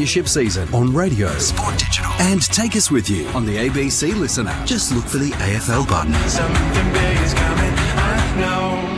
premiership season on radio, Sport Digital, and take us with you on the ABC Listen app. Just look for the AFL button. Something big is coming, I know.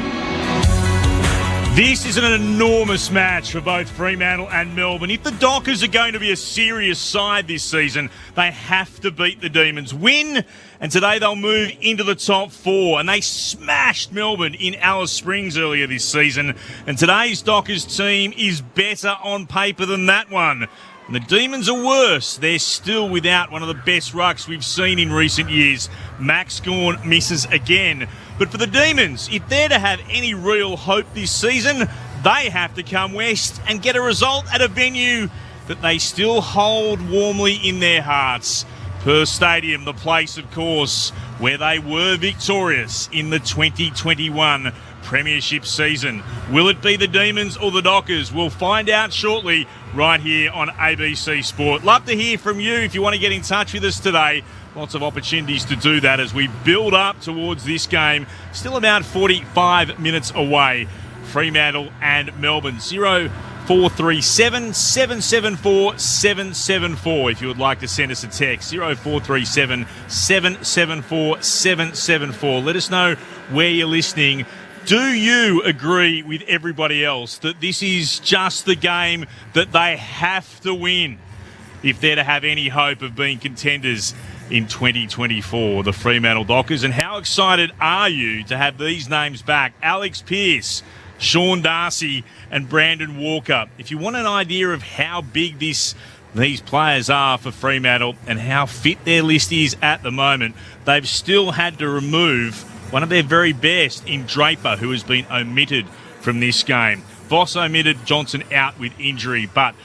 This is an enormous match for both Fremantle and Melbourne. If the Dockers are going to be a serious side this season, they have to beat the Demons. Win, and today they'll move into the top four. And they smashed Melbourne in Alice Springs earlier this season. And today's Dockers team is better on paper than that one. And the Demons are worse. They're still without one of the best rucks we've seen in recent years. Max Gawn misses again. But for the Demons, if they're to have any real hope this season, they have to come west and get a result at a venue that they still hold warmly in their hearts. Perth Stadium, the place, of course, where they were victorious in the 2021 Premiership season. Will it be the Demons or the Dockers? We'll find out shortly right here on ABC Sport. Love to hear from you if you want to get in touch with us today. Lots of opportunities to do that as we build up towards this game. Still about 45 minutes away. Fremantle and Melbourne. 0437 774 774 if you would like to send us a text. 0437 774 774. Let us know where you're listening. Do you agree with everybody else that this is just the game that they have to win if they're to have any hope of being contenders in 2024, the Fremantle Dockers? And how excited are you to have these names back? Alex Pearce, Sean Darcy and Brandon Walker. If you want an idea of how big these players are for Fremantle and how fit their list is at the moment, they've still had to remove one of their very best in Draper, who has been omitted from this game. Voss omitted, Johnson out with injury, but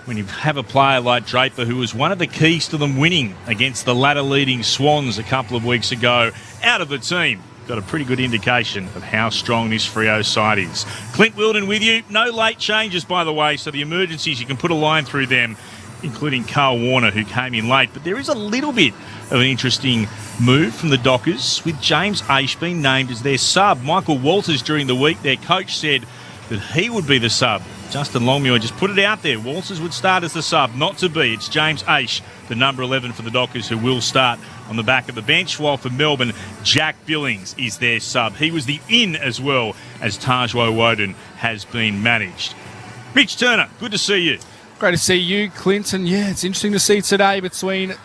when you have a player like Draper, who was one of the keys to them winning against the ladder-leading Swans a couple of weeks ago, out of the team, got a pretty good indication of how strong this Freo side is. Clint Wilden with you. No late changes, by the way, so the emergencies, you can put a line through them, including Carl Warner, who came in late. But there is a little bit of an interesting move from the Dockers, with James Aish being named as their sub. Michael Walters, during the week, their coach, said that he would be the sub. Justin Longmuir just put it out there. Walters would start as the sub, not to be. It's James Aish, the number 11 for the Dockers, who will start on the back of the bench, while for Melbourne, Jack Billings is their sub. He was the in as well, as Tajwo Woden has been managed. Mitch Turner, good to see you. Great to see you, Clint. And yeah, it's interesting to see today between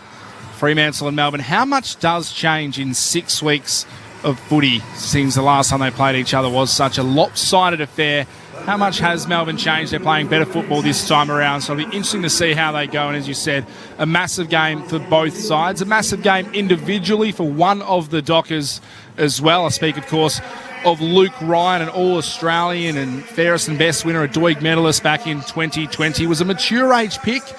Fremantle and Melbourne. How much does change in 6 weeks of footy since the last time they played each other was such a lopsided affair? How much has Melbourne changed? They're playing better football this time around, so it'll be interesting to see how they go. And as you said, a massive game for both sides, a massive game individually for one of the Dockers as well. I speak, of course, of Luke Ryan, an All-Australian and fairest and best winner, a Doig medalist back in 2020. Was a mature age picked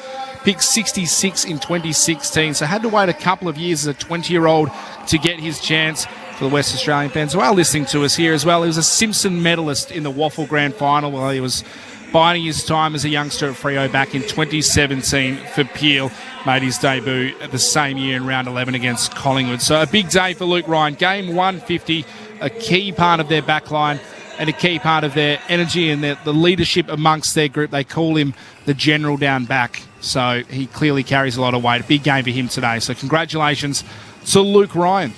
66 in 2016, so had to wait a couple of years as a 20-year-old to get his chance. For the West Australian fans who are listening to us here as well, he was a Simpson medalist in the Waffle Grand Final while he was biding his time as a youngster at Freo back in 2017 for Peel. Made his debut at the same year in round 11 against Collingwood. So a big day for Luke Ryan. Game 150, a key part of their backline and a key part of their energy and the leadership amongst their group. They call him the general down back. So he clearly carries a lot of weight. A big game for him today. So congratulations to Luke Ryan.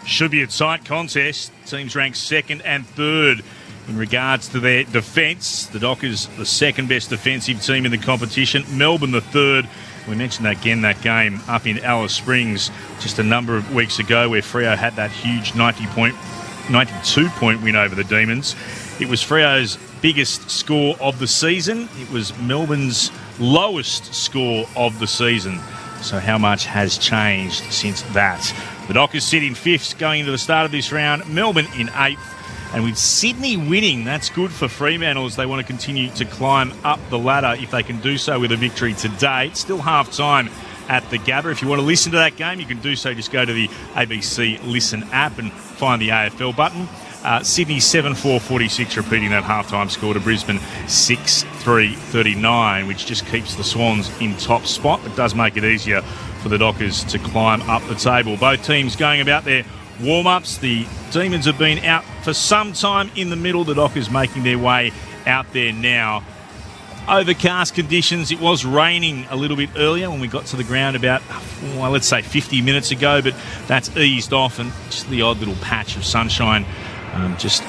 Should be a tight contest. Teams ranked second and third in regards to their defence. The Dockers, the second best defensive team in the competition. Melbourne, the third. We mentioned again that game up in Alice Springs just a number of weeks ago where Freo had that huge 92-point win over the Demons. It was Freo's biggest score of the season. It was Melbourne's lowest score of the season. So how much has changed since that? The Dockers sit in fifth going into the start of this round. Melbourne in eighth. And with Sydney winning, that's good for Fremantle as they want to continue to climb up the ladder if they can do so with a victory today. It's still half-time at the Gabba. If you want to listen to that game, you can do so. Just go to the ABC Listen app and find the AFL button. Sydney 7-4-46, repeating that half-time score to Brisbane 6-3-39, which just keeps the Swans in top spot, but does make it easier for the Dockers to climb up the table. Both teams going about their warm-ups. The Demons have been out for some time in the middle. The Dockers making their way out there now. overcast conditions. It was raining a little bit earlier when we got to the ground about, well, let's say 50 minutes ago, but that's eased off, and just the odd little patch of sunshine just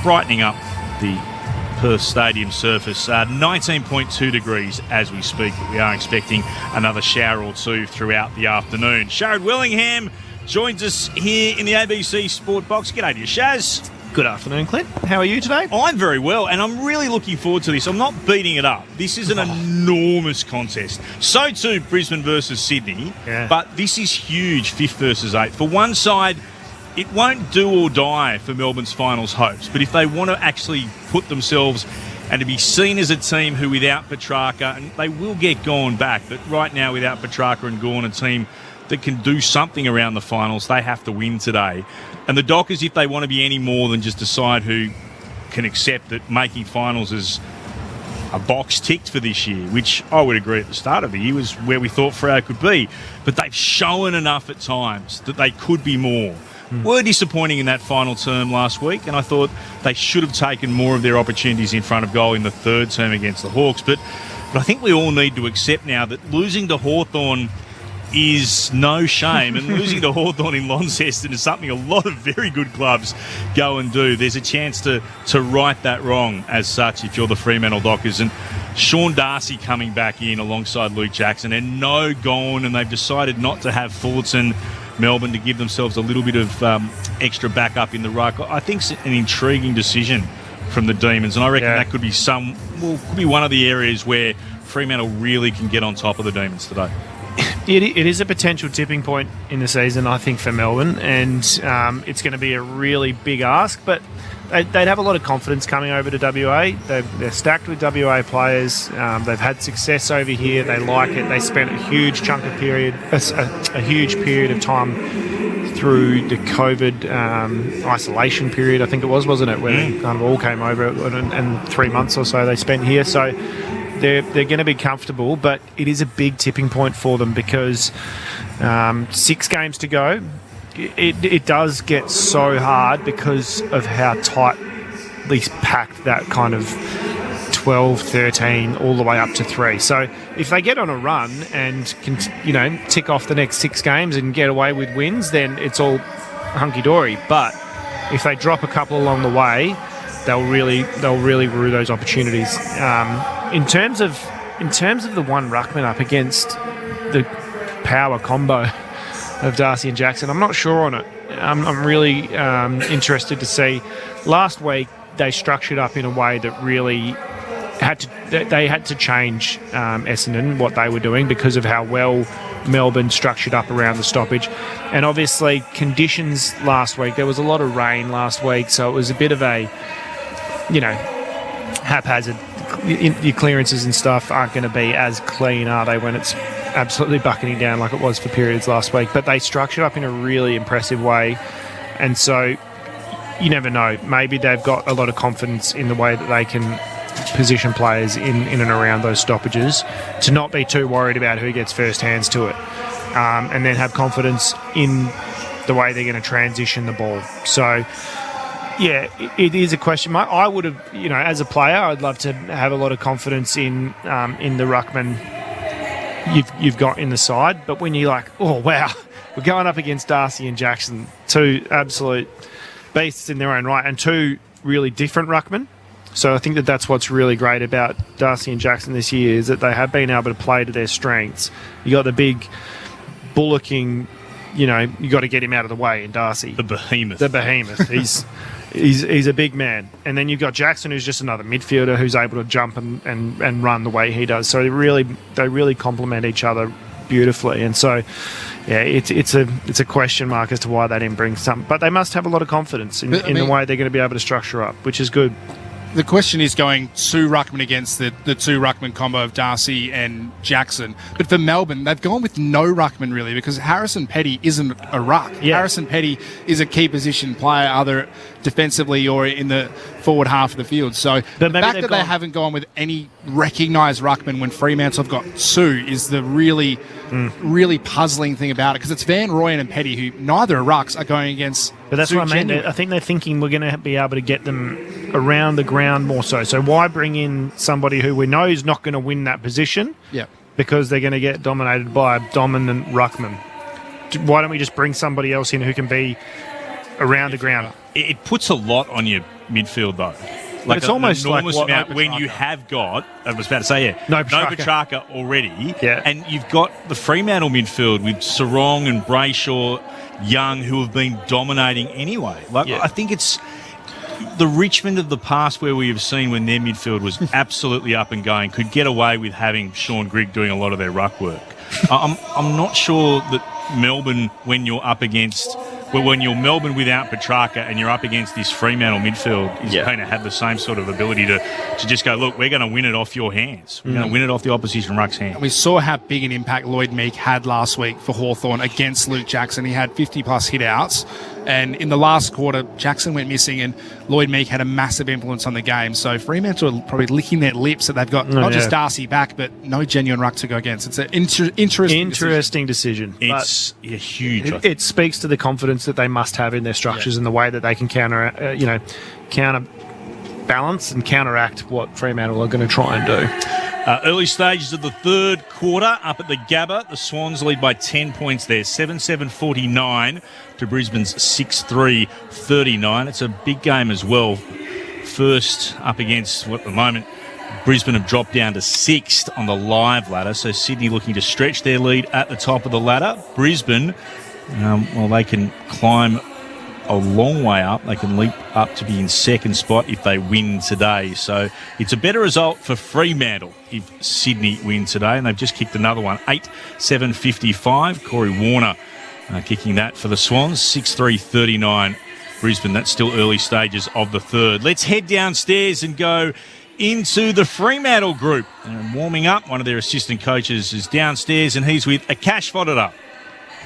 brightening up the Perth Stadium surface. 19.2 degrees as we speak, but we are expecting another shower or two throughout the afternoon. Sharad Willingham joins us here in the ABC Sport Box. G'day to you, Shaz. Good afternoon, Clint. How are you today? I'm very well, and I'm really looking forward to this. I'm not beating it up. This is an enormous contest. So too Brisbane versus Sydney, but this is huge, 5th versus 8th. For one side, it won't do or die for Melbourne's finals hopes, but if they want to actually put themselves and to be seen as a team who, without Petrarca, and they will get Gawn back, but right now without Petrarca and Gawn, a team that can do something around the finals, they have to win today. And the Dockers, if they want to be any more than just a side who can accept that making finals is a box ticked for this year, which I would agree at the start of the year was where we thought Freo could be, but they've shown enough at times that they could be more. Were disappointing in that final term last week, and I thought they should have taken more of their opportunities in front of goal in the third term against the Hawks. But I think we all need to accept now that losing to Hawthorn is no shame, and losing to Hawthorn in Launceston is something a lot of very good clubs go and do. There's a chance to right that wrong as such if you're the Fremantle Dockers. And Sean Darcy coming back in alongside Luke Jackson, and no Gawn, and they've decided not to have Fullerton, Melbourne, to give themselves a little bit of extra backup in the ruck. I think it's an intriguing decision from the Demons, and I reckon that could be could be one of the areas where Fremantle really can get on top of the Demons today. It is a potential tipping point in the season, I think, for Melbourne, and it's going to be a really big ask, but they'd have a lot of confidence coming over to WA. They're stacked with WA players. They've had success over here. They like it. They spent a huge chunk of a huge period of time through the COVID isolation period, I think it was, wasn't it, where they kind of all came over, and 3 months or so they spent here. So they're going to be comfortable, but it is a big tipping point for them because 6 games to go. It does get so hard because of how tightly packed that kind of 12, 13, all the way up to 3. So if they get on a run and can, tick off the next 6 games and get away with wins, then it's all hunky-dory. But if they drop a couple along the way, they'll really rue those opportunities. In terms of the one ruckman up against the power combo of Darcy and Jackson, I'm not sure on it. I'm really interested to see. Last week they structured up in a way that really had to change Essendon, what they were doing, because of how well Melbourne structured up around the stoppage. And obviously conditions last week, there was a lot of rain last week, so it was a bit of a haphazard. Your clearances and stuff aren't going to be as clean, are they, when it's absolutely bucketing down like it was for periods last week? But they structured up in a really impressive way, and so you never know. Maybe they've got a lot of confidence in the way that they can position players in and around those stoppages to not be too worried about who gets first hands to it, and then have confidence in the way they're going to transition the ball. So yeah, it is a question mark. I would have, as a player, I'd love to have a lot of confidence in the ruckman you've got in the side. But when you're like, oh wow, we're going up against Darcy and Jackson, 2 absolute beasts in their own right, and 2 really different ruckmen. So I think that's what's really great about Darcy and Jackson this year, is that they have been able to play to their strengths. You got the big bullocking, you got to get him out of the way in Darcy. The behemoth. He's a big man. And then you've got Jackson, who's just another midfielder who's able to jump and run the way he does. So they really complement each other beautifully. And so, yeah, it's a question mark as to why they didn't bring some. But they must have a lot of confidence in the way they're going to be able to structure up, which is good. The question is going 2 ruckmen against the 2 ruckman combo of Darcy and Jackson. But for Melbourne, they've gone with no ruckman really, because Harrison Petty isn't a ruck. Yeah. Harrison Petty is a key position player, either defensively or in the forward half of the field. So the fact that they haven't gone with any recognised ruckman when Fremantle have got 2 is the really puzzling thing about it, because it's Van Rooyen and Petty, who neither are rucks, are going against. But that's what I mean. I think they're thinking we're going to be able to get them around the ground more so. So why bring in somebody who we know is not going to win that position? Yeah. Because they're going to get dominated by a dominant ruckman. Why don't we just bring somebody else in who can be around the ground? It puts a lot on your midfield, though. But it's almost an enormous like amount no when you Petrarca. have got, I was about to say, No Petrarca already. Yeah. And you've got the Fremantle midfield with Sarong and Brayshaw, Young, who have been dominating anyway. I think it's the Richmond of the past where we have seen when their midfield was absolutely up and going, could get away with having Sean Grigg doing a lot of their ruck work. I'm not sure that Melbourne, when you're Melbourne without Petrarca and you're up against this Fremantle midfield, is going to have the same sort of ability to just go, look, we're going to win it off your hands. We're going to win it off the opposition ruck's hands. And we saw how big an impact Lloyd Meek had last week for Hawthorn against Luke Jackson. He had 50-plus hit-outs. And in the last quarter, Jackson went missing and Lloyd Meek had a massive influence on the game. So Fremantle are probably licking their lips that they've got not just Darcy back, but no genuine ruck to go against. It's an interesting decision. It's huge. It speaks to the confidence that they must have in their structures and the way that they can counterbalance and counteract what Fremantle are going to try and do. Early stages of the third quarter up at the Gabba. The Swans lead by 10 points there, 7-7-49 to Brisbane's 6-3-39. It's a big game as well. First up against what at the moment Brisbane have dropped down to sixth on the live ladder. So Sydney looking to stretch their lead at the top of the ladder. Brisbane, they can climb a long way up. They can leap up to be in second spot if they win today. So it's a better result for Fremantle if Sydney win today. And they've just kicked another one, 8-7-55. Corey Warner kicking that for the Swans, 6-3-39 Brisbane. That's still early stages of the third. Let's head downstairs and go into the Fremantle group. And warming up, one of their assistant coaches is downstairs and he's with Akash Fodder.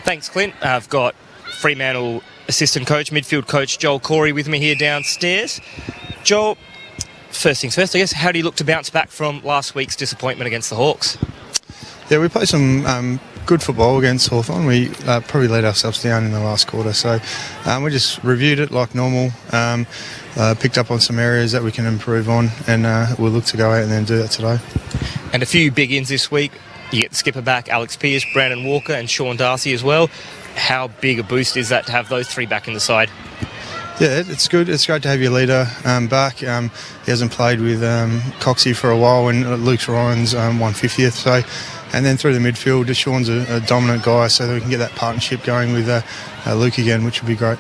Thanks, Clint. I've got Fremantle assistant coach, midfield coach Joel Corey with me here downstairs. Joel, first things first, I guess, how do you look to bounce back from last week's disappointment against the Hawks? Yeah, we played some good football against Hawthorn. We probably let ourselves down in the last quarter, so we just reviewed it like normal, picked up on some areas that we can improve on, and we'll look to go out and then do that today. And a few big ins this week. You get the skipper back, Alex Pearce, Brandon Walker and Sean Darcy as well. How big a boost is that to have those three back in the side? Yeah, it's good. It's great to have your leader back. He hasn't played with Coxie for a while, and Luke Ryan's 150th. So, and then through the midfield, Sean's a dominant guy, so that we can get that partnership going with Luke again, which would be great.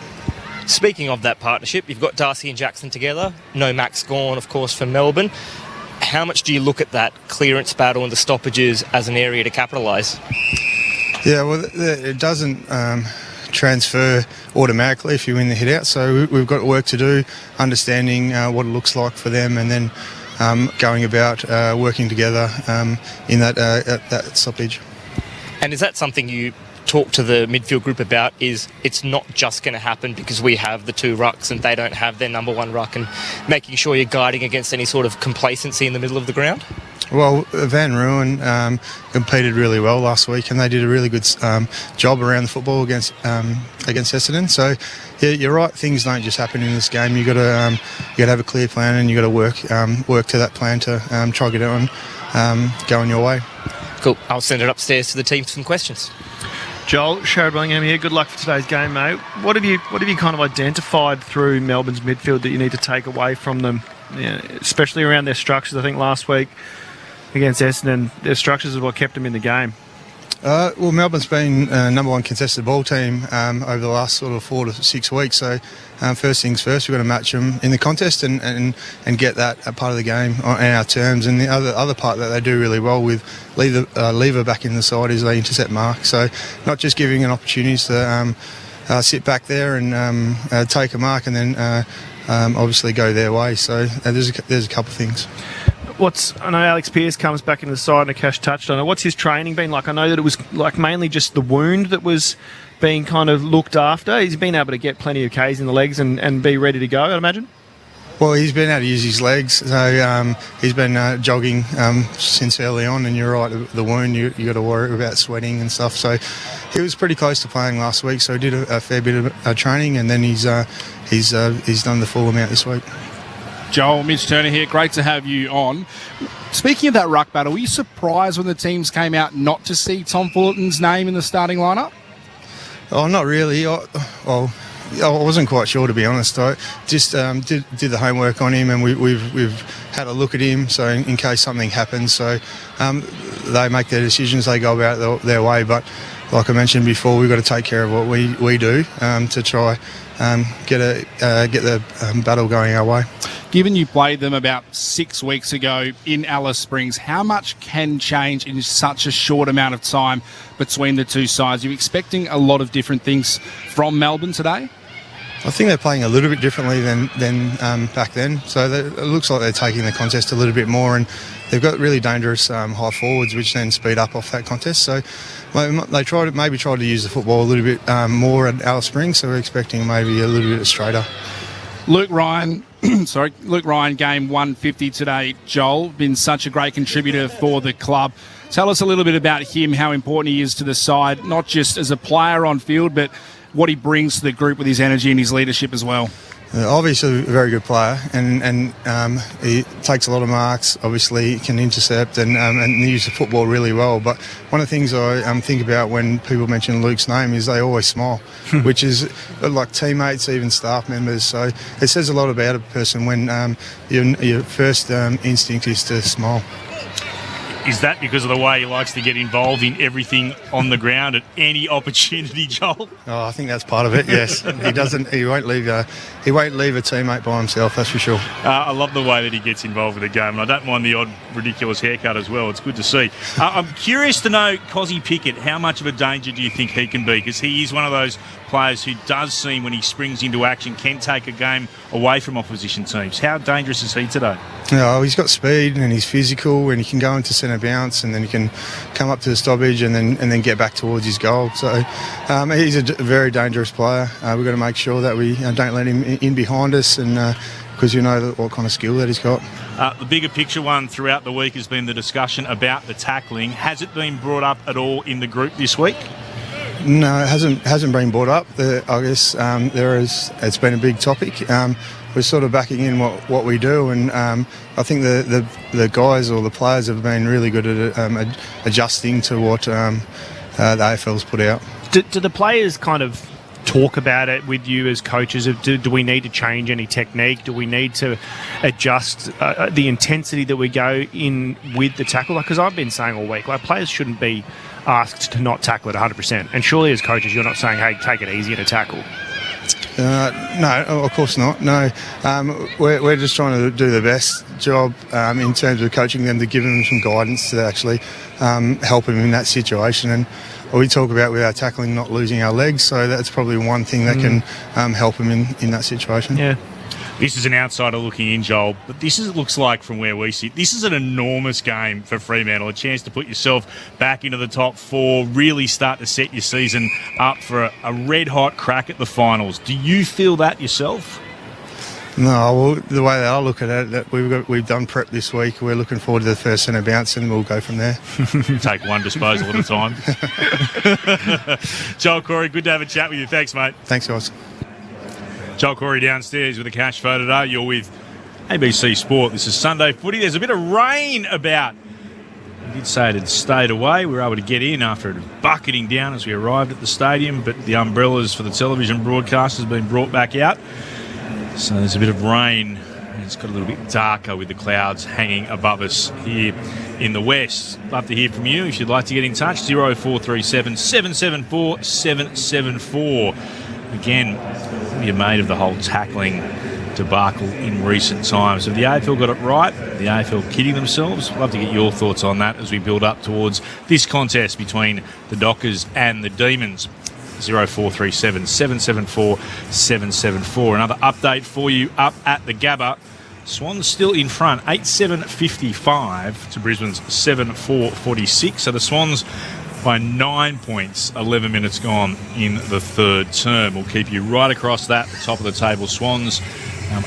Speaking of that partnership, you've got Darcy and Jackson together. No Max gone, of course, for Melbourne. How much do you look at that clearance battle and the stoppages as an area to capitalise? Yeah, well, it doesn't transfer automatically if you win the hit out. So we've got work to do, understanding what it looks like for them, and then going about working together in that stoppage. And is that something you talk to the midfield group about? Is it's not just going to happen because we have the two rucks and they don't have their number one ruck, and making sure you're guarding against any sort of complacency in the middle of the ground? Well, Van Ruin competed really well last week, and they did a really good job around the football against Essendon. So, yeah, you're right. Things don't just happen in this game. You got to have a clear plan, and you got to work to that plan to try to get it on, go on your way. Cool. I'll send it upstairs to the team for some questions. Joel, Sherrod Bellingham here. Good luck for today's game, mate. What have you kind of identified through Melbourne's midfield that you need to take away from them, especially around their structures? I think last week against Essendon, their structures is what kept them in the game. Well, Melbourne's been number one contested ball team over the last sort of 4 to 6 weeks. So first things first, we've got to match them in the contest and get that a part of the game on our terms. And the other part that they do really well with Lever back in the side is they intercept mark. So not just giving an opportunities to sit back there and take a mark and then obviously go their way. So there's a couple of things. I know Alex Pearce comes back in the side and Akash touched on it. What's his training been like? I know that it was like mainly just the wound that was being kind of looked after. He's been able to get plenty of Ks in the legs and be ready to go, I'd imagine. Well, he's been able to use his legs. So he's been jogging since early on, and you're right, the wound, you got to worry about sweating and stuff. So he was pretty close to playing last week, so he did a fair bit of training, and then he's done the full amount this week. Joel, Mitch Turner here. Great to have you on. Speaking of that ruck battle, were you surprised when the teams came out not to see Tom Fullerton's name in the starting lineup? Oh, not really. I wasn't quite sure, to be honest. I just did the homework on him, and we've had a look at him, so in case something happens. So they make their decisions, they go about their way. But like I mentioned before, we've got to take care of what we do to try get the battle going our way. Given you played them about 6 weeks ago in Alice Springs, how much can change in such a short amount of time between the two sides? Are you expecting a lot of different things from Melbourne today? I think they're playing a little bit differently than back then. So it looks like they're taking the contest a little bit more, and they've got really dangerous high forwards, which then speed up off that contest. So they tried to use the football a little bit more at Alice Springs. So we're expecting maybe a little bit straighter. Luke Ryan, game 150 today. Joel, been such a great contributor for the club. Tell us a little bit about him, how important he is to the side, not just as a player on field, but what he brings to the group with his energy and his leadership as well. Obviously a very good player, and he takes a lot of marks. Obviously he can intercept and use the football really well. But one of the things I think about when people mention Luke's name is they always smile, which is like teammates, even staff members. So it says a lot about a person when your first instinct is to smile. Is that because of the way he likes to get involved in everything on the ground at any opportunity, Joel? Oh, I think that's part of it. Yes, He won't leave a teammate by himself. That's for sure. I love the way that he gets involved with the game, and I don't mind the odd ridiculous haircut as well. It's good to see. I'm curious to know, Cozzy Pickett, how much of a danger do you think he can be? Because he is one of those players who does seem, when he springs into action, can take a game away from opposition teams. How dangerous is he today? No, he's got speed and he's physical, and he can go into centre bounce, and then he can come up to the stoppage and then get back towards his goal. So he's a very dangerous player. We've got to make sure that we don't let him in behind us, and because you know what kind of skill that he's got. The bigger picture one throughout the week has been the discussion about the tackling. Has it been brought up at all in the group this week? No, it hasn't been brought up. I guess it's been a big topic. We're sort of backing in what we do, and I think the guys or the players have been really good at adjusting to what the AFL's put out. Do the players kind of talk about it with you as coaches? Do we need to change any technique? Do we need to adjust the intensity that we go in with the tackle? Because I've been saying all week, players shouldn't be asked to not tackle at 100%. And surely as coaches, you're not saying, hey, take it easy to tackle. No, of course not. No, we're just trying to do the best job in terms of coaching them, to give them some guidance to actually help them in that situation. And we talk about with our tackling not losing our legs, so that's probably one thing that can help them in that situation. Yeah. This is an outsider looking in, Joel, but looks like from where we sit, this is an enormous game for Fremantle, a chance to put yourself back into the top four, really start to set your season up for a red-hot crack at the finals. Do you feel that yourself? No, well, the way that I look at it, that we've done prep this week. We're looking forward to the first centre bounce, and we'll go from there. Take one disposal at a time. Joel Corey, good to have a chat with you. Thanks, mate. Thanks, guys. Joel Corey downstairs with a cash photo today. You're with ABC Sport. This is Sunday Footy. There's a bit of rain about. I did say it had stayed away. We were able to get in after it was bucketing down as we arrived at the stadium, but the umbrellas for the television broadcast has been brought back out. So there's a bit of rain. It's got a little bit darker with the clouds hanging above us here in the west. Love to hear from you if you'd like to get in touch. 0437 774 774. Again, you're made of the whole tackling debacle in recent times. Have the AFL got it right? The AFL kidding themselves? Love to get your thoughts on that as we build up towards this contest between the Dockers and the Demons. 0437 774 774. Another update for you up at the Gabba. Swans still in front, 8-7-55 to Brisbane's 7-4-46. So the Swans by 9 points, 11 minutes gone in the third term. We'll keep you right across that, the top of the table. Swans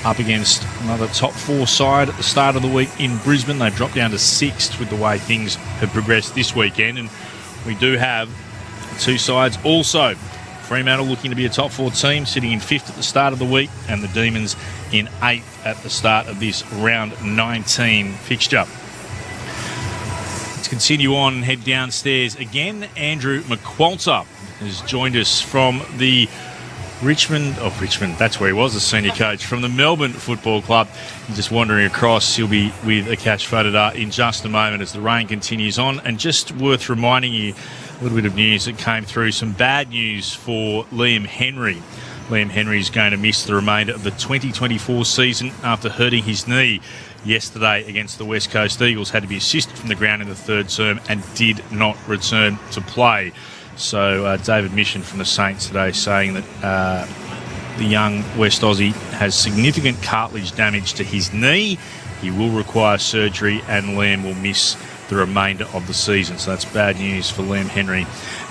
up against another top four side at the start of the week in Brisbane. They've dropped down to sixth with the way things have progressed this weekend. And we do have two sides also. Fremantle looking to be a top four team, sitting in fifth at the start of the week, and the Demons in 8th at the start of this round 19 fixture. Let's continue on and head downstairs again. Andrew McQualter has joined us from the Richmond, that's where he was, the senior coach, from the Melbourne Football Club. He's just wandering across. He'll be with Akash Fadada in just a moment as the rain continues on. And just worth reminding you, a little bit of news that came through, some bad news for Liam Henry. Liam Henry is going to miss the remainder of the 2024 season after hurting his knee yesterday against the West Coast Eagles. Had to be assisted from the ground in the third term and did not return to play. So David Mission from the Saints today saying that the young West Aussie has significant cartilage damage to his knee. He will require surgery and Liam will miss the remainder of the season. So that's bad news for Liam Henry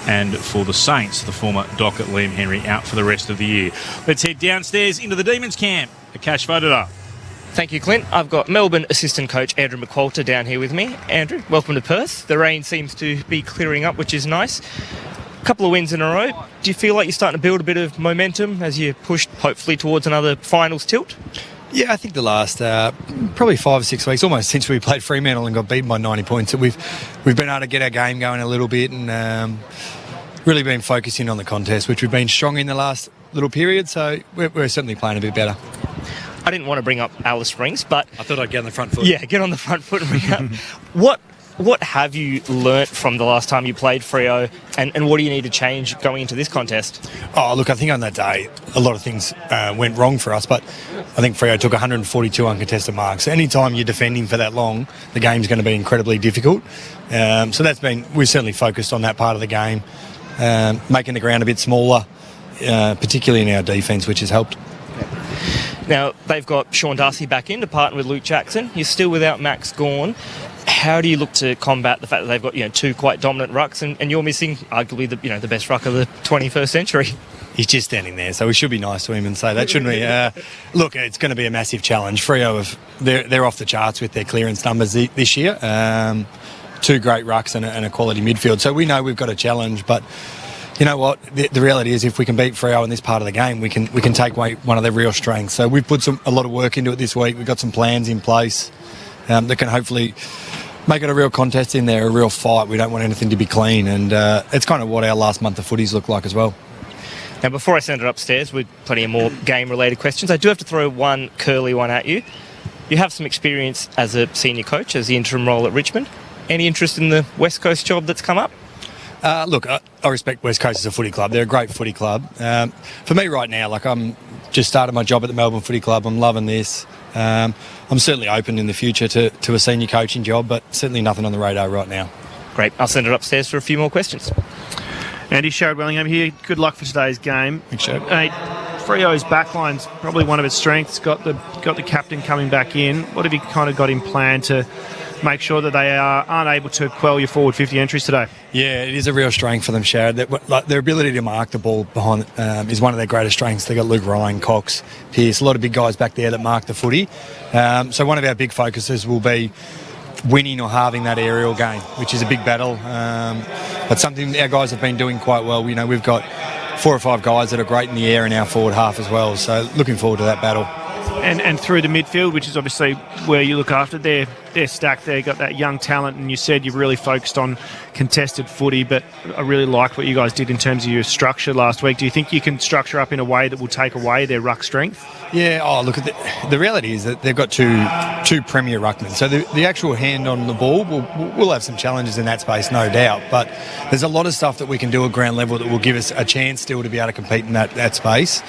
and for the Saints. The former Docket Liam Henry out for the rest of the year. Let's head downstairs into the Demons camp. Akash Fadada. Thank you, Clint. I've got Melbourne assistant coach Andrew McQualter down here with me. Andrew, welcome to Perth. The rain seems to be clearing up, which is nice. A couple of wins in a row. Do you feel like you're starting to build a bit of momentum as you push, hopefully, towards another finals tilt? Yeah, I think the last probably 5 or 6 weeks, almost since we played Fremantle and got beaten by 90 points, that we've been able to get our game going a little bit and really been focusing on the contest, which we've been strong in the last little period. So we're certainly playing a bit better. I didn't want to bring up Alice Springs, but I thought I'd get on the front foot. Yeah, get on the front foot and bring up. What have you learnt from the last time you played Freo, and what do you need to change going into this contest? Oh, look, I think on that day, a lot of things went wrong for us, but I think Freo took 142 uncontested marks. Anytime you're defending for that long, the game's going to be incredibly difficult. So we're certainly focused on that part of the game, making the ground a bit smaller, particularly in our defence, which has helped. Now, they've got Sean Darcy back in to partner with Luke Jackson. You're still without Max Gawn. How do you look to combat the fact that they've got two quite dominant rucks and you're missing arguably the best ruck of the 21st century? He's just standing there, so we should be nice to him and say that, shouldn't we? Look, it's going to be a massive challenge. Freo, they're off the charts with their clearance numbers this year. 2 great rucks and a quality midfield. So we know we've got a challenge, but you know what? The reality is if we can beat Freo in this part of the game, we can take away one of their real strengths. So we've put a lot of work into it this week. We've got some plans in place that can hopefully make it a real contest in there, a real fight. We don't want anything to be clean, and it's kind of what our last month of footies look like as well. Now, before I send it upstairs with plenty of more game-related questions, I do have to throw one curly one at you. You have some experience as a senior coach, as the interim role at Richmond. Any interest in the West Coast job that's come up? Look, I respect West Coast as a footy club. They're a great footy club. For me right now, I'm just started my job at the Melbourne Footy Club. I'm loving this. I'm certainly open in the future to a senior coaching job, but certainly nothing on the radar right now. Great. I'll send it upstairs for a few more questions. Andy, Sherrod Wellingham here. Good luck for today's game. Thanks, Sherrod. Freo's backline's probably one of its strengths. Got the captain coming back in. What have you kind of got in plan to make sure that they aren't able to quell your forward 50 entries today? Yeah, it is a real strength for them, Sherrod. Their ability to mark the ball behind is one of their greatest strengths. They've got Luke Ryan, Cox, Pearce, a lot of big guys back there that mark the footy. So one of our big focuses will be winning or halving that aerial game, which is a big battle. But something our guys have been doing quite well. We've got 4 or 5 guys that are great in the air in our forward half as well. So looking forward to that battle. And through the midfield, which is obviously where you look after, they're stacked there. You've got that young talent, and you said you've really focused on contested footy, but I really liked what you guys did in terms of your structure last week. Do you think you can structure up in a way that will take away their ruck strength? Yeah, look, the reality is that they've got two premier ruckmen. So the actual hand on the ball, we'll have some challenges in that space, no doubt, but there's a lot of stuff that we can do at ground level that will give us a chance still to be able to compete in that space.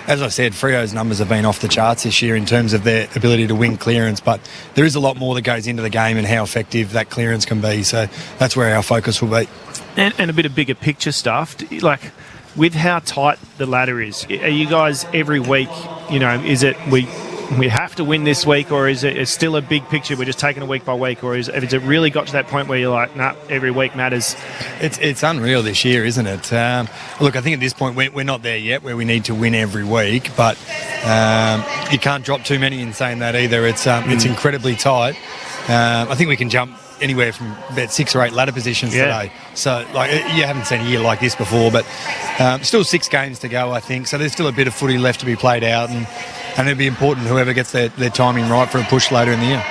As I said, Freo's numbers have been off the charts this year in terms of their ability to win clearance, but there is a lot more that goes into the game and how effective that clearance can be. So that's where our focus will be. And a bit of bigger picture stuff, like with how tight the ladder is, are you guys every week, is it we have to win this week, or is it still a big picture, we're just taking it week by week, or has it really got to that point where you're like, nah, every week matters? It's unreal this year, isn't it? Look, I think at this point we're not there yet where we need to win every week, but you can't drop too many in saying that either. It's incredibly tight. I think we can jump anywhere from about 6 or 8 ladder positions today. So, you haven't seen a year like this before, but still 6 games to go, I think. So there's still a bit of footy left to be played out, and and it'll be important whoever gets their timing right for a push later in the year.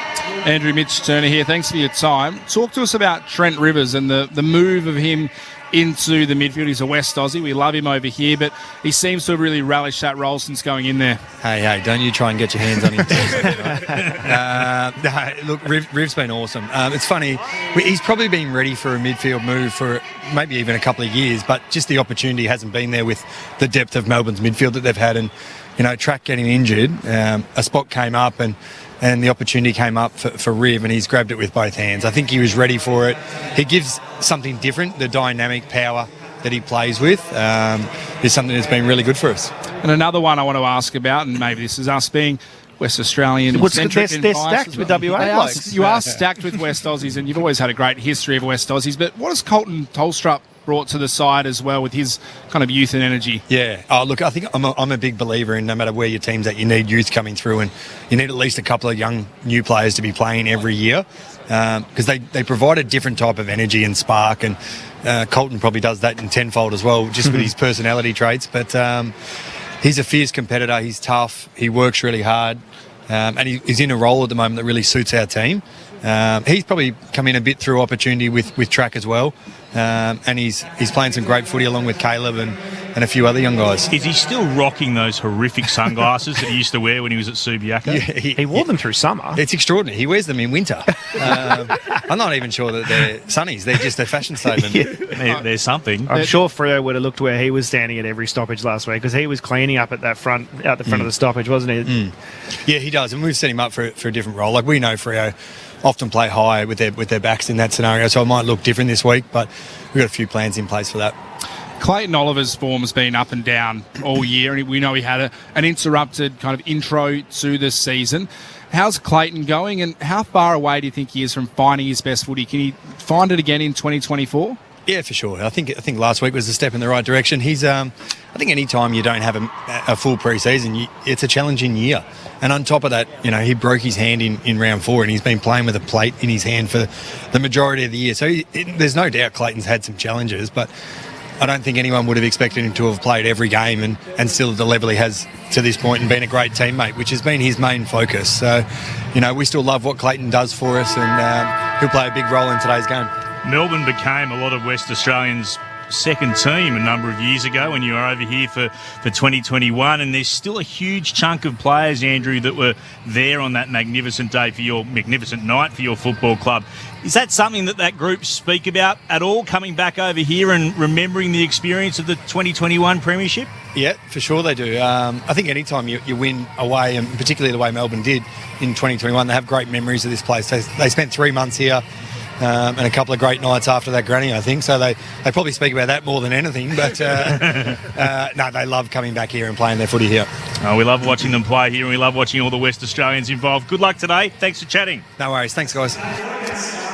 Andrew Mitch Turner here. Thanks for your time. Talk to us about Trent Rivers and the move of him into the midfield. He's a West Aussie. We love him over here, but he seems to have really relished that role since going in there. Hey, don't you try and get your hands on him. Look, Riv's been awesome. It's funny, he's probably been ready for a midfield move for maybe even a couple of years, but just the opportunity hasn't been there with the depth of Melbourne's midfield that they've had. And, Track getting injured, a spot came up and the opportunity came up for Riv, and he's grabbed it with both hands. I think he was ready for it. He gives something different. The dynamic power that he plays with is something that's been really good for us. And another one I want to ask about, and maybe this is us being West Australian. They're stacked with WA. You are stacked with West Aussies, and you've always had a great history of West Aussies. But what has Colton Tolstrup brought to the side as well with his kind of youth and energy? Yeah. Oh, look, I think I'm a big believer in no matter where your team's at, you need youth coming through, and you need at least a couple of young new players to be playing every year because they provide a different type of energy and spark, and Colton probably does that in tenfold as well, just with his personality traits. But he's a fierce competitor. He's tough. He works really hard, and he's in a role at the moment that really suits our team. He's probably come in a bit through opportunity with Track as well. And he's playing some great footy along with Caleb and a few other young guys. Is he still rocking those horrific sunglasses that he used to wear when he was at Subiaco? Yeah, he wore them through summer. It's extraordinary. He wears them in winter. I'm not even sure that they're sunnies. They're just a fashion statement. There's something. I'm sure Freo would have looked where he was standing at every stoppage last week because he was cleaning up at the front of the stoppage, wasn't he? Yeah, he does. And we've set him up for a different role. Like, we know Freo often play high with their backs in that scenario, so it might look different this week, but we've got a few plans in place for that. Clayton Oliver's form has been up and down all year, and we know he had an interrupted kind of intro to the season. How's Clayton going, and how far away do you think he is from finding his best footy? Can he find it again in 2024? Yeah, for sure. I think last week was a step in the right direction. He's, I think any time you don't have a full pre-season, it's a challenging year. And on top of that, he broke his hand in round 4, and he's been playing with a plate in his hand for the majority of the year. So there's no doubt Clayton's had some challenges, but I don't think anyone would have expected him to have played every game and still at the level he has to this point and been a great teammate, which has been his main focus. So, we still love what Clayton does for us, and he'll play a big role in today's game. Melbourne became a lot of West Australians' second team a number of years ago when you were over here for 2021, and there's still a huge chunk of players, Andrew, that were there on that magnificent night for your football club. Is that something that group speak about at all, coming back over here and remembering the experience of the 2021 Premiership? Yeah, for sure they do. I think any time you win away, and particularly the way Melbourne did in 2021, they have great memories of this place. They spent 3 months here. And a couple of great nights after that granny, I think. So they probably speak about that more than anything. But no, they love coming back here and playing their footy here. Oh, we love watching them play here, and we love watching all the West Australians involved. Good luck today. Thanks for chatting. No worries. Thanks, guys.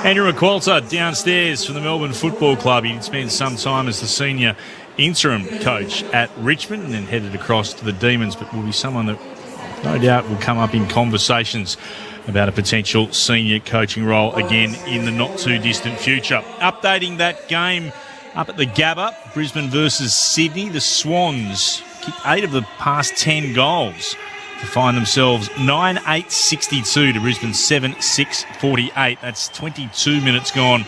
Andrew McQualter downstairs from the Melbourne Football Club. He spent some time as the senior interim coach at Richmond and then headed across to the Demons, but will be someone that no doubt will come up in conversations about a potential senior coaching role again in the not-too-distant future. Updating that game up at the Gabba, Brisbane versus Sydney. The Swans kicked 8 of the past 10 goals to find themselves 9-8-62 to Brisbane 7-6-48. That's 22 minutes gone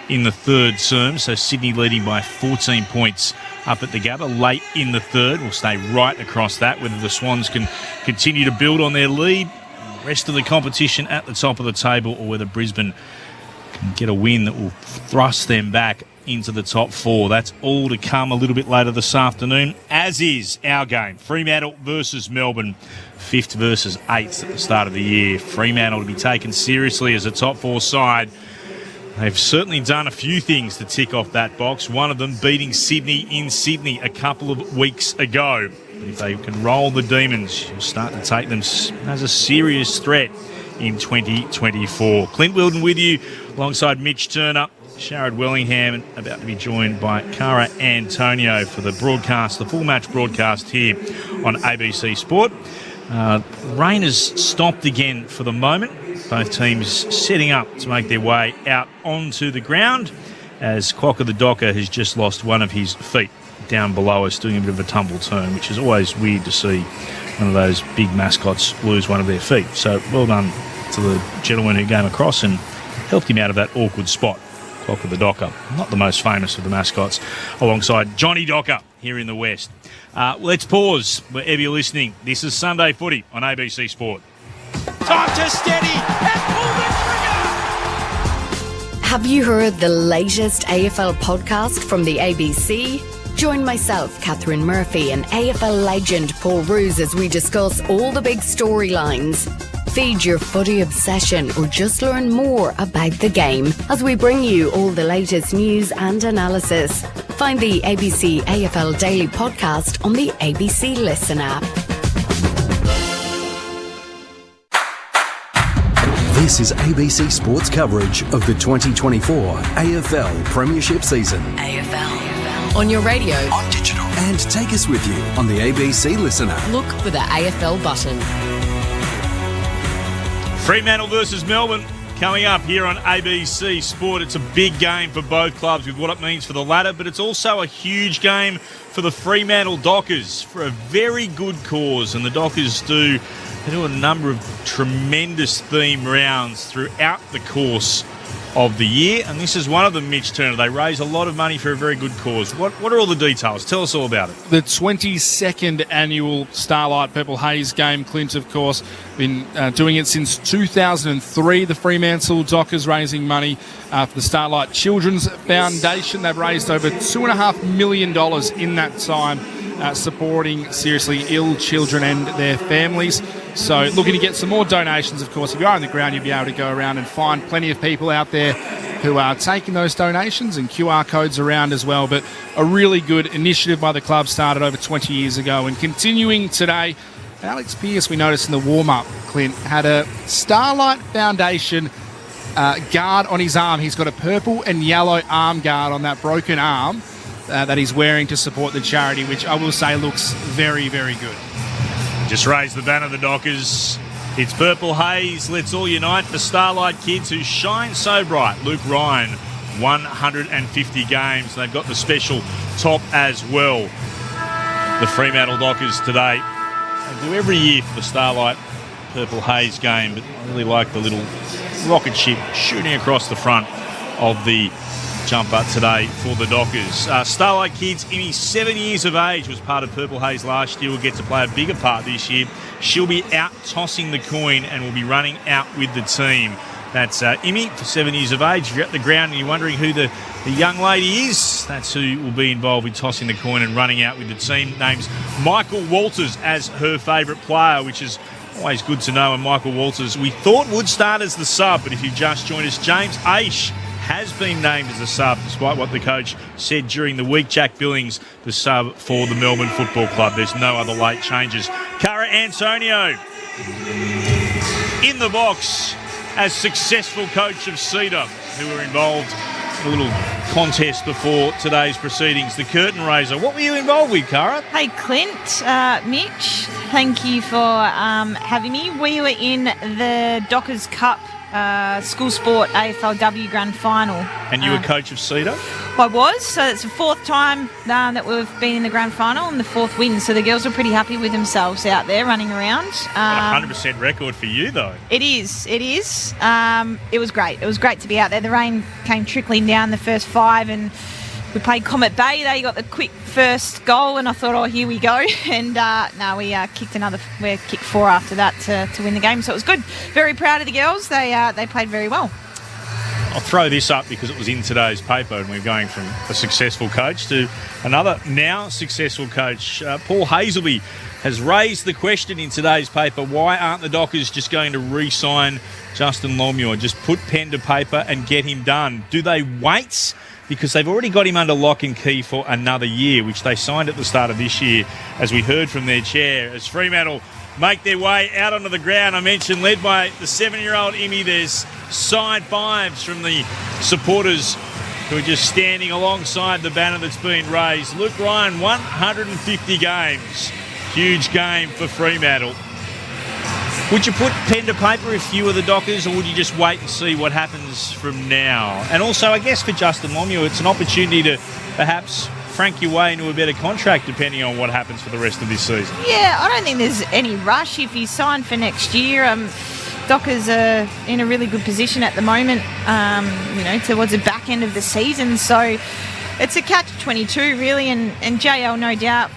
in the third term. So Sydney leading by 14 points up at the Gabba late in the third. We'll stay right across that, whether the Swans can continue to build on their lead, rest of the competition at the top of the table, or whether Brisbane can get a win that will thrust them back into the top 4. That's all to come a little bit later this afternoon, as is our game. Fremantle versus Melbourne, 5th versus 8th at the start of the year. Fremantle to be taken seriously as a top 4 side. They've certainly done a few things to tick off that box, one of them beating Sydney in Sydney a couple of weeks ago. If they can roll the Demons, you'll start to take them as a serious threat in 2024. Clint Wilden with you alongside Mitch Turner, Sharad Wellingham, about to be joined by Cara Antonio for the broadcast, the full match broadcast here on ABC Sport. Rain has stopped again for the moment. Both teams setting up to make their way out onto the ground as Quokka the Docker has just lost one of his feet. down below us doing a bit of a tumble turn, which is always weird to see one of those big mascots lose one of their feet. So well done to the gentleman who came across and helped him out of that awkward spot. Clock of the Docker, not the most famous of the mascots, alongside Johnny Docker here in the West. Let's pause wherever you're listening. This is Sunday Footy on ABC Sport. Time to steady and pull the trigger. Have you heard the latest AFL podcast from the ABC? Join myself, Catherine Murphy, and AFL legend Paul Roos as we discuss all the big storylines. Feed your footy obsession or just learn more about the game as we bring you all the latest news and analysis. Find the ABC AFL Daily Podcast on the ABC Listen app. This is ABC Sports coverage of the 2024 AFL Premiership season. AFL. On your radio. On digital. And take us with you on the ABC Listen app. Look for the AFL button. Fremantle versus Melbourne coming up here on ABC Sport. It's a big game for both clubs with what it means for the latter, but it's also a huge game for the Fremantle Dockers for a very good cause. And the Dockers do a number of tremendous theme rounds throughout the course of the year, and this is one of them, Mitch Turner. They raise a lot of money for a very good cause. What are all the details? Tell us all about it. The 22nd annual Starlight Purple Haze game. Clint, of course, been doing it since 2003. The Fremantle Dockers raising money for the Starlight Children's Foundation. They've raised over $2.5 million in that time, supporting seriously ill children and their families. So looking to get some more donations, of course. If you are on the ground, you'll be able to go around and find plenty of people out there who are taking those donations and QR codes around as well. But a really good initiative by the club, started over 20 years ago and continuing today. Alex Pearce, we noticed in the warm-up, Clint, had a Starlight Foundation guard on his arm. He's got a purple and yellow arm guard on that broken arm that he's wearing to support the charity, which I will say looks very, very good. Just raise the banner, the Dockers. It's Purple Haze. Let's all unite for Starlight kids who shine so bright. Luke Ryan, 150 games. They've got the special top as well. The Fremantle Dockers today. They do every year for the Starlight Purple Haze game, but I really like the little rocket ship shooting across the front of the jumper today for the Dockers. Starlight kids, Imi, 7 years of age, was part of Purple Haze last year, will get to play a bigger part this year. She'll be out tossing the coin and will be running out with the team. That's Imi, for 7 years of age. If you're at the ground and you're wondering who the young lady is, that's who will be involved with tossing the coin and running out with the team. Names Michael Walters as her favourite player, which is always good to know. And Michael Walters, we thought would start as the sub, but if you've just joined us, James Aish has been named as a sub, despite what the coach said during the week. Jack Billings, the sub for the Melbourne Football Club. There's no other late changes. Cara Antonio in the box as successful coach of Cedar, who were involved in a little contest before today's proceedings. The curtain raiser. What were you involved with, Cara? Hey, Clint, Mitch, thank you for having me. We were in the Dockers Cup school sport AFLW Grand Final. And you were coach of Cedar? I was. So it's the fourth time that we've been in the Grand Final and the fourth win. So the girls were pretty happy with themselves out there running around. 100% record for you, though. It is. It was great. It was great to be out there. The rain came trickling down the first 5 and we played Comet Bay. They got the quick first goal, and I thought, oh, here we go. And we kicked 4 after that to win the game. So it was good. Very proud of the girls. They played very well. I'll throw this up because it was in today's paper, and we're going from a successful coach to another now successful coach. Paul Hazelby has raised the question in today's paper, why aren't the Dockers just going to re-sign Justin Longmuir? Just put pen to paper and get him done. Do they wait? Because they've already got him under lock and key for another year, which they signed at the start of this year, as we heard from their chair. As Fremantle make their way out onto the ground, I mentioned, led by the 7-year-old Imi, there's side fives from the supporters who are just standing alongside the banner that's been raised. Luke Ryan, 150 games. Huge game for Fremantle. Would you put pen to paper if you were the Dockers, or would you just wait and see what happens from now? And also, I guess for Justin Longmuir, it's an opportunity to perhaps frank your way into a better contract depending on what happens for the rest of this season. Yeah, I don't think there's any rush if he's signed for next year. Dockers are in a really good position at the moment, towards the back end of the season. So it's a catch-22, really, and JL, no doubt,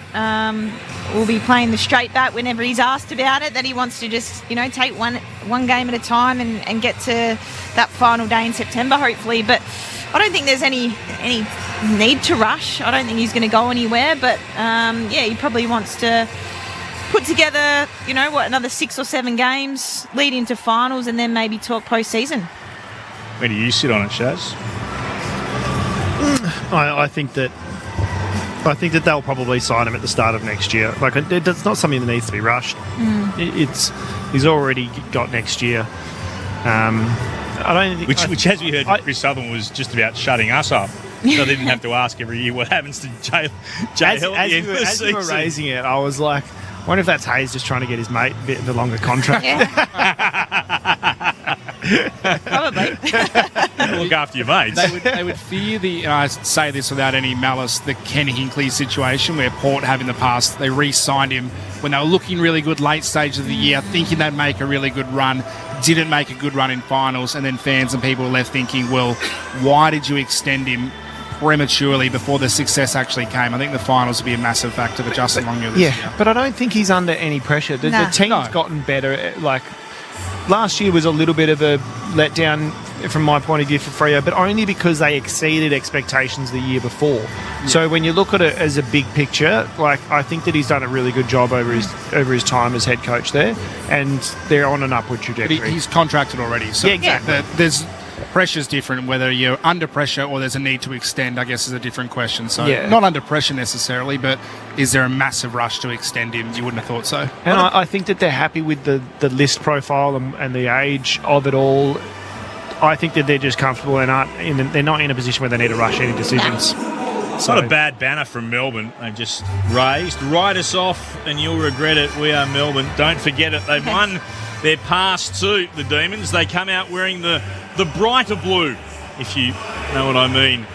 will be playing the straight back whenever he's asked about it, that he wants to just, take one game at a time and get to that final day in September, hopefully. But I don't think there's any need to rush. I don't think he's going to go anywhere, but, he probably wants to put together, another 6 or 7 games, lead into finals, and then maybe talk post-season. Where do you sit on it, Shaz? I think that they'll probably sign him at the start of next year. Like, it's not something that needs to be rushed. He's already got next year. I don't think, which, as we heard, Chris Southern was just about shutting us up. So they didn't have to ask every year what happens to JL as you were raising it, I was like, I wonder if that's Hayes just trying to get his mate a bit of a longer contract. Probably. Look after your mates. They would fear and I say this without any malice, the Ken Hinkley situation where Port have in the past, they re-signed him when they were looking really good late stage of the year, thinking they'd make a really good run, didn't make a good run in finals, and then fans and people were left thinking, well, why did you extend him prematurely before the success actually came? I think the finals will be a massive factor for Justin Longmuir this year. But I don't think he's under any pressure. The team's gotten better. Like, last year was a little bit of a letdown from my point of view for Freo, but only because they exceeded expectations the year before. Yeah. So when you look at it as a big picture, like, I think that he's done a really good job over his time as head coach there, and they're on an upward trajectory. But he's contracted already. So exactly. There's pressure's different. Whether you're under pressure or there's a need to extend, I guess, is a different question. So not under pressure necessarily, but is there a massive rush to extend him? You wouldn't have thought so. And I think that they're happy with the list profile and the age of it all. I think that they're just comfortable. They're not in a position where they need to rush any decisions. It's not a bad banner from Melbourne. They've just raised. Write us off and you'll regret it. We are Melbourne. Don't forget it. They've won their past 2, the Demons. They come out wearing the brighter blue, if you know what I mean,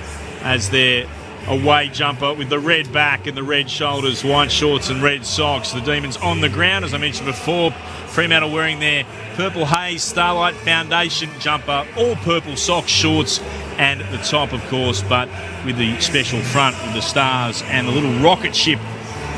as their away jumper with the red back and the red shoulders, white shorts and red socks. The Demons on the ground, as I mentioned before. Fremantle wearing their Purple Haze Starlight Foundation jumper, all purple socks, shorts, and the top, of course, but with the special front with the stars and the little rocket ship,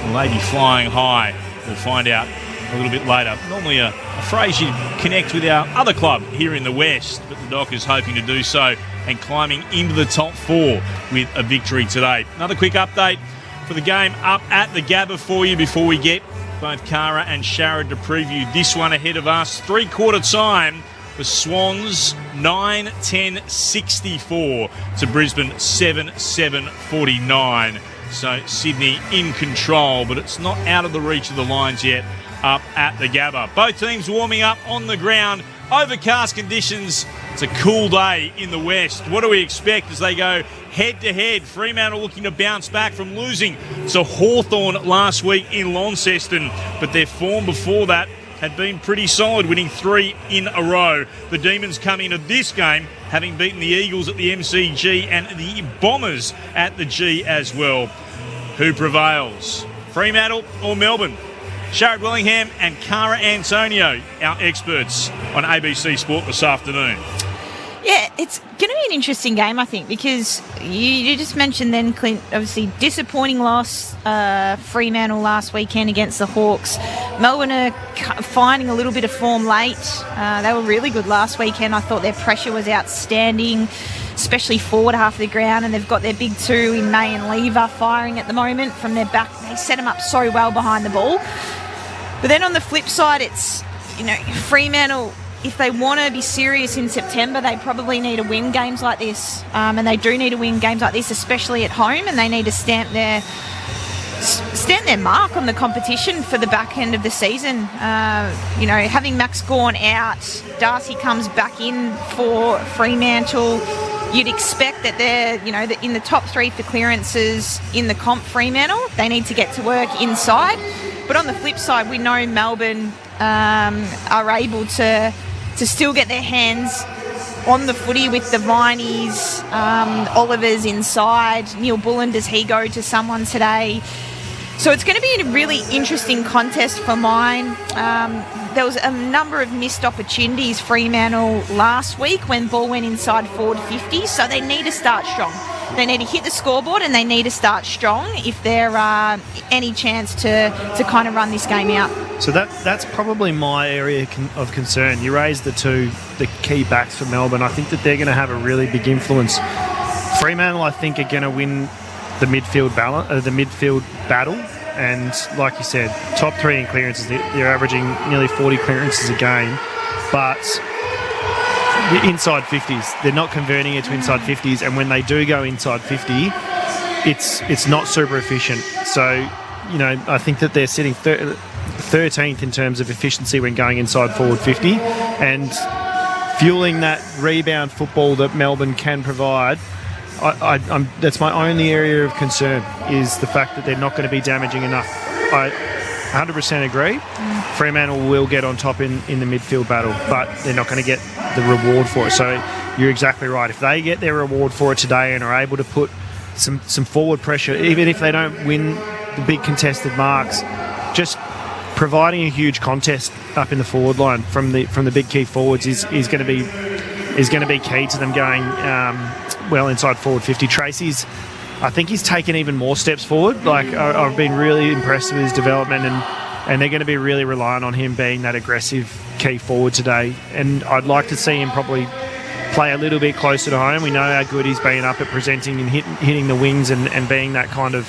the lady flying high. We'll find out a little bit later. Normally a phrase you connect with our other club here in the West, but the Dockers hoping to do so and climbing into the top 4 with a victory today. Another quick update for the game up at the Gabba for you before we get both Cara and Sharad to preview this one ahead of us. 3-quarter time, the Swans 9-10-64 to Brisbane 7-7-49. So Sydney in control, but it's not out of the reach of the lines yet up at the Gabba. Both teams warming up on the ground. Overcast conditions. It's a cool day in the West. What do we expect as they go head-to-head? Fremantle looking to bounce back from losing to Hawthorn last week in Launceston, but their form before that had been pretty solid, winning 3 in a row. The Demons come into this game having beaten the Eagles at the MCG and the Bombers at the G as well. Who prevails? Fremantle or Melbourne? Sharad Willingham and Cara Antonio, our experts on ABC Sport this afternoon. Yeah, it's going to be an interesting game, I think, because you just mentioned then, Clint, obviously disappointing loss, Fremantle last weekend against the Hawks. Melbourne are finding a little bit of form late. They were really good last weekend. I thought their pressure was outstanding, especially forward half of the ground, and they've got their big 2 in May and Lever firing at the moment from their back. They set them up so well behind the ball. But then on the flip side, it's, Fremantle, if they want to be serious in September, they probably need to win games like this. And they do need to win games like this, especially at home, and they need to stamp their mark on the competition for the back end of the season. Having Max Gawn out, Darcy comes back in for Fremantle. You'd expect that they're, in the top 3 for clearances in the comp. Fremantle, they need to get to work inside. But on the flip side, we know Melbourne are able to still get their hands on the footy with the Vineys. Oliver's inside. Neil Bullen, does he go to someone today? So it's going to be a really interesting contest for mine. There was a number of missed opportunities, Fremantle, last week when ball went inside forward 50, so they need to start strong. They need to hit the scoreboard and they need to start strong if there are any chance to kind of run this game out. So that's probably my area of concern. You raised the key backs for Melbourne. I think that they're going to have a really big influence. Fremantle, I think, are going to win the midfield battle, and like you said, top 3 in clearances. They're averaging nearly 40 clearances a game, but the inside 50s, they're not converting it to inside 50s, and when they do go inside 50, it's not super efficient. So, you know, I think that they're sitting 13th in terms of efficiency when going inside forward 50, and fueling that rebound football that Melbourne can provide. That's my only area of concern, is the fact that they're not going to be damaging enough. I 100% agree. Fremantle will get on top in the midfield battle, but they're not going to get the reward for it. So you're exactly right. If they get their reward for it today and are able to put some forward pressure, even if they don't win the big contested marks, just providing a huge contest up in the forward line from the big key forwards is going to be key to them going well inside forward 50. Tracy's, I think he's taken even more steps forward. Like, I've been really impressed with his development, and they're going to be really reliant on him being that aggressive key forward today. And I'd like to see him probably play a little bit closer to home. We know how good he's been up at presenting and hitting the wings and being that kind of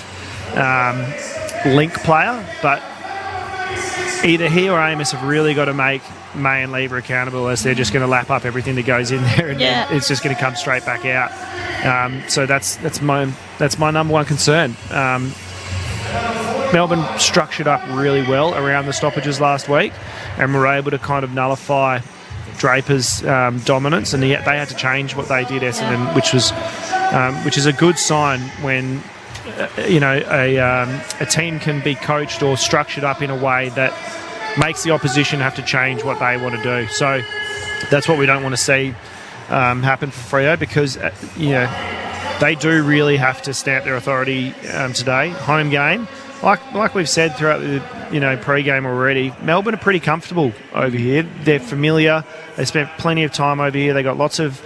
link player. But either he or Amos have really got to make May and Lever accountable, as they're just going to lap up everything that goes in there, and then it's just going to come straight back out. So that's my number one concern. Melbourne structured up really well around the stoppages last week, and were able to kind of nullify Draper's dominance, and they had to change what they did, Essendon, which is a good sign when a team can be coached or structured up in a way that makes the opposition have to change what they want to do. So that's what we don't want to see happen for Freo, because they do really have to stamp their authority today. Home game, like we've said throughout the pre-game already, Melbourne are pretty comfortable over here. They're familiar. They spent plenty of time over here. They got lots of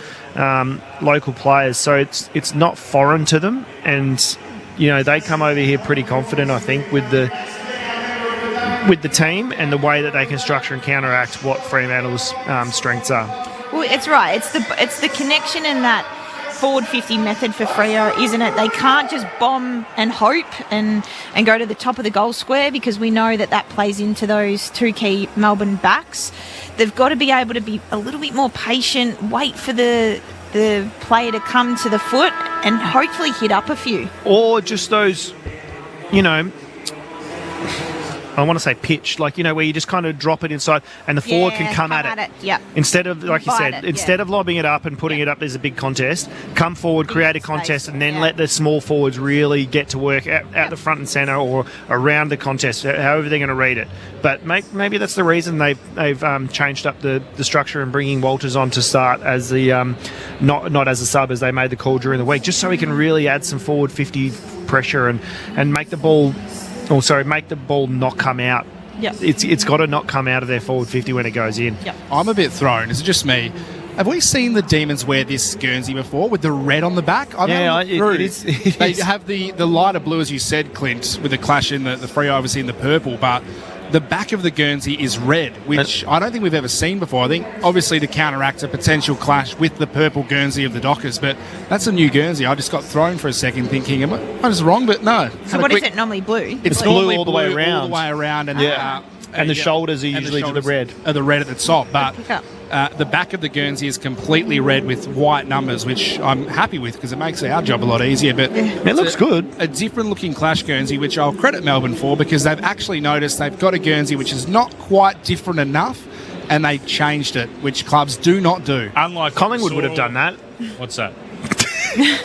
local players, so it's not foreign to them, and they come over here pretty confident, I think, with the team and the way that they can structure and counteract what Fremantle's strengths are. Well, it's right. It's the connection in that forward 50 method for Freo, isn't it? They can't just bomb and hope and go to the top of the goal square, because we know that plays into those 2 key Melbourne backs. They've got to be able to be a little bit more patient, wait for the player to come to the foot, and hopefully hit up a few. Or just those, I want to say pitch, where you just kind of drop it inside and the forward can come at it. Yeah. Instead of, like you said, instead of lobbing it up and putting it up as a big contest, come forward, create a contest, and then let the small forwards really get to work at the front and centre or around the contest, however they're going to read it. But maybe that's the reason they've changed up the structure and bringing Walters on to start as the not as a sub, as they made the call during the week, just so he can really add some forward 50 pressure and make the ball not come out. Yep. It's got to not come out of their forward 50 when it goes in. Yep. I'm a bit thrown. Is it just me? Have we seen the Demons wear this Guernsey before with the red on the back? It is. They have the lighter blue, as you said, Clint, with the clash in the Freo, obviously in the purple, but the back of the Guernsey is red, which I don't think we've ever seen before. I think, obviously, to counteract a potential clash with the purple Guernsey of the Dockers, but that's a new Guernsey. I just got thrown for a second thinking, am I just wrong? But no. So what is it normally blue? It's blue all the way around. All the way around. And the shoulders are usually to the red. Are the red at the top, but the back of the Guernsey is completely red with white numbers, which I'm happy with because it makes our job a lot easier. But it looks good. A different looking clash Guernsey, which I'll credit Melbourne for, because they've actually noticed they've got a Guernsey which is not quite different enough, and they changed it, which clubs do not do. Unlike Collingwood would have done that. What's that?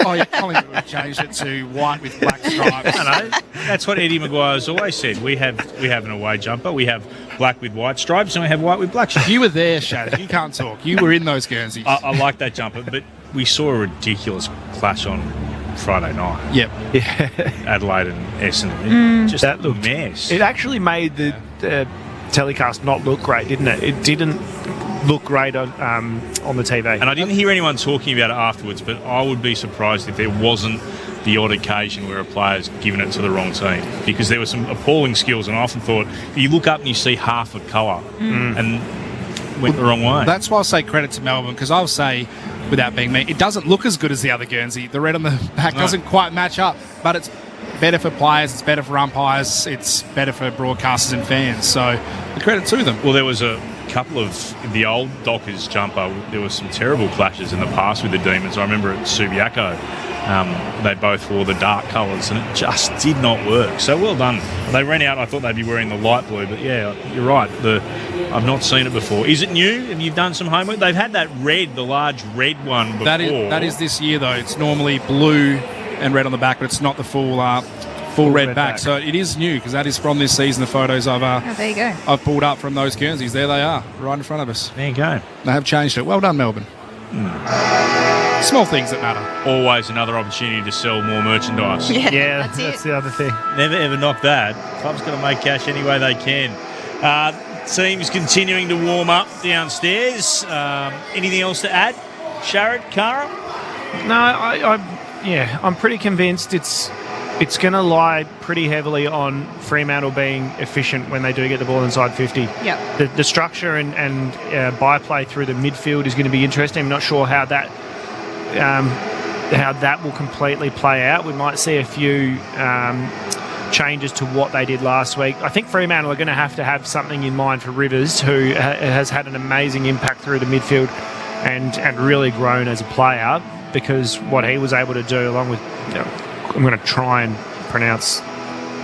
Oh, yeah, Collingwood would have changed it to white with black stripes. I know. That's what Eddie Maguire's always said. We have an away jumper. We have black with white stripes, and we have white with black stripes. You were there, Shannon. You can't talk. You were in those Guernseys. I like that jumper, but we saw a ridiculous clash on Friday night. Yep. Adelaide and Essendon. Just that looked mess. It actually made the telecast not look great, didn't it? It didn't look great on the TV. And I didn't hear anyone talking about it afterwards, but I would be surprised if there wasn't the odd occasion where a player's given it to the wrong team, because there were some appalling skills, and I often thought you look up and you see half a colour and went the wrong way. That's why I'll say credit to Melbourne, because I'll say, without being me, it doesn't look as good as the other Guernsey. The red on the back doesn't quite match up, but it's better for players, it's better for umpires, it's better for broadcasters and fans. So the credit to them. Well, there was a couple of the old Dockers jumper. There were some terrible clashes in the past with the Demons. I remember at Subiaco, they both wore the dark colours, and it just did not work. So well done. They ran out. I thought they'd be wearing the light blue, but yeah, you're right. I've not seen it before. Is it new? Have you done some homework? They've had that red, the large red one before. That is this year though. It's normally blue and red on the back, but it's not the full red back. So it is new, because that is from this season. The photos there you go. I've pulled up from those Guernseys. There they are, right in front of us. There you go. They have changed it. Well done, Melbourne. Small things that matter. Always another opportunity to sell more merchandise. Yeah, that's the other thing. Never ever knock that. Club's got to make cash any way they can. Teams continuing to warm up downstairs. Anything else to add? Sharad, Cara? No, I'm pretty convinced it's going to lie pretty heavily on Fremantle being efficient when they do get the ball inside 50. Yep. The structure and byplay through the midfield is going to be interesting. I'm not sure how that will completely play out. We might see a few changes to what they did last week. I think Fremantle are going to have something in mind for Rivers, who has had an amazing impact through the midfield and really grown as a player, because what he was able to do, along with, I'm going to try and pronounce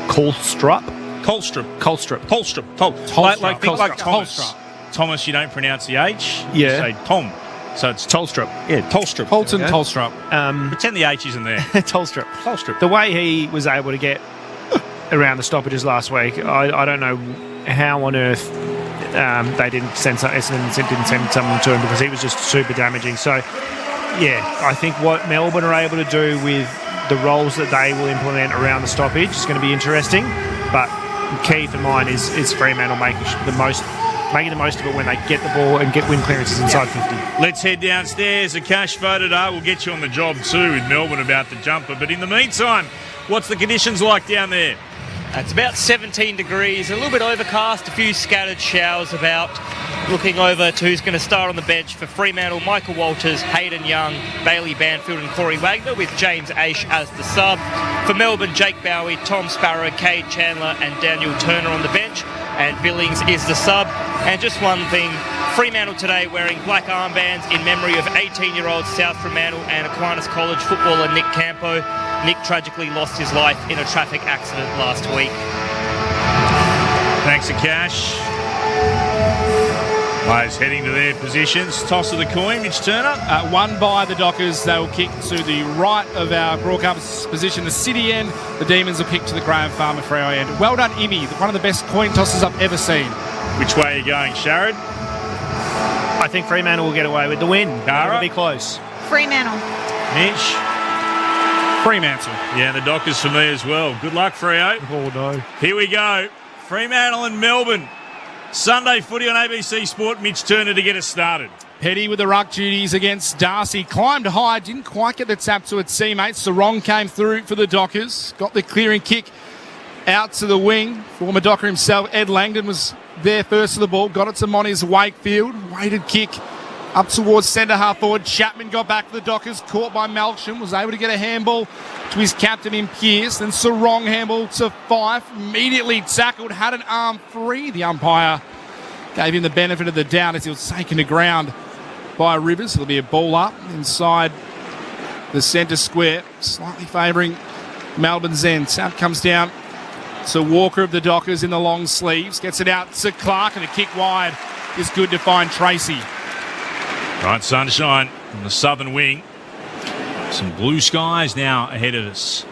Colstrop. Like Thomas. Thomas, you don't pronounce the H. Yeah. You say Tom. So it's Tolstrup. Yeah, Tolstrup. Holton Tolstrup. Pretend the H isn't there. Tolstrup. The way he was able to get around the stoppages last week, I don't know how on earth they didn't send someone to him, because he was just super damaging. So, yeah, I think what Melbourne are able to do with the roles that they will implement around the stoppage is going to be interesting. But key for mine is Fremantle making the most of it when they get the ball and get win clearances inside 50. Let's head downstairs. A cash vote today will get you on the job too with Melbourne about the jumper. But in the meantime, what's the conditions like down there? It's about 17 degrees, a little bit overcast, a few scattered showers about. Looking over to who's going to start on the bench for Fremantle: Michael Walters, Hayden Young, Bailey Banfield and Corey Wagner, with James Aish as the sub. For Melbourne, Jake Bowie, Tom Sparrow, Cade Chandler and Daniel Turner on the bench, and Billings is the sub. And just one thing, Fremantle today wearing black armbands in memory of 18-year-old South Fremantle and Aquinas College footballer Nick Campo. Nick tragically lost his life in a traffic accident last week. Thanks, Akash. Players heading to their positions. Toss of the coin, Mitch Turner. One by the Dockers. They will kick to the right of our broadcast position, the City end. The Demons will kick to the Graham Farmer Freo end. Well done, Imi. One of the best coin tosses I've ever seen. Which way are you going, Sharad? I think Fremantle will get away with the win. Cara? It'll be close. Fremantle. Mitch? Fremantle. Yeah, the Dockers for me as well. Good luck, Freo. Oh, no. Here we go. Fremantle and Melbourne. Sunday footy on ABC Sport. Mitch Turner to get us started. Petty with the ruck duties against Darcy. Climbed high, didn't quite get the tap to its teammates. Sarong came through for the Dockers. Got the clearing kick out to the wing. Former Docker himself, Ed Langdon, was there first to the ball. Got it to Moniz Wakefield. Weighted kick up towards centre half forward. Chapman got back to the Dockers. Caught by Malcolm. Was able to get a handball to his captain in Pearce. Then Sarong handball to Fife. Immediately tackled. Had an arm free. The umpire gave him the benefit of the doubt as he was taken to ground by Rivers. It'll be a ball up inside the centre square. Slightly favouring Melbourne's end. Tap comes down to Walker of the Dockers in the long sleeves. Gets it out to Clark, and a kick wide is good to find Tracy. Right, Sunshine on the southern wing. Some blue skies now ahead of us.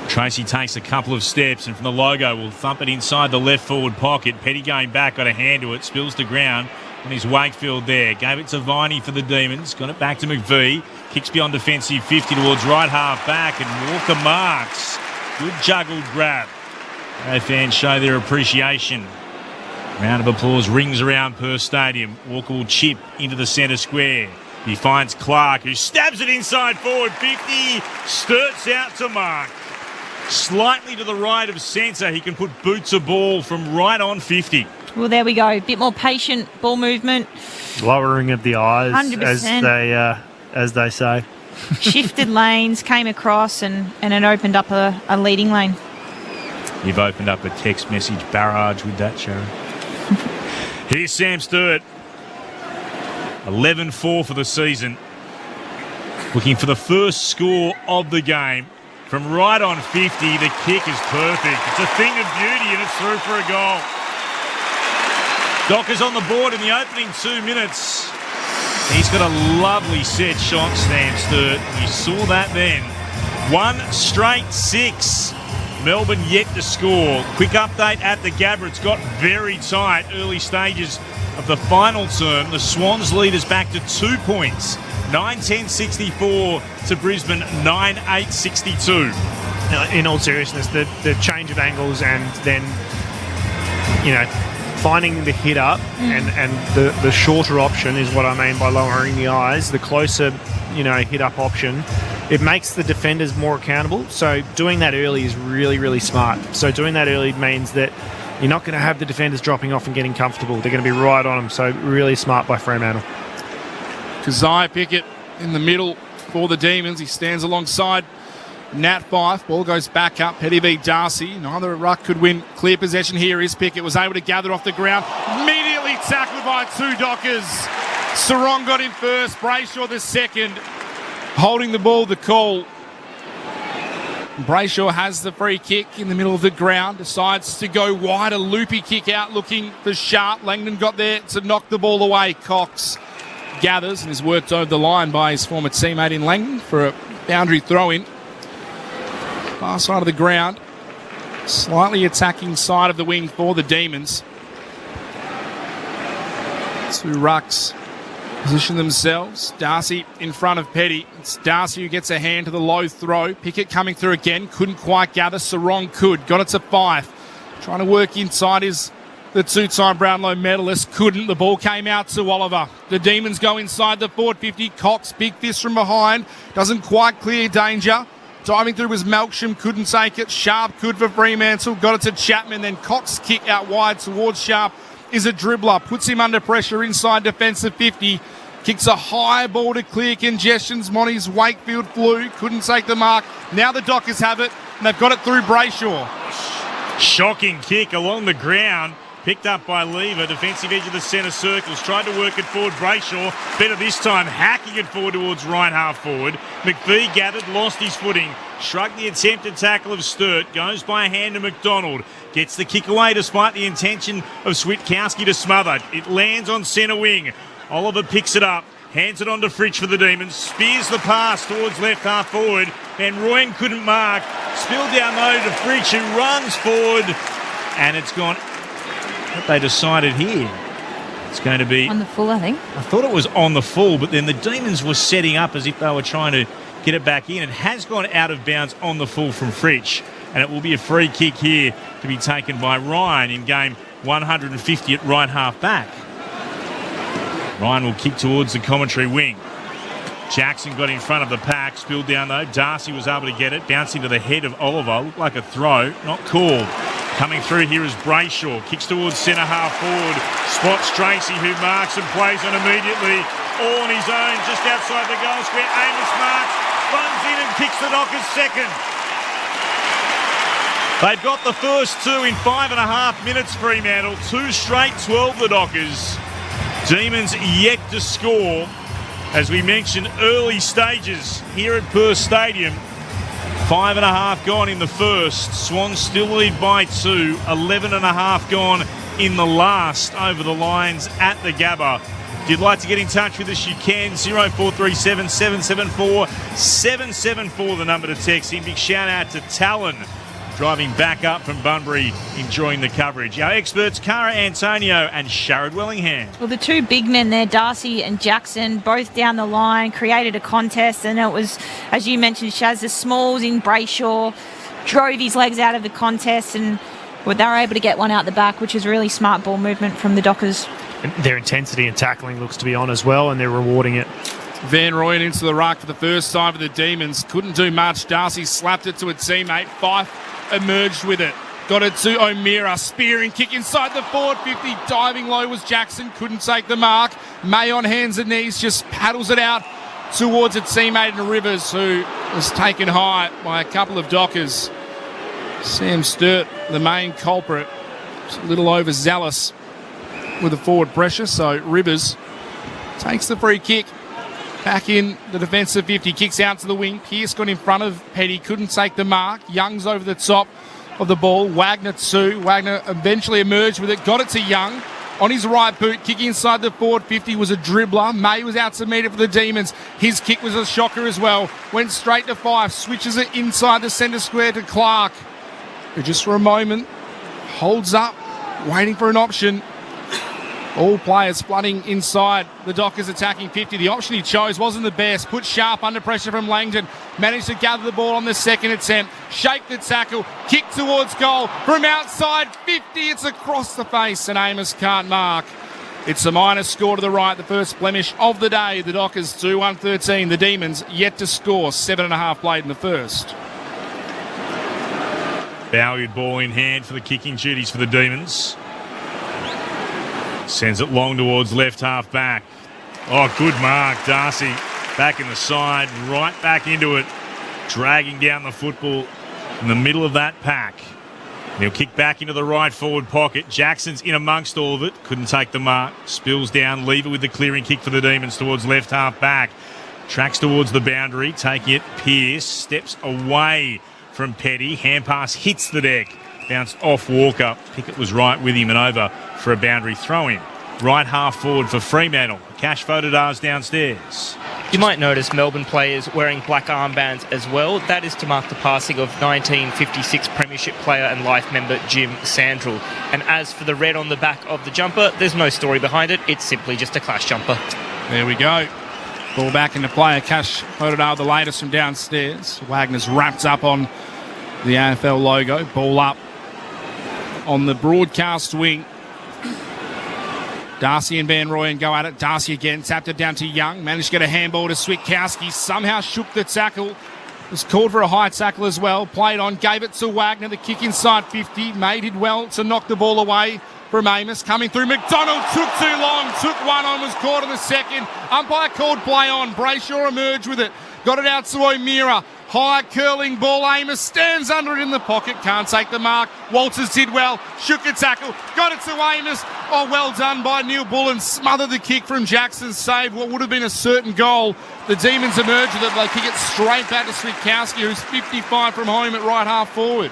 Tracy takes a couple of steps and from the logo will thump it inside the left forward pocket. Petty going back, got a hand to it, spills to ground. And he's Wakefield there. Gave it to Viney for the Demons. Got it back to McVee. Kicks beyond defensive 50 towards right half back. And Walker marks. Good juggled grab. Our fans show their appreciation. Round of applause rings around Perth Stadium. Walker will chip into the centre square. He finds Clark, who stabs it inside forward 50. Sturts out to mark. Slightly to the right of centre. He can put boots a ball from right on 50. Well, there we go. A bit more patient ball movement. Lowering of the eyes, 100%. as they say. Shifted lanes, came across, and it opened up a leading lane. You've opened up a text message barrage with that, Sharon. Here's Sam Sturt. 11-4 for the season. Looking for the first score of the game. From right on 50, the kick is perfect. It's a thing of beauty and it's through for a goal. Dockers on the board in the opening 2 minutes. He's got a lovely set shot, Sam Sturt. You saw that then. 1 straight 6. Melbourne yet to score. Quick update at the Gabba. It's got very tight early stages of the final term. The Swans lead us back to 2 points. 9-10-64 to Brisbane, 9-8-62. In all seriousness, the change of angles and then, finding the hit up and the shorter option is what I mean by lowering the eyes. The closer, hit up option, it makes the defenders more accountable. So doing that early is really, really smart. So doing that early means that you're not going to have the defenders dropping off and getting comfortable. They're going to be right on them. So really smart by Fremantle. Kazai Pickett in the middle for the Demons. He stands alongside Nat Fife. Ball goes back up. Petty v Darcy. Neither ruck could win clear possession here. Is Pickett was able to gather off the ground. Immediately tackled by 2 Dockers. Sarong got in first. Brayshaw the second. Holding the ball, the call. Brayshaw has the free kick in the middle of the ground. Decides to go wide. A loopy kick out looking for Sharp. Langdon got there to knock the ball away. Cox gathers and is worked over the line by his former teammate in Langdon for a boundary throw-in. Far side of the ground. Slightly attacking side of the wing for the Demons. 2 rucks position themselves. Darcy in front of Petty. It's Darcy who gets a hand to the low throw. Pickett coming through again. Couldn't quite gather. Sarong could. Got it to Fife. Trying to work inside is the 2-time Brownlow medalist. Couldn't. The ball came out to Oliver. The Demons go inside the forward 50. Cox, big fist from behind. Doesn't quite clear danger. Diving through was Melksham. Couldn't take it. Sharp could for Fremantle. Got it to Chapman. Then Cox kick out wide towards Sharp. Is a dribbler. Puts him under pressure inside defensive 50. Kicks a high ball to clear congestions. Monty's Wakefield flew. Couldn't take the mark. Now the Dockers have it. And they've got it through Brayshaw. Shocking kick along the ground. Picked up by Lever, defensive edge of the centre circles. Tried to work it forward, Brayshaw. Better this time, hacking it forward towards right half forward. McVee gathered, lost his footing. Shrugged the attempted tackle of Sturt. Goes by a hand to McDonald. Gets the kick away despite the intention of Switkowski to smother. It lands on centre wing. Oliver picks it up. Hands it on to Fritsch for the Demons. Spears the pass towards left half forward. Van Rooyen couldn't mark. Spilled down low to Fritsch, who runs forward. And it's gone. What they decided here, it's going to be On the full, I think. I thought it was on the full, but then the Demons were setting up as if they were trying to get it back in. It has gone out of bounds on the full from Fritsch, and it will be a free kick here to be taken by Ryan in game 150 at right half back. Ryan will kick towards the commentary wing. Jackson got in front of the pack, spilled down though. Darcy was able to get it, bouncing to the head of Oliver. Looked like a throw, not called. Coming through here is Brayshaw. Kicks towards centre half forward. Spots Tracy, who marks and plays on immediately. All on his own, just outside the goal square. Amos marks, runs in and kicks the Dockers second. They've got the first 2 in 5.5 minutes, Fremantle. 2 straight 12, the Dockers. Demons yet to score. As we mentioned, early stages here at Perth Stadium. 5.5 gone in the first. Swans still lead by 2. 11.5 gone in the last over the lines at the Gabba. If you'd like to get in touch with us, you can. 0437 774 774, the number to text in. Big shout out to Talon, driving back up from Bunbury, enjoying the coverage. Our experts, Cara Antonio and Sharad Wellingham. Well, the two big men there, Darcy and Jackson, both down the line, created a contest, and it was, as you mentioned, Shaz, the Smalls in Brayshaw drove his legs out of the contest, and they were able to get one out the back, which is really smart ball movement from the Dockers. And their intensity and tackling looks to be on as well, and they're rewarding it. Van Rooyen into the ruck for the first time for the Demons. Couldn't do much. Darcy slapped it to a teammate. Fife emerged with it. Got it to O'Meara. Spearing kick inside the forward 50. Diving low was Jackson. Couldn't take the mark. May on hands and knees just paddles it out towards a teammate in Rivers, who was taken high by a couple of Dockers. Sam Sturt, the main culprit, a little overzealous with the forward pressure. So Rivers takes the free kick. Back in the defensive 50, kicks out to the wing. Pearce got in front of Petty, couldn't take the mark. Young's over the top of the ball. Wagner too. Wagner eventually emerged with it, got it to Young. On his right boot, kick inside the forward 50 was a dribbler. May was out to meet it for the Demons. His kick was a shocker as well. Went straight to Fife, switches it inside the centre square to Clark, who just for a moment holds up, waiting for an option. All players flooding inside. The Dockers attacking 50. The option he chose wasn't the best. Put Sharp under pressure from Langdon. Managed to gather the ball on the second attempt. Shake the tackle. Kick towards goal. From outside 50. It's across the face and Amos can't mark. It's a minus score to the right. The first blemish of the day. The Dockers 2-1-13. The Demons yet to score. 7.5 played in the first. Bowie ball in hand for the kicking duties for the Demons. Sends it long towards left half back. Oh, good mark. Darcy back in the side, right back into it, dragging down the football in the middle of that pack. And he'll kick back into the right forward pocket. Jackson's in amongst all of it. Couldn't take the mark. Spills down. Lever with the clearing kick for the Demons towards left half back. Tracks towards the boundary. Taking it. Pearce steps away from Petty. Hand pass hits the deck. Bounced off Walker. Pickett was right with him and over for a boundary throw-in. Right half forward for Fremantle. Cash Fotodars downstairs. You might notice Melbourne players wearing black armbands as well. That is to mark the passing of 1956 Premiership player and life member Jim Sandrell. And as for the red on the back of the jumper, there's no story behind it. It's simply just a clash jumper. There we go. Ball back into play. Cash Fotodar, the latest from downstairs. Wagner's wrapped up on the AFL logo. Ball up on the broadcast wing. Darcy and Van Rooyen go at it. Darcy again, tapped it down to Young. Managed to get a handball to Switkowski. Somehow shook the tackle. Was called for a high tackle as well. Played on, gave it to Wagner. The kick inside 50. Made it well to knock the ball away from Amos. Coming through. McDonald took too long. Took one on, was caught in the second. Umpire called play on. Brayshaw emerged with it. Got it out to O'Meara. High curling ball. Amos stands under it in the pocket. Can't take the mark. Walters did well. Shook a tackle. Got it to Amos. Oh, well done by Neil Bullen. Smothered the kick from Jackson. Saved what would have been a certain goal. The Demons emerge with it. They kick it straight back to Switkowski, who's 55 from home at right half forward.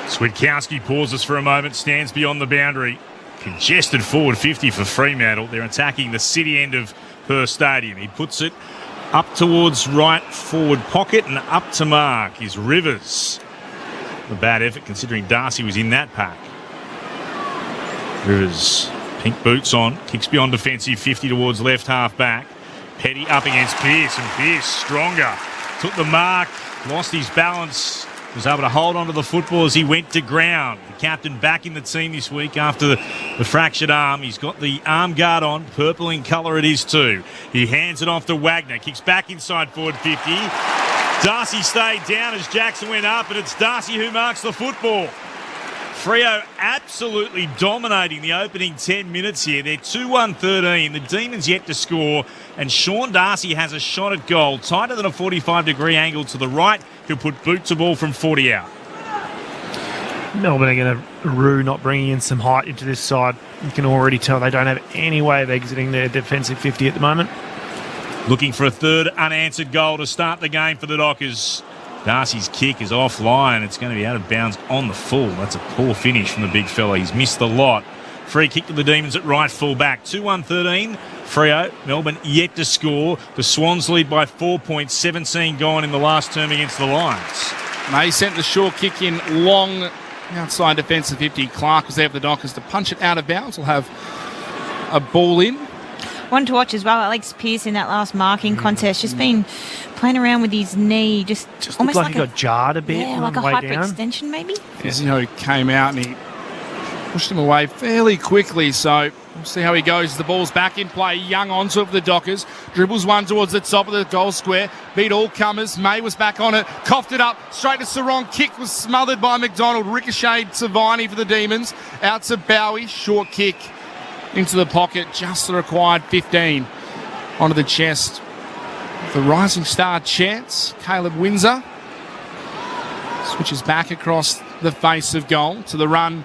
Switkowski pauses for a moment. Stands beyond the boundary. Congested forward 50 for Fremantle. They're attacking the city end of Perth Stadium. He puts it up towards right forward pocket and up to mark is Rivers. A bad effort considering Darcy was in that pack. Rivers, pink boots on, kicks beyond defensive 50 towards left half back. Petty up against Pearce, and Pearce stronger. Took the mark, lost his balance, was able to hold onto the football as he went to ground. The captain back in the team this week after the fractured arm. He's got the arm guard on, purple in colour it is too. He hands it off to Wagner, kicks back inside forward 50. Darcy stayed down as Jackson went up, and it's Darcy who marks the football. Freo absolutely dominating the opening 10 minutes here. They're 2-1-13. The Demons yet to score, and Sean Darcy has a shot at goal, tighter than a 45-degree angle to the right. He'll put boot to ball from 40 out. Melbourne are going to rue not bringing in some height into this side. You can already tell they don't have any way of exiting their defensive 50 at the moment. Looking for a third unanswered goal to start the game for the Dockers. Darcy's kick is offline. It's going to be out of bounds on the full. That's a poor finish from the big fella. He's missed the lot. Free kick to the Demons at right full back. 2-1-13. Freo, Melbourne yet to score. The Swans lead by 4 points, 17 gone in the last term against the Lions. May sent the short kick in long outside defensive 50. Clark was there for the Dockers to punch it out of bounds. We'll have a ball in. One to watch as well, Alex Pearce in that last marking contest, just been playing around with his knee, just almost like he got jarred a bit. Yeah, like a hyperextension maybe. Fizio came out and he pushed him away fairly quickly, so we'll see how he goes. The ball's back in play. Young onto it for the Dockers. Dribbles one towards the top of the goal square. Beat all comers. May was back on it. Coughed it up. Straight to Sarong. Kick was smothered by McDonald. Ricocheted to Viney for the Demons. Out to Bowie. Short kick into the pocket. Just the required 15. Onto the chest. The rising star chance. Caleb Windsor. Switches back across the face of goal to the run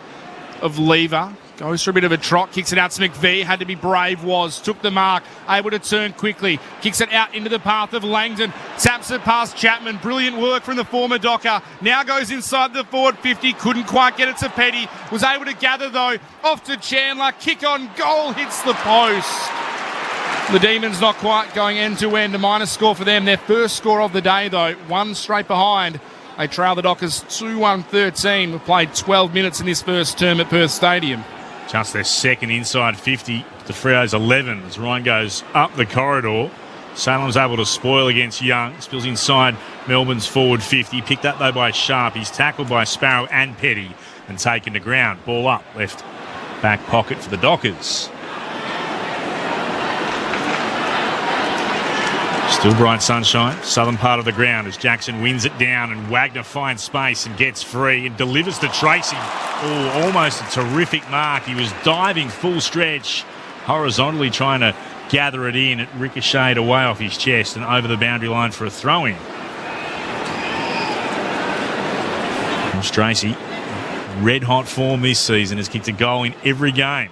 of Lever. Goes for a bit of a trot, kicks it out to McVie. Had to be brave, took the mark, able to turn quickly. Kicks it out into the path of Langdon. Taps it past Chapman. Brilliant work from the former Docker. Now goes inside the forward 50. Couldn't quite get it to Petty. Was able to gather though. Off to Chandler. Kick on goal. Hits the post. The Demons not quite going end to end. A minus score for them. Their first score of the day though. One straight behind. They trail the Dockers 2-1-13. We've played 12 minutes in this first term at Perth Stadium. Just their second inside 50 to Freo's 11 as Ryan goes up the corridor. Salem's able to spoil against Young. Spills inside Melbourne's forward 50. Picked up though by Sharp. He's tackled by Sparrow and Petty and taken to ground. Ball up, left back pocket for the Dockers. Still bright sunshine, southern part of the ground as Jackson wins it down and Wagner finds space and gets free and delivers to Tracy. Oh, almost a terrific mark. He was diving full stretch, horizontally trying to gather it in. It ricocheted away off his chest and over the boundary line for a throw-in. Ross Tracy, red hot form this season, has kicked a goal in every game.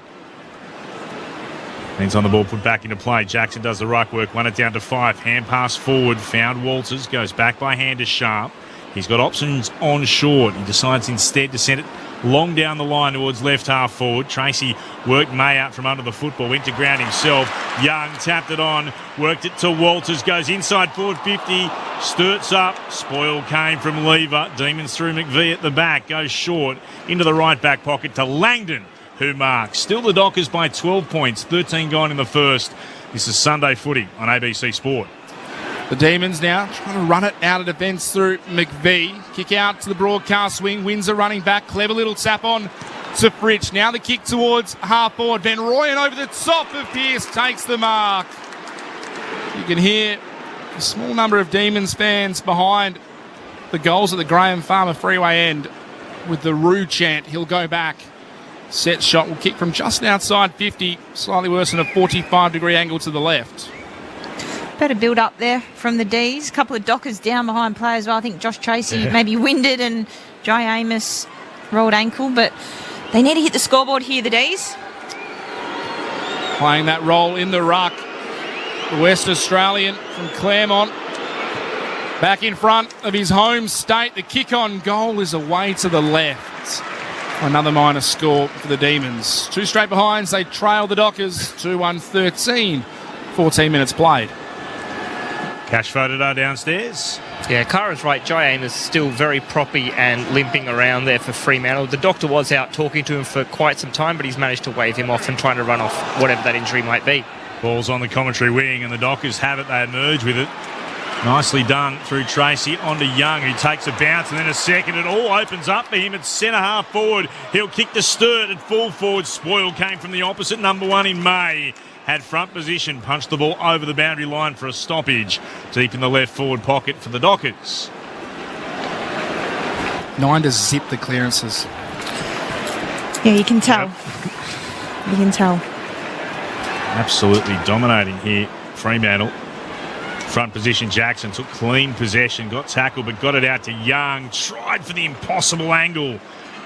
Hands on the ball, put back into play. Jackson does the ruck work, won it down to 5. Hand pass forward, found Walters, goes back by hand to Sharp. He's got options on short. He decides instead to send it long down the line towards left half forward. Tracy worked May out from under the football, went to ground himself. Young tapped it on, worked it to Walters, goes inside forward 50, Sturts up. Spoil came from Lever. Demons through McVie at the back, goes short into the right back pocket to Langdon, who marks. Still the Dockers by 12 points, 13 gone in the first. This is Sunday footy on ABC Sport. The Demons now trying to run it out of defence through McVie. Kick out to the broadcast wing. Windsor running back. Clever little tap on to Fritsch. Now the kick towards half forward. Van Rooyen over the top of Pearce takes the mark. You can hear a small number of Demons fans behind the goals at the Graham Farmer Freeway end with the Roo chant. He'll go back. Set shot will kick from just outside 50, slightly worse than a 45-degree angle to the left. Better build up there from the Ds. A couple of Dockers down behind play as well. I think Josh Tracy maybe winded and Jai Amos rolled ankle, but they need to hit the scoreboard here, the Ds. Playing that role in the ruck. The West Australian from Claremont. Back in front of his home state. The kick on goal is away to the left. Another minus score for the Demons. 2 straight behinds. They trail the Dockers 2-1-13. 14 minutes played. Cash photo downstairs. Yeah, Kara's right. Jai Amos still very proppy and limping around there for Fremantle. The doctor was out talking to him for quite some time, but he's managed to wave him off and trying to run off whatever that injury might be. Ball's on the commentary wing and the Dockers have it. They emerge with it. Nicely done through Tracy onto Young, who takes a bounce and then a second. It all opens up for him at centre half forward. He'll kick to Sturt at full forward. Spoil came from the opposite, number 1 in May. Had front position, punched the ball over the boundary line for a stoppage. Deep in the left forward pocket for the Dockers. 9 to zip the clearances. Yeah, you can tell. Yep. You can tell. Absolutely dominating here, Fremantle. Front position, Jackson took clean possession, got tackled but got it out to Young. Tried for the impossible angle.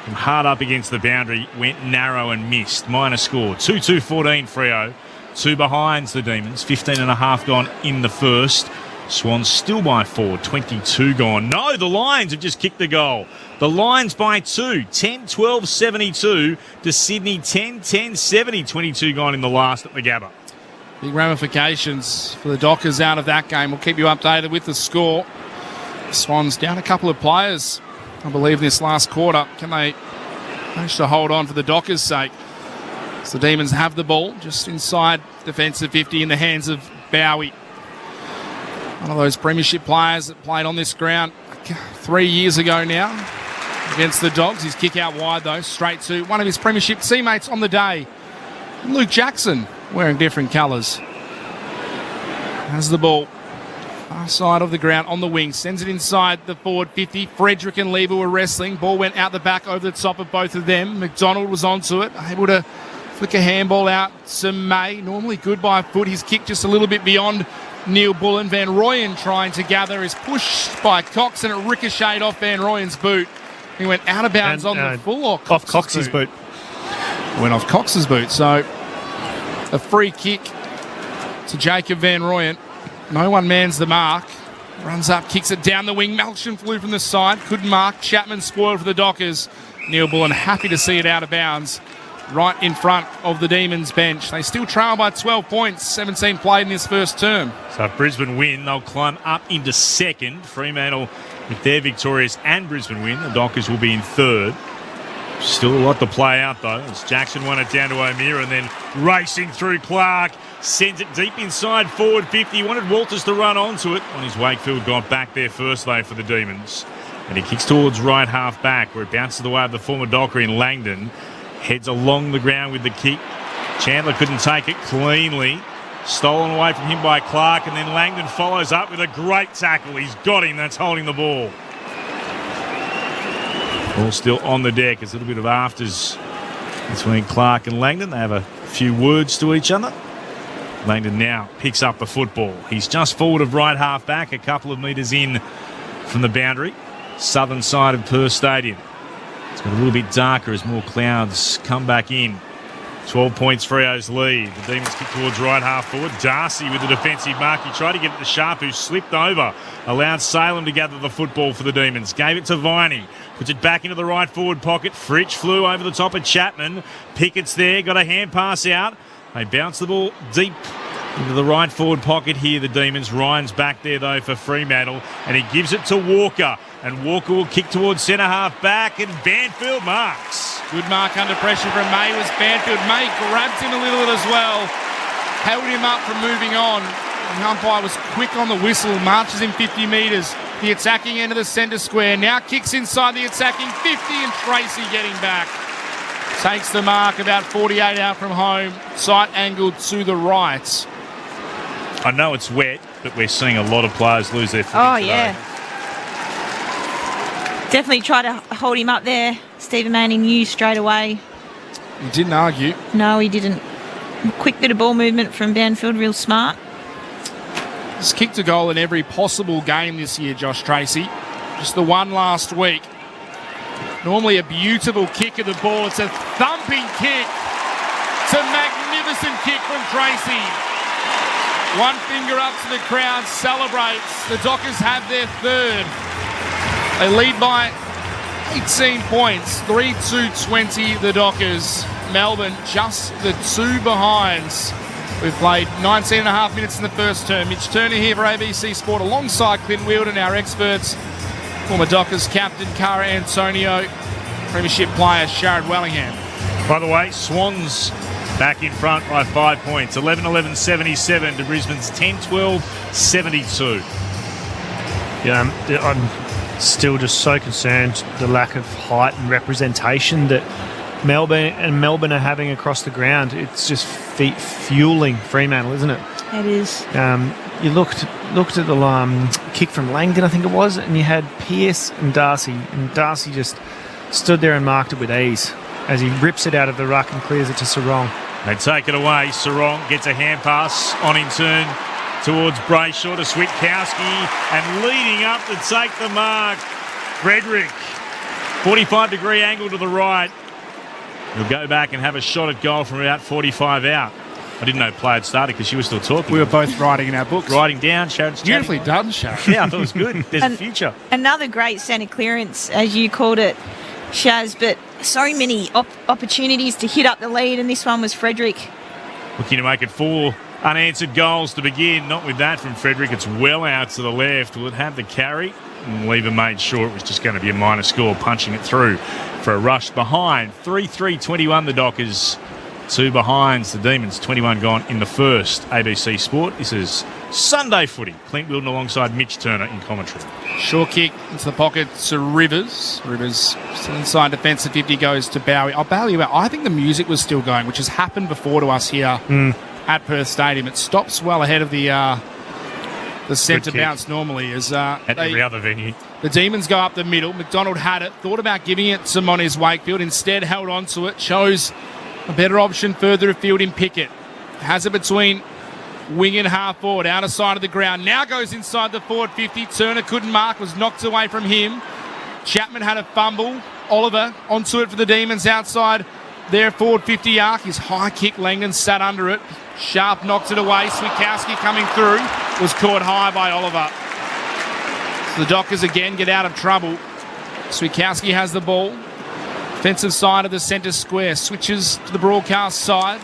From hard up against the boundary, went narrow and missed. Minor score, 2-2-14 Freo. 2 behinds the Demons, 15.5 gone in the first. Swans still by 4, 22 gone. No, the Lions have just kicked the goal. The Lions by 2, 10-12-72 to Sydney 10-10-70, 22 gone in the last at the Gabba. Big ramifications for the Dockers out of that game. We'll keep you updated with the score. Swans down a couple of players, I believe, this last quarter. Can they manage to hold on for the Dockers' sake? So the Demons have the ball just inside defensive 50 in the hands of Bowie. One of those premiership players that played on this ground 3 years ago now against the Dogs. His kick out wide, though, straight to one of his premiership teammates on the day, Luke Jackson, wearing different colours. Has the ball far side of the ground on the wing, sends it inside the forward 50. Frederick and Lever were wrestling. Ball went out the back over the top of both of them. McDonald was onto it, able to flick a handball out to May. Normally good by a foot. His kick just a little bit beyond Neil Bullen. Van Rooyen trying to gather is pushed by Cox, and it ricocheted off Van Rooyen's boot. He went out of bounds on the full or off Cox's boot. Went off Cox's boot. So a free kick to Jacob Van Rooyen. No one mans the mark. Runs up, kicks it down the wing. Malchin flew from the side. Couldn't mark. Chapman spoiled for the Dockers. Neil Bullen happy to see it out of bounds right in front of the Demons bench. They still trail by 12 points. 17 played in this first term. So if Brisbane win, they'll climb up into second. Fremantle, if they're victorious and Brisbane win, the Dockers will be in third. Still a lot to play out, though, as Jackson won it down to O'Meara and then racing through Clark. Sends it deep inside forward 50. He wanted Walters to run onto it. On his Wakefield got back there first, though, for the Demons. And he kicks towards right half back, where it bounces the way of the former Docker in Langdon. Heads along the ground with the kick. Chandler couldn't take it cleanly. Stolen away from him by Clark, and then Langdon follows up with a great tackle. He's got him. That's holding the ball. All still on the deck. It's a little bit of afters between Clark and Langdon. They have a few words to each other. Langdon now picks up the football. He's just forward of right half back, a couple of metres in from the boundary. Southern side of Perth Stadium. It's got a little bit darker as more clouds come back in. 12 points Freo's lead. The Demons kick towards right half forward. Darcy with the defensive mark. He tried to get it to Sharp, who slipped over. Allowed Salem to gather the football for the Demons. Gave it to Viney. Puts it back into the right forward pocket. Fritsch flew over the top of Chapman. Pickett's there. Got a hand pass out. They bounce the ball deep into the right forward pocket here, the Demons. Ryan's back there, though, for Fremantle. And he gives it to Walker. And Walker will kick towards centre half back, and Banfield marks. Good mark under pressure from May was Banfield. May grabbed him a little bit as well. Held him up from moving on. The umpire was quick on the whistle. Marches him 50 metres. The attacking end of the centre square. Now kicks inside the attacking 50, and Tracy getting back. Takes the mark about 48 out from home. Sight angled to the right. I know it's wet, but we're seeing a lot of players lose their footing today. Yeah. Definitely try to hold him up there. Stephen Manning knew straight away. He didn't argue. No, he didn't. Quick bit of ball movement from Banfield, real smart. He's kicked a goal in every possible game this year, Josh Tracy. Just the one last week. Normally a beautiful kick of the ball. It's a thumping kick. It's a magnificent kick from Tracy. One finger up to the crowd, celebrates. The Dockers have their third. They lead by 18 points, 3-2-20 the Dockers. Melbourne just the two behinds. We've played 19 and a half minutes in the first term. Mitch Turner here for ABC Sport alongside Clint Wheeldon, our experts. Former Dockers captain Cara Antonio, premiership player Sharad Wellingham. By the way, Swans back in front by 5 points. 11-11-77 to Brisbane's 10-12-72. Yeah, I'm still just so concerned the lack of height and representation that Melbourne are having across the ground. It's just fueling Fremantle, isn't it? It is. You looked at the kick from Langdon, I think it was, and you had Pearce and Darcy just stood there and marked it with ease as he rips it out of the ruck and clears it to Sarong. They take it away. Sarong gets a hand pass on in turn towards Brayshaw to Switkowski, and leading up to take the mark, Frederick. 45-degree angle to the right. He'll go back and have a shot at goal from about 45 out. I didn't know play had started because she was still talking. We were both writing in our books. Writing down. Sharon's beautifully done, Sharon. Yeah, I thought it was good. There's a future. Another great centre clearance, as you called it, Shaz, but so many opportunities to hit up the lead, and this one was Frederick. Looking to make it 4 Unanswered goals to begin. Not with that from Frederick. It's well out to the left. Will it have the carry? And Lever made sure it was just going to be a minor score, punching it through for a rush behind. 3-3-21 the Dockers. 2 behinds the Demons. 21 gone in the first. ABC Sport. This is Sunday footy. Clint Wilden alongside Mitch Turner in commentary. Short kick into the pocket to Rivers. Rivers still inside defensive 50, goes to Bowie. I'll bail you out. I think the music was still going, which has happened before to us here at Perth Stadium. It stops well ahead of the centre bounce normally. As at every other venue. The Demons go up the middle. McDonald had it, thought about giving it to Mones Wakefield, instead held on to it, chose a better option further afield in Pickett. Has it between wing and half forward, outer side of the ground. Now goes inside the forward 50. Turner couldn't mark, was knocked away from him. Chapman had a fumble. Oliver onto it for the Demons outside their forward 50 arc. His high kick, Langdon sat under it. Sharp knocks it away. Swikowski coming through. Was caught high by Oliver. So the Dockers again get out of trouble. Swikowski has the ball. Defensive side of the centre square. Switches to the broadcast side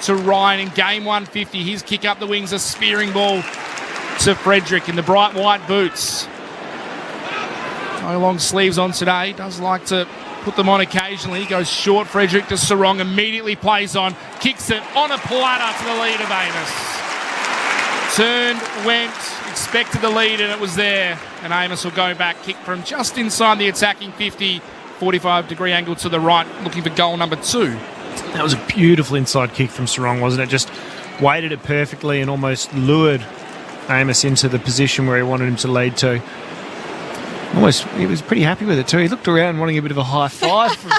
to Ryan in game 150. His kick up the wings, a spearing ball to Frederick in the bright white boots. No long sleeves on today. Does like to put them on occasionally. Goes short, Frederick to Sarong. Immediately plays on. Kicks it on a platter to the lead of Amos. Turned, went, expected the lead, and it was there. And Amos will go back, kick from just inside the attacking 50. 45-degree angle to the right, looking for goal number 2. That was a beautiful inside kick from Sarong, wasn't it? Just weighted it perfectly and almost lured Amos into the position where he wanted him to lead to. He was pretty happy with it too. He looked around wanting a bit of a high five from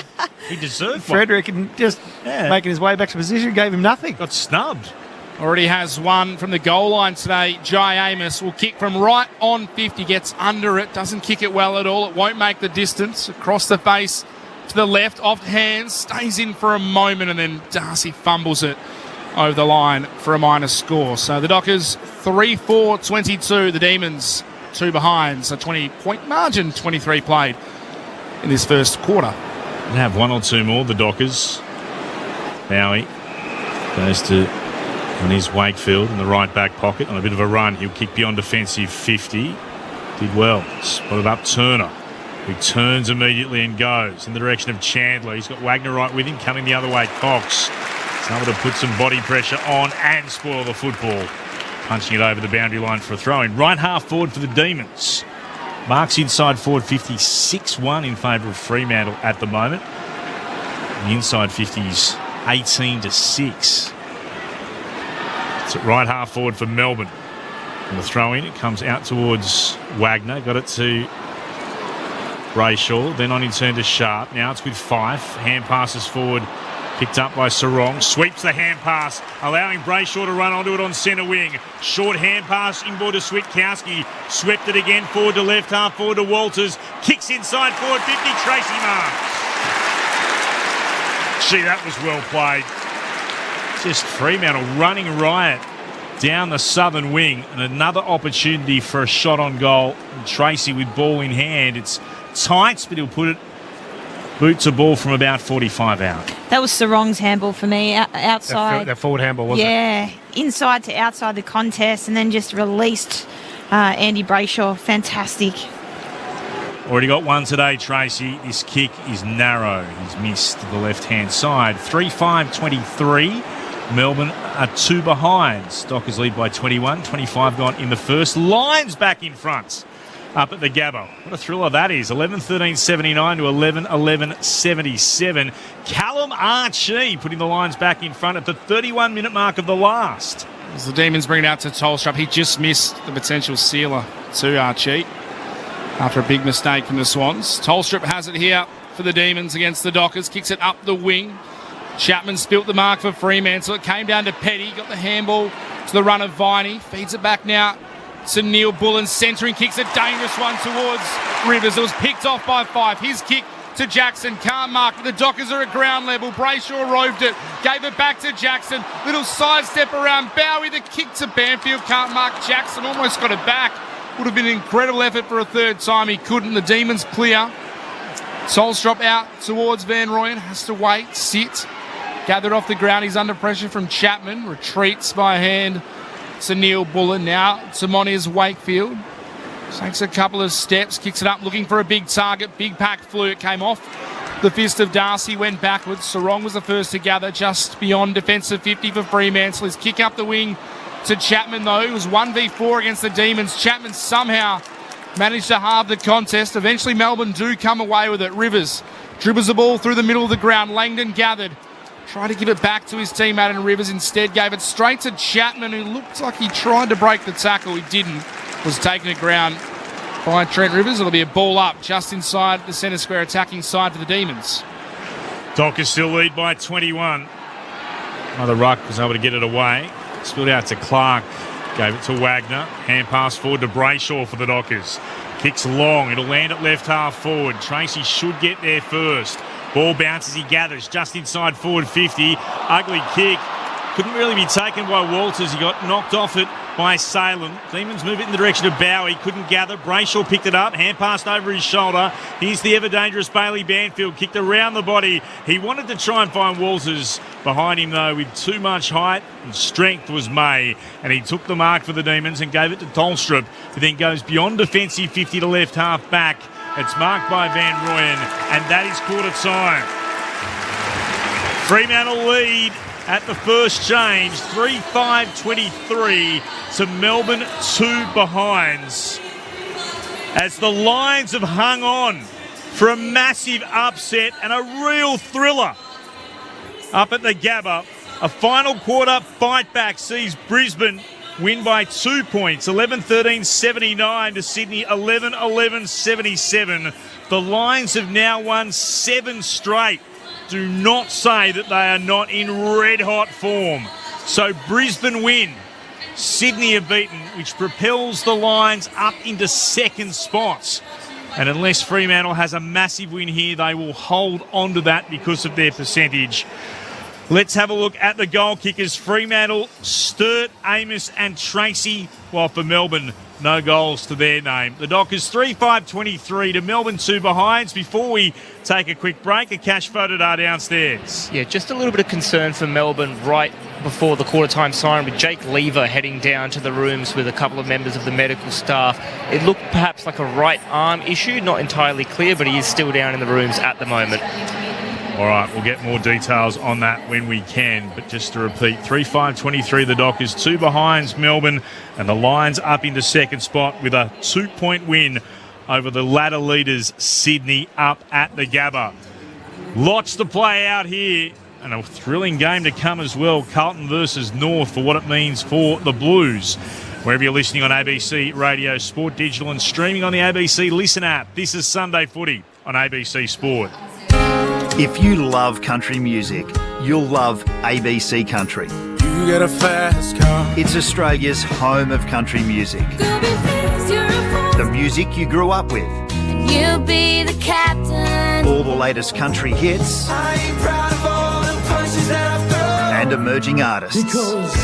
He deserved Frederick and just making his way back to position, gave him nothing. Got snubbed. Already has one from the goal line today. Jai Amos will kick from right on 50, gets under it, doesn't kick it well at all. It won't make the distance. Across the face to the left, off hands, stays in for a moment, and then Darcy fumbles it over the line for a minor score. So the Dockers 3-4-22. The Demons 2 behind. So 20-point margin, 23 played in this first quarter. And have 1 or 2 more, the Dockers. Bowie goes to his Wakefield in the right back pocket on a bit of a run. He'll kick beyond defensive 50. Did well. Spotted up Turner, who turns immediately and goes in the direction of Chandler. He's got Wagner right with him, coming the other way. Cox is able to put some body pressure on and spoil the football. Punching it over the boundary line for a throw-in. Right half forward for the Demons. Marks inside forward 50, 6-1 in favour of Fremantle at the moment. The inside 50's 18-6. It's at right half forward for Melbourne. And the throw-in, it comes out towards Wagner. Got it to Brayshaw. Then on in turn to Sharp. Now it's with Fife. Hand passes forward. Picked up by Sarong. Sweeps the hand pass, allowing Brayshaw to run onto it on centre wing. Short hand pass inboard to Swikowski. Swept it again forward to left half forward to Walters. Kicks inside forward 50. Tracy marks. Gee, that was well played. Just Fremantle running riot down the southern wing, and another opportunity for a shot on goal. And Tracy with ball in hand. It's tight, but he'll put it boot to ball from about 45 out. That was Sarong's handball for me, outside. That forward handball, wasn't it? Yeah, inside to outside the contest, and then just released Andy Brayshaw. Fantastic. Already got one today, Tracy. This kick is narrow. He's missed the left-hand side. 3-5-23. Melbourne are 2 behind. Dockers lead by 21. 25 gone in the first. Lions back in front up at the Gabba. What a thriller that is. 11-13-79 to 11-11-77. Callum Archie putting the Lions back in front at the 31-minute mark of the last. As the Demons bring it out to Tolstrup, he just missed the potential sealer to Archie after a big mistake from the Swans. Tolstrup has it here for the Demons against the Dockers. Kicks it up the wing. Chapman spilt the mark for Fremantle. It came down to Petty. Got the handball to the run of Viney. Feeds it back now to Neil Bullen. Centering, kicks a dangerous one towards Rivers. It was picked off by Fife. His kick to Jackson. Can't mark. The Dockers are at ground level. Brayshaw roved it. Gave it back to Jackson. Little sidestep around Bowie. The kick to Banfield. Can't mark. Jackson almost got it back. Would have been an incredible effort for a third time. He couldn't. The Demons clear. Tolstrup out towards Van Rooyen. Has to wait. Sit. Gathered off the ground. He's under pressure from Chapman. Retreats by hand to Neil Bullen. Now to Moniz Wakefield. Takes a couple of steps. Kicks it up looking for a big target. Big pack flew. It came off the fist of Darcy. Went backwards. Sarong was the first to gather just beyond defensive 50 for Fremantle. His kick up the wing to Chapman though. It was 1v4 against the Demons. Chapman somehow managed to halve the contest. Eventually Melbourne do come away with it. Rivers dribbles the ball through the middle of the ground. Langdon gathered. Tried to give it back to his teammate, and Rivers instead gave it straight to Chapman, who looked like he tried to break the tackle. He didn't. Was taken to ground by Trent Rivers. It'll be a ball up just inside the centre square attacking side for the Demons. Dockers still lead by 21. Another ruck was able to get it away. Spilled out to Clark. Gave it to Wagner. Hand pass forward to Brayshaw for the Dockers. Kicks long. It'll land at left half forward. Tracy should get there first. Ball bounces, he gathers just inside forward 50. Ugly kick. Couldn't really be taken by Walters. He got knocked off it by Salem. Demons move it in the direction of Bowie. Couldn't gather. Brayshaw picked it up. Hand passed over his shoulder. Here's the ever-dangerous Bailey Banfield. Kicked around the body. He wanted to try and find Walters behind him, though, with too much height and strength was May. And he took the mark for the Demons and gave it to Tolstrup, who then goes beyond defensive 50 to left half back. It's marked by Van Rooyen, and that is quarter time. Fremantle lead at the first change, 3-5-23 to Melbourne 2 behinds. As the Lions have hung on for a massive upset and a real thriller up at the Gabba. A final quarter fight back sees Brisbane win by 2 points, 11-13-79 to Sydney, 11-11-77. The Lions have now won 7 straight. Do not say that they are not in red-hot form. So Brisbane win. Sydney are beaten, which propels the Lions up into second spots. And unless Fremantle has a massive win here, they will hold on to that because of their percentage. Let's have a look at the goal kickers. Fremantle, Sturt, Amos and Tracy, while for Melbourne, no goals to their name. The Dockers 3-5-23 to Melbourne 2 behinds. Before we take a quick break, a cash voted are downstairs. Yeah, just a little bit of concern for Melbourne right before the quarter-time siren with Jake Lever heading down to the rooms with a couple of members of the medical staff. It looked perhaps like a right arm issue, not entirely clear, but he is still down in the rooms at the moment. All right, we'll get more details on that when we can. But just to repeat, 3-5-23 the Dockers, 2 behinds Melbourne, and the Lions up into second spot with a 2-point win over the ladder leaders Sydney up at the Gabba. Lots to play out here, and a thrilling game to come as well. Carlton versus North for what it means for the Blues. Wherever you're listening on ABC Radio, Sport Digital, and streaming on the ABC Listen app, this is Sunday Footy on ABC Sport. If you love country music, you'll love ABC Country. You get a fast car. It's Australia's home of country music. The music you grew up with. You'll be the captain. All the latest country hits. I ain't proud of all the punches that I've thrown. And emerging artists. Because,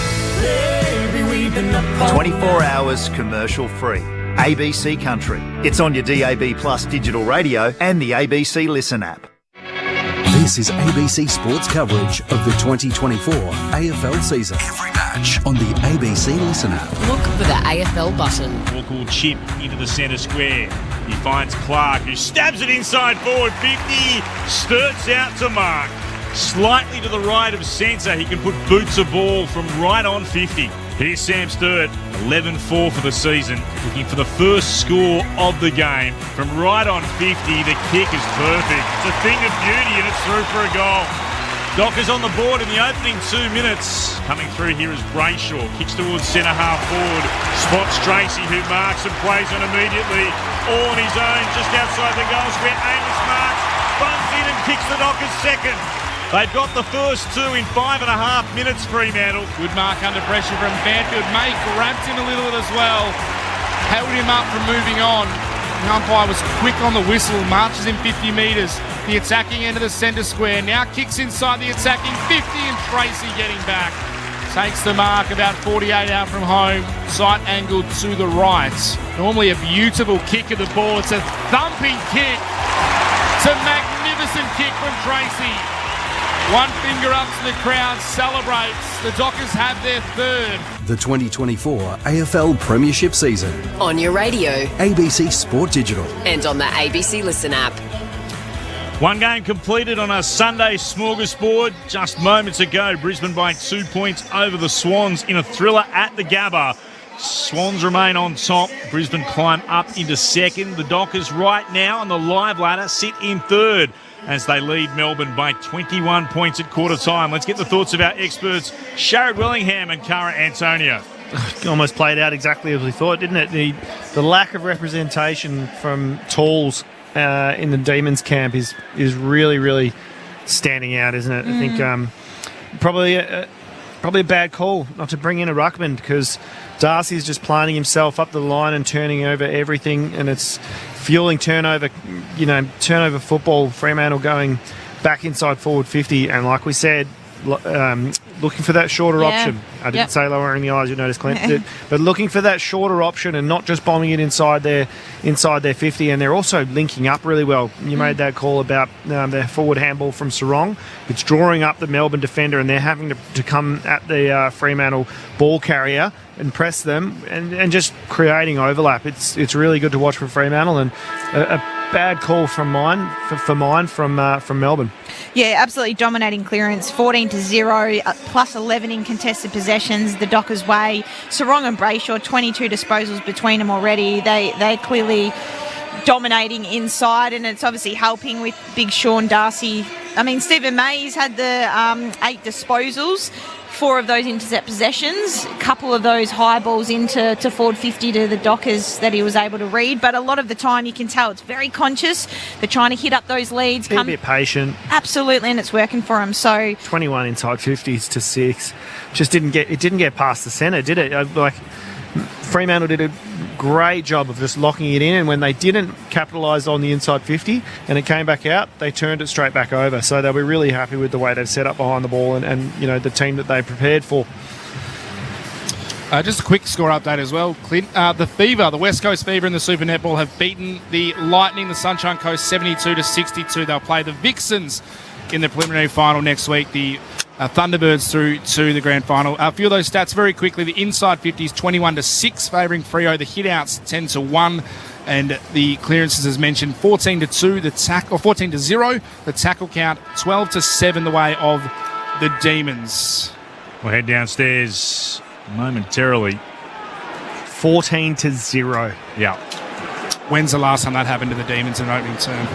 baby, we've been apart. 24 hours commercial free. ABC Country. It's on your DAB Plus digital radio and the ABC Listen app. This is ABC Sports coverage of the 2024 AFL season. Every match on the ABC Listen app. Look for the AFL button. Walk will chip into the centre square. He finds Clark, who stabs it inside forward 50. Sturts out to mark. Slightly to the right of centre. He can put boots a ball from right on 50. Here's Sam Sturt, 11-4 for the season, looking for the first score of the game. From right on 50, the kick is perfect. It's a thing of beauty and it's through for a goal. Dockers on the board in the opening 2 minutes. Coming through here is Brayshaw. Kicks towards centre half forward. Spots Tracy, who marks and plays on immediately. All on his own, just outside the goal square. Amos marks, bunts in and kicks the Dockers second. They've got the first 2 in 5.5 minutes, Fremantle. Good mark under pressure from Banfield. May grabbed him a little bit as well. Held him up from moving on. The umpire was quick on the whistle. Marches in 50 metres. The attacking end of the centre square. Now kicks inside the attacking 50 and Tracy getting back. Takes the mark about 48 out from home. Sight angled to the right. Normally a beautiful kick of the ball. It's a thumping kick. It's a magnificent kick from Tracy. One finger up to the crowd, celebrates. The Dockers have their third. The 2024 AFL Premiership season. On your radio. ABC Sport Digital. And on the ABC Listen app. One game completed on a Sunday smorgasbord just moments ago. Brisbane by 2 points over the Swans in a thriller at the Gabba. Swans remain on top. Brisbane climb up into second. The Dockers right now on the live ladder sit in third as they lead Melbourne by 21 points at quarter time. Let's get the thoughts of our experts, Sharad Willingham and Cara Antonio. Almost played out exactly as we thought, didn't it? The lack of representation from Talls in the Demons camp is really, really standing out, isn't it? I think probably a bad call not to bring in a ruckman, because Darcy's just planting himself up the line and turning over everything, and it's fueling turnover football. Fremantle going back inside forward 50, and like we said, looking for that shorter option. I didn't say lowering the eyes, you notice, Clint, but looking for that shorter option and not just bombing it inside their 50. And they're also linking up really well. You made that call about their forward handball from Sarong. It's drawing up the Melbourne defender, and they're having to come at the Fremantle ball carrier and press them and just creating overlap. It's really good to watch from Fremantle, and a bad call from Melbourne. Yeah, absolutely dominating clearance, 14-0, plus 11 in contested possessions, the Dockers' way. Sarong and Brayshaw, 22 disposals between them already. They're clearly dominating inside, and it's obviously helping with big Sean Darcy. I mean, Stephen May's had the 8 disposals. 4 of those intercept possessions, a couple of those high balls into forward 50 to the Dockers that he was able to read. But a lot of the time you can tell it's very conscious. They're trying to hit up those leads. Be a bit patient. Absolutely, and it's working for him. So 21 inside 50s to 6. Just didn't get past the centre, did it? Fremantle did a great job of just locking it in, and when they didn't capitalise on the inside 50 and it came back out, they turned it straight back over. So they'll be really happy with the way they've set up behind the ball and the team that they prepared for. Just a quick score update as well, Clint. The West Coast Fever and the Super Netball have beaten the Lightning, the Sunshine Coast, 72-62. They'll play the Vixens in the preliminary final next week. The Thunderbirds through to the grand final. A few of those stats very quickly. The inside 50s 21-6 favouring Freo. The hitouts 10-1, and the clearances, as mentioned, 14-2. 14-0. The tackle count 12-7 the way of the Demons. We'll head downstairs momentarily. 14-0. Yeah. When's the last time that happened to the Demons in an opening term?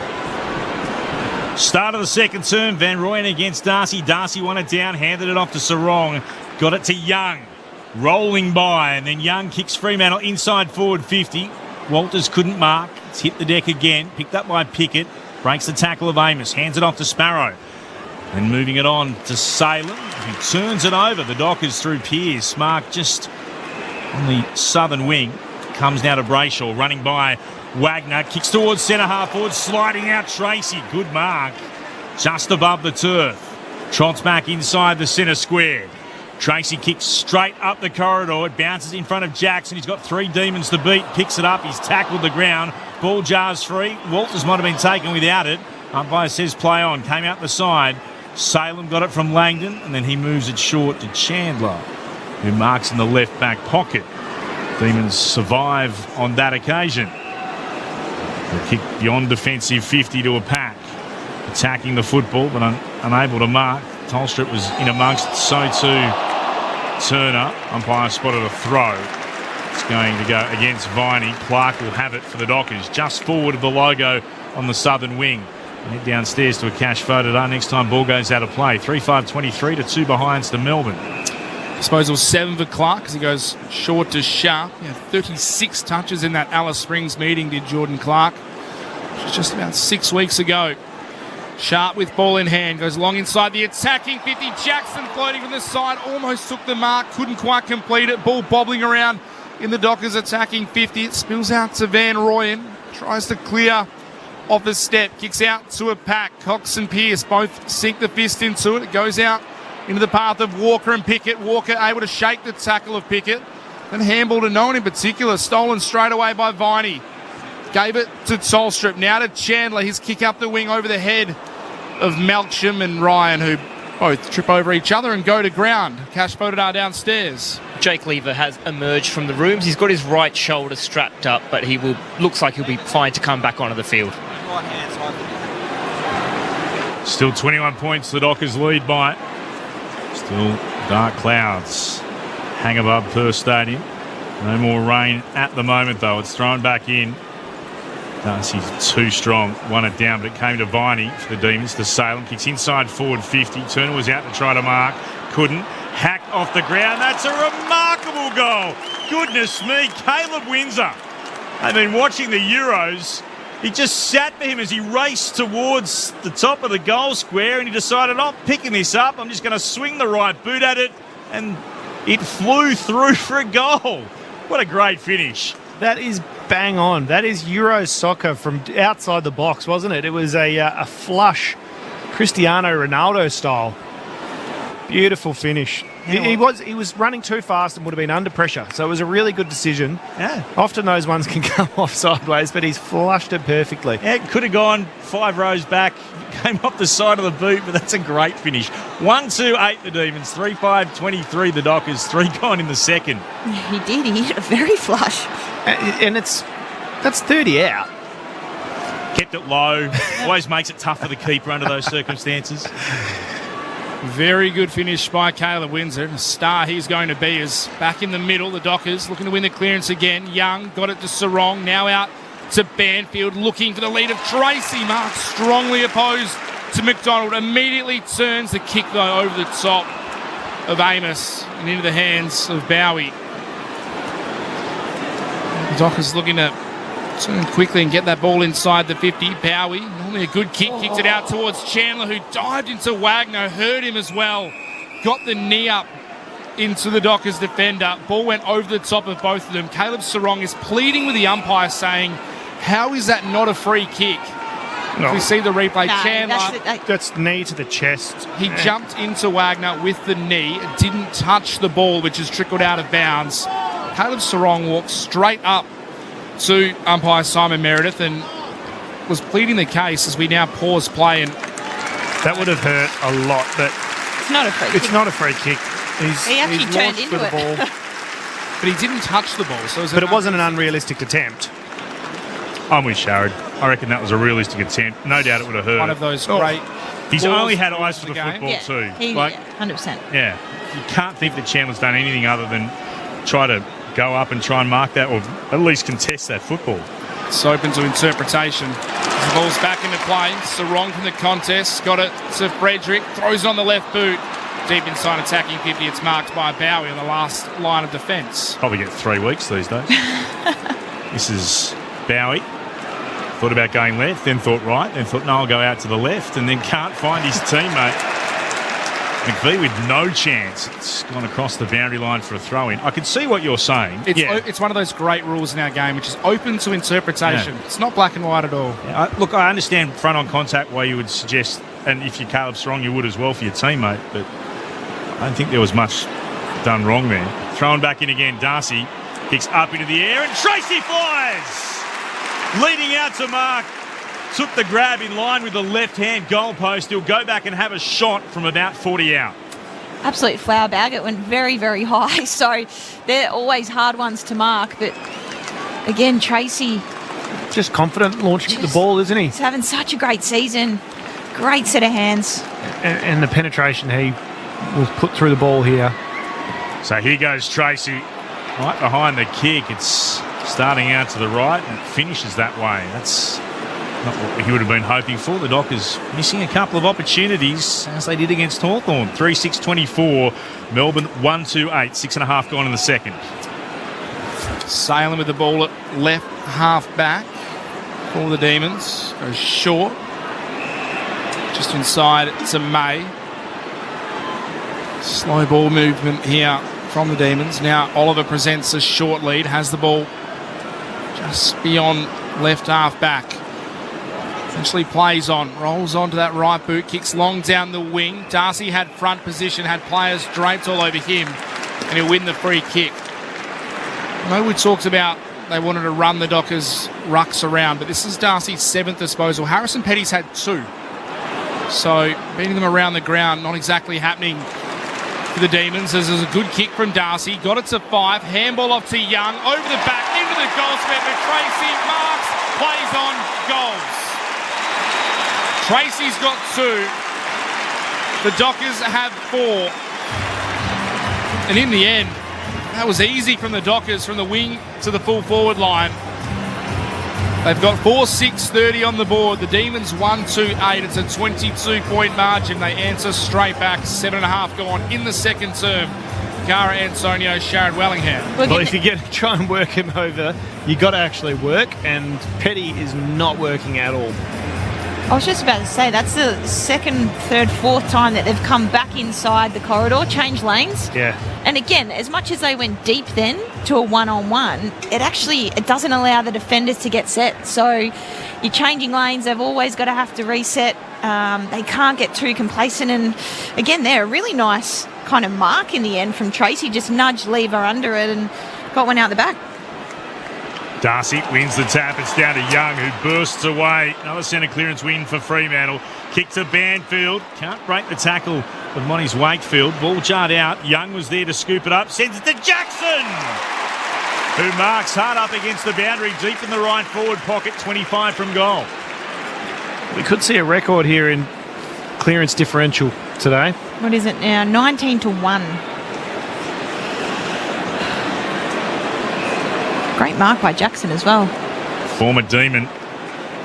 Start of the second term, Van Rooyen against Darcy. Darcy won it down, handed it off to Sarong. Got it to Young, rolling by, and then Young kicks Fremantle inside forward 50. Walters couldn't mark. It's hit the deck again, picked up by Pickett. Breaks the tackle of Amos, hands it off to Sparrow. And moving it on to Salem, who turns it over. The Dockers through Pearce. Mark just on the southern wing. Comes now to Brayshaw, running by Wagner, kicks towards centre half forward, sliding out Tracy. Good mark. Just above the turf. Trots back inside the centre square. Tracy kicks straight up the corridor. It bounces in front of Jackson. He's got 3 Demons to beat. Picks it up. He's tackled the ground. Ball jars free. Walters might have been taken without it. Umpire says play on. Came out the side. Salem got it from Langdon, and then he moves it short to Chandler, who marks in the left back pocket. Demons survive on that occasion. They kick beyond defensive 50 to a pack. Attacking the football, but unable to mark. Tolstrup was in amongst, so too Turner. Umpire spotted a throw. It's going to go against Viney. Clark will have it for the Dockers, just forward of the logo on the southern wing. Head downstairs to a cash photo. Next time ball goes out of play. 3-5-23 to 2 behinds to Melbourne. Disposal 7 for Clark as he goes short to Sharp. He had 36 touches in that Alice Springs meeting, did Jordan Clark, which was just about 6 weeks ago. Sharp with ball in hand, goes long inside the attacking 50. Jackson floating from the side, almost took the mark, couldn't quite complete it. Ball bobbling around in the Dockers attacking 50. It spills out to Van Rooyen, tries to clear off the step, kicks out to a pack. Cox and Pearce both sink the fist into it. It goes out into the path of Walker and Pickett. Walker able to shake the tackle of Pickett. Then handball to no one in particular. Stolen straight away by Viney. Gave it to Tolstrup. Now to Chandler. His kick up the wing over the head of Melksham and Ryan, who Both trip over each other and go to ground. Cash Bodadar downstairs. Jake Lever has emerged from the rooms. He's got his right shoulder strapped up, but looks like he'll be fine to come back onto the field. Still 21 points, the Dockers lead by. Still dark clouds hang above Perth Stadium. No more rain at the moment, though. It's thrown back in. Darcy's too strong. Won it down, but it came to Viney for the Demons. To Salem. Kicks inside forward 50. Turner was out to try to mark. Couldn't. Hacked off the ground. That's a remarkable goal. Goodness me. Caleb Windsor. I mean, watching the Euros, he just sat for him as he raced towards the top of the goal square, and he decided, I'm picking this up. I'm just going to swing the right boot at it, and it flew through for a goal. What a great finish. That is bang on. That is Euro soccer from outside the box, wasn't it? It was a flush Cristiano Ronaldo style. Beautiful finish. He was running too fast and would have been under pressure, so it was a really good decision. Yeah. Often those ones can come off sideways, but he's flushed it perfectly. Yeah, it could have gone 5 rows back, came off the side of the boot, but that's a great finish. 1-2-8 the Demons, 3-5-23 the Dockers, 3 gone in the second. He did. He hit a very flush. And that's 30 out. Kept it low. Always makes it tough for the keeper under those circumstances. Very good finish by Caleb Windsor. The star he's going to be is back in the middle. The Dockers looking to win the clearance again. Young got it to Sarong. Now out to Banfield, looking for the lead of Tracy. Mark strongly opposed to McDonald. Immediately turns the kick, though, over the top of Amos and into the hands of Bowie. The Dockers looking to turn quickly and get that ball inside the 50. Bowie, normally a good kick, kicked it out towards Chandler, who dived into Wagner, hurt him as well. Got the knee up into the Dockers defender. Ball went over the top of both of them. Caleb Sarong is pleading with the umpire, saying, how is that not a free kick? No. If we see the replay, No, Chandler... That's knee to the chest. He jumped into Wagner with the knee, didn't touch the ball, which has trickled out of bounds. Caleb Sarong walked straight up to umpire Simon Meredith and was pleading the case as we now pause play. And that would have hurt a lot, but it's not a free kick. It's not a free kick. He actually turned into the ball. But he didn't touch the ball. So it wasn't an unrealistic attempt. I'm with Sharad. I reckon that was a realistic attempt. No doubt it would have hurt. One of those great... He's only had eyes for the football too. 100%. Yeah. You can't think that Chandler's done anything other than try to go up and try and mark that, or at least contest that football. It's open to interpretation. The ball's back into play. Sarong from the contest. Got it to Frederick. Throws it on the left boot. Deep inside attacking 50. It's marked by Bowie on the last line of defence. Probably get 3 weeks these days. This is Bowie. Thought about going left, then thought right, then thought, no, I'll go out to the left, and then can't find his teammate. McVie with no chance. It's gone across the boundary line for a throw-in. I can see what you're saying. It's one of those great rules in our game, which is open to interpretation. Yeah. It's not black and white at all. Yeah, look, I understand front-on contact why you would suggest, and if you're Caleb Strong, you would as well for your teammate, but I don't think there was much done wrong there. Thrown back in again, Darcy kicks up into the air, and Tracy flies! Leading out to mark. Took the grab in line with the left-hand goalpost. He'll go back and have a shot from about 40 out. Absolute flower bag. It went very, very high. So they're always hard ones to mark. But again, Tracy... just confident launching the ball, isn't he? He's having such a great season. Great set of hands. And the penetration he will put through the ball here. So here goes Tracy. Right behind the kick. It's starting out to the right and it finishes that way. That's not what he would have been hoping for. The Dockers missing a couple of opportunities as they did against Hawthorn. 3-6-24. Melbourne 1-2-8. 6.5 gone in the second. Salem with the ball at left half back for the Demons. Goes short. Just inside to May. Slow ball movement here from the Demons. Now Oliver presents a short lead. Has the ball just beyond left half back. Essentially plays on, rolls onto that right boot, kicks long down the wing. Darcy had front position, had players draped all over him, and he'll win the free kick. I know we talked about they wanted to run the Dockers rucks around, but this is Darcy's 7th disposal. Harrison Petty's had 2. So beating them around the ground, not exactly happening for the Demons. There's a good kick from Darcy. Got it to 5. Handball off to Young. Over the back, into the goal square for Tracy. Marks, plays on, goals. Tracy's got 2. The Dockers have 4. And in the end, that was easy from the Dockers, from the wing to the full forward line. They've got 4-6-30 on the board. The Demons 1-2-8. It's a 22-point margin. They answer straight back. 7.5 gone in the second term. Cara Antonio, Sharad Wellingham. Well, if you try and work him over, you got to actually work, and Petty is not working at all. I was just about to say, that's the second, third, fourth time that they've come back inside the corridor, changed lanes. Yeah. And again, as much as they went deep then to a one-on-one, it doesn't allow the defenders to get set. So you're changing lanes. They've always got to have to reset. They can't get too complacent. And again, they're a really nice kind of mark in the end from Tracy. Just nudged Lever under it and got one out the back. Darcy wins the tap. It's down to Young, who bursts away. Another centre clearance win for Fremantle. Kick to Banfield. Can't break the tackle of Monty's Wakefield. Ball jarred out. Young was there to scoop it up. Sends it to Jackson, who marks hard up against the boundary, deep in the right forward pocket, 25 from goal. We could see a record here in clearance differential today. What is it now? 19-1. Great mark by Jackson as well. Former Demon.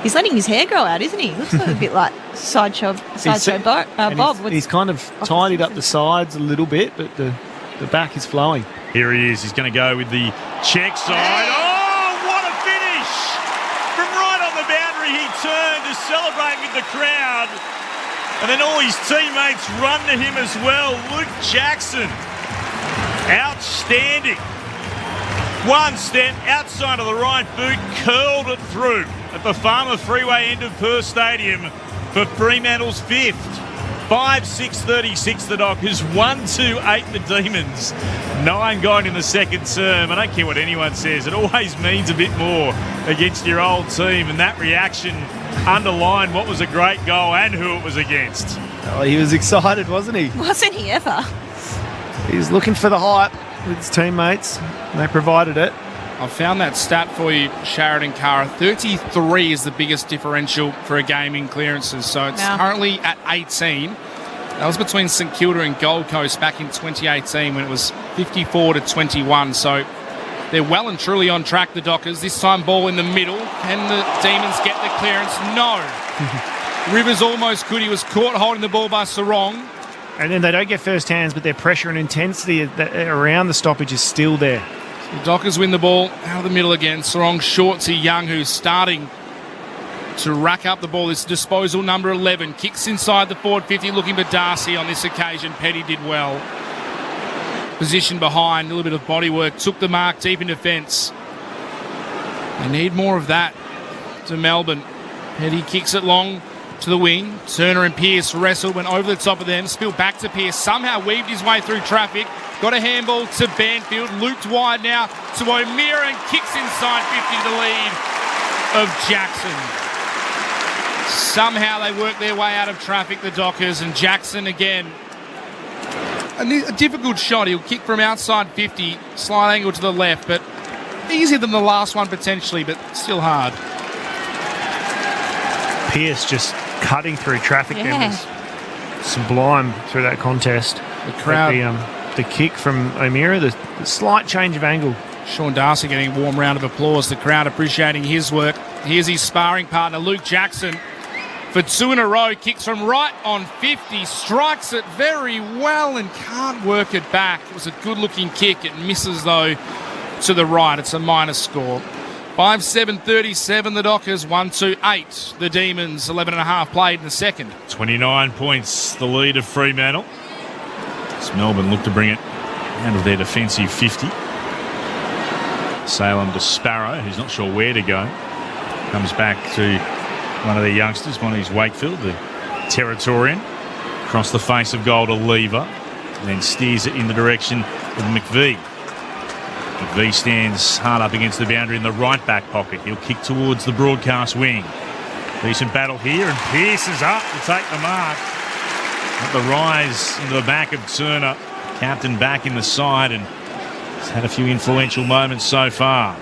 He's letting his hair grow out, isn't he? Looks a bit like Sideshow Bob. He's kind of tidied up the sides a little bit, but the back is flowing. Here he is. He's going to go with the check side. Oh, what a finish! From right on the boundary, he turned to celebrate with the crowd. And then all his teammates run to him as well. Luke Jackson. Outstanding. One step outside of the right boot, curled it through at the Farmer Freeway end of Perth Stadium for Fremantle's 5th. 5-6-36 the Dockers, 1-2-8 the Demons. 9 gone in the second term. I don't care what anyone says, it always means a bit more against your old team, and that reaction underlined what was a great goal and who it was against. Oh, he was excited, wasn't he? Wasn't he ever? He was looking for the hype with his teammates, and they provided it. I found that stat for you, Sharad and Cara. 33 is the biggest differential for a game in clearances, so it's currently at 18. That was between St Kilda and Gold Coast back in 2018 when it was 54-21, so they're well and truly on track, the Dockers. This time ball in the middle. Can the Demons get the clearance? No. Rivers almost could. He was caught holding the ball by Sarong. And then they don't get first hands, but their pressure and intensity around the stoppage is still there. The Dockers win the ball out of the middle again. Sarong short to Young, who's starting to rack up the ball. This disposal number 11. Kicks inside the forward 50, looking for Darcy on this occasion. Petty did well. Position behind, a little bit of body work. Took the mark deep in defence. They need more of that to Melbourne. Petty kicks it long to the wing. Turner and Pearce wrestled, went over the top of them, spilled back to Pearce, somehow weaved his way through traffic, got a handball to Banfield, looped wide now to O'Meara and kicks inside 50 to the lead of Jackson. Somehow they work their way out of traffic, the Dockers, and Jackson again. A difficult shot. He'll kick from outside 50, slight angle to the left, but easier than the last one potentially, but still hard. Pearce just cutting through traffic. There was sublime through that contest. The crowd. The kick from O'Meara, the slight change of angle. Sean Darcy getting a warm round of applause. The crowd appreciating his work. Here's his sparring partner, Luke Jackson. For 2 in a row, kicks from right on 50, strikes it very well and can't work it back. It was a good-looking kick. It misses, though, to the right. It's a minus score. 5-7-37, the Dockers, 1-2-8. The Demons, 11.5 played in the second. 29 points, the lead of Fremantle. As Melbourne look to bring it out of their defensive 50. Salem to Sparrow, who's not sure where to go. Comes back to one of their youngsters, Monty's Wakefield, the Territorian. Across the face of goal to Lever. And then steers it in the direction of McVie. McVie stands hard up against the boundary in the right back pocket. He'll kick towards the broadcast wing. Decent battle here, and Pearce is up to take the mark. At the rise into the back of Turner. Captain back in the side, and he's had a few influential moments so far.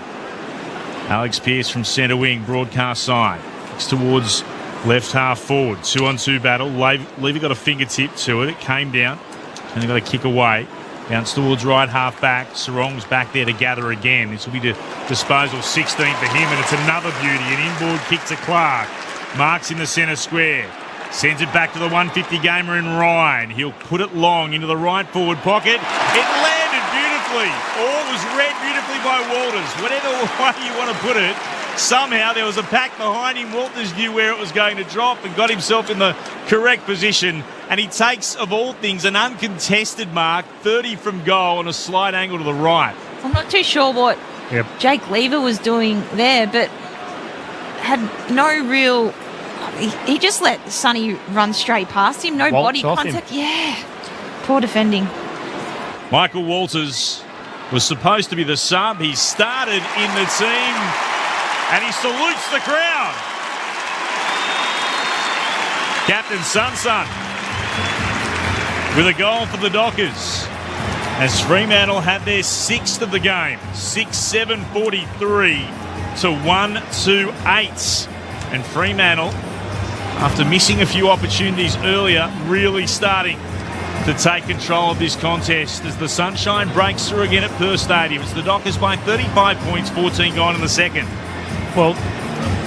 Alex Pearce from centre wing, broadcast side. Kicks towards left half forward. 2-on-2 battle. Levy got a fingertip to it. It came down. And he got a kick away. Bounce towards right half back. Sarong's back there to gather again. This will be the disposal 16 for him, and it's another beauty. An inboard kick to Clark. Marks in the centre square. Sends it back to the 150 gamer in Ryan. He'll put it long into the right forward pocket. It landed beautifully. Or was read beautifully by Walters. Whatever way you want to put it, somehow there was a pack behind him. Walters knew where it was going to drop and got himself in the correct position. And he takes, of all things, an uncontested mark, 30 from goal on a slight angle to the right. I'm not too sure what Jake Lever was doing there, but had no real... He just let Sonny run straight past him. No body contact. Yeah. Poor defending. Michael Walters was supposed to be the sub. He started in the team and he salutes the crowd. Captain Sun with a goal for the Dockers as Fremantle had their sixth of the game. 6-7-43 to 1-2-8. And Fremantle, after missing a few opportunities earlier, really starting to take control of this contest as the sunshine breaks through again at Perth Stadium. It's the Dockers by 35 points, 14 gone in the second. Well,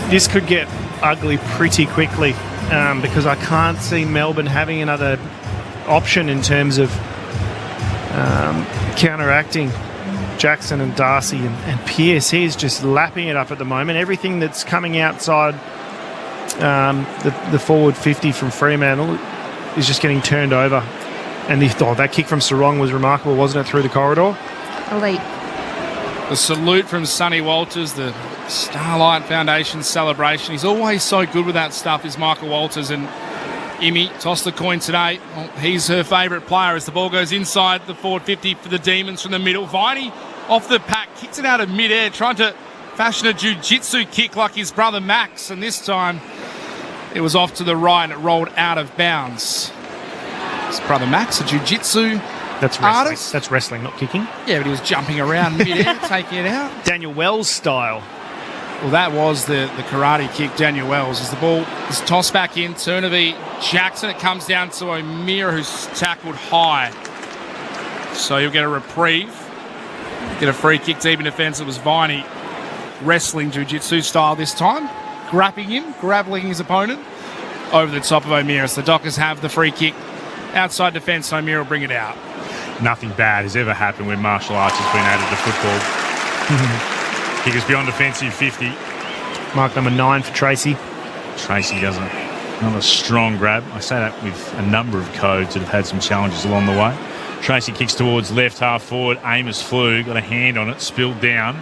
this could get ugly pretty quickly because I can't see Melbourne having another option in terms of counteracting Jackson and Darcy and Pearce. He's just lapping it up at the moment. Everything that's coming outside the forward 50 from Fremantle is just getting turned over. And that kick from Sarong was remarkable, wasn't it, through the corridor? Elite. The salute from Sonny Walters, the Starlight Foundation celebration. He's always so good with that stuff, is Michael Walters. And Imi tossed the coin today. Well, he's her favourite player as the ball goes inside the forward 50 for the Demons from the middle. Viney off the pack, kicks it out of mid-air, trying to fashion a jiu-jitsu kick like his brother Max. And this time it was off to the right and it rolled out of bounds. His brother Max, a jiu-jitsu That's wrestling. Artist. That's wrestling, not kicking. Yeah, but he was jumping around mid-air, taking it out. Daniel Wells style. Well, that was the karate kick, Daniel Wells. As the ball is tossed back in, Turner v Jackson. It comes down to O'Meara, who's tackled high. So he'll get a reprieve. Get a free kick to even defence. It was Viney wrestling jiu-jitsu style this time. Grappling his opponent over the top of O'Meara. So the Dockers have the free kick. Outside defence, O'Meara will bring it out. Nothing bad has ever happened when martial arts has been added to football. Kickers beyond defensive 50. Mark number 9 for Tracy. Tracy does another strong grab. I say that with a number of codes that have had some challenges along the way. Tracy kicks towards left half forward. Amos flew, got a hand on it, spilled down.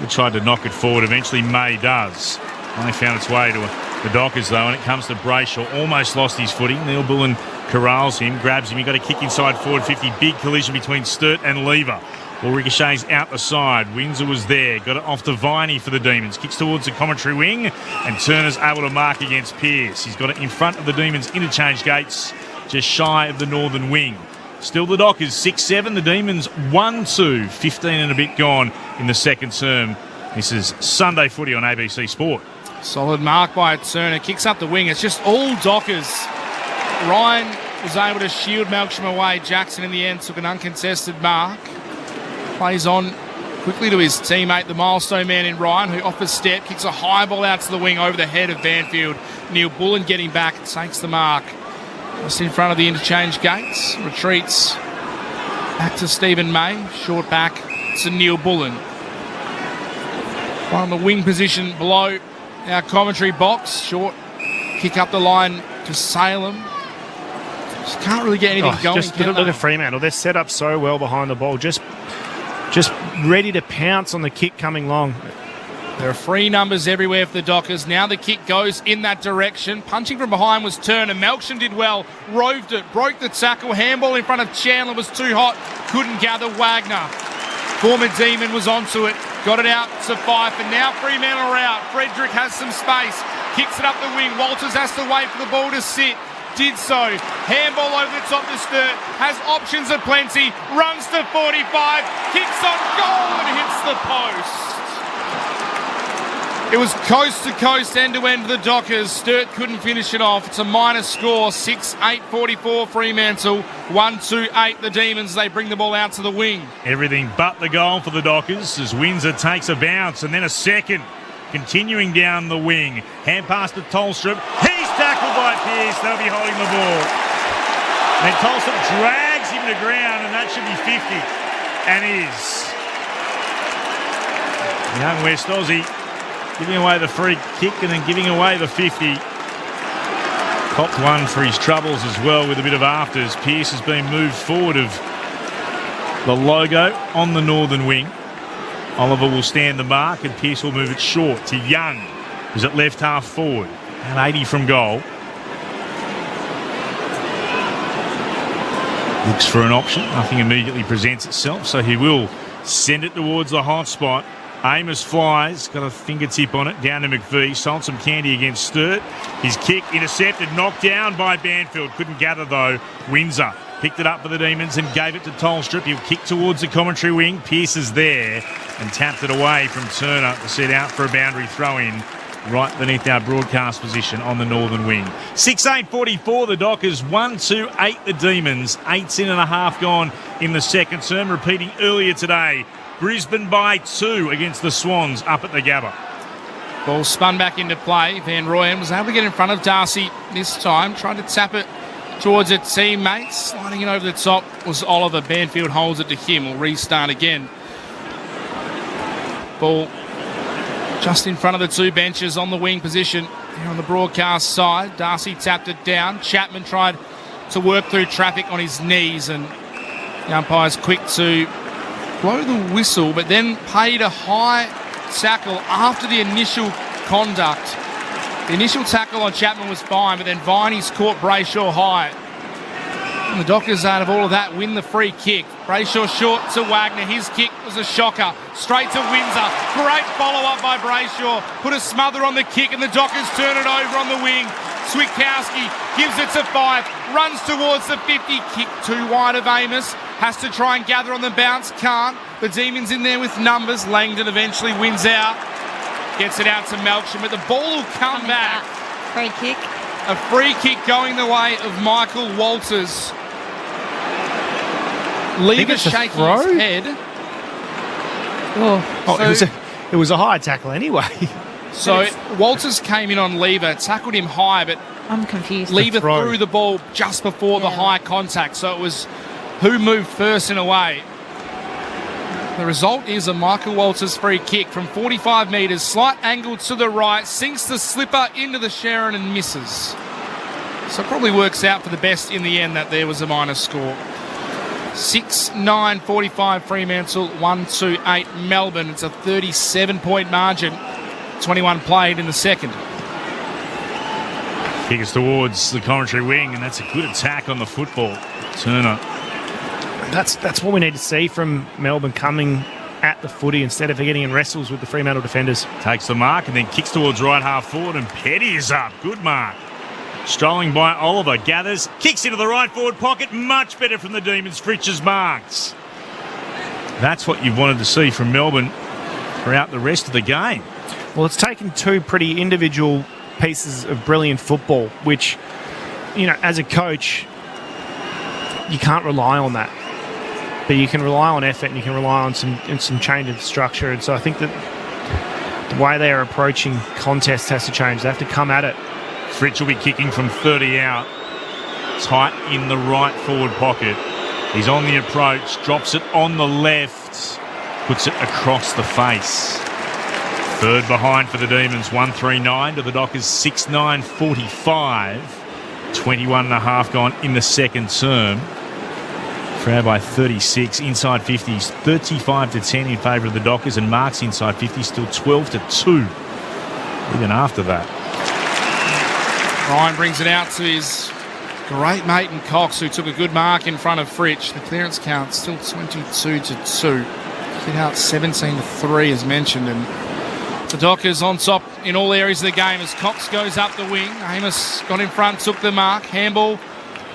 He tried to knock it forward. Eventually May does. Only found its way to the Dockers though, and it comes to Brayshaw. Almost lost his footing. Neil Bullen corrals him, grabs him. He got a kick inside forward 50. Big collision between Sturt and Lever. Ball ricochets out the side. Windsor was there. Got it off to Viney for the Demons. Kicks towards the commentary wing. And Turner's able to mark against Pearce. He's got it in front of the Demons' interchange gates, just shy of the northern wing. Still the Dockers 6-7. The Demons 1-2. 15 and a bit gone in the second term. This is Sunday Footy on ABC Sport. Solid mark by Turner. Kicks up the wing. It's just all Dockers. Ryan was able to shield Melksham away. Jackson in the end took an uncontested mark. Plays on quickly to his teammate, the milestone man in Ryan, who off a step kicks a high ball out to the wing over the head of Banfield. Neil Bullen getting back, takes the mark. Just in front of the interchange gates. Retreats back to Stephen May. Short back to Neil Bullen. On the wing position below our commentary box. Short kick up the line to Salem. Just can't really get anything going. Just look at Fremantle. They're set up so well behind the ball. Just ready to pounce on the kick coming long. There are free numbers everywhere for the Dockers. Now the kick goes in that direction. Punching from behind was Turner. Melksham did well. Roved it. Broke the tackle. Handball in front of Chandler was too hot. Couldn't gather Wagner. Former Demon was onto it. Got it out to Fife. And now Fremantle are out. Frederick has some space. kicks it up the wing. Walters has to wait for the ball to sit. Did so. Handball over the top to Sturt. Has options aplenty. Runs to 45. Kicks on goal and hits the post. It was coast to coast, end to end for the Dockers. Sturt couldn't finish it off. It's a minus score. 6-8-44 Fremantle. 1-2-8 the Demons. They bring the ball out to the wing. Everything but the goal for the Dockers as Windsor takes a bounce and then a second. Continuing down the wing. Hand pass to Tolstrup. He's tackled by Pearce. They'll be holding the ball. And Tolstrup drags him to ground, and that should be 50. And is. Young West Aussie giving away the free kick and then giving away the 50. Copped one for his troubles as well with a bit of afters. Pearce has been moved forward of the logo on the northern wing. Oliver will stand the mark and Pearce will move it short to Young, who's at left half forward. And 80 from goal. Looks for an option. Nothing immediately presents itself, so he will send it towards the hot spot. Amos flies, got a fingertip on it, down to McVie. Sold some candy against Sturt. His kick intercepted, knocked down by Banfield. Couldn't gather though. Windsor picked it up for the Demons and gave it to Tolstrup. He'll kick towards the commentary wing. Pearce is there and tapped it away from Turner to set out for a boundary throw-in right beneath our broadcast position on the northern wing. 6-8-44 the Dockers, 1-2-8 the Demons. 8.5 gone in the second term. Repeating earlier today, Brisbane by 2 against the Swans up at the Gabba. Ball spun back into play. Van Rooyen was able to get in front of Darcy this time, trying to tap it towards her teammates. Sliding it over the top was Oliver. Banfield holds it to him. Will restart again. Ball just in front of the two benches on the wing position. Here on the broadcast side, Darcy tapped it down. Chapman tried to work through traffic on his knees, and the umpire's quick to blow the whistle, but then paid a high tackle after the initial conduct. The initial tackle on Chapman was fine, but then Viney's caught Brayshaw high. And the Dockers, out of all of that, win the free kick. Brayshaw short to Wagner. His kick was a shocker. Straight to Windsor. Great follow-up by Brayshaw. Put a smother on the kick, and the Dockers turn it over on the wing. Switkowski gives it to 5. Runs towards the 50. Kick too wide of Amos. Has to try and gather on the bounce. Can't. The Demons in there with numbers. Langdon eventually wins out. Gets it out to Melksham, but the ball will come back. Free kick. A free kick going the way of Michael Walters. Lever shaking his head. It was a high tackle anyway. So Walters came in on Lever, tackled him high, but I'm confused. Lever threw the ball just before the high contact, so it was who moved first in a way. The result is a Michael Walters free kick from 45 metres, slight angle to the right, sinks the slipper into the Sharon and misses. So it probably works out for the best in the end that there was a minus score. 6-9-45 Fremantle, 1-2-8 Melbourne. It's a 37-point margin. 21 played in the second. Kick us towards the commentary wing, and that's a good attack on the football. Turner. That's what we need to see from Melbourne, coming at the footy instead of getting in wrestles with the Fremantle defenders. Takes the mark and then kicks towards right half forward, and Petty is up. Good mark. Strolling by Oliver, gathers, kicks into the right forward pocket. Much better from the Demons. Fritsch's marks. That's what you've wanted to see from Melbourne throughout the rest of the game. Well, it's taken two pretty individual pieces of brilliant football, which, you know, as a coach, you can't rely on that. But you can rely on effort, and you can rely on some change of structure. And so I think that the way they are approaching contests has to change. They have to come at it. Fritsch will be kicking from 30 out. Tight in the right forward pocket. He's on the approach, drops it on the left, puts it across the face. Third behind for the Demons, 1-3-9 to the Dockers, 6-9-45. 21.5 gone in the second term. Frau by 36, inside 50s, 35-10 in favour of the Dockers, and Mark's inside 50, still 12-2 even after that. Ryan brings it out to his great mate in Cox, who took a good mark in front of Fritsch. The clearance count still 22-2. Hit out 17-3 as mentioned, and The Dockers on top in all areas of the game as Cox goes up the wing. Amos got in front, took the mark. Handball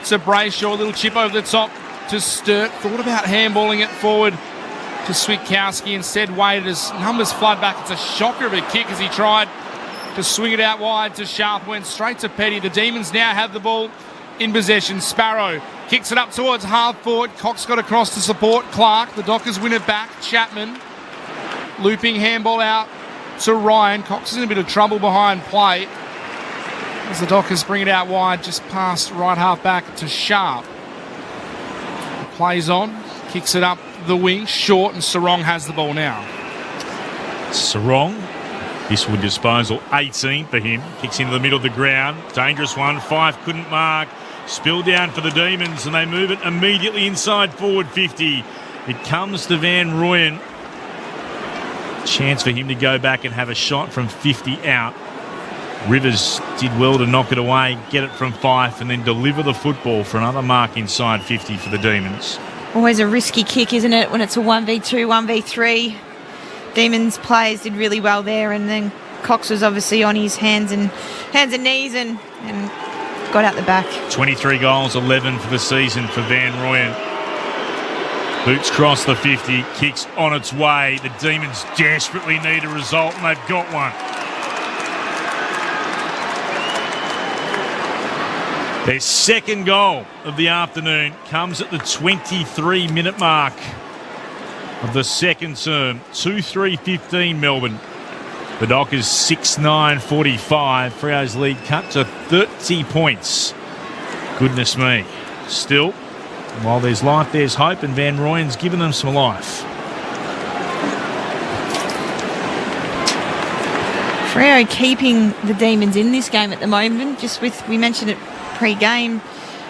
to Brayshaw, a little chip over the top to Sturt. Thought about handballing it forward to Switkowski, instead waited as numbers flood back. It's a shocker of a kick as he tried to swing it out wide to Sharp, went straight to Petty. The Demons now have the ball in possession. Sparrow kicks it up towards half forward. Cox got across to support Clark. The Dockers win it back. Chapman looping handball out to Ryan. Cox is in a bit of trouble behind play as the Dockers bring it out wide just past right half back to Sharp. Plays on, kicks it up the wing, short, and Sarong has the ball now. Sarong, this one disposal, 18 for him. Kicks into the middle of the ground. Dangerous one, 5 couldn't mark. Spill down for the Demons, and they move it immediately inside forward 50. It comes to Van Rooyen. Chance for him to go back and have a shot from 50 out. Rivers did well to knock it away, get it from Fife, and then deliver the football for another mark inside 50 for the Demons. Always a risky kick, isn't it, when it's a 1v2, 1v3. Demons players did really well there, and then Cox was obviously on his hands and knees and got out the back. 23 goals, 11 for the season for Van Rooyen. Boots cross the 50, kicks on its way. The Demons desperately need a result, and they've got one. Their second goal of the afternoon comes at the 23-minute mark of the second term. 2-3-15 Melbourne. The Dockers 6-9-45. Freo's lead cut to 30 points. Goodness me. Still, while there's life, there's hope, and Van Rooyen's given them some life. Freo keeping the Demons in this game at the moment, just with, we mentioned it pre-game,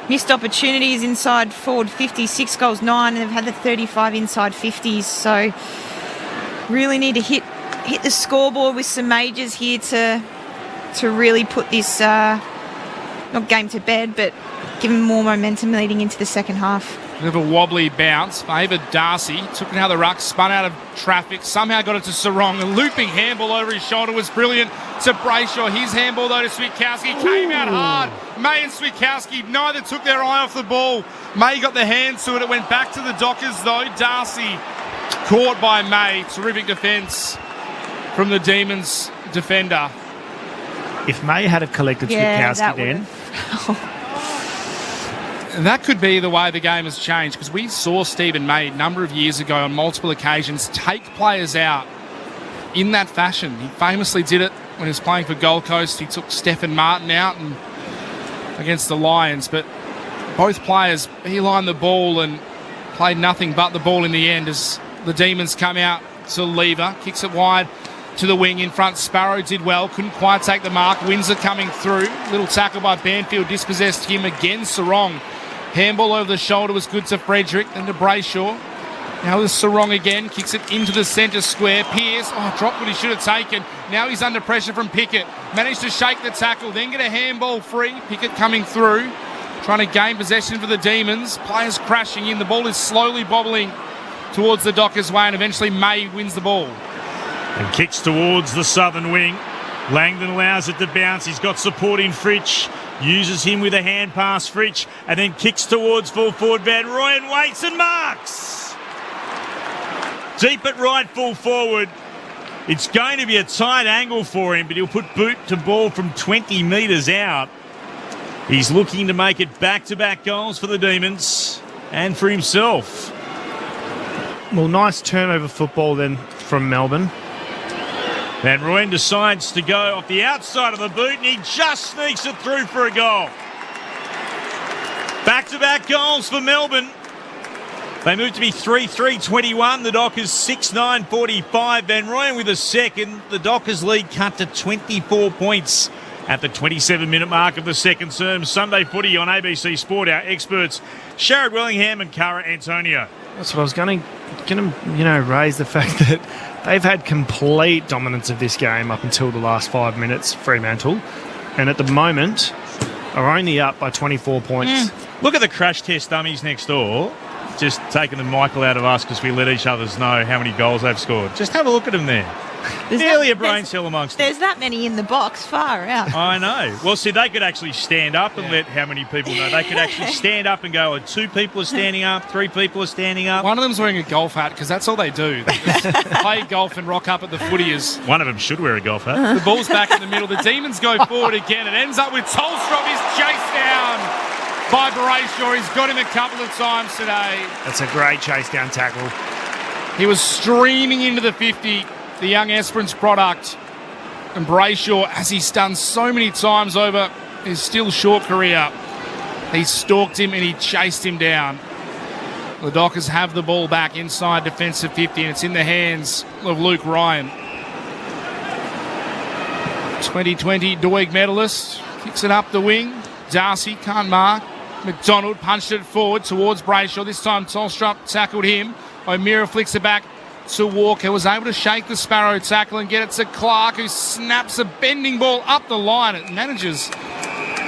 missed opportunities inside forward 50, 6 goals, 9, and they've had the 35 inside 50s, so really need to hit the scoreboard with some majors here to really put this not game to bed, but give them more momentum leading into the second half. Bit of a wobbly bounce, favoured Darcy, took it out of the ruck, spun out of traffic, somehow got it to Sarong. A looping handball over his shoulder was brilliant to Brayshaw. His handball though to Switkowski, came out hard. May and Switkowski, neither took their eye off the ball. May got the hands to it, it went back to the Dockers though. Darcy caught by May, terrific defence from the Demons defender. If May had have collected Switkowski then... And that could be the way the game has changed, because we saw Stephen May a number of years ago on multiple occasions take players out in that fashion. He famously did it when he was playing for Gold Coast. He took Stephen Martin out and against the Lions, but both players beeline the ball and played nothing but the ball in the end as the Demons come out to Lever, kicks it wide to the wing in front. Sparrow did well, couldn't quite take the mark. Windsor coming through, little tackle by Banfield, dispossessed him again. Sarong. Handball over the shoulder was good to Frederick, then to Brayshaw. Now there's Sarong again, kicks it into the centre square. Pearce, dropped what he should have taken. Now he's under pressure from Pickett. Managed to shake the tackle, then get a handball free. Pickett coming through, trying to gain possession for the Demons. Players crashing in, the ball is slowly bobbling towards the Dockers' way, and eventually May wins the ball. And kicks towards the southern wing. Langdon allows it to bounce. He's got support in Fritsch. Uses him with a hand pass, Fritsch, and then kicks towards full forward. Van Rooyen waits and marks. Deep at right full forward. It's going to be a tight angle for him, but he'll put boot to ball from 20 metres out. He's looking to make it back-to-back goals for the Demons and for himself. Well, nice turnover football then from Melbourne. Van Rooyen decides to go off the outside of the boot, and he just sneaks it through for a goal. Back-to-back goals for Melbourne. They move to be 3-3-21. The Dockers 6-9-45. Van Rooyen with a second. The Dockers lead cut to 24 points at the 27-minute mark of the second term. Sunday footy on ABC Sport. Our experts, Sharad Wellingham and Cara Antonio. That's what I was going to raise the fact that they've had complete dominance of this game up until the last 5 minutes, Fremantle, and at the moment are only up by 24 points. Look at the crash test dummies next door, just taking the Michael out of us because we let each others know how many goals they've scored. Just have a look at them there. Nearly a brain cell amongst them. There's that many in the box, far out. I know. Well, see, they could actually stand up and let how many people know. They could actually stand up and go, 2 people are standing up, 3 people are standing up. One of them's wearing a golf hat because that's all they do. They just play golf and rock up at the footiers. One of them should wear a golf hat. The ball's back in the middle. The Demons go forward again. It ends up with Tolstrop. He's chased down by Brayshaw. He's got him a couple of times today. That's a great chase down tackle. He was streaming into the 50, the young Esperance product. And Brayshaw, as he's done so many times over his still short career, he stalked him and he chased him down. The Dockers have the ball back inside defensive 50 and it's in the hands of Luke Ryan. 2020 Doig medalist, kicks it up the wing. Darcy can't mark. McDonald punched it forward towards Brayshaw. This time Tolstrop tackled him. O'Meara flicks it back to Walker. Was able to shake the Sparrow tackle and get it to Clark, who snaps a bending ball up the line. It manages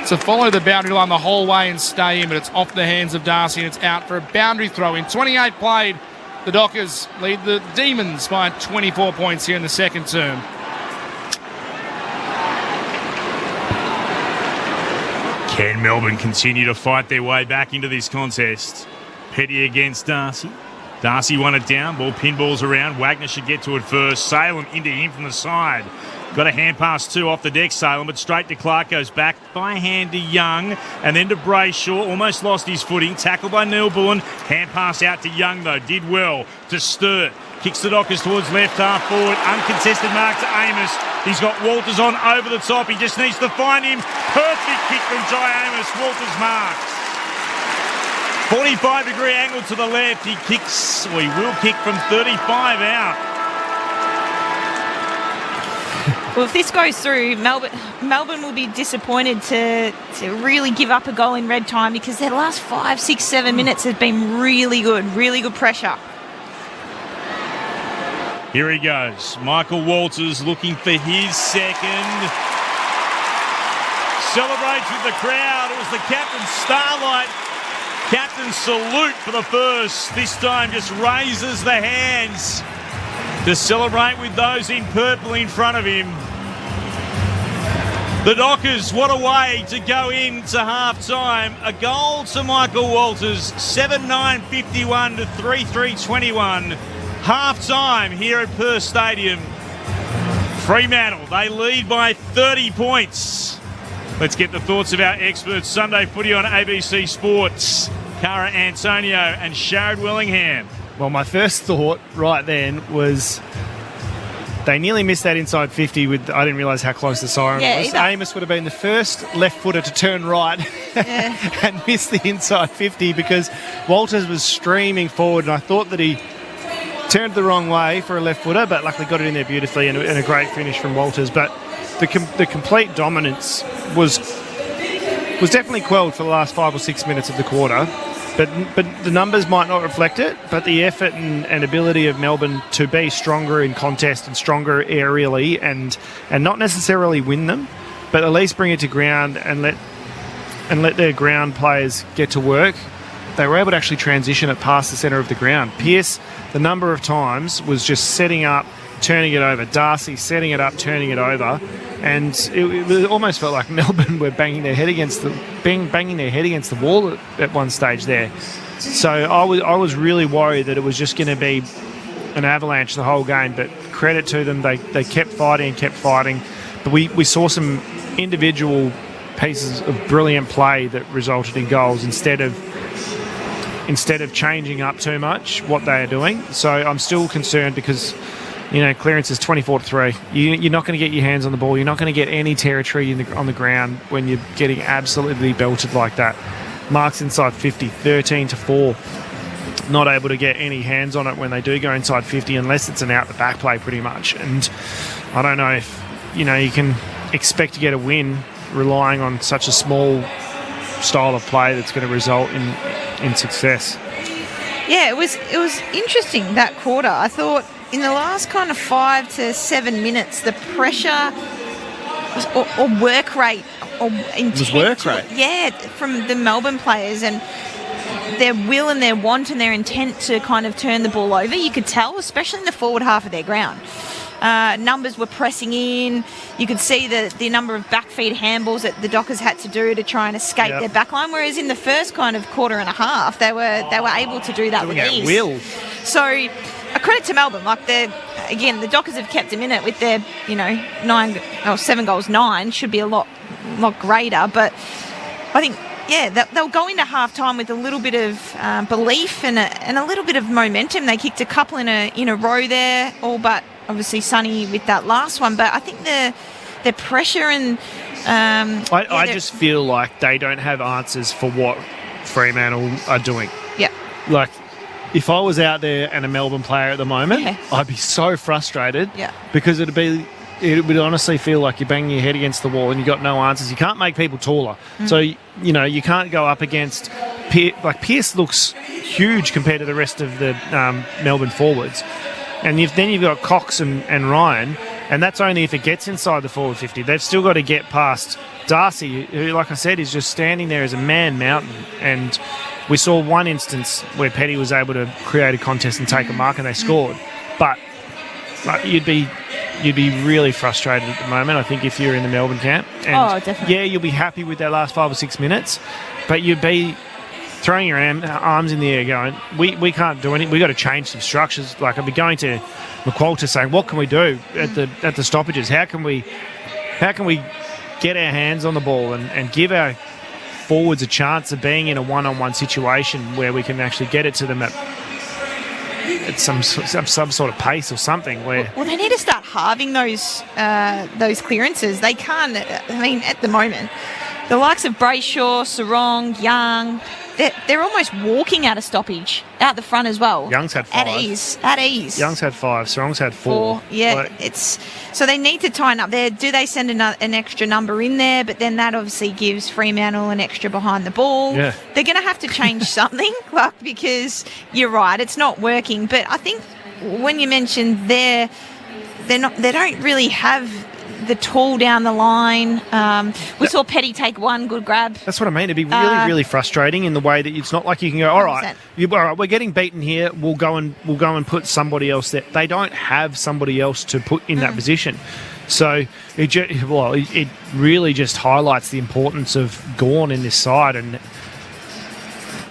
to follow the boundary line the whole way and stay in, but it's off the hands of Darcy and it's out for a boundary throw. In 28 played, the Dockers lead the Demons by 24 points here in the second term. Can Melbourne continue to fight their way back into this contest? Petty against Darcy. Darcy won it down. Ball pinballs around. Wagner should get to it first. Salem into him from the side. Got a hand pass 2 off the deck, Salem, but straight to Clark. Goes back by hand to Young and then to Brayshaw. Almost lost his footing. Tackled by Neil Bullen. Hand pass out to Young, though. Did well to Sturt. Kicks the Dockers towards left half forward. Uncontested mark to Amos. He's got Walters on over the top. He just needs to find him. Perfect kick from Jai Amos. Walters marks. 45-degree angle to the left. He kicks, or he will kick from 35 out. Well, if this goes through, Melbourne will be disappointed to really give up a goal in red time because their last 5, 6, 7 minutes has been really good pressure. Here he goes. Michael Walters looking for his second. Celebrates with the crowd. It was the captain's starlight. Captain salute for the first. This time just raises the hands to celebrate with those in purple in front of him. The Dockers, what a way to go into half-time. A goal to Michael Walters, 7-9-51 to 3-3-21. Half-time here at Perth Stadium. Fremantle, they lead by 30 points. Let's get the thoughts of our experts. Sunday footy on ABC Sports. Cara Antonio and Sharad Willingham. Well, my first thought right then was they nearly missed that inside 50 with, I didn't realise how close the siren was. Either. Amos would have been the first left footer to turn right and miss the inside 50 because Walters was streaming forward and I thought that he turned the wrong way for a left footer, but luckily got it in there beautifully and a great finish from Walters. But the complete dominance was definitely quelled for the last 5 or 6 minutes of the quarter. But the numbers might not reflect it, but the effort and ability of Melbourne to be stronger in contest and stronger aerially and not necessarily win them, but at least bring it to ground and let their ground players get to work. They were able to actually transition it past the centre of the ground. Pearce, the number of times, was just setting up, turning it over. Darcy setting it up, turning it over. And it almost felt like Melbourne were banging their head against the wall at one stage there. So I was really worried that it was just going to be an avalanche the whole game. But credit to them, they kept fighting. But we saw some individual pieces of brilliant play that resulted in goals instead of changing up too much what they are doing. So I'm still concerned because, clearance is 24-3. You're not going to get your hands on the ball. You're not going to get any territory on the ground when you're getting absolutely belted like that. Marks inside 50, 13-4. Not able to get any hands on it when they do go inside 50 unless it's an out-the-back play pretty much. And I don't know if, you can expect to get a win relying on such a small style of play that's going to result in success. Yeah, it was interesting, that quarter. I thought in the last kind of 5 to 7 minutes, the pressure or work rate or intent, from the Melbourne players and their will and their want and their intent to kind of turn the ball over, you could tell, especially in the forward half of their ground. numbers were pressing in. You could see the number of backfeed handballs that the Dockers had to do to try and escape their backline, whereas in the first kind of quarter and a half, they were able to do that with ease. Will. So a credit to Melbourne. Like, the Dockers have kept them in it with their, 7 goals, 9 should be a lot greater. But I think, they'll go into half-time with a little bit of belief and a little bit of momentum. They kicked a couple in a row there, all but obviously Sonny with that last one. But I think the pressure and... I just feel like they don't have answers for what Fremantle are doing. Yeah. Like, if I was out there and a Melbourne player at the moment, I'd be so frustrated because it would honestly feel like you're banging your head against the wall and you've got no answers. You can't make people taller. So, you can't go up against... Pearce looks huge compared to the rest of the Melbourne forwards. And then you've got Cox and Ryan, and that's only if it gets inside the forward 50. They've still got to get past Darcy, who, like I said, is just standing there as a man mountain. And we saw one instance where Petty was able to create a contest and take a mark, and they scored. But you'd be really frustrated at the moment, I think, if you're in the Melbourne camp. And definitely. Yeah, you'll be happy with that last 5 or 6 minutes, but you'd be throwing your arms in the air going, we can't do anything. We've got to change some structures. Like, I'd be going to McQualter saying, what can we do at the stoppages? How can we get our hands on the ball and give our forwards a chance of being in a one-on-one situation where we can actually get it to them at some sort of pace or something. Well, they need to start halving those clearances. They can't. I mean, at the moment, the likes of Brayshaw, Sarong, Young, they're almost walking out of stoppage out the front as well. Young's had 5. At ease. Young's had 5. Sarong's had 4. Yeah, so they need to tighten up there. Do they send an extra number in there? But then that obviously gives Fremantle an extra behind the ball. Yeah. They're going to have to change something, because you're right, it's not working. But I think when you mentioned they don't really have the tool down the line. We saw Petty take one good grab. That's what I mean. It'd be really, really frustrating in the way that it's not like you can go, all right, we're getting beaten here. We'll go and put somebody else there. They don't have somebody else to put in that position. So it really just highlights the importance of Gawn in this side, and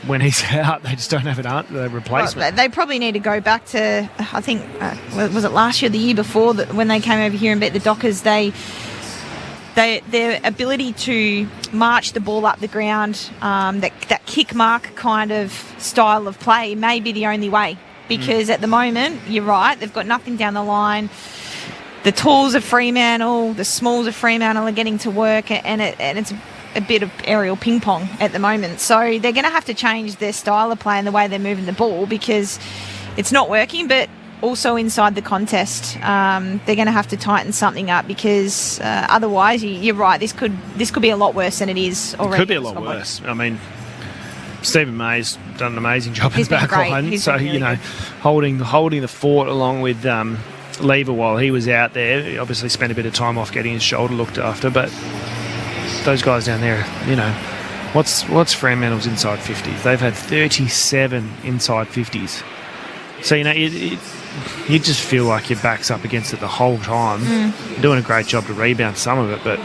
when he's out, they just don't have a replacement. Well, they probably need to go back to, I think, was it last year, the year before, that when they came over here and beat the Dockers, their ability to march the ball up the ground, that kick mark kind of style of play may be the only way. Because at the moment, you're right, they've got nothing down the line. The tools of Fremantle, the smalls of Fremantle are getting to work, and it's a bit of aerial ping pong at the moment. So they're going to have to change their style of play and the way they're moving the ball, because it's not working. But also inside the contest, they're going to have to tighten something up, because otherwise, you're right, this could be a lot worse than it is already. It could be a lot worse. I mean, Stephen May's done an amazing job in the back line. So, really holding the fort along with Lever while he was out there. He obviously spent a bit of time off getting his shoulder looked after, but those guys down there, what's Fremantle's inside 50s? They've had 37 inside 50s. So, you just feel like your back's up against it the whole time. You're doing a great job to rebound some of it, but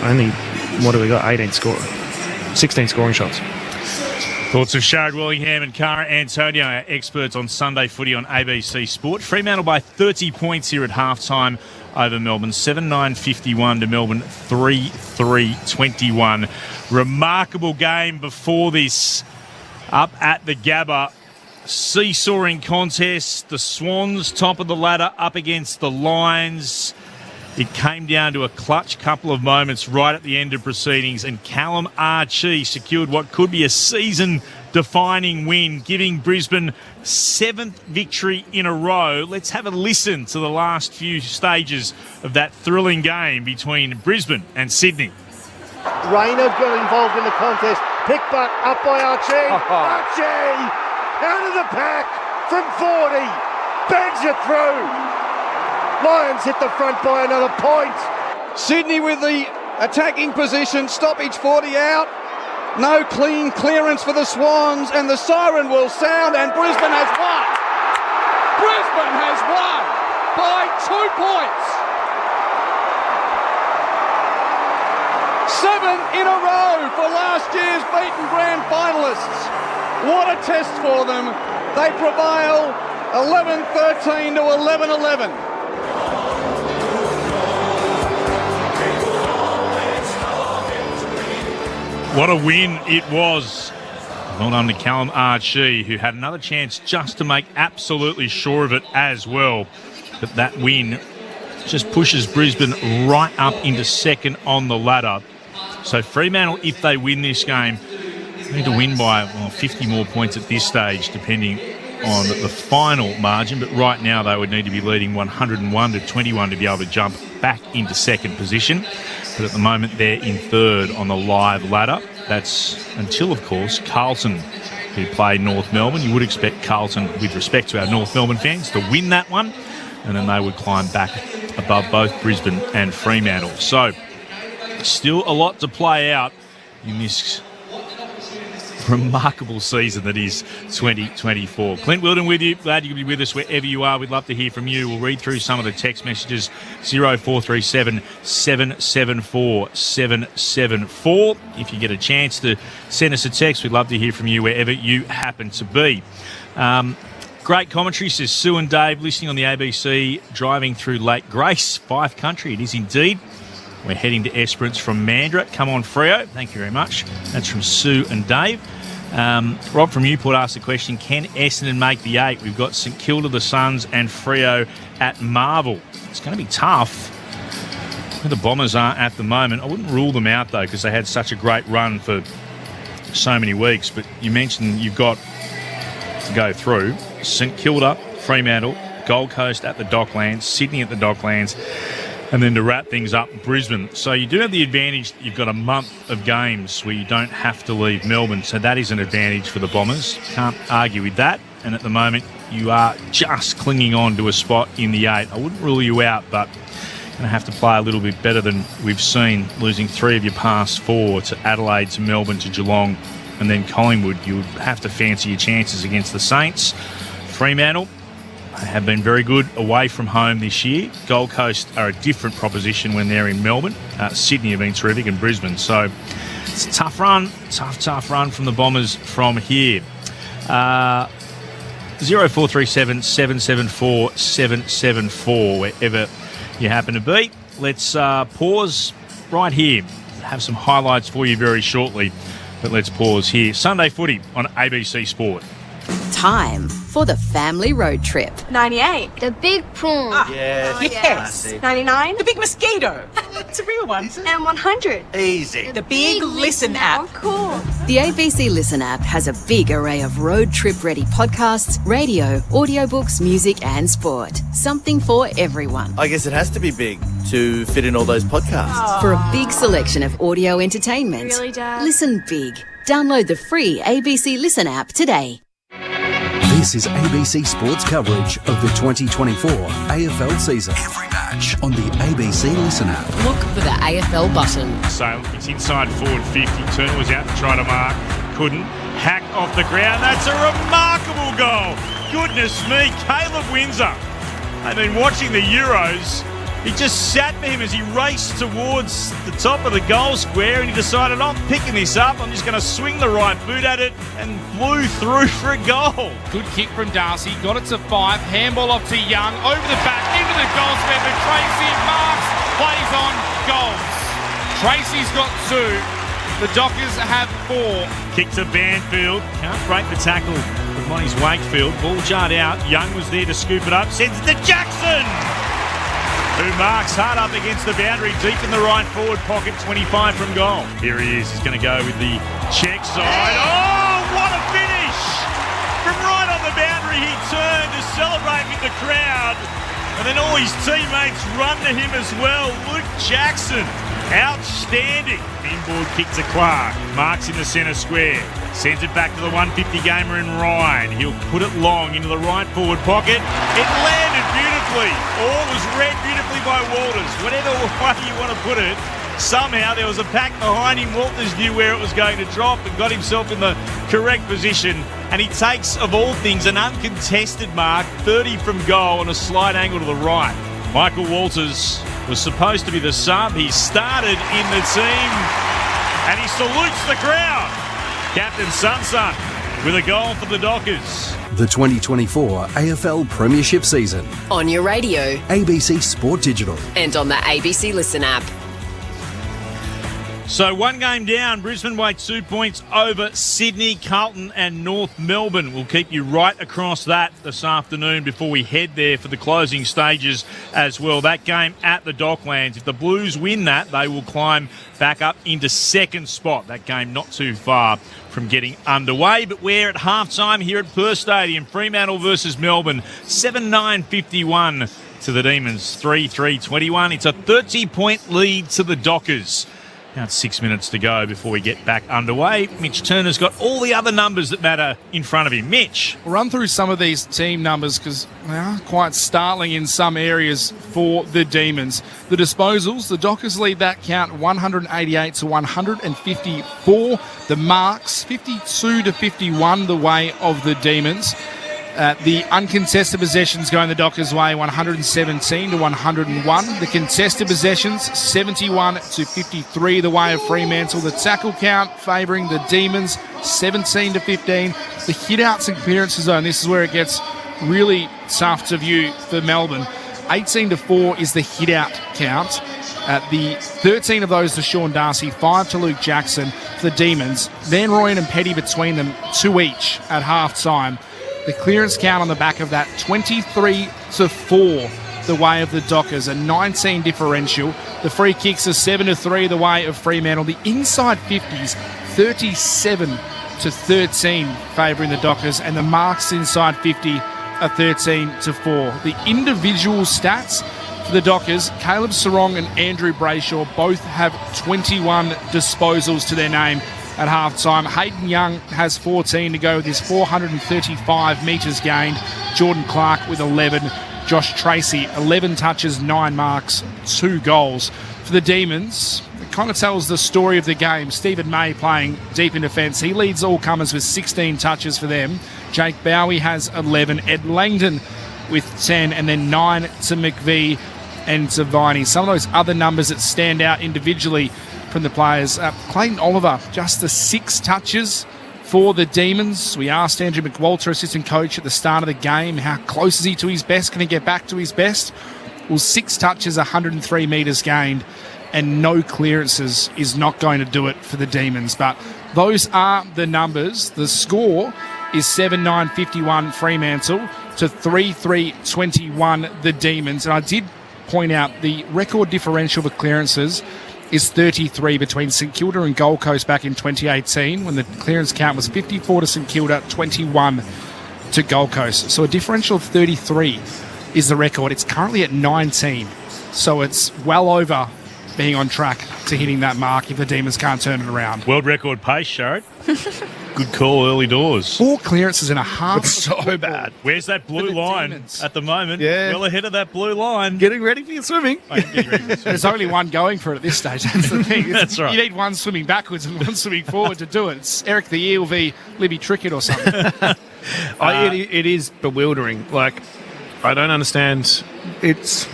only, what do we got? 16 scoring shots. Thoughts of Sharad Willingham and Cara Antonio, our experts on Sunday footy on ABC Sport. Fremantle by 30 points here at halftime over Melbourne. 7-9-51 to Melbourne 3-3-21. Remarkable game before this up at the Gabba. Seesawing contest. The Swans top of the ladder up against the Lions. It came down to a clutch couple of moments right at the end of proceedings, and Callum Archie secured what could be a season-defining win, giving Brisbane 7th victory in a row. Let's have a listen to the last few stages of that thrilling game between Brisbane and Sydney. Rayner got involved in the contest. Picked back up by Archie. Archie out of the pack from 40. Bangs it through. Lions hit the front by another point. Sydney with the attacking position. Stoppage 40 out. No clean clearance for the Swans, and the siren will sound, and Brisbane has won. Brisbane has won. by 2 points. 7 in a row for last year's beaten grand finalists. What a test for them. They prevail 11-13 to 11-11. What a win it was. Well done to Callum Archie, who had another chance just to make absolutely sure of it as well. But that win just pushes Brisbane right up into second on the ladder. So Fremantle, if they win this game, need to win by 50 more points at this stage, depending on the final margin. But right now they would need to be leading 101-21 to be able to jump back into second position. But at the moment they're in third on the live ladder. That's until, of course, Carlton, who play North Melbourne. You would expect Carlton, with respect to our North Melbourne fans, to win that one, and then they would climb back above both Brisbane and Fremantle. So still a lot to play out in this remarkable season that is 2024. Clint Wilden with you. Glad you could be with us wherever you are. We'd love to hear from you. We'll read through some of the text messages. 0437 774 774. If you get a chance to send us a text, we'd love to hear from you wherever you happen to be. Great commentary, says Sue and Dave, listening on the ABC, driving through Lake Grace, Fife Country. It is indeed. We're heading to Esperance from Mandurah. Come on, Freo. Thank you very much. That's from Sue and Dave. Rob from Newport asked the question, can Essendon make the 8? We've got St Kilda, the Suns, and Freo at Marvel. It's going to be tough. Where the Bombers are at the moment. I wouldn't rule them out, though, because they had such a great run for so many weeks. But you mentioned you've got to go through St Kilda, Fremantle, Gold Coast at the Docklands, Sydney at the Docklands, and then to wrap things up, Brisbane. So you do have the advantage that you've got a month of games where you don't have to leave Melbourne. So that is an advantage for the Bombers. Can't argue with that. And at the moment, you are just clinging on to a spot in the 8. I wouldn't rule you out, but going to have to play a little bit better than we've seen, losing 3 of your past 4 to Adelaide, to Melbourne, to Geelong, and then Collingwood. You would have to fancy your chances against the Saints. Fremantle have been very good away from home this year. Gold Coast are a different proposition when they're in Melbourne. Sydney have been terrific, and Brisbane. So it's a tough run, tough run from the Bombers from here. 0437 774 774, wherever you happen to be. Let's pause right here. Have some highlights for you very shortly, but let's pause here. Sunday footy on ABC Sport. Time for the family road trip. 98. The big prawn. Yes. 99. The big mosquito. It's a real one. And 100. Easy. The big Listen app. Of course. The ABC Listen app has a big array of road trip ready podcasts, radio, audiobooks, music and sport. Something for everyone. I guess it has to be big to fit in all those podcasts. For a big selection of audio entertainment. Really, Dad? Listen big. Download the free ABC Listen app today. This is ABC Sports coverage of the 2024 AFL season. Every match on the ABC Listen app. Look for the AFL button. So it's inside forward 50. Turner was out to try to mark. Couldn't. Hack off the ground. That's a remarkable goal. Goodness me. Caleb Windsor. I've been watching the Euros. He just sat for him as he raced towards the top of the goal square, and he decided, I'm picking this up, I'm just going to swing the right boot at it, and flew through for a goal. Good kick from Darcy, got it to 5, handball off to Young, over the back, into the goal square for Tracy, marks, plays on, goals. Tracy's got 2, the Dockers have 4. Kick to Banfield, can't break the tackle with Monty's Wakefield, ball jarred out, Young was there to scoop it up, sends it to Jackson, who marks hard up against the boundary, deep in the right forward pocket, 25 from goal. Here he is, he's going to go with the check side. Oh, what a finish! From right on the boundary, he turned to celebrate with the crowd, and then all his teammates run to him as well. Luke Jackson, outstanding. Inboard kick to Clark, marks in the centre square, sends it back to the 150 gamer in Ryan. He'll put it long into the right forward pocket. It landed beautifully. All was read beautifully by Walters. Whatever way you want to put it, somehow there was a pack behind him. Walters knew where it was going to drop and got himself in the correct position And he takes, of all things, an uncontested mark, 30 from goal on a slight angle to the right. Michael Walters was supposed to be the sub. He started in the team and he salutes the crowd. Captain Sunsun with a goal for the Dockers. The 2024 AFL Premiership season. On your radio. ABC Sport Digital. And on the ABC Listen app. So one game down, Brisbane weigh 2 points over Sydney, Carlton and North Melbourne. We'll keep you right across that this afternoon before we head there for the closing stages as well. That game at the Docklands. If the Blues win that, they will climb back up into second spot. That game not too far from getting underway. But we're at halftime here at Perth Stadium. Fremantle versus Melbourne. 7-9-51 to the Demons. 3-3-21. It's a 30-point lead to the Dockers. Now it's 6 minutes to go before we get back underway. Mitch Turner's got all the other numbers that matter in front of him. Mitch. We'll run through some of these team numbers because they are quite startling in some areas for the Demons. The disposals, the Dockers lead that count 188 to 154. The marks, 52 to 51 the way of the Demons. The uncontested possessions going the Dockers' way, 117 to 101. The contested possessions, 71 to 53 the way of Fremantle. The tackle count favouring the Demons, 17 to 15. The hit-outs and clearances zone, this is where it gets really tough to view for Melbourne. 18 to 4 is the hit-out count. The 13 of those to Sean Darcy, 5 to Luke Jackson for the Demons. Van Rooyen and Petty between them, 2 each at half-time. The clearance count on the back of that, 23 to 4 the way of the Dockers, a 19 differential. The free kicks are 7 to 3 the way of Fremantle. The inside 50s, 37 to 13 favouring the Dockers, and the marks inside 50 are 13 to 4. The individual stats for the Dockers, Caleb Sarong and Andrew Brayshaw both have 21 disposals to their name at half-time. Hayden Young has 14 to go with his 435 metres gained. Jordan Clark with 11. Josh Tracy, 11 touches, 9 marks, 2 goals. For the Demons, it kind of tells the story of the game. Stephen May playing deep in defence. He leads all comers with 16 touches for them. Jake Bowie has 11. Ed Langdon with 10, and then 9 to McVie and to Viney. Some of those other numbers that stand out individually from the players. Clayton Oliver, just the 6 touches for the Demons. We asked Andrew McWalter, assistant coach, at the start of the game, how close is he to his best? Can he get back to his best? Well, 6 touches, 103 metres gained, and no clearances is not going to do it for the Demons. But those are the numbers. The score is 7-9-51 Fremantle to 3-3-21 the Demons. And I did point out the record differential for clearances is 33 between St Kilda and Gold Coast back in 2018 when the clearance count was 54 to St Kilda, 21 to Gold Coast. So a differential of 33 is the record. It's currently at 19. So it's well over being on track to hitting that mark if the Demons can't turn it around. World record pace, Sharad. Good call early doors. 4 clearances and a half. It's so bad. Where's that blue line Demons at the moment? Yeah. Well ahead of that blue line. Getting ready for your swimming. There's only one going for it at this stage. That's the thing. That's right. You need one swimming backwards and one swimming forward to do it. It's Eric the Eel v. Libby Trickett or something. It is bewildering. Like, I don't understand. It's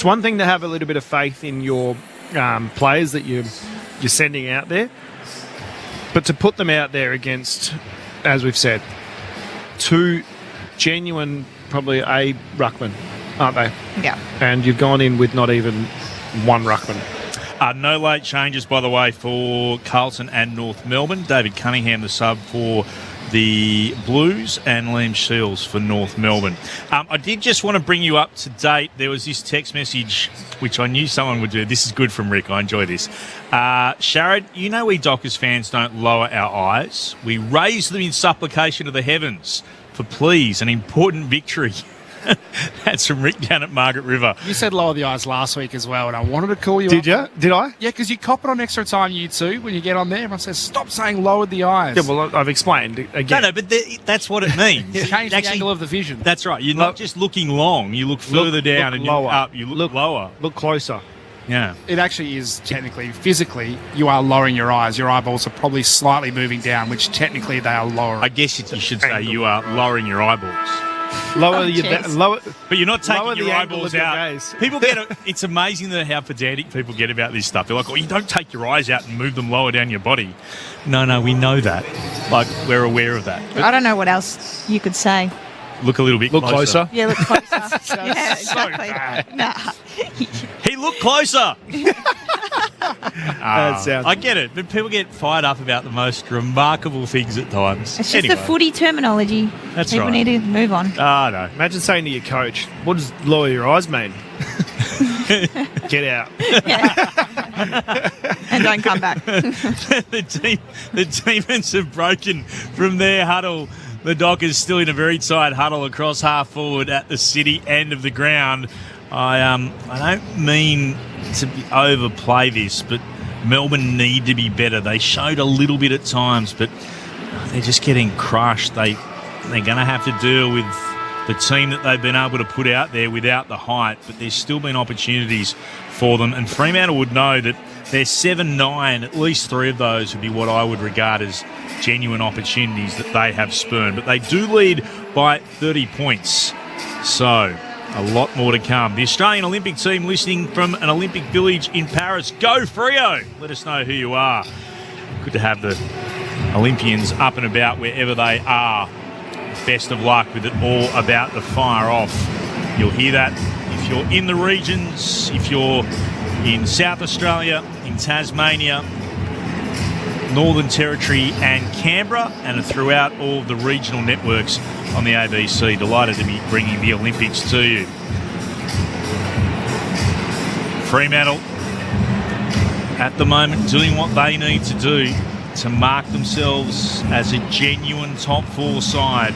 one thing to have a little bit of faith in your players that you're sending out there, but to put them out there against, as we've said, 2 genuine, probably a ruckman, aren't they? Yeah. And you've gone in with not even 1 ruckman. No late changes, by the way, for Carlton and North Melbourne. David Cunningham, the sub for the Blues, and Liam Shields for North Melbourne. I did just want to bring you up to date. There was this text message, which I knew someone would do. This is good from Rick. I enjoy this. Sharad, you know we Dockers fans don't lower our eyes. We raise them in supplication to the heavens for please an important victory. That's from Rick down at Margaret River. You said lower the eyes last week as well, and I wanted to call you Did up. you? Did I? Yeah, because you cop it on extra time, you two, when you get on there. Everyone says, stop saying lowered the eyes. Yeah, well, I've explained again. No, but that's what it means. Change the angle of the vision. That's right. You're not just looking long. You look further down and lower. you look up. You look lower. Look closer. Yeah. It actually is technically, physically, you are lowering your eyes. Your eyeballs are probably slightly moving down, which technically they are lowering. I guess you should say you are lowering your eyeballs. But you're not taking your eyeballs out. People get it's amazing how pedantic people get about this stuff. They're like, you don't take your eyes out and move them lower down your body. No, we know that. Like, we're aware of that. I don't know what else you could say. Look a little bit closer. Yeah, look closer. Yeah, exactly. Nah. He looked closer. I get it, but people get fired up about the most remarkable things at times. It's just the footy terminology. That's people right. need to move on. No. Imagine saying to your coach, what does lower your eyes mean? Get out. And don't come back. The Demons have broken from their huddle. The Dockers still in a very tight huddle across half forward at the city end of the ground. I don't mean to overplay this, but Melbourne need to be better. They showed a little bit at times, but they're just getting crushed. They're going to have to deal with the team that they've been able to put out there without the height, but there's still been opportunities for them. And Fremantle would know that they're 7-9, at least 3 of those would be what I would regard as genuine opportunities that they have spurned. But they do lead by 30 points. So a lot more to come. The Australian Olympic team listening from an Olympic village in Paris. Go Freo! Let us know who you are. Good to have the Olympians up and about wherever they are. Best of luck with it all about to fire off. You'll hear that if you're in the regions, if you're in South Australia, in Tasmania, Northern Territory and Canberra, and throughout all of the regional networks on the ABC. Delighted to be bringing the Olympics to you. Fremantle at the moment doing what they need to do to mark themselves as a genuine top 4 side.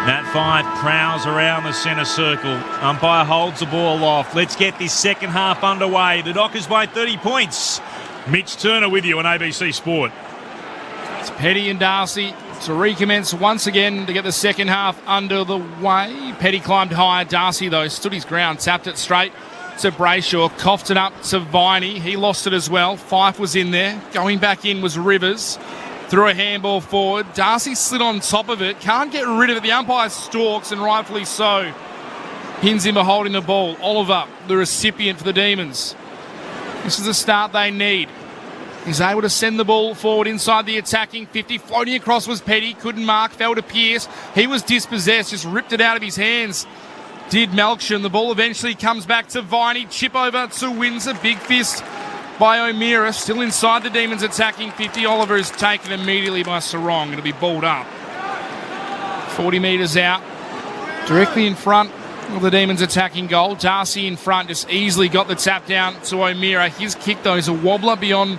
Nat Fyfe prowls around the centre circle. Umpire holds the ball off. Let's get this second half underway. The Dockers by 30 points. Mitch Turner with you on ABC Sport. It's Petty and Darcy to recommence once again to get the second half under the way. Petty climbed higher. Darcy, though, stood his ground, tapped it straight to Brayshaw, coughed it up to Viney. He lost it as well. Fyfe was in there. Going back in was Rivers. Threw a handball forward. Darcy slid on top of it. Can't get rid of it. The umpire stalks, and rightfully so. Pins him for holding the ball. Oliver, the recipient for the Demons. This is the start they need. He's able to send the ball forward inside the attacking 50. Floating across was Petty. Couldn't mark. Fell to Pearce. He was dispossessed. Just ripped it out of his hands. Did Melksham. The ball eventually comes back to Viney. Chip over to Windsor. Big fist by O'Meara. Still inside the Demons attacking 50. Oliver is taken immediately by Sarong. It'll be balled up. 40 metres out. Directly in front of the Demons attacking goal. Darcy in front. Just easily got the tap down to O'Meara. His kick, though, is a wobbler beyond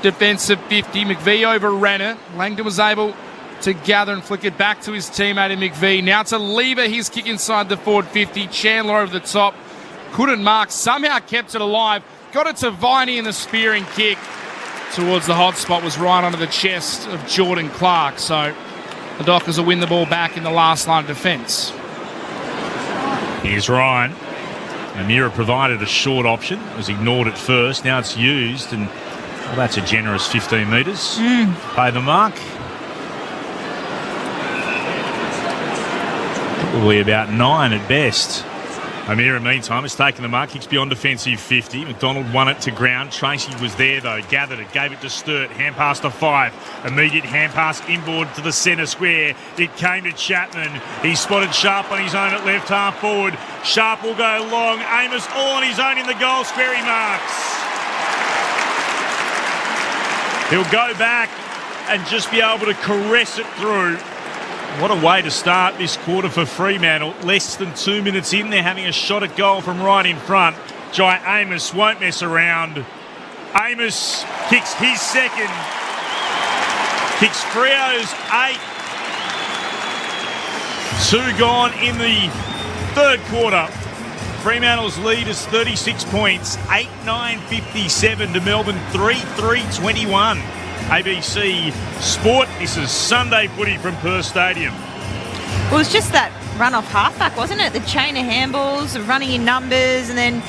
defensive 50. McVie overran it. Langdon was able to gather and flick it back to his teammate in McVie. Now to Lever, his kick inside the forward 50. Chandler over the top. Couldn't mark. Somehow kept it alive. Got it to Viney in the spearing kick towards the hot spot. Was right under the chest of Jordan Clark. So the Dockers will win the ball back in the last line of defence. Here's Ryan. O'Meara provided a short option. It was ignored at first. Now it's used, and well, that's a generous 15 metres. Pay the mark. Probably about 9 at best. O'Meara, meantime, has taken the mark. Kicks beyond defensive 50. McDonald won it to ground. Tracy was there, though. Gathered it. Gave it to Sturt. Hand pass to Fyfe. Immediate hand pass inboard to the centre square. It came to Chapman. He spotted Sharp on his own at left half forward. Sharp will go long. Amos all on his own in the goal square. He marks. He'll go back and just be able to caress it through. What a way to start this quarter for Fremantle. Less than 2 minutes in, they're having a shot at goal from right in front. Jai Amos won't mess around. Amos kicks his second. Kicks Freo's 8. 2 gone in the third quarter. Fremantle's lead is 36 points. 8-9-57 to Melbourne 3-3-21. ABC Sport. This is Sunday footy from Perth Stadium. Well, it was just that run-off halfback, wasn't it? The chain of handballs, running in numbers, and then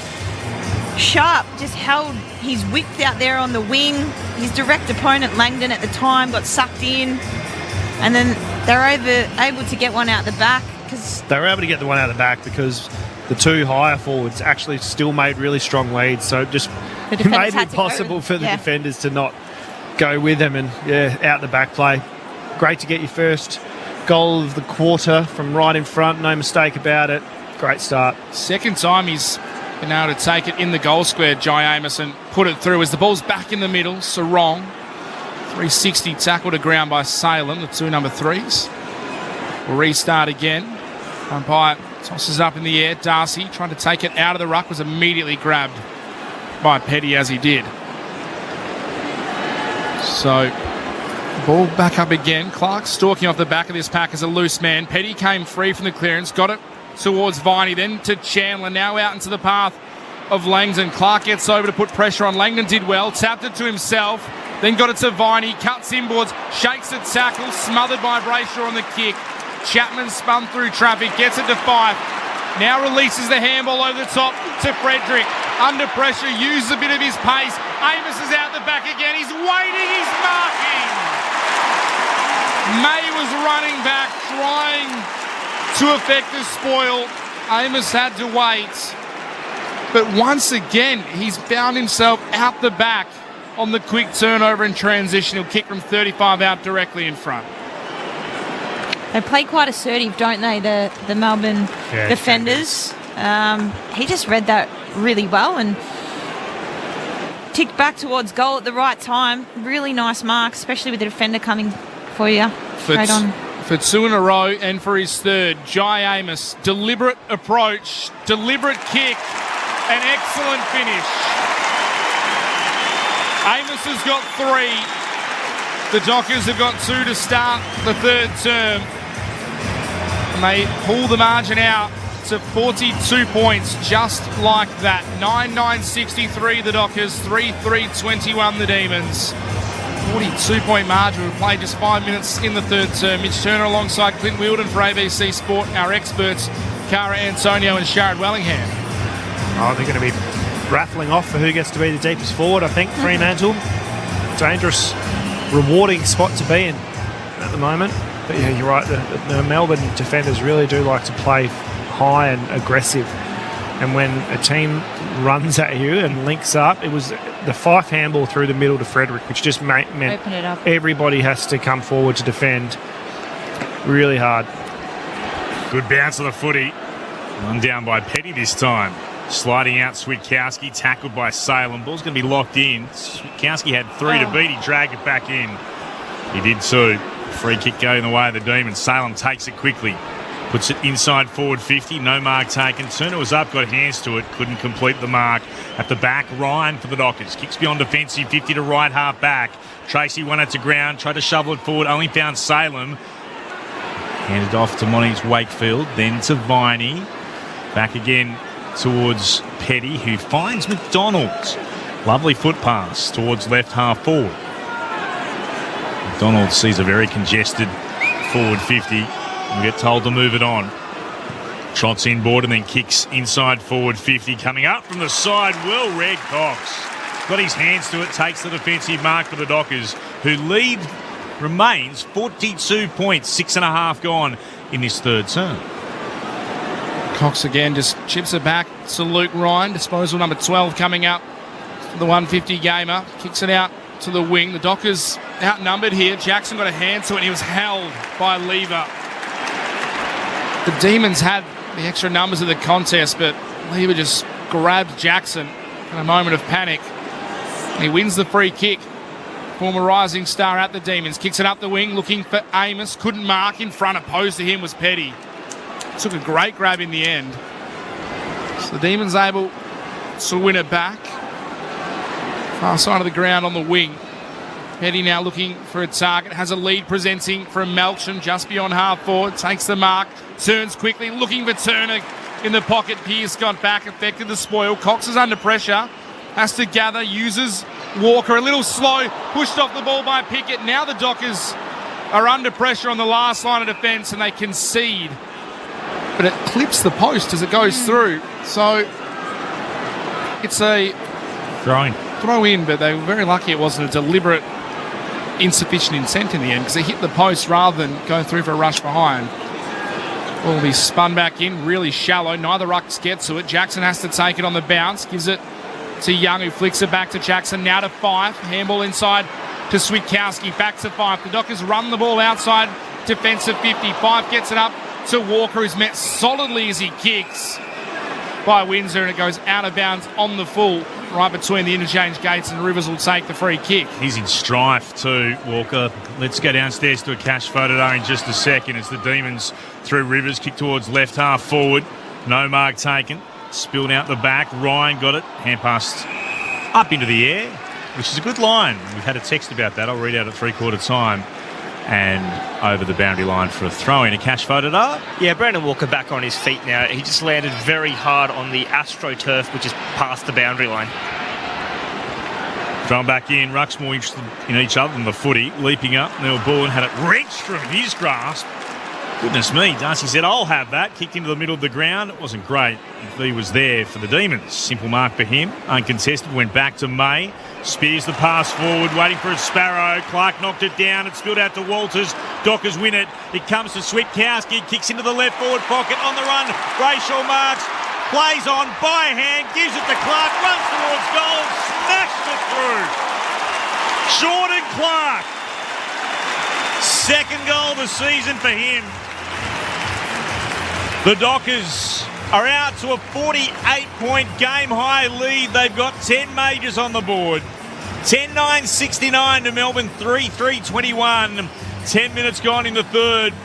Sharp just held his width out there on the wing. His direct opponent, Langdon, at the time, got sucked in. And then they were able to get one out the back. They were able to get the one out the back because the two higher forwards actually still made really strong leads. So it just made it possible for the defenders to not go with them. And, out the back play. Great to get your first goal of the quarter from right in front. No mistake about it. Great start. Second time he's been able to take it in the goal square, Jai Amos, and put it through as the ball's back in the middle. Sarong, 360 tackle to ground by Salem, the two number 3s. We'll restart again. Umpire tosses it up in the air. Darcy trying to take it out of the ruck, was immediately grabbed by Petty as he did. So, ball back up again. Clark stalking off the back of this pack as a loose man. Petty came free from the clearance, got it towards Viney, then to Chandler, now out into the path of Langdon. Clark gets over to put pressure on. Langdon did well, tapped it to himself, then got it to Viney, cuts inboards, shakes a tackle, smothered by Brayshaw on the kick. Chapman spun through traffic, gets it to Fife, now releases the handball over the top to Frederick. Under pressure, uses a bit of his pace. Amos is out the back again, he's waiting, he's marking. May was running back, trying to effect the spoil. Amos had to wait. But once again, he's found himself out the back on the quick turnover and transition. He'll kick from 35 out directly in front. They play quite assertive, don't they, the Melbourne defenders? He just read that really well and ticked back towards goal at the right time. Really nice mark, especially with the defender coming for you. Straight on. For two in a row and for his third, Jai Amos, deliberate approach, deliberate kick, an excellent finish. Amos has got 3. The Dockers have got 2 to start the third term. And they pull the margin out to 42 points, just like that. 9-9-63 the Dockers, 3-3-21 the Demons. 42-point margin. We've played just 5 minutes in the third term. Mitch Turner alongside Clint Wheeldon for ABC Sport. Our experts, Cara Antonio and Sharad Wellingham. They're going to be raffling off for who gets to be the deepest forward, I think. Fremantle. Dangerous, rewarding spot to be in at the moment. But yeah, you're right. The Melbourne defenders really do like to play high and aggressive. And when a team runs at you and links up, it was the Fife handball through the middle to Frederick, which just meant open it up. Everybody has to come forward to defend really hard. Good bounce on the footy. Run down by Petty this time. Sliding out Switkowski, tackled by Salem. Ball's going to be locked in. Switkowski had 3 to beat. He dragged it back in. He did too. Free kick going the way of the Demons. Salem takes it quickly. Puts it inside forward 50. No mark taken. Turner was up, got hands to it. Couldn't complete the mark. At the back, Ryan for the Dockers. Kicks beyond defensive, 50 to right half back. Tracy won it to ground. Tried to shovel it forward. Only found Salem. Handed off to Monty's Wakefield. Then to Viney. Back again towards Petty, who finds McDonald. Lovely foot pass towards left half forward. McDonald sees a very congested forward 50 and get told to move it on. Trots inboard and then kicks inside forward 50. Coming up from the side, well read Cox. Got his hands to it, takes the defensive mark for the Dockers, who lead remains 42 points, 6.5 gone in this third term. Cox again just chips it back to Luke Ryan. Disposal number 12 coming up for the 150 gamer. Kicks it out to the wing. The Dockers outnumbered here. Jackson got a hand to it and he was held by Lever. The Demons had the extra numbers of the contest, but Lever just grabbed Jackson in a moment of panic. And he wins the free kick. Former rising star at the Demons. Kicks it up the wing, looking for Amos. Couldn't mark in front. Opposed to him was Petty. Took a great grab in the end. So the Demons able to win it back. Far side of the ground on the wing. Petty now looking for a target. Has a lead presenting from Melksham just beyond half forward. Takes the mark. Turns quickly. Looking for Turner in the pocket. Pearce got back. Affected the spoil. Cox is under pressure. Has to gather. Uses Walker. A little slow. Pushed off the ball by Pickett. Now the Dockers are under pressure on the last line of defence and they concede. But it clips the post as it goes through. So It's a throw in, but they were very lucky it wasn't a deliberate insufficient intent in the end, because they hit the post rather than going through for a rush behind. Will be spun back in, really shallow. Neither rucks get to it. Jackson has to take it on the bounce. Gives it to Young, who flicks it back to Jackson. Now to Fife. Handball inside to Switkowski. Back to Fife. The Dockers run the ball outside. Defensive 50. Fife gets it up to Walker, who's met solidly as he kicks by Windsor, and it goes out of bounds on the full, right between the interchange gates, and Rivers will take the free kick. He's in strife too, Walker. Let's go downstairs to a cash photo in just a second as the Demons through Rivers, kick towards left half forward. No mark taken. Spilled out the back. Ryan got it. Hand passed up into the air, which is a good line. We've had a text about that. I'll read out at 3/4 time. And over the boundary line for a throw-in. A cash voted up. Yeah, Brandon Walker back on his feet now. He just landed very hard on the AstroTurf, which is past the boundary line. Thrown back in. Ruck's more interested in each other than the footy. Leaping up. Neil Bullen had it wrenched from his grasp. Goodness me. Darcy said, I'll have that. Kicked into the middle of the ground. It wasn't great. He was there for the Demons. Simple mark for him. Uncontested. Went back to May. Spears the pass forward, waiting for a Sparrow. Clark knocked it down. It spilled out to Walters. Dockers win it. It comes to Switkowski. Kicks into the left forward pocket on the run. Brayshaw marks. Plays on by hand. Gives it to Clark. Runs towards goal. Smashed it through. Jordan Clark. Second goal of the season for him. The Dockers are out to a 48-point game-high lead. They've got 10 majors on the board. 10-9-69 to Melbourne, 3-3-21. 10 minutes gone in the third.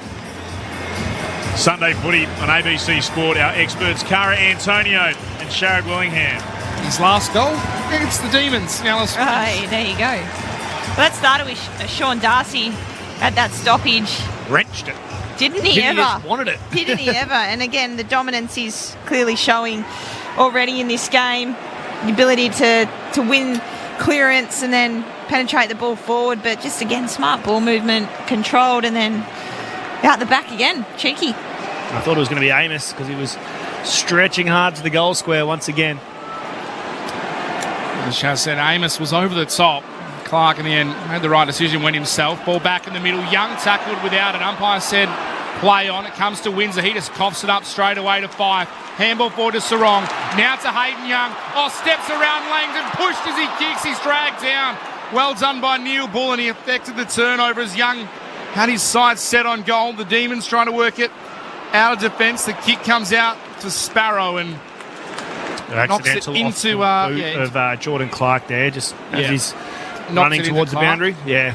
Sunday footy on ABC Sport. Our experts, Cara Antonio and Sharad Willingham. His last goal against the Demons. Now let's there you go. Well, that started with Sean Darcy at that stoppage. Wrenched it. Didn't he ever? Just wanted it. Didn't he ever? And again, the dominance is clearly showing already in this game. The ability to win clearance and then penetrate the ball forward. But just, again, smart ball movement, controlled, and then out the back again. Cheeky. I thought it was going to be Amos because he was stretching hard to the goal square once again. As Shaz said, Amos was over the top. Clark in the end made the right decision, went himself. Ball back in the middle. Young tackled without it. Umpire said play on. It comes to Windsor. He just coughs it up straight away to Fife. Handball forward to Sarong. Now to Hayden Young. Steps around Langdon. Pushed as he kicks. He's dragged down. Well done by Neil Bullen. He affected the turnover as Young had his sights set on goal. The Demons trying to work it out of defence. The kick comes out to Sparrow and knocks it into of Jordan Clark there, just as he's running towards the boundary. Yeah.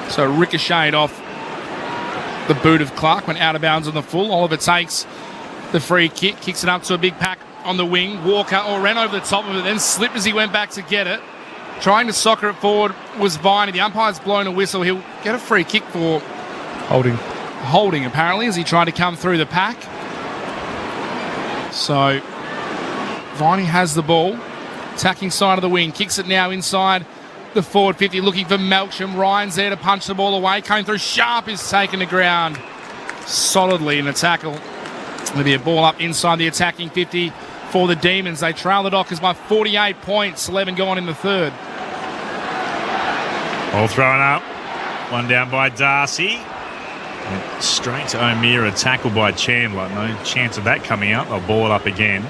So ricocheted off the boot of Clark, went out of bounds on the full. Oliver takes the free kick, kicks it up to a big pack on the wing. Walker ran over the top of it, then slipped as he went back to get it. Trying to soccer it forward was Viney. The umpire's blown a whistle. He'll get a free kick for holding apparently, as he tried to come through the pack. So Viney has the ball, attacking side of the wing, kicks it now inside the forward 50, looking for Melksham. Ryan's there to punch the ball away. Came through sharp, is taken to ground solidly in a tackle. There'll be a ball up inside the attacking 50 for the Demons. They trail the Dockers by 48 points, 11 gone in the third. All thrown up. One down by Darcy. And straight to O'Meara, tackled by Chandler. No chance of that coming out. They'll ball it up again.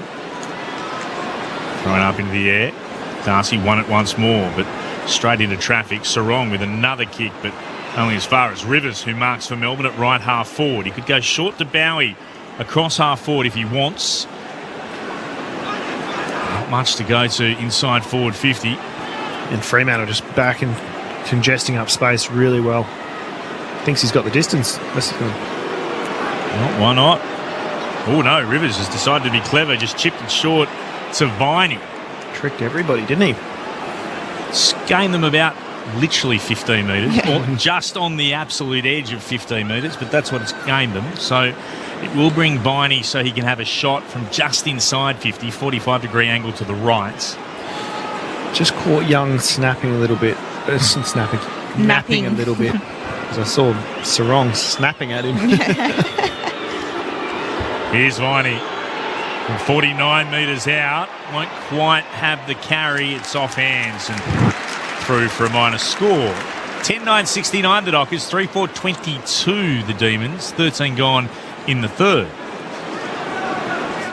Thrown up into the air. Darcy won it once more, but straight into traffic. Sarong with another kick, but only as far as Rivers, who marks for Melbourne at right half forward. He could go short to Bowie across half forward if he wants. Not much to go to inside forward 50. And Fremantle just back and congesting up space really well. Thinks he's got the distance. Well, why not? Oh no, Rivers has decided to be clever, just chipped it short to Viney. Tricked everybody, didn't he? Gained them about literally 15 metres, or just on the absolute edge of 15 metres, but that's what it's gained them. So it will bring Viney so he can have a shot from just inside 50, 45-degree angle to the right. Just caught Young snapping a little bit. Napping a little bit. Because I saw Sarong snapping at him. Here's Viney. From 49 metres out, won't quite have the carry. It's off hands and through for a minor score. 10-9-69 the Dockers, 3-4-22 the Demons, 13 gone in the third.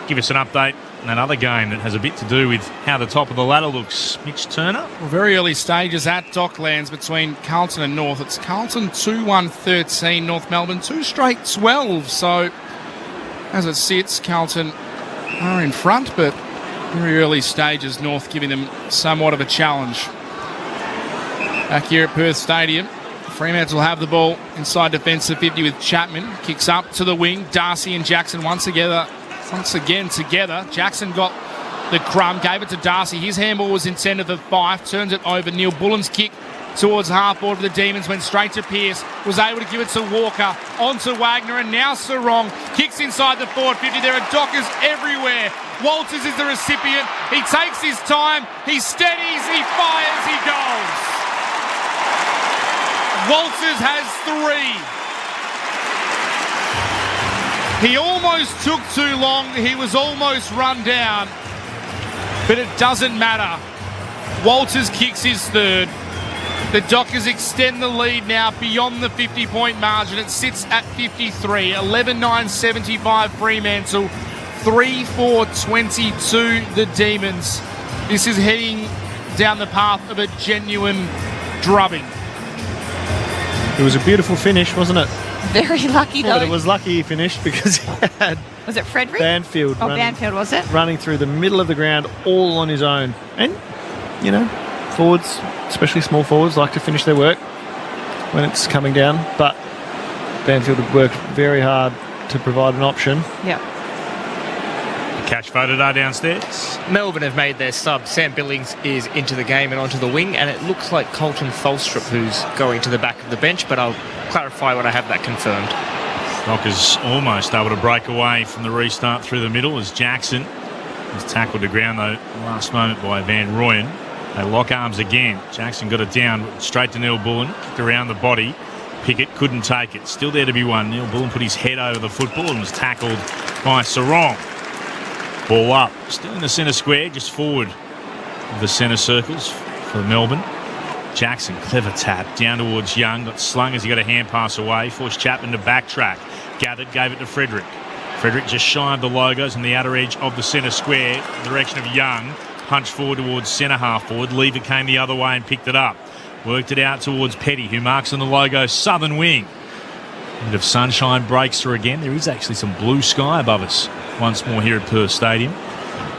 Give us an update on another game that has a bit to do with how the top of the ladder looks. Mitch Turner. Well, very early stages at Docklands between Carlton and North. It's Carlton 2-1-13, North Melbourne 2 straight 12. So as it sits, Carlton are in front, but very early stages, North giving them somewhat of a challenge. Back here at Perth Stadium, Fremantle have the ball inside defensive 50 with Chapman. Kicks up to the wing. Darcy and Jackson once again together. Jackson got the crumb, gave it to Darcy. His handball was intended for Fife. Turns it over. Neil Bullen's kick towards half-board for the Demons, went straight to Pearce. Was able to give it to Walker. Onto Wagner, and now Sarong kicks inside the forward 50. There are Dockers everywhere. Walters is the recipient. He takes his time. He steadies. He fires. He goes. Walters has 3. He almost took too long. He was almost run down. But it doesn't matter. Walters kicks his third. The Dockers extend the lead now beyond the 50-point margin. It sits at 53. 11-9-75 Fremantle. 3-4-22 the Demons. This is heading down the path of a genuine drubbing. It was a beautiful finish, wasn't it? Very lucky, though. But it was lucky he finished because he had... Was it Frederick? Banfield. Banfield, was it? Running through the middle of the ground all on his own. And, you know, forwards, especially small forwards, like to finish their work when it's coming down. But Banfield had worked very hard to provide an option. Yeah. Catch photo downstairs. Melbourne have made their sub. Sam Billings is into the game and onto the wing, and it looks like Colton Tholstrup who's going to the back of the bench, but I'll clarify when I have that confirmed. Dockers almost able to break away from the restart through the middle as Jackson is tackled to ground, though, last moment by Van Rooyen. They lock arms again. Jackson got it down straight to Neil Bullen, kicked around the body. Pickett couldn't take it. Still there to be won. Neil Bullen put his head over the football and was tackled by Sarong. Ball up. Still in the centre square, just forward of the centre circles for Melbourne. Jackson, clever tap, down towards Young. Got slung as he got a hand pass away. Forced Chapman to backtrack. Gathered, gave it to Frederick. Frederick just shy of the logos on the outer edge of the centre square, in the direction of Young. Punched forward towards centre half forward. Lever came the other way and picked it up. Worked it out towards Petty, who marks on the logo southern wing. A bit of sunshine breaks through again. There is actually some blue sky above us once more here at Perth Stadium.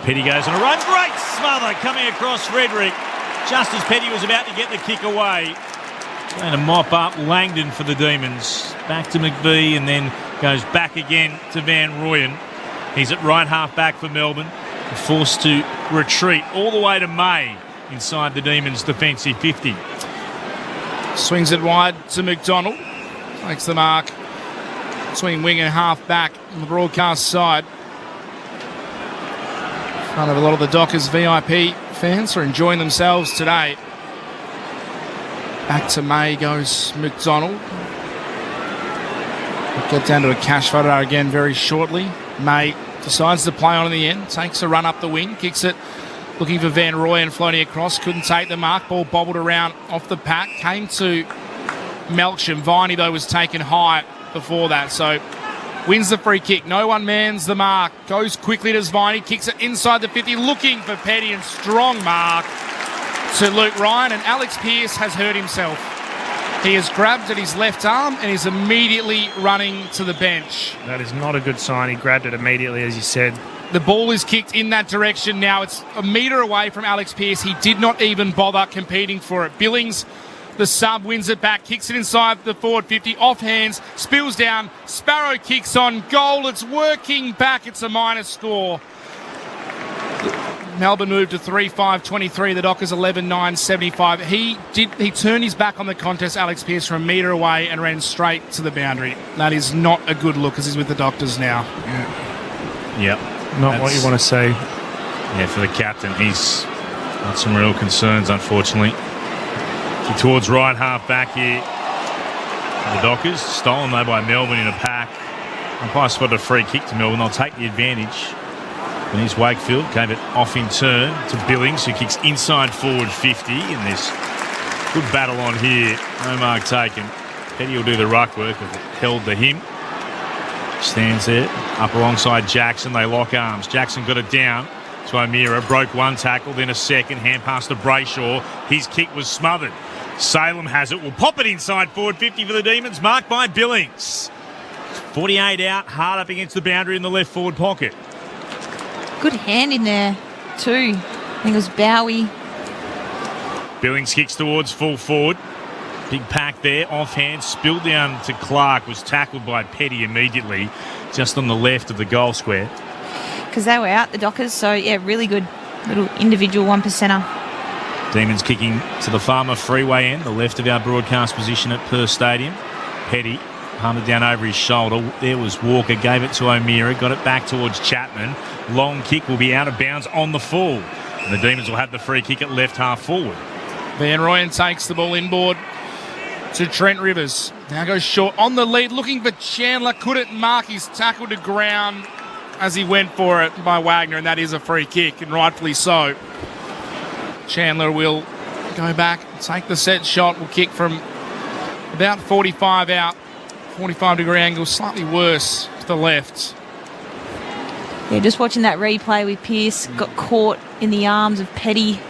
Petty goes on a run. Great smother coming across Frederick. Just as Petty was about to get the kick away. Trying to mop up Langdon for the Demons. Back to McVie and then goes back again to Van Rooyen. He's at right half back for Melbourne. Forced to retreat all the way to May inside the Demons' defensive 50. Swings it wide to McDonald. Takes the mark between wing and half back on the broadcast side. In front of a lot of the Dockers VIP fans who are enjoying themselves today. Back to May goes McDonald. We'll get down to a cash photo again very shortly. May decides to play on in the end. Takes a run up the wing. Kicks it. Looking for Van Rooyen floating across. Couldn't take the mark. Ball bobbled around off the pack. Came to Melksham. Viney, though, was taken high before that. So wins the free kick. No one mans the mark. Goes quickly to Viney. Kicks it inside the 50. Looking for Petty and strong mark to Luke Ryan. And Alex Pearce has hurt himself. He has grabbed at his left arm and is immediately running to the bench. That is not a good sign. He grabbed it immediately, as you said. The ball is kicked in that direction now. It's a metre away from Alex Pearce. He did not even bother competing for it. Billings, the sub, wins it back, kicks it inside the forward 50, off hands, spills down. Sparrow kicks on goal. It's working back. It's a minor score. Melbourne moved to 3-5-23. The Dockers 11-9-75. He turned his back on the contest, Alex Pearce, from a metre away and ran straight to the boundary. That is not a good look as he's with the Doctors now. Yep. Not what you want to see. Yeah, for the captain, he's got some real concerns, unfortunately. Towards right half back here for the Dockers. Stolen, though, by Melbourne in a pack. Umpire spotted a free kick to Melbourne. They'll take the advantage. Denise Wakefield gave it off in turn to Billings, who kicks inside forward 50. And there's good battle on here. No mark taken. Petty will do the ruck work if it held to him. Stands there up alongside Jackson. They lock arms. Jackson got it down to O'Meara. Broke one tackle, then a second. Hand pass to Brayshaw. His kick was smothered. Salem has it. Will pop it inside forward 50 for the Demons. Marked by Billings. 48 out. Hard up against the boundary in the left forward pocket. Good hand in there, too. I think it was Bowie. Billings kicks towards full forward. Big pack there, offhand, spilled down to Clark, was tackled by Petty immediately, just on the left of the goal square. Because they were out, the Dockers, so yeah, really good little individual 1%er. Demons kicking to the Farmer Freeway end, the left of our broadcast position at Perth Stadium. Petty hunted down over his shoulder. There was Walker, gave it to O'Meara, got it back towards Chapman. Long kick will be out of bounds on the full. And the Demons will have the free kick at left half forward. Van Rooyen takes the ball inboard to Trent Rivers. Now goes short on the lead, looking for Chandler. Couldn't mark his tackle to ground as he went for it by Wagner, and that is a free kick, and rightfully so. Chandler will go back, take the set shot, will kick from about 45 out. 45-degree angle, slightly worse to the left. Yeah, just watching that replay with Pearce, got caught in the arms of Petty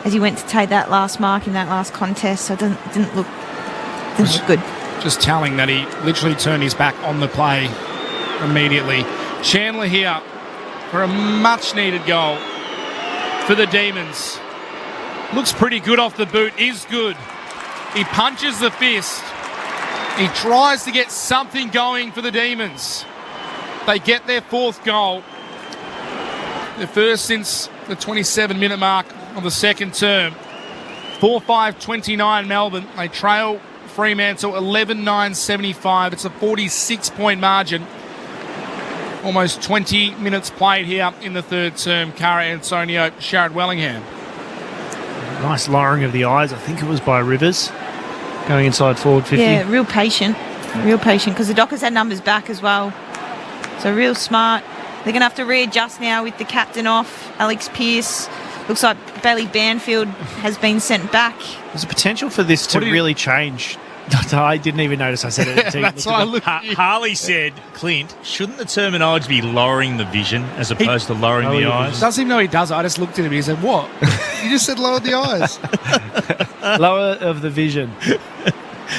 as he went to take that last mark in that last contest, so it didn't look good. Just telling that he literally turned his back on the play immediately. Chandler here for a much-needed goal for the Demons. Looks pretty good off the boot, is good. He punches the fist. He tries to get something going for the Demons. They get their fourth goal. The first since the 27-minute mark of the second term. 4-5-29 Melbourne. They trail Fremantle 11-9-75. It's a 46-point margin. Almost 20 minutes played here in the third term. Cara Antonio, Sharad Wellingham. Nice lowering of the eyes. I think it was by Rivers. Going inside forward 50. Yeah, real patient, because the Dockers had numbers back as well. So real smart. They're going to have to readjust now with the captain off, Alex Pearce. Looks like Bailey Banfield has been sent back. There's a potential for this to really change. I didn't even notice I said it. That's why I looked Harley said, Clint, shouldn't the terminology be lowering the vision as opposed to lowering the eyes? Doesn't even know he does it. I just looked at him and he said, what? You just said lower the eyes. Lower of the vision.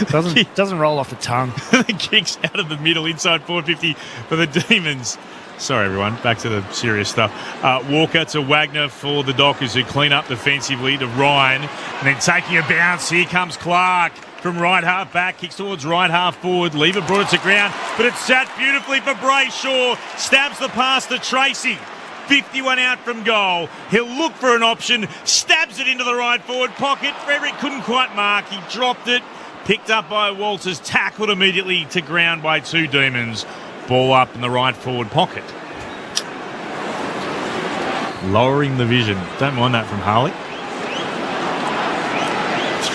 Doesn't roll off the tongue. The kick's out of the middle, inside 450 for the Demons. Sorry, everyone. Back to the serious stuff. Walker to Wagner for the Dockers, who clean up defensively to Ryan. And then taking a bounce, here comes Clark from right half back. Kicks towards right half forward. Lever brought it to ground, but it's sat beautifully for Brayshaw. Stabs the pass to Tracy. 51 out from goal. He'll look for an option. Stabs it into the right forward pocket. Frederick couldn't quite mark. He dropped it. Picked up by Walters. Tackled immediately to ground by two Demons. Ball up in the right forward pocket. Lowering the vision. Don't mind that from Harley.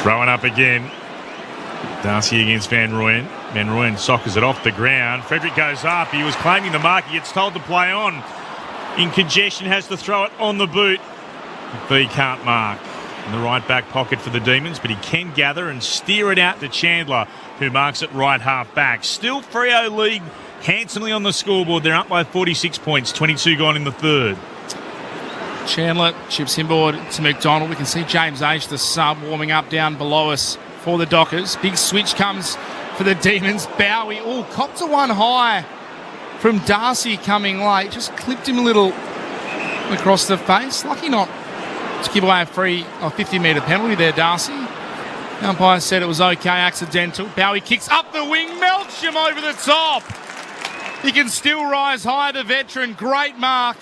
Throwing up again. Darcy against Van Rooyen. Van Rooyen soccers it off the ground. Frederick goes up. He was claiming the mark. He gets told to play on. In congestion, has to throw it on the boot. But he can't mark. In the right back pocket for the Demons, but he can gather and steer it out to Chandler, who marks it right half back. Still Freo lead handsomely on the scoreboard. They're up by 46 points, 22 gone in the third. Chandler chips inboard to McDonald. We can see James H, the sub, warming up down below us for the Dockers. Big switch comes for the Demons. Bowie, copped to one high from Darcy coming late. Just clipped him a little across the face. Lucky not to give away a 50-metre penalty there, Darcy. The umpire said it was okay, accidental. Bowie kicks up the wing, melts him over the top. He can still rise high, the veteran. Great mark.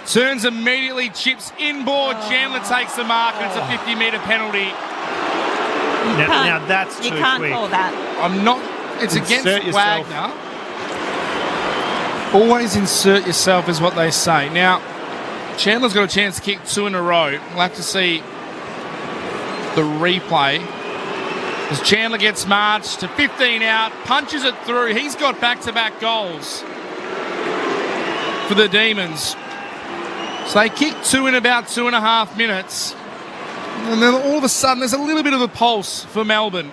Turns immediately, chips inboard. Chandler takes the mark, and it's a 50-metre penalty. Now that's too quick. You can't call that. I'm not. It's against Wagner. Always insert yourself is what they say. Now, Chandler's got a chance to kick two in a row. We'll have to see the replay. As Chandler gets marched to 15 out, punches it through. He's got back-to-back goals. for the Demons. So they kick 2 in about 2.5 minutes. And then all of a sudden, there's a little bit of a pulse for Melbourne.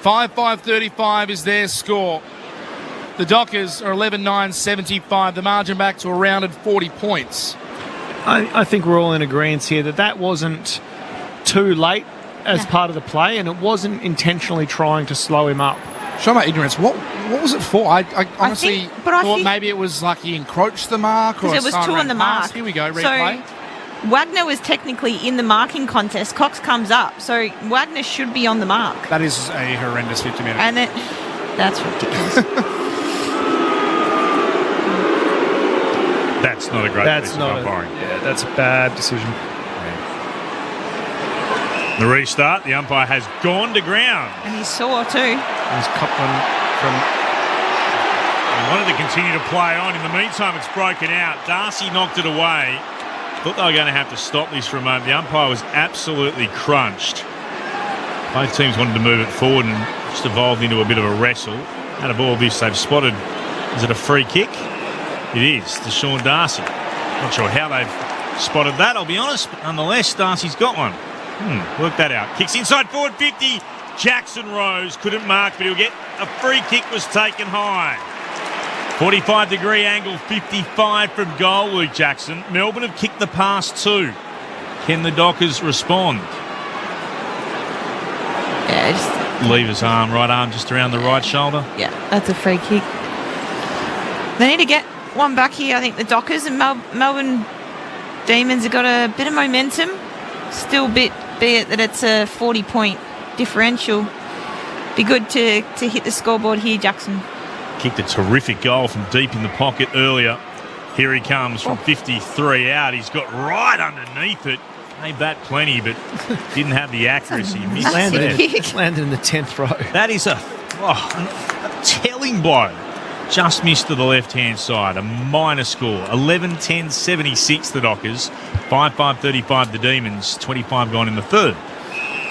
5-5-35 is their score. The Dockers are 11-9-75. The margin back to a rounded 40 points. I think we're all in agreement here that wasn't too late as part of the play, and it wasn't intentionally trying to slow him up. Show my ignorance. What was it for? I honestly I thought think maybe it was like he encroached the mark, or it was 2 on the mark. Here we go, replay. So Wagner was technically in the marking contest. Cox comes up, so Wagner should be on the mark. That is a horrendous 50 minutes. And that's ridiculous. That's not a great piece of umpiring. Yeah, that's a bad decision. The restart, the umpire has gone to ground. And he's sore too. He's copped one from... He wanted to continue to play on. In the meantime, it's broken out. Darcy knocked it away. Thought they were going to have to stop this for a moment. The umpire was absolutely crunched. Both teams wanted to move it forward and just evolved into a bit of a wrestle. Out of all this, they've spotted, is it a free kick? It is, to Sean Darcy. Not sure how they've spotted that, I'll be honest, but nonetheless, Darcy's got one. Work that out. Kicks inside forward 50. Jackson Rose couldn't mark, but he'll get a free kick, was taken high. 45-degree angle, 55 from goal, Luke Jackson. Melbourne have kicked the pass too. Can the Dockers respond? Yeah, just... Lever's arm, right arm just around the right shoulder. Yeah, that's a free kick. They need to get one back here. I think the Dockers and Melbourne Demons have got a bit of momentum. Still be it that it's a 40-point differential. Be good to hit the scoreboard here, Jackson. Kicked a terrific goal from deep in the pocket earlier. Here he comes from 53 out. He's got right underneath it. Gave that plenty, but didn't have the accuracy. Missed landed there. in the 10th row. That is a telling blow. Just missed to the left-hand side. A minor score. 11-10-76 the Dockers. 5-5-35 the Demons. 25 gone in the third.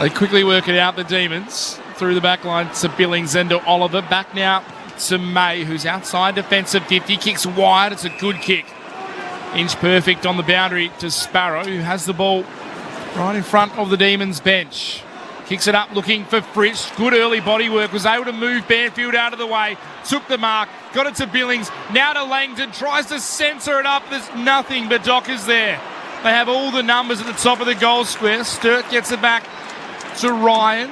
They quickly work it out, the Demons. Through the back line to Billings and to Oliver. Back now to May, who's outside defensive 50. Kicks wide. It's a good kick. Inch perfect on the boundary to Sparrow, who has the ball right in front of the Demons bench. Kicks it up, looking for Fritsch. Good early body work. Was able to move Banfield out of the way. Took the mark. Got it to Billings. Now to Langton. Tries to censor it up. There's nothing but Dockers there. They have all the numbers at the top of the goal square. Sturt gets it back to Ryan.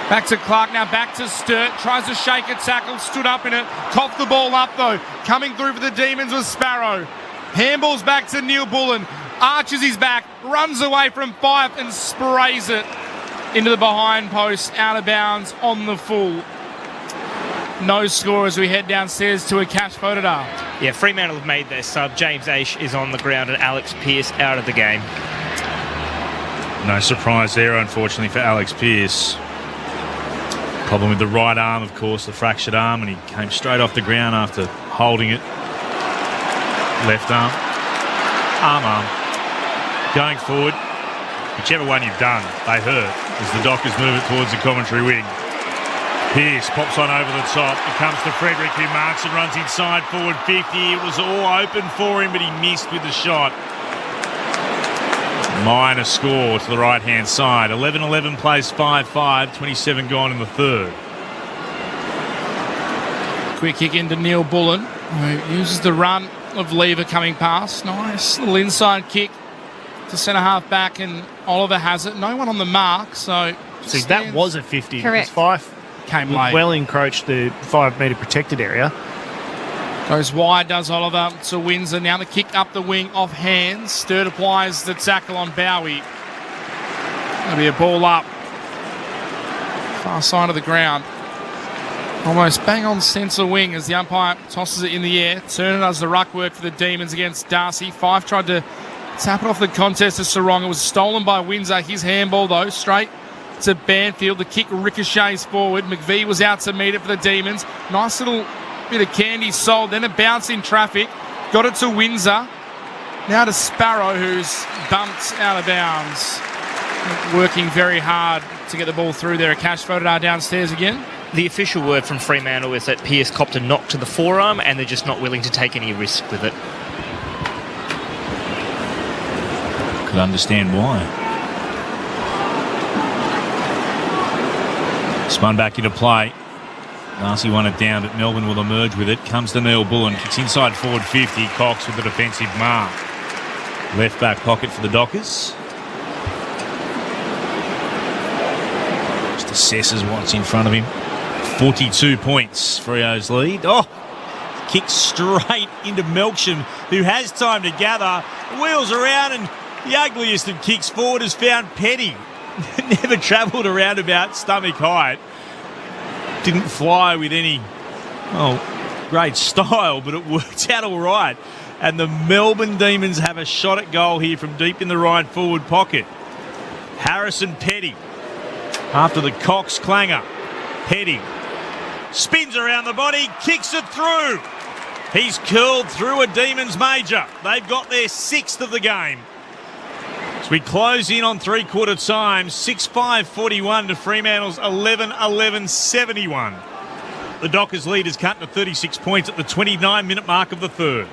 Back to Clark. Now back to Sturt. Tries to shake a tackle. Stood up in it. Coughed the ball up though. Coming through for the Demons was Sparrow. Handballs back to Neil Bullen. Arches his back. Runs away from Fife and sprays it into the behind post, out of bounds on the full. No score as we head downstairs to a cash photograph. Yeah, Fremantle have made their sub. James Aish is on the ground and Alex Pearce out of the game. No surprise there, unfortunately, for Alex Pearce. Problem with the right arm, of course, the fractured arm, and he came straight off the ground after holding it. Left arm. Arm. Going forward. Whichever one you've done, they hurt as the Dockers move it towards the commentary wing. Pearce pops on over the top. It comes to Frederick, who marks and runs inside forward 50. It was all open for him, but he missed with the shot. Minor score to the right-hand side. 11-11 plays 5-5. 27 gone in the third. Quick kick into Neil Bullen, who uses the run of Lever coming past. Nice little inside kick to centre half back, and Oliver has it. No one on the mark, so... See, that was a 50. Correct. Fife came late. Well encroached the 5-metre protected area. Goes wide, does Oliver to Windsor. Now the kick up the wing off hands. Sturt applies the tackle on Bowie. There'll be a ball up. Far side of the ground. Almost bang on centre wing as the umpire tosses it in the air. Turner does the ruck work for the Demons against Darcy. Fife tried to tap it off the contest to Sarong. It was stolen by Windsor. His handball, though, straight to Banfield. The kick ricochets forward. McVie was out to meet it for the Demons. Nice little bit of candy sold. Then a bounce in traffic. Got it to Windsor. Now to Sparrow, who's bumped out of bounds. Working very hard to get the ball through there. A cash photo downstairs again. The official word from Fremantle is that Pearce copped a knock to the forearm and they're just not willing to take any risk with it. Could understand why. Spun back into play. Darcy won it down, but Melbourne will emerge with it. Comes to Neil Bullen. Kicks inside forward 50. Cox with the defensive mark. Left back pocket for the Dockers. Just assesses what's in front of him. 42 points. Freo's lead. Oh, kick straight into Melksham, who has time to gather. Wheels around, and the ugliest of kicks forward has found Petty. Never travelled around about stomach height. Didn't fly with any, great style, but it worked out all right. And the Melbourne Demons have a shot at goal here from deep in the right forward pocket. Harrison Petty, after the Cox clanger. Petty spins around the body, kicks it through. He's curled through a Demons major. They've got their 6th of the game. As we close in on three-quarter time, 6-5-41 to Fremantle's 11-11-71. The Dockers lead is cut to 36 points at the 29-minute mark of the third.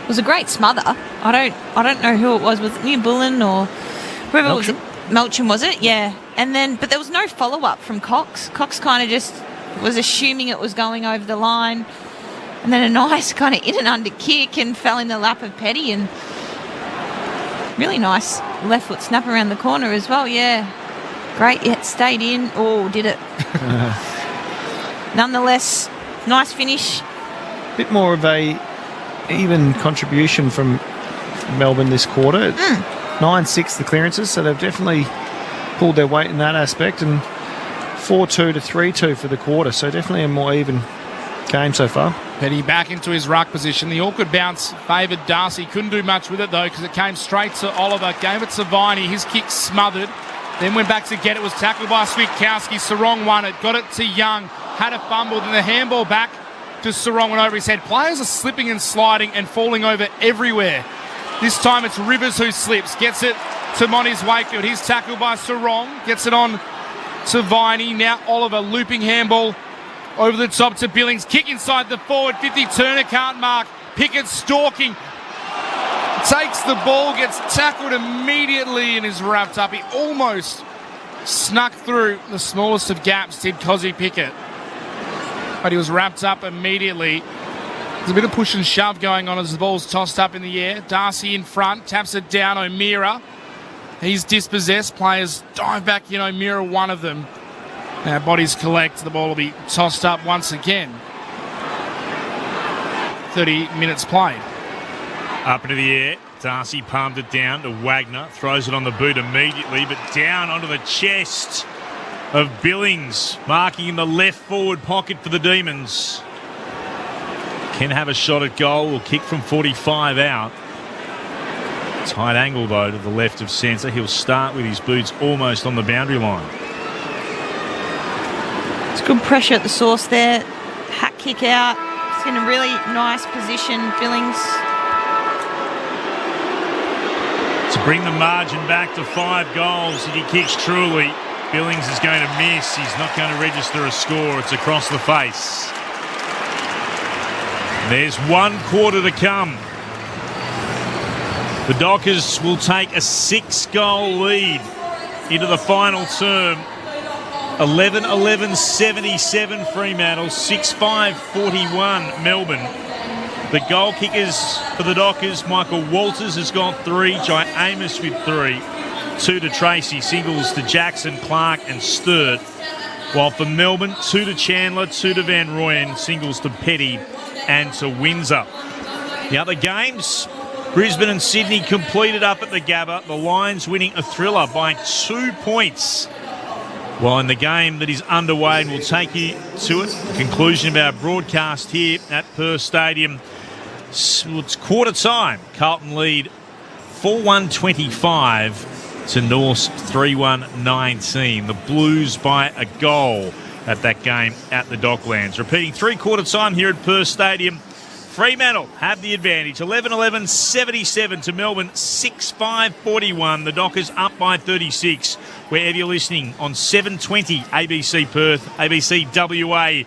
It was a great smother. I don't know who it was. Was it Neil Bullen or whoever it was? Melksham, was it? Yeah. But there was no follow-up from Cox. Cox kind of just was assuming it was going over the line. And then a nice kind of in and under kick and fell in the lap of Petty, and really nice left foot snap around the corner as well. Yeah. Great. It stayed in. Oh, did it. Nonetheless, nice finish. Bit more of a even contribution from Melbourne this quarter. 9-6 the clearances, so they've definitely pulled their weight in that aspect, and 4-2 to 3-2 for the quarter, so definitely a more even game so far. Petty back into his ruck position. The awkward bounce favoured Darcy. Couldn't do much with it though, because it came straight to Oliver. Gave it to Viney. His kick smothered. Then went back to get it. Was tackled by Switkowski. Sarong won it. Got it to Young. Had a fumble. Then the handball back to Sarong went over his head. Players are slipping and sliding and falling over everywhere. This time it's Rivers who slips. Gets it to Monty's Wakefield. He's tackled by Sarong. Gets it on to Viney. Now Oliver looping handball over the top to Billings. Kick inside the forward 50. Turner can't mark. Pickett stalking. Takes the ball. Gets tackled immediately and is wrapped up. He almost snuck through the smallest of gaps, did Cozzy Pickett. But he was wrapped up immediately. There's a bit of push and shove going on as the ball's tossed up in the air. Darcy in front. Taps it down. O'Meara. He's dispossessed. Players dive back in. O'Meara, one of them. Now bodies collect. The ball will be tossed up once again. 30 minutes played. Up into the air. Darcy palmed it down to Wagner. Throws it on the boot immediately, but down onto the chest of Billings, marking in the left forward pocket for the Demons. Can have a shot at goal. Will kick from 45 out. Tight angle, though, to the left of centre. He'll start with his boots almost on the boundary line. It's good pressure at the source there. Hat kick out. It's in a really nice position, Billings. To bring the margin back to 5 goals, if he kicks truly, Billings is going to miss. He's not going to register a score. It's across the face. There's 1 quarter to come. The Dockers will take a 6-goal lead into the final term. 11-11-77 Fremantle, 6-5-41 Melbourne. The goal kickers for the Dockers, Michael Walters has got 3, Jai Amos with 3, 2 to Tracy, singles to Jackson, Clark and Sturt. While for Melbourne, 2 to Chandler, 2 to Van Rooyen, singles to Petty and to Windsor. The other games, Brisbane and Sydney completed up at the Gabba. The Lions winning a thriller by 2 points. Well, in the game that is underway, and we'll take you to it, the conclusion of our broadcast here at Perth Stadium. It's quarter time. Carlton lead 4-1-25 to North's 3-1-19. The Blues by a goal at that game at the Docklands. Repeating 3-quarter time here at Perth Stadium. Fremantle have the advantage. 11-11-77 to Melbourne, 6-5-41. The Dockers up by 36. Wherever you're listening on 720 ABC Perth, ABC WA,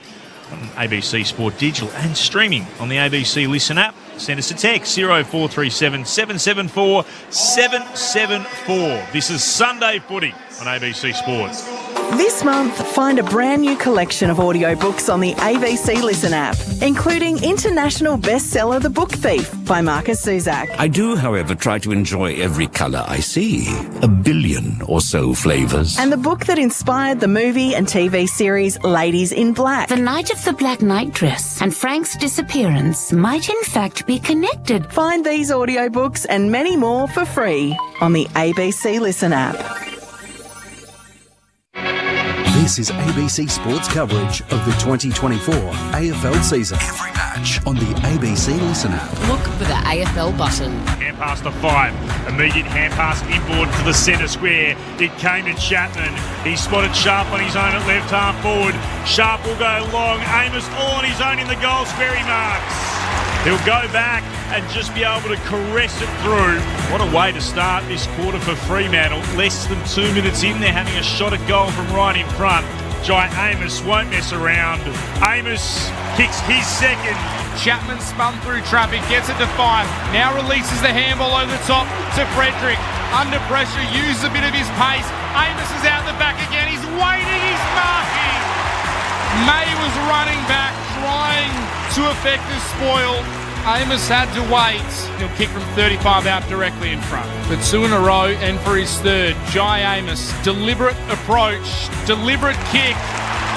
on ABC Sport Digital and streaming on the ABC Listen app. Send us a text 0437 774 774. This is Sunday Footy on ABC Sports. This month, find a brand new collection of audiobooks on the ABC Listen app, including international bestseller The Book Thief by Marcus Zuzak. I do, however, try to enjoy every colour I see. 1 billion or so flavours. And the book that inspired the movie and TV series Ladies in Black. The night of the black night dress and Frank's disappearance might in fact be connected. Find these audiobooks and many more for free on the ABC Listen app. This is ABC Sports coverage of the 2024 AFL season. Every match on the ABC Listen app. Look for the AFL button. Hand pass to 5. Immediate hand pass inboard to the centre square. It came to Chapman. He spotted Sharp on his own at left half forward. Sharp will go long. Amos all on his own in the goal square. He marks. He'll go back and just be able to caress it through. What a way to start this quarter for Fremantle. Less than 2 minutes in, they're having a shot at goal from right in front. Jai Amos won't mess around. Amos kicks his second. Chapman spun through traffic, gets it to 5. Now releases the handball over the top to Frederick. Under pressure, uses a bit of his pace. Amos is out the back again. He's waiting, he's marking. May was running back, trying to effect the spoil. Amos had to wait. He'll kick from 35 out directly in front. For 2 in a row and for his third, Jai Amos. Deliberate approach, deliberate kick,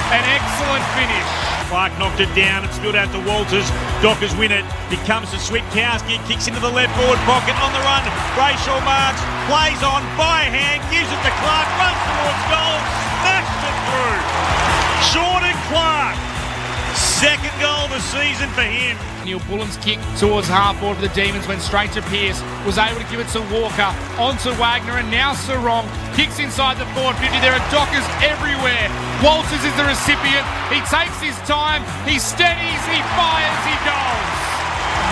an excellent finish. Clark knocked it down and spilled out to Walters. Dockers win it. It comes to Switkowski. It kicks into the left forward pocket on the run. Brayshaw marks, plays on by hand, gives it to Clark, runs towards goal, smashed it through. Jordan Clark. Second goal of the season for him. Neil Bullen's kick towards half forward for the Demons went straight to Pearce. Was able to give it to Walker, onto Wagner, and now Sarong kicks inside the forward 50. There are Dockers everywhere. Walters is the recipient. He takes his time. He steadies. He fires. He goes.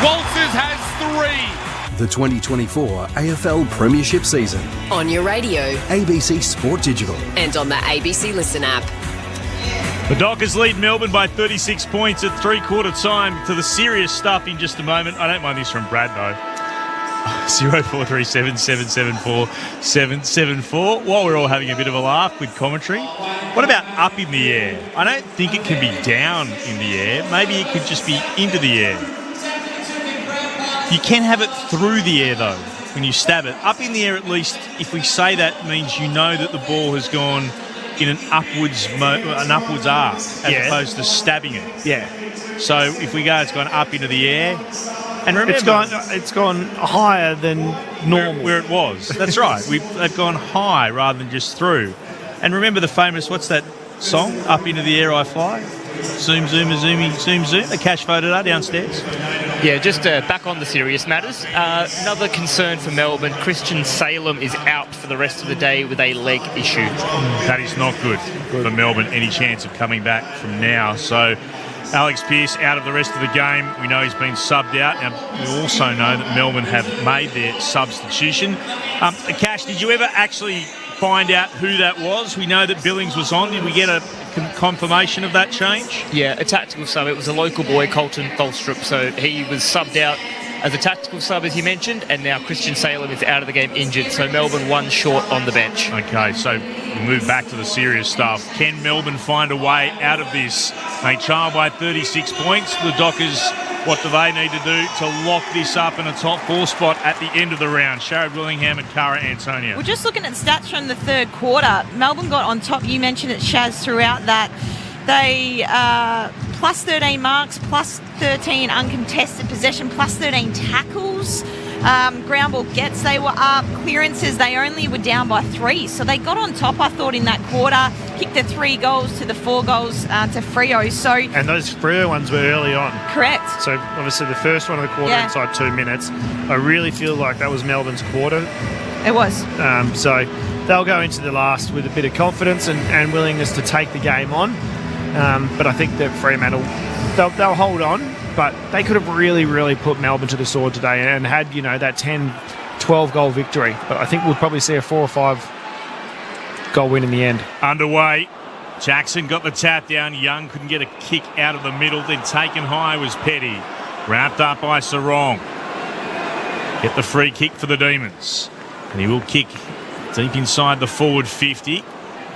Walters has 3. The 2024 AFL Premiership season. On your radio. ABC Sport Digital. And on the ABC Listen app. The Dockers lead Melbourne by 36 points at three-quarter time. To the serious stuff in just a moment. I don't mind this from Brad, though. 0437 774 774. While we're all having a bit of a laugh with commentary, what about up in the air? I don't think it can be down in the air. Maybe it could just be into the air. You can have it through the air, though, when you stab it. Up in the air, at least, if we say that, means you know that the ball has gone in an upwards arc as opposed to stabbing it. Yeah. So if we go, it's gone up into the air. And remember, it's gone higher than normal. Where it was. That's right. They've gone high rather than just through. And remember the famous, what's that song? Up into the air I fly. Zoom, zoom, a zoomy, zoom, zoom. The cash voted are downstairs. Yeah, just back on the serious matters. Another concern for Melbourne. Christian Salem is out for the rest of the day with a leg issue. That is not good for Melbourne. Any chance of coming back from now. So Alex Pearce out of the rest of the game. We know he's been subbed out. Now, we also know that Melbourne have made their substitution. Cash, did you ever actually find out who that was? We know that Billings was on. Did we get a confirmation of that change? Yeah, a tactical sub. It was a local boy, Colton Tholstrup. So he was subbed out as a tactical sub, as you mentioned, and now Christian Salem is out of the game injured. So Melbourne 1 short on the bench. Okay, so we move back to the serious stuff. Can Melbourne find a way out of this? They trail by 36 points. The Dockers, what do they need to do to lock this up in a top 4 spot at the end of the round? Sharad Willingham and Cara Antonio. We're just looking at stats from the third quarter. Melbourne got on top. You mentioned it, Shaz, throughout that. They plus 13 marks, plus 13 uncontested possession, plus 13 tackles. Ground ball gets, they were up. Clearances, they only were down by 3. So they got on top, I thought, in that quarter. Kicked the 3 goals to the 4 goals to Freo. So, and those Freo ones were early on. Correct. So obviously the first one of the quarter inside 2 minutes. I really feel like that was Melbourne's quarter. It was. So they'll go into the last with a bit of confidence and willingness to take the game on. But I think that Fremantle, they'll hold on. but they could have really put Melbourne to the sword today and had, that 10-12 goal victory. But I think we'll probably see a 4 or 5 goal win in the end. Underway. Jackson got the tap down. Young couldn't get a kick out of the middle. Then taken high was Petty. Wrapped up by Sarong. Get the free kick for the Demons. And he will kick deep inside the forward 50.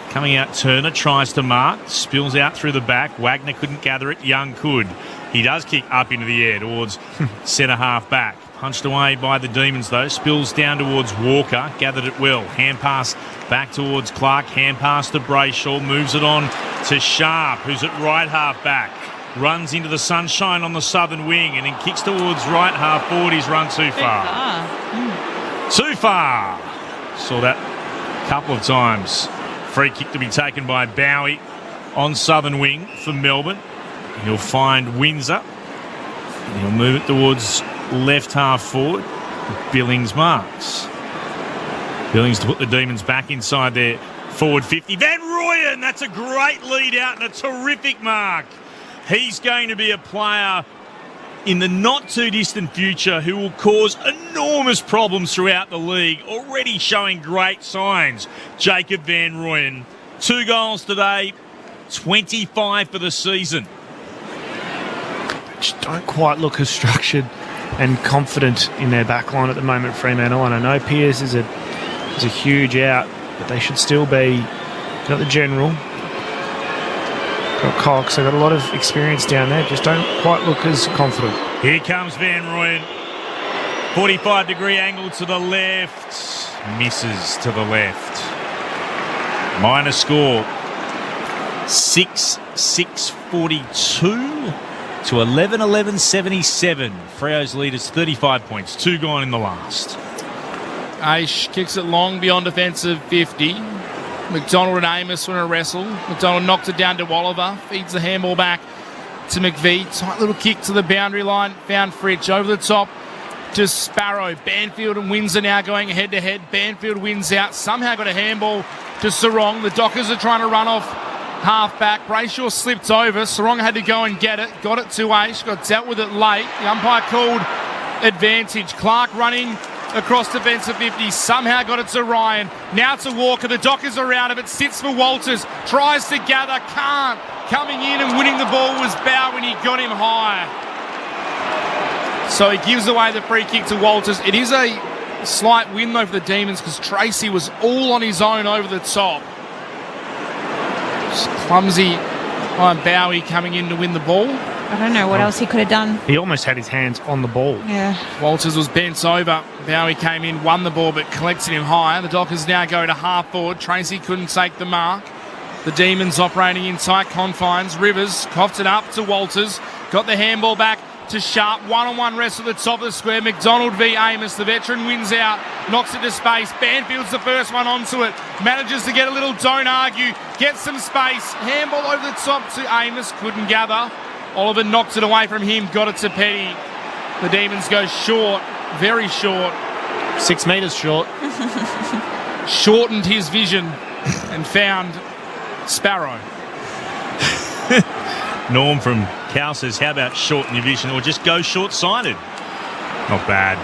Coming out, Turner tries to mark. Spills out through the back. Wagner couldn't gather it. Young could. He does kick up into the air towards centre half back. Punched away by the Demons though. Spills down towards Walker. Gathered it well. Hand pass back towards Clark. Hand pass to Brayshaw. Moves it on to Sharp, who's at right half back. Runs into the sunshine on the southern wing and then kicks towards right half forward. He's run too far. Too far. Saw that a couple of times. Free kick to be taken by Bowie on southern wing for Melbourne. He'll find Windsor. And he'll move it towards left half forward. Billings marks. Billings to put the Demons back inside their forward 50. Van Rooyen, that's a great lead out and a terrific mark. He's going to be a player in the not too distant future who will cause enormous problems throughout the league, already showing great signs. Jacob Van Rooyen, 2 goals today, 25 for the season. Just don't quite look as structured and confident in their backline at the moment, Fremantle. And I know Pearce is a huge out, but they should still be. Got the general, got Cox. They've got a lot of experience down there. Just don't quite look as confident. Here comes Van Rooyen. 45-degree angle to the left. Misses to the left. Minor score. 6-6-42 to 11-11-77. Freo's lead is 35 points. 2 gone in the last. Aish kicks it long beyond defensive 50. McDonald and Amos were in a wrestle. McDonald knocked it down to Oliver. Feeds the handball back to McVie. Tight little kick to the boundary line. Found Fritsch over the top to Sparrow. Banfield and Windsor now going head-to-head. Banfield wins out. Somehow got a handball to Sarong. The Dockers are trying to run off half-back. Brayshaw slipped over. Sarong had to go and get it. Got it to Aish. Got dealt with it late. The umpire called advantage. Clark running across defensive 50, somehow got it to Ryan. Now to Walker, the Dockers are out of it, sits for Walters, tries to gather, can't. Coming in and winning the ball was Bow when he got him high. So he gives away the free kick to Walters. It is a slight win though for the Demons because Tracy was all on his own over the top. Just clumsy by Bowie coming in to win the ball. I don't know what else he could have done. He almost had his hands on the ball. Yeah. Walters was bent over. Bowie came in, won the ball, but collected him higher. The Dockers now go to half forward. Tracy couldn't take the mark. The Demons operating in tight confines. Rivers coughed it up to Walters. Got the handball back to Sharp. One-on-one wrestle at the top of the square. McDonald v Amos. The veteran wins out. Knocks it to space. Banfield's the first one onto it. Manages to get a little don't argue. Gets some space. Handball over the top to Amos. Couldn't gather. Oliver knocked it away from him, got it to Petty. The Demons go short, very short. 6 metres short. Shortened his vision and found Sparrow. Norm from Cal says, how about shorten your vision or just go short-sighted? Not bad.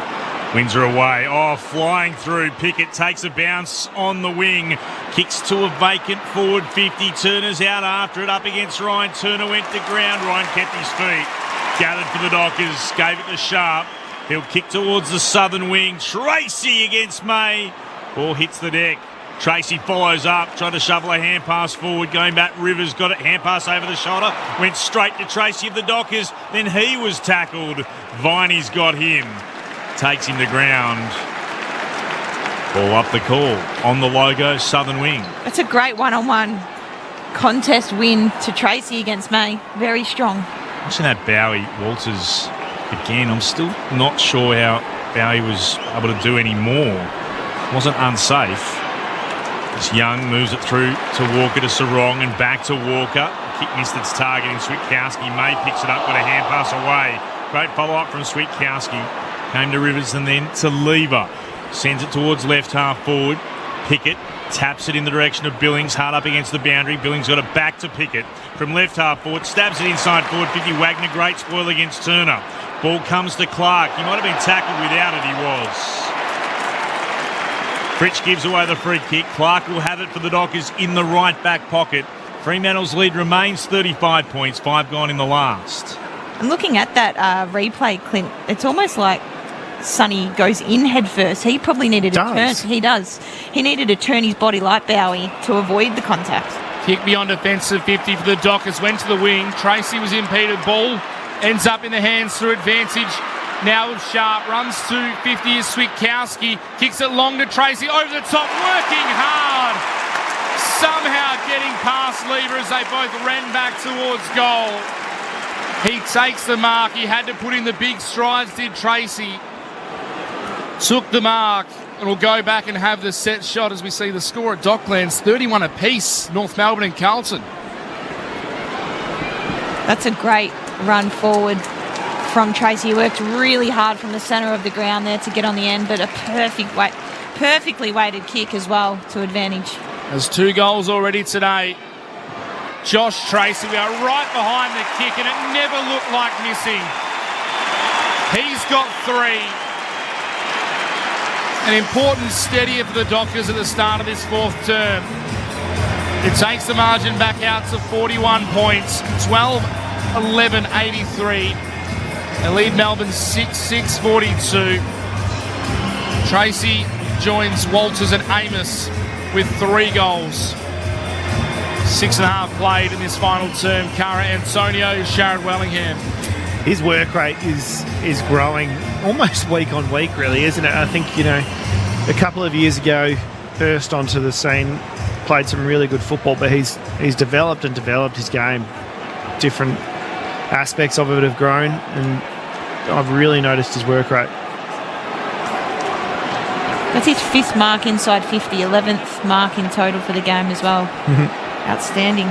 Windsor away. Oh, flying through. Pickett takes a bounce on the wing. Kicks to a vacant forward 50. Turner's out after it. Up against Ryan. Turner went to ground. Ryan kept his feet. Gathered for the Dockers. Gave it to Sharp. He'll kick towards the southern wing. Tracy against May. Ball hits the deck. Tracy follows up. Tried to shovel a hand pass forward. Going back. Rivers got it. Hand pass over the shoulder. Went straight to Tracy of the Dockers. Then he was tackled. Viney's got him. Takes him to ground. Ball up the call. On the logo, southern wing. It's a great one-on-one contest win to Tracy against May. Very strong. Watching that Bowie Walters again, I'm still not sure how Bowie was able to do any more. Wasn't unsafe. As Young moves it through to Walker to Sarong and back to Walker. Kick missed its target in Switkowski. May picks it up with a hand pass away. Great follow-up from Switkowski. Came to Rivers and then to Lever. Sends it towards left half forward. Pickett taps it in the direction of Billings, hard up against the boundary. Billings got it back to Pickett from left half forward, stabs it inside forward 50. Wagner, great spoil against Turner. Ball comes to Clark. He might have been tackled without it, he was. Fritsch gives away the free kick. Clark will have it for the Dockers in the right back pocket. Fremantle's lead remains 35 points, 5 gone in the last. And looking at that replay, Clint, it's almost like Sonny goes in head first. He probably needed to turn. He does. He needed to turn his body like Bowie to avoid the contact. Kick beyond defensive 50 for the Dockers. Went to the wing. Tracy was impeded. Ball ends up in the hands through advantage. Now with Sharp. Runs to 50 is Switkowski. Kicks it long to Tracy. Over the top. Working hard. Somehow getting past Lever as they both ran back towards goal. He takes the mark. He had to put in the big strides, did Tracy. Took the mark and will go back and have the set shot as we see the score at Docklands, 31 apiece, North Melbourne and Carlton. That's a great run forward from Tracy. He worked really hard from the centre of the ground there to get on the end, but a perfectly weighted kick as well to advantage. There's 2 goals already today. Josh Tracy, we are right behind the kick and it never looked like missing. He's got 3. An important steadier for the Dockers at the start of this 4th term. It takes the margin back out to 41 points, 12-11-83. They lead Melbourne 6-6-42. Tracy joins Walters and Amos with 3 goals. 6.5 played in this final term. Cara Antonio, Sharrod Wellingham. His work rate is growing almost week on week, really, isn't it? I think, a couple of years ago, burst onto the scene, played some really good football, but he's developed his game. Different aspects of it have grown, and I've really noticed his work rate. That's his 5th mark inside 50, 11th mark in total for the game as well. Outstanding.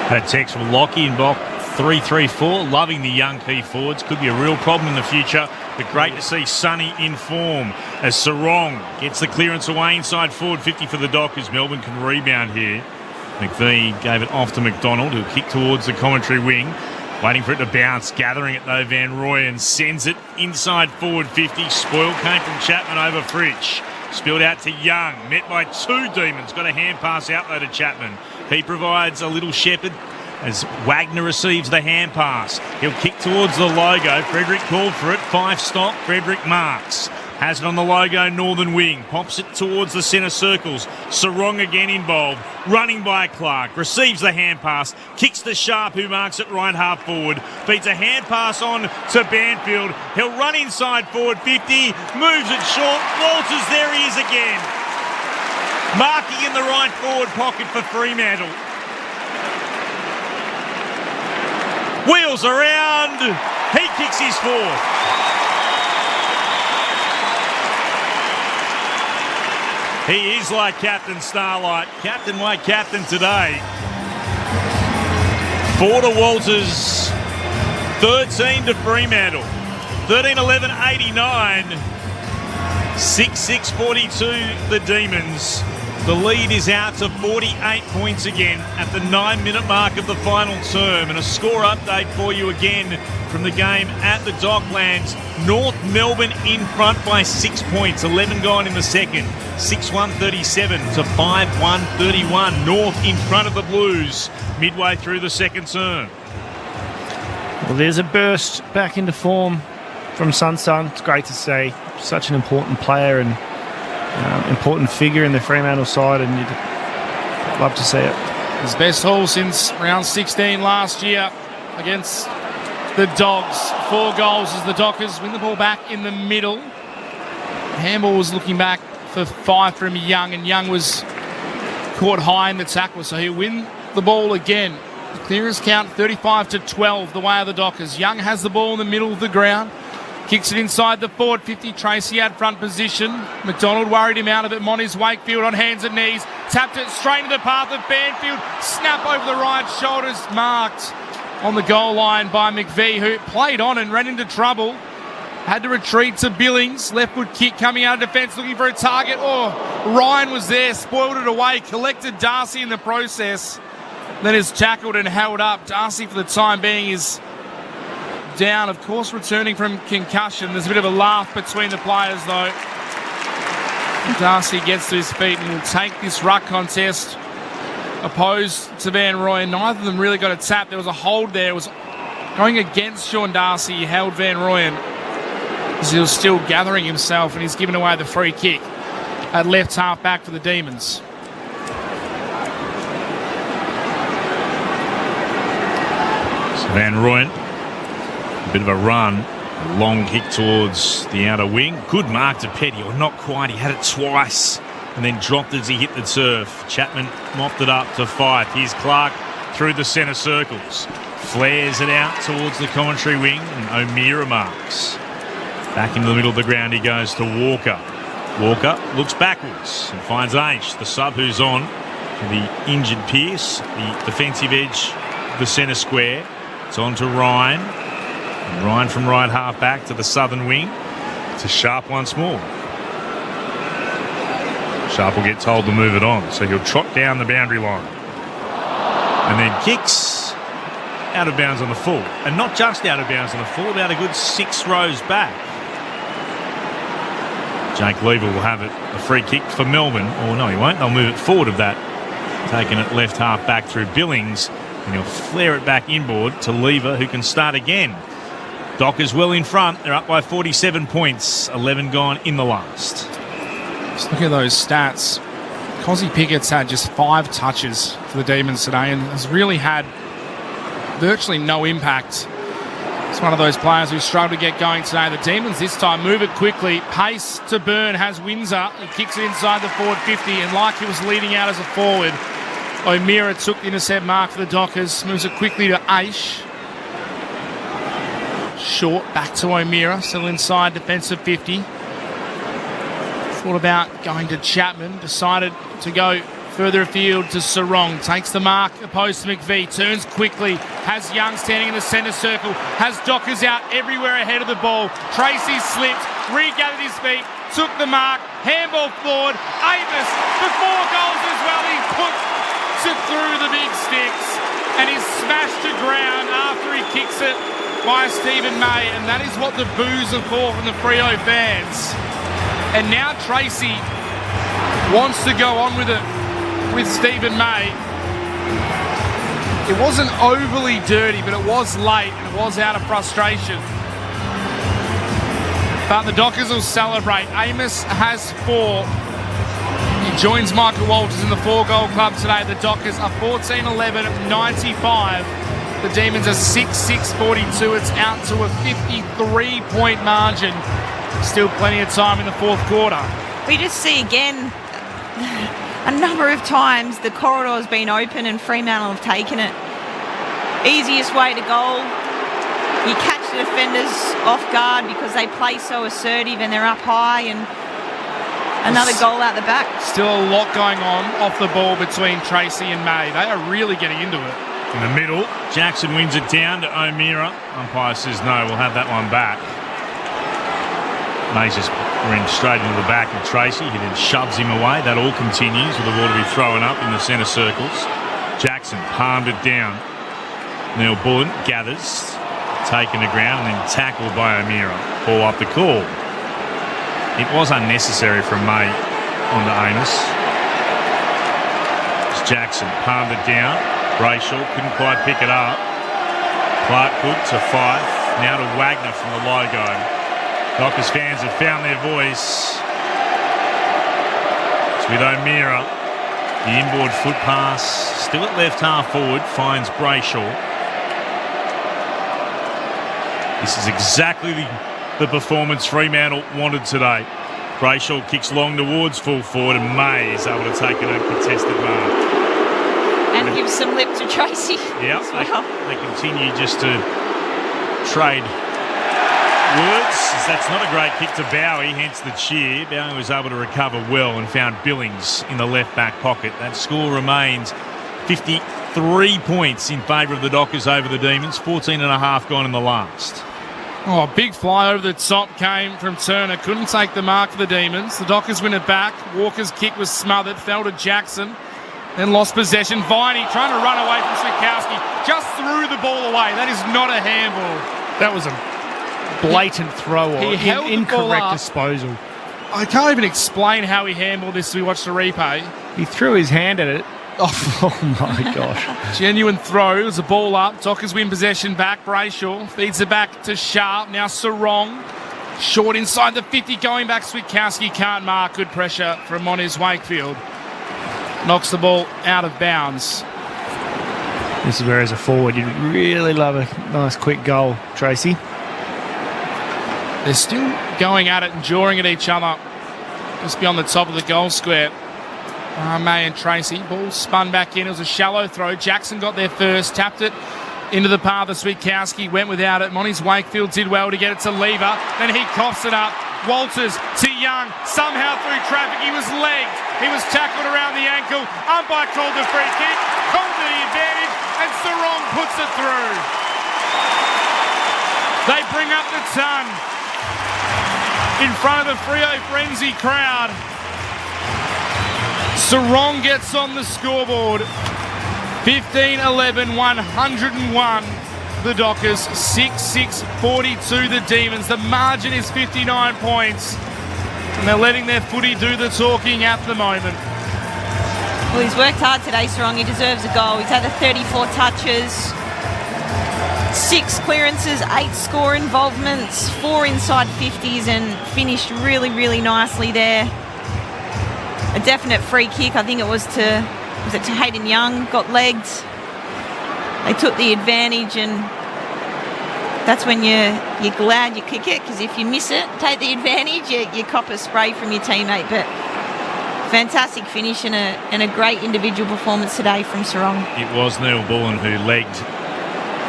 Had a text from Lockie in block 334, loving the young key forwards. Could be a real problem in the future, but great to see Sonny in form as Sarong gets the clearance away inside forward 50 for the Dockers. Melbourne can rebound here. McVee gave it off to McDonald, who'll kick towards the commentary wing. Waiting for it to bounce, gathering it though, Van Rooyen sends it inside forward 50. Spoil came from Chapman over Fritsch. Spilled out to Young, met by 2 Demons. Got a hand pass out though to Chapman. He provides a little shepherd as Wagner receives the hand pass. He'll kick towards the logo. Frederick called for it. 5 stop. Frederick marks. Has it on the logo, northern wing. Pops it towards the centre circles. Sarong again involved. Running by Clark. Receives the hand pass. Kicks to Sharp, who marks it right half forward. Feeds a hand pass on to Banfield. He'll run inside forward 50. Moves it short. Walters, there he is again. Marking in the right forward pocket for Fremantle. Wheels around. He kicks his 4th. He is like Captain Starlight. Captain White captain today. 4 to Walters. 13 to Fremantle. 13-11-89. 6-6-42 the Demons. The lead is out to 48 points again at the 9-minute mark of the final term. And a score update for you again from the game at the Docklands. North Melbourne in front by 6 points. 11 gone in the second. 6-1-37 to 5-1-31. North in front of the Blues midway through the second term. Well, there's a burst back into form from Sun. It's great to see. Such an important player and important figure in the Fremantle side, and you'd love to see it. His best haul since round 16 last year against the Dogs. 4 goals as the Dockers win the ball back in the middle. Handball was looking back for 5 from Young, and Young was caught high in the tackle, so he'll win the ball again. The clearance count 35-12 the way of the Dockers. Young has the ball in the middle of the ground. Kicks it inside the forward 50. Tracy had front position. McDonald worried him out of it. Monty's Wakefield on hands and knees. Tapped it straight into the path of Banfield. Snap over the right shoulders. Marked on the goal line by McVee, who played on and ran into trouble. Had to retreat to Billings. Left foot kick coming out of defence, looking for a target. Oh, Ryan was there, spoiled it away, collected Darcy in the process. Then is tackled and held up. Darcy, for the time being, is down, of course, returning from concussion. There's a bit of a laugh between the players, though. Darcy gets to his feet and will take this ruck contest opposed to Van Rooyen. Neither of them really got a tap. There was a hold there. It was going against Sean Darcy. He held Van Rooyen as he was still gathering himself, and he's given away the free kick at left half back for the Demons. So Van Rooyen, a bit of a run. Long kick towards the outer wing. Good mark to Petty, or not quite. He had it twice and then dropped as he hit the turf. Chapman mopped it up to Fife. Here's Clark through the centre circles. Flares it out towards the commentary wing, and O'Meara marks. Back into the middle of the ground he goes to Walker. Walker looks backwards and finds H, the sub who's on for the injured Pearce, the defensive edge of the centre square. It's on to Ryan. And Ryan from right half back to the southern wing to Sharp once more. Sharp will get told to move it on, so he'll trot down the boundary line. And then kicks out of bounds on the full. And not just out of bounds on the full, about a good 6 rows back. Jake Lever will have it, a free kick for Melbourne. Or no, he won't. They'll move it forward of that. Taking it left half back through Billings. And he'll flare it back inboard to Lever, who can start again. Dockers well in front. They're up by 47 points. 11 gone in the last. Just look at those stats. Cozzy Pickett's had just 5 touches for the Demons today and has really had virtually no impact. It's one of those players who struggled to get going today. The Demons this time move it quickly. Pace to Byrne has Windsor. He kicks it inside the forward 50, and like he was leading out as a forward, O'Meara took the intercept mark for the Dockers. Moves it quickly to Aish. Short back to O'Meara, still inside defensive 50. Thought about going to Chapman, decided to go further afield to Sarong. Takes the mark opposed to McVie, turns quickly, has Young standing in the centre circle, has Dockers out everywhere ahead of the ball. Tracy slipped, regathered his feet, took the mark, handball floored. Amos for 4 goals as well. He puts it through the big sticks and is smashed to ground after he kicks it by Stephen May, and that is what the boos are for from the Freo fans. And now Tracy wants to go on with it with Stephen May. It wasn't overly dirty, but it was late and it was out of frustration. But the Dockers will celebrate. Amos has 4. He joins Michael Walters in the 4-goal club today. The Dockers are 14-11 at 95. The Demons are 6-6-42. It's out to a 53-point margin. Still plenty of time in the fourth quarter. We just see again a number of times the corridor's been open and Fremantle have taken it. Easiest way to goal. You catch the defenders off guard because they play so assertive and they're up high, and another goal out the back. Still a lot going on off the ball between Tracy and May. They are really getting into it. In the middle, Jackson wins it down to O'Meara. Umpire says no, we'll have that one back. May's just ran straight into the back of Tracy. He then shoves him away. That all continues with the ball to be thrown up in the centre circles. Jackson palmed it down. Neil Bullen gathers, taken to ground and then tackled by O'Meara. Ball up the call. It was unnecessary from May on the Amos. It's Jackson palmed it down. Brayshaw couldn't quite pick it up. Clark could to Fife. Now to Wagner from the logo. Dockers fans have found their voice. It's with O'Meara. The inboard foot pass. Still at left half forward. Finds Brayshaw. This is exactly the performance Fremantle wanted today. Brayshaw kicks long towards full forward and May is able to take an uncontested mark. And give some lip to Tracy. Yeah, well. they continue just to trade words. That's not a great kick to Bowie, hence the cheer. Bowie was able to recover well and found Billings in the left back pocket. That score remains 53 points in favour of the Dockers over the Demons. 14.5 gone in the last. Oh, big fly over the top came from Turner. Couldn't take the mark for the Demons. The Dockers win it back. Walker's kick was smothered. Fell to Jackson. Then lost possession. Viney trying to run away from Switkowski. Just threw the ball away. That is not a handball. That was a blatant throw or incorrect disposal. I can't even explain how he handled this till we watched the replay. He threw his hand at it. Oh my gosh. Genuine throw. It was a ball up. Dockers win possession back. Brayshaw feeds it back to Sharp. Now Sarong. Short inside the 50. Going back. Switkowski can't mark. Good pressure from Moniz Wakefield. Knocks the ball out of bounds. This is where, as a forward, you'd really love a nice quick goal, Tracy. They're still going at it and jawing at each other just beyond the top of the goal square. May and Tracy. Ball spun back in. It was a shallow throw. Jackson got there first. Tapped it into the path of Switkowski. Went without it. Moniz Wakefield did well to get it to Lever. Then he coughs it up. Walters to Young. Somehow through traffic. He was legged. He was tackled around the ankle. Umpire called the free kick. Called to the advantage. And Sarong puts it through. They bring up the ton in front of the Freo Frenzy crowd. Sarong gets on the scoreboard. 15-11, 101 the Dockers, 6-6-42 the Demons. The margin is 59 points. And they're letting their footy do the talking at the moment. Well, he's worked hard today, Sarong. He deserves a goal. He's had the 34 touches, 6 clearances, 8 score involvements, 4 inside 50s, and finished really, really nicely there. A definite free kick. I think it was to Hayden Young, got legged. They took the advantage, and that's when you're glad you kick it, because if you miss it, take the advantage, you cop a spray from your teammate. But fantastic finish and a great individual performance today from Sarong. It was Neil Bullen who legged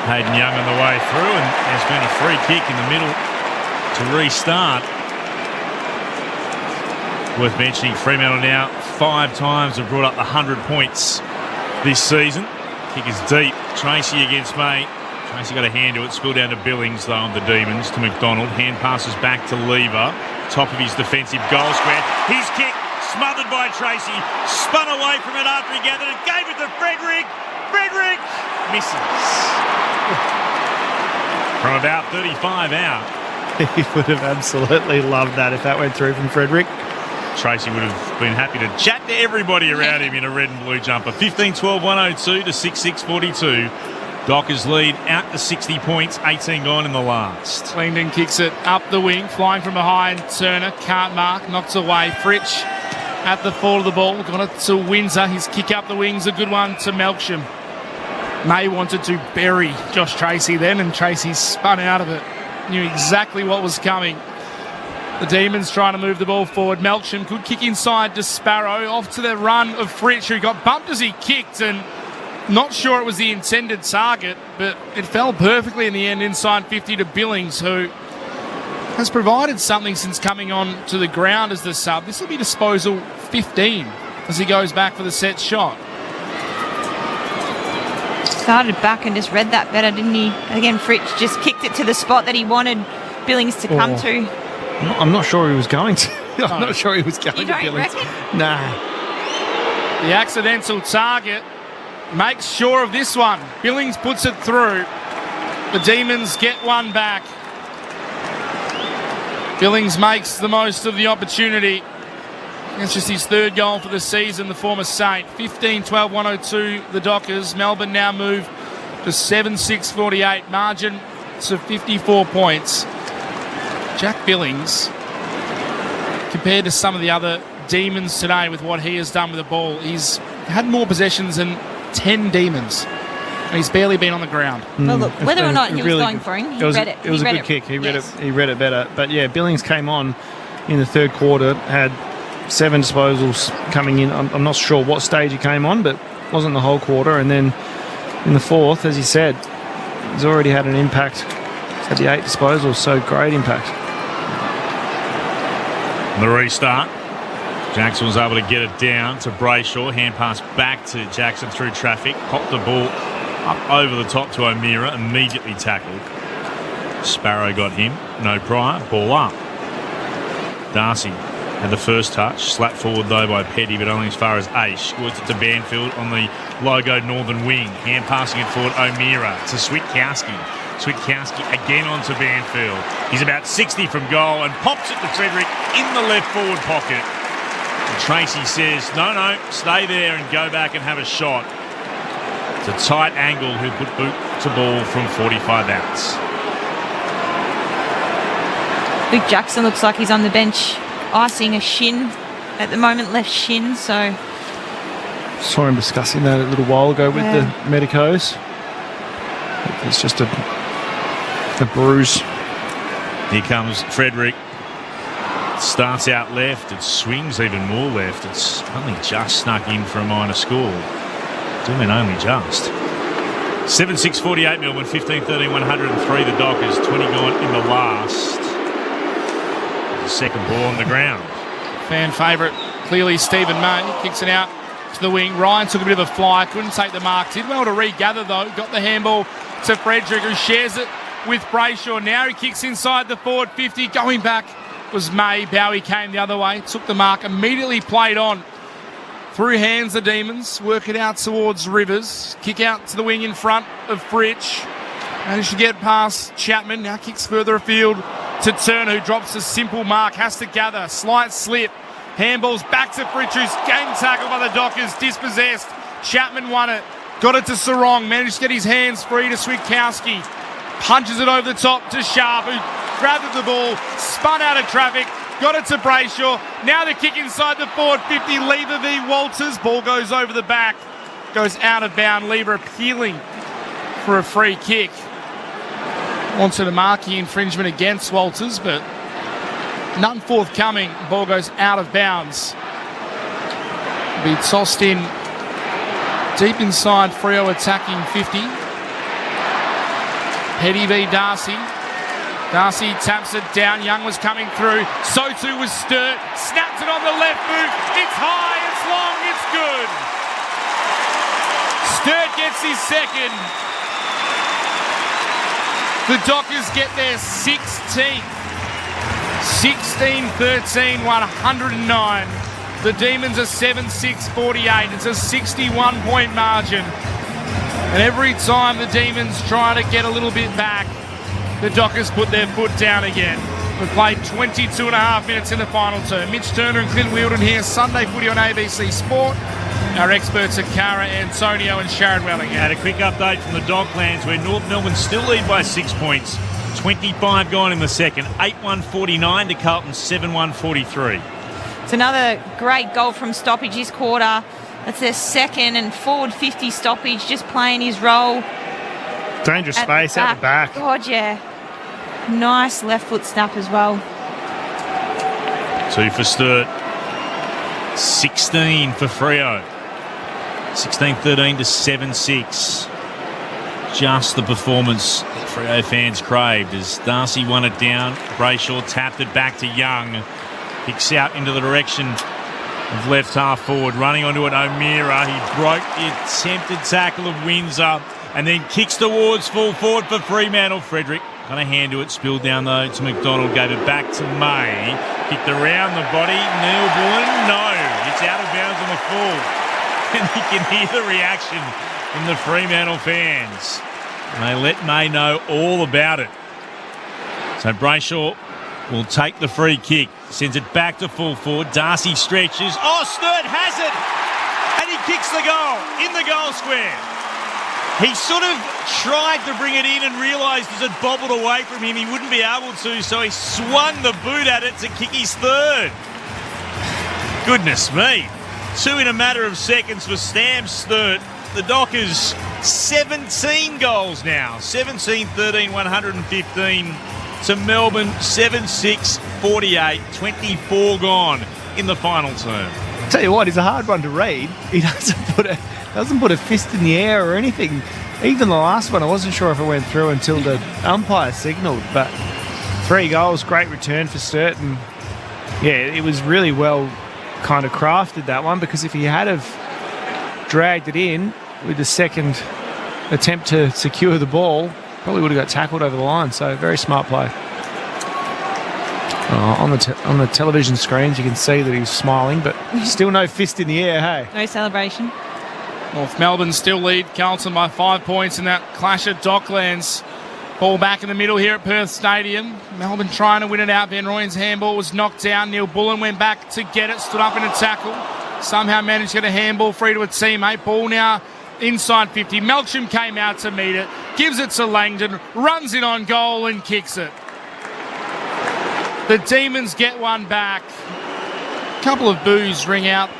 Hayden Young on the way through, and there's been a free kick in the middle to restart. Worth mentioning, Fremantle now 5 times have brought up the 100 points this season. Kick is deep. Tracy against May. Tracy got a hand to it. Spilled down to Billings, though, on the Demons. To McDonald. Hand passes back to Lever. Top of his defensive goal square. His kick smothered by Tracy. Spun away from it after he gathered it. Gave it to Frederick. Frederick misses. From about 35 out. He would have absolutely loved that if that went through from Frederick. Tracy would have been happy to chat to everybody around him in a red and blue jumper. 15-12, 102 to 6-6-42. Dockers lead out to 60 points, 18 gone in the last. Langdon kicks it up the wing, flying from behind. Turner can't mark, knocks away. Fritsch at the fall of the ball, got it to Windsor. His kick up the wing's a good one to Melksham. May wanted to bury Josh Tracy then, and Tracy spun out of it. Knew exactly what was coming. The Demons trying to move the ball forward. Melksham could kick inside to Sparrow. Off to the run of Fritsch, who got bumped as he kicked, and not sure it was the intended target, but it fell perfectly in the end inside 50 to Billings, who has provided something since coming on to the ground as the sub. This will be disposal 15 as he goes back for the set shot. Started back and just read that better, didn't he? Again, Fritsch just kicked it to the spot that he wanted Billings to come to. I'm not sure he was going to. I'm not sure he was going you to don't Billings. reckon? Nah. The accidental target makes sure of this one. Billings puts it through. The Demons get one back. Billings makes the most of the opportunity. It's just his 3rd goal for the season, the former Saint. 15-12, 102 the Dockers. Melbourne now move to 7-6-48. Margin to 54 points. Jack Billings, compared to some of the other Demons today with what he has done with the ball, he's had more possessions than 10 Demons. And he's barely been on the ground. Well, look, whether or not he was going for him, he read it. It was a good kick. He read it better. But yeah, Billings came on in the 3rd quarter, had 7 disposals coming in. I'm not sure what stage he came on, but wasn't the whole quarter. And then in the 4th, as he said, he's already had an impact. He's had the 8 disposals, so great impact. The restart. Jackson was able to get it down to Brayshaw. Hand pass back to Jackson through traffic. Popped the ball up over the top to O'Meara. Immediately tackled. Sparrow got him. No prior. Ball up. Darcy had the first touch. Slapped forward, though, by Petty, but only as far as Aish. Worked it to Banfield on the logo northern wing. Hand passing it forward, O'Meara to Switkowski. Switkowski again onto Banfield. He's about 60 from goal and pops it to Frederick in the left forward pocket. And Tracy says, no, stay there and go back and have a shot. It's a tight angle who put boot to ball from 45 outs. Luke Jackson looks like he's on the bench icing a shin at the moment, left shin, so... Saw him discussing that a little while ago with the medicos. It's just a bruise. Here comes Frederick. Starts out left. It swings even more left. It's only just snuck in for a minor score. Do mean only just. 7-6-48 Melbourne, 15-13, 103 the Dockers, 20 gone in the last. The second ball on the ground. Fan favourite, clearly Stephen May. Kicks it out to the wing. Ryan took a bit of a fly, couldn't take the mark. Did well to regather though. Got the handball to Frederick, who shares it with Brayshaw. Now he kicks inside the forward 50. Going back was May. Bowie came the other way, took the mark, immediately played on. Through hands the Demons, work it out towards Rivers. Kick out to the wing in front of Fritsch. Managed to get past Chapman. Now kicks further afield to Turner, who drops a simple mark. Has to gather. Slight slip. Handballs back to Fritsch, who's game tackle by the Dockers. Dispossessed. Chapman won it. Got it to Sarong. Managed to get his hands free to Switkowski. Punches it over the top to Sharp, who grabbed the ball, spun out of traffic. Got it to Brayshaw. Now the kick inside the forward 50. Lever v Walters. Ball goes over the back. Goes out of bound. Lever appealing for a free kick. Wanted a marking infringement against Walters, but none forthcoming. Ball goes out of bounds. Be tossed in deep inside. Freo attacking 50. Petty v Darcy. Darcy taps it down. Young was coming through. So too was Sturt. Snapped it on the left boot. It's high, it's long, it's good. Sturt gets his second. The Dockers get their 16th. 16-13, 109. The Demons are 7-6-48. It's a 61-point margin. And every time the Demons try to get a little bit back, the Dockers put their foot down again. We've played 22 and a half minutes in the final term. Mitch Turner and Clint Wheeldon here. Sunday footy on ABC Sport. Our experts are Cara Antonio and Sharon Wellingham. Had a quick update from the Docklands where North Melbourne still lead by 6 points. 25 gone in the second. 8-1-49 to Carlton, 7-1-43. It's another great goal from stoppage this quarter. That's their second and forward 50 stoppage, just playing his role. Dangerous space out the back. God, yeah. Nice left foot snap as well. 2 for Sturt. 16 for Freo. 16-13 to 7-6. Just the performance that Freo fans craved as Darcy won it down. Brayshaw tapped it back to Young. Kicks out into the direction of left half forward. Running onto it, O'Meara. He broke the attempted tackle of Windsor and then kicks towards full forward for Fremantle. Frederick got a hand to it. Spilled down though to McDonald. Gave it back to May. Kicked around the body. Melbourne, no. It's out of bounds on the full. And you can hear the reaction from the Fremantle fans. And they let May know all about it. So Brayshaw will take the free kick. Sends it back to full forward. Darcy stretches. Oh, Sturt has it! And he kicks the goal in the goal square. He sort of tried to bring it in and realised as it bobbled away from him he wouldn't be able to, so he swung the boot at it to kick his third. Goodness me. 2 in a matter of seconds for Stam Sturt. The Dockers 17 goals now. 17-13, 115 to Melbourne, 7-6-48, 24 gone in the final term. Tell you what, he's a hard one to read. He doesn't put a fist in the air or anything. Even the last one, I wasn't sure if it went through until the umpire signalled. But 3 goals, great return for Sturt. And yeah, it was really well kind of crafted, that one, because if he had have dragged it in with the second attempt to secure the ball, Probably would have got tackled over the line, so very smart play. On the television screens, you can see that he's smiling, but still no fist in the air, hey? No celebration. North Melbourne still lead Carlton by 5 points in that clash at Docklands. Ball back in the middle here at Perth Stadium. Melbourne trying to win it out. Van Rooyen's handball was knocked down. Neil Bullen went back to get it, stood up in a tackle. Somehow managed to get a handball free to a teammate. Ball now inside 50. Melksham came out to meet it, gives it to Langdon, runs in on goal and kicks it. The Demons get one back. A couple of boos ring out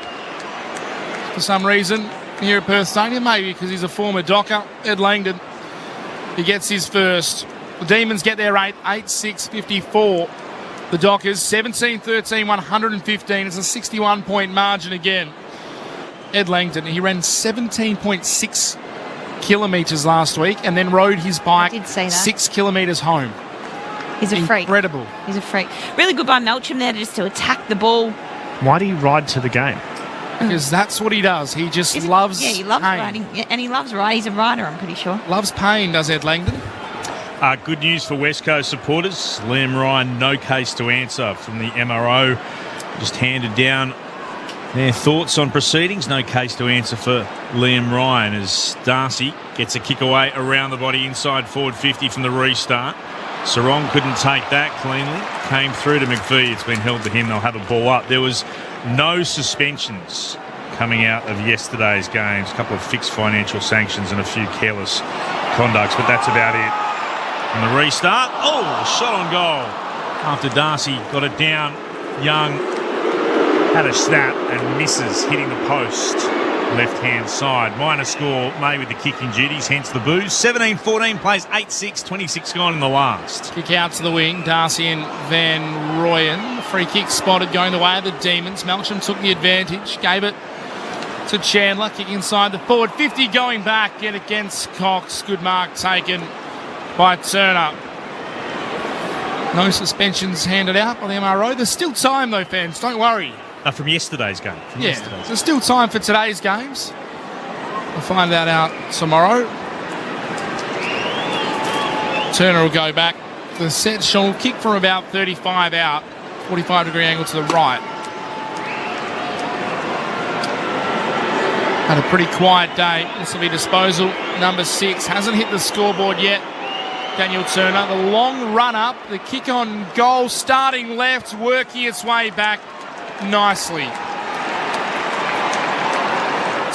for some reason here at Perth Stadium, maybe because he's a former Docker. Ed Langdon, he gets his first. The Demons get their 8-6-54. The Dockers 17-13, 115. It's a 61-point margin again. Ed Langdon, he ran 17.6 kilometres last week and then rode his bike 6 kilometres home. He's a freak. Incredible. He's a freak. Really good by Melksham there just to attack the ball. Why do you ride to the game? Because that's what he does. He just loves he loves pain. riding. Yeah, and he loves riding. He's a rider, I'm pretty sure. Loves pain, does Ed Langdon. Good news for West Coast supporters. Liam Ryan, no case to answer from the MRO. Just handed down their thoughts on proceedings. No case to answer for Liam Ryan as Darcy gets a kick away around the body inside forward 50 from the restart. Sarong couldn't take that cleanly. Came through to McVie. It's been held to him. They'll have a ball up. There was no suspensions coming out of yesterday's games. A couple of fixed financial sanctions and a few careless conducts, but that's about it. From the restart, shot on goal. After Darcy got it down, Young had a snap and misses, hitting the post. Left-hand side. Minor score made with the kicking duties, hence the boos. 17-14 plays 8-6, 26 gone in the last. Kick out to the wing. Darcy and Van Rooyen. Free kick spotted going the way of the Demons. Melksham took the advantage, gave it to Chandler. Kick inside the forward 50 going back. Get against Cox. Good mark taken by Turner. No suspensions handed out by the MRO. There's still time though, fans. Don't worry. From yesterday's game. There's still time for today's games. We'll find that out tomorrow. Turner will go back. The set shall kick from about 35 out. 45-degree angle to the right. Had a pretty quiet day. This will be disposal number 6. Hasn't hit the scoreboard yet. Daniel Turner. The long run up. The kick on goal. Starting left. Working its way back nicely.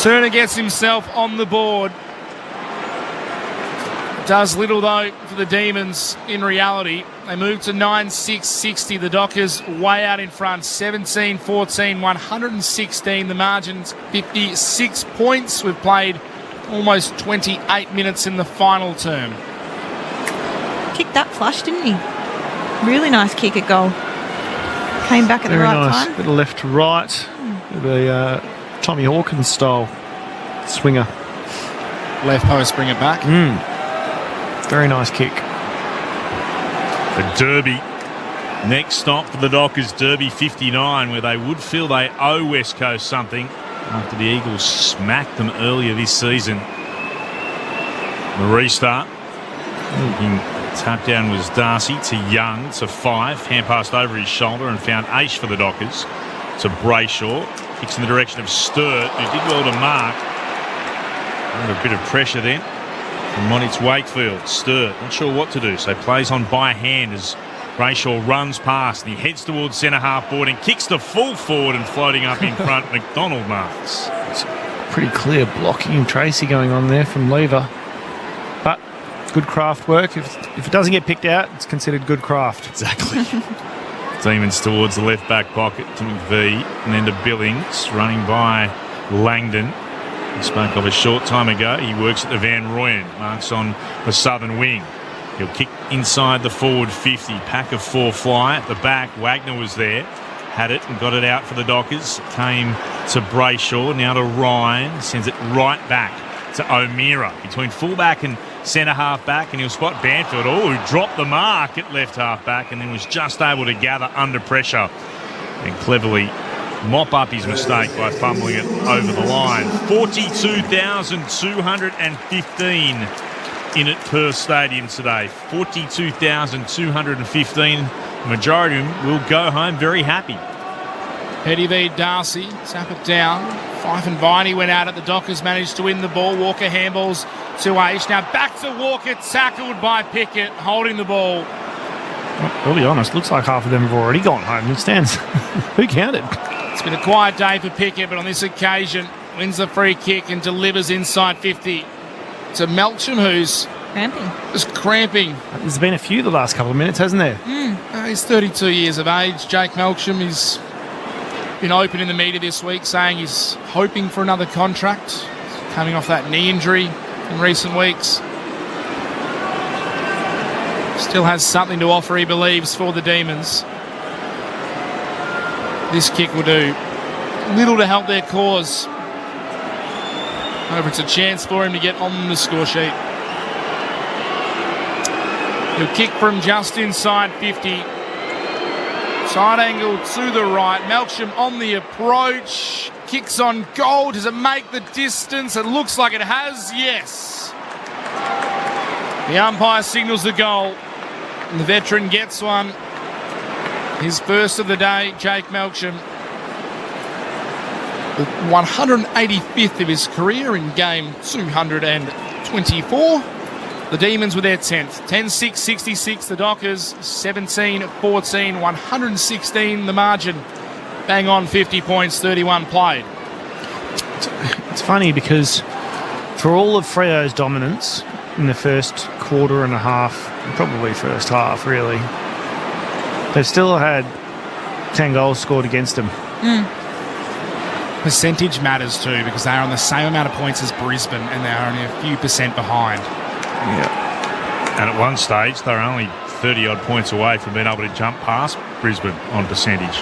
Turner gets himself on the board. Does little though for the Demons in reality. They move to 9-6-60. The Dockers way out in front. 17-14, 116. The margin's 56 points. We've played almost 28 minutes in the final term. Kicked that flush, didn't he? Really nice kick at goal. Came back at the right nice. time. Bit of left to right. The Tommy Hawkins style swinger. Left post, bring it back. Very nice kick. The Derby. Next stop for the Dockers, Derby 59, where they would feel they owe West Coast something after the Eagles smacked them earlier this season. The restart. Tap down was Darcy to Young to 5. Hand passed over his shoulder and found Aish for the Dockers to Brayshaw. Kicks in the direction of Sturt, who did well to mark. Under a bit of pressure then from Monitz Wakefield. Sturt, not sure what to do, so plays on by hand as Brayshaw runs past and he heads towards centre half board and kicks the full forward and floating up in front. McDonald marks. It's pretty clear blocking Tracy going on there from Lever. But good craft work. If it doesn't get picked out, it's considered good craft. Exactly. Demons towards the left back pocket to McVie and then to Billings, running by Langdon. He spoke of a short time ago. He works at the Van Rooyen, marks on the southern wing. He'll kick inside the forward 50. Pack of 4 fly at the back. Wagner was there, had it and got it out for the Dockers. Came to Brayshaw, now to Ryan, sends it right back to O'Meara between fullback and centre half back, and he'll spot Banfield, who dropped the mark at left half back and then was just able to gather under pressure and cleverly mop up his mistake by fumbling it over the line. 42,215 in at Perth Stadium today. 42,215. The majority of them will go home very happy. Petty v Darcy, tap it down. Fife and Viney went out at the Dockers, managed to win the ball. Walker handballs to Aish. Now back to Walker, tackled by Pickett, holding the ball. I'll be honest, looks like half of them have already gone home. It stands. Who counted? It's been a quiet day for Pickett, but on this occasion, wins the free kick and delivers inside 50 to Melksham, who's cramping. There's been a few the last couple of minutes, hasn't there? He's 32 years of age. Jake Melksham, he's been open in the media this week saying he's hoping for another contract, coming off that knee injury in recent weeks. Still has something to offer, he believes, for the Demons. This kick will do little to help their cause. However, it's a chance for him to get on the score sheet. He'll kick from just inside 50. Side angle to the right. Melksham on the approach. Kicks on goal. Does it make the distance? It looks like it has. Yes. The umpire signals the goal. And the veteran gets one. His first of the day, Jake Melksham. The 185th of his career in game 224. The Demons with their 10th. 10-6-66, the Dockers 17-14, 116 the margin. Bang on 50 points, 31 played. It's funny because for all of Freo's dominance in the first quarter and a half, probably first half really, they've still had 10 goals scored against them. Percentage matters too because they are on the same amount of points as Brisbane and they're only a few percent behind. Yeah. And at one stage, they were only 30-odd points away from being able to jump past Brisbane on percentage.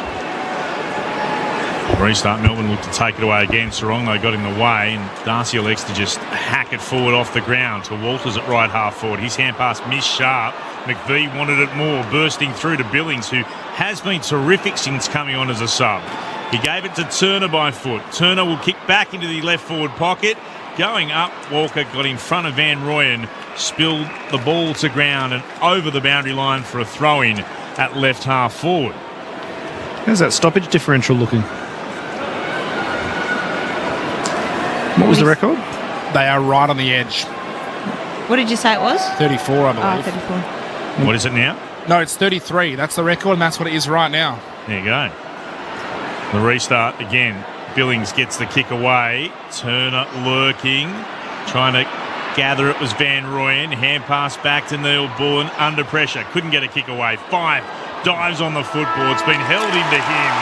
Restart, Melbourne looked to take it away again. Sarong, they got in the way, and Darcy elects to just hack it forward off the ground to Walters at right half forward. His hand pass missed sharp. McVie wanted it more, bursting through to Billings, who has been terrific since coming on as a sub. He gave it to Turner by foot. Turner will kick back into the left forward pocket. Going up, Walker got in front of Van Rooyen, spilled the ball to ground and over the boundary line for a throw-in at left half forward. How's that stoppage differential looking? What was the record? They are right on the edge. What did you say it was? 34, I believe. 34. What is it now? No, it's 33. That's the record, and that's what it is right now. There you go. The restart again. Billings gets the kick away. Turner lurking, trying to gather. It was Van Rooyen. Hand pass back to Neil Bullen. Under pressure. Couldn't get a kick away. Fife dives on the football. It's been held into him.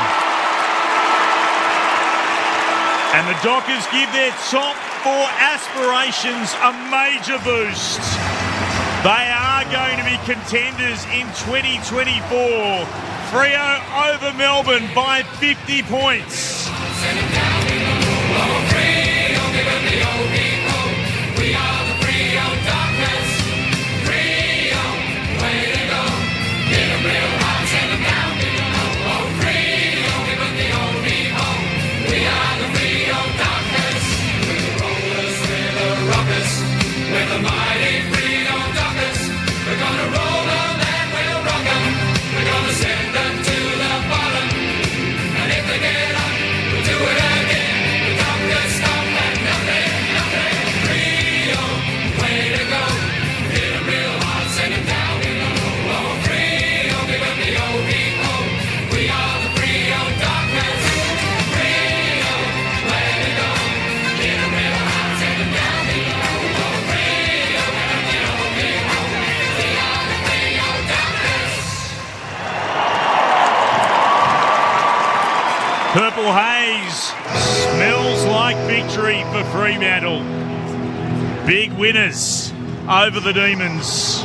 And the Dockers give their top four aspirations a major boost. They are going to be contenders in 2024. Freo over Melbourne by 50 points. With the mighty Freo Dockers, we're gonna roll them and we'll rock them. We're gonna send them to the bottom, and if they get up, we'll do it again. The Dockers stop at nothing, nothing. Freo, way to go. Hit them real hard, send them down below. Oh, Freo, give them the O-E-O. We are the Freo Dockers. Freo, way to go. Hit them real hard, send them down below. Purple haze smells like victory for Fremantle. Big winners over the Demons.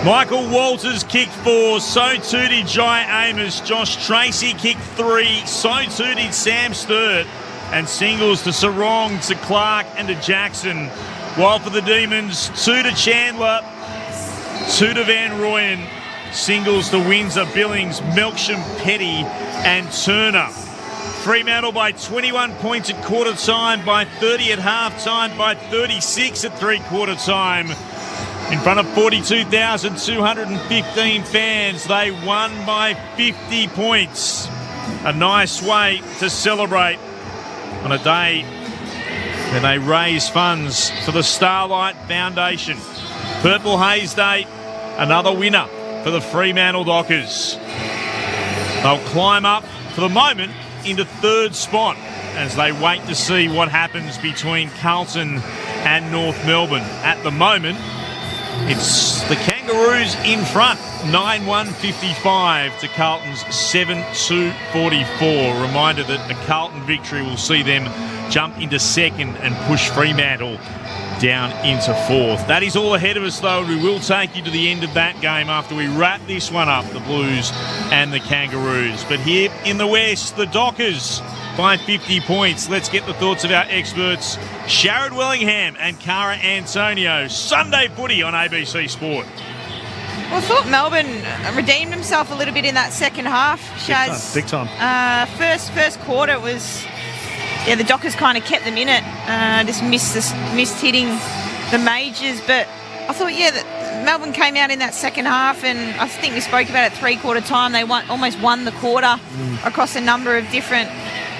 Michael Walters kicked 4, so too did Jai Amos. Josh Tracy kicked 3, so too did Sam Sturt. And singles to Sarong, to Clark and to Jackson. While for the Demons, 2 to Chandler, 2 to Van Rooyen. Singles to Windsor, Billings, Melksham, Petty and Turner. Fremantle by 21 points at quarter time, by 30 at half time, by 36 at three-quarter time. In front of 42,215 fans, they won by 50 points. A nice way to celebrate on a day when they raise funds for the Starlight Foundation. Purple Haze Day, another winner for the Fremantle Dockers. They'll climb up, for the moment, into third spot as they wait to see what happens between Carlton and North Melbourne. At the moment, it's the Kangaroos in front, 9-1-55 to Carlton's 7-2-44. Reminder that a Carlton victory will see them jump into second and push Fremantle down into fourth. That is all ahead of us, though. We will take you to the end of that game after we wrap this one up, the Blues and the Kangaroos. But here in the West, the Dockers by 50 points. Let's get the thoughts of our experts, Sharrod Wellingham and Cara Antonio. Sunday footy on ABC Sport. Well, I thought Melbourne redeemed himself a little bit in that second half. Shaz, Big time. First quarter was, the Dockers kind of kept them in it. Just missed hitting the majors, but I thought, that Melbourne came out in that second half, and I think we spoke about it three-quarter time. They almost won the quarter across a number of different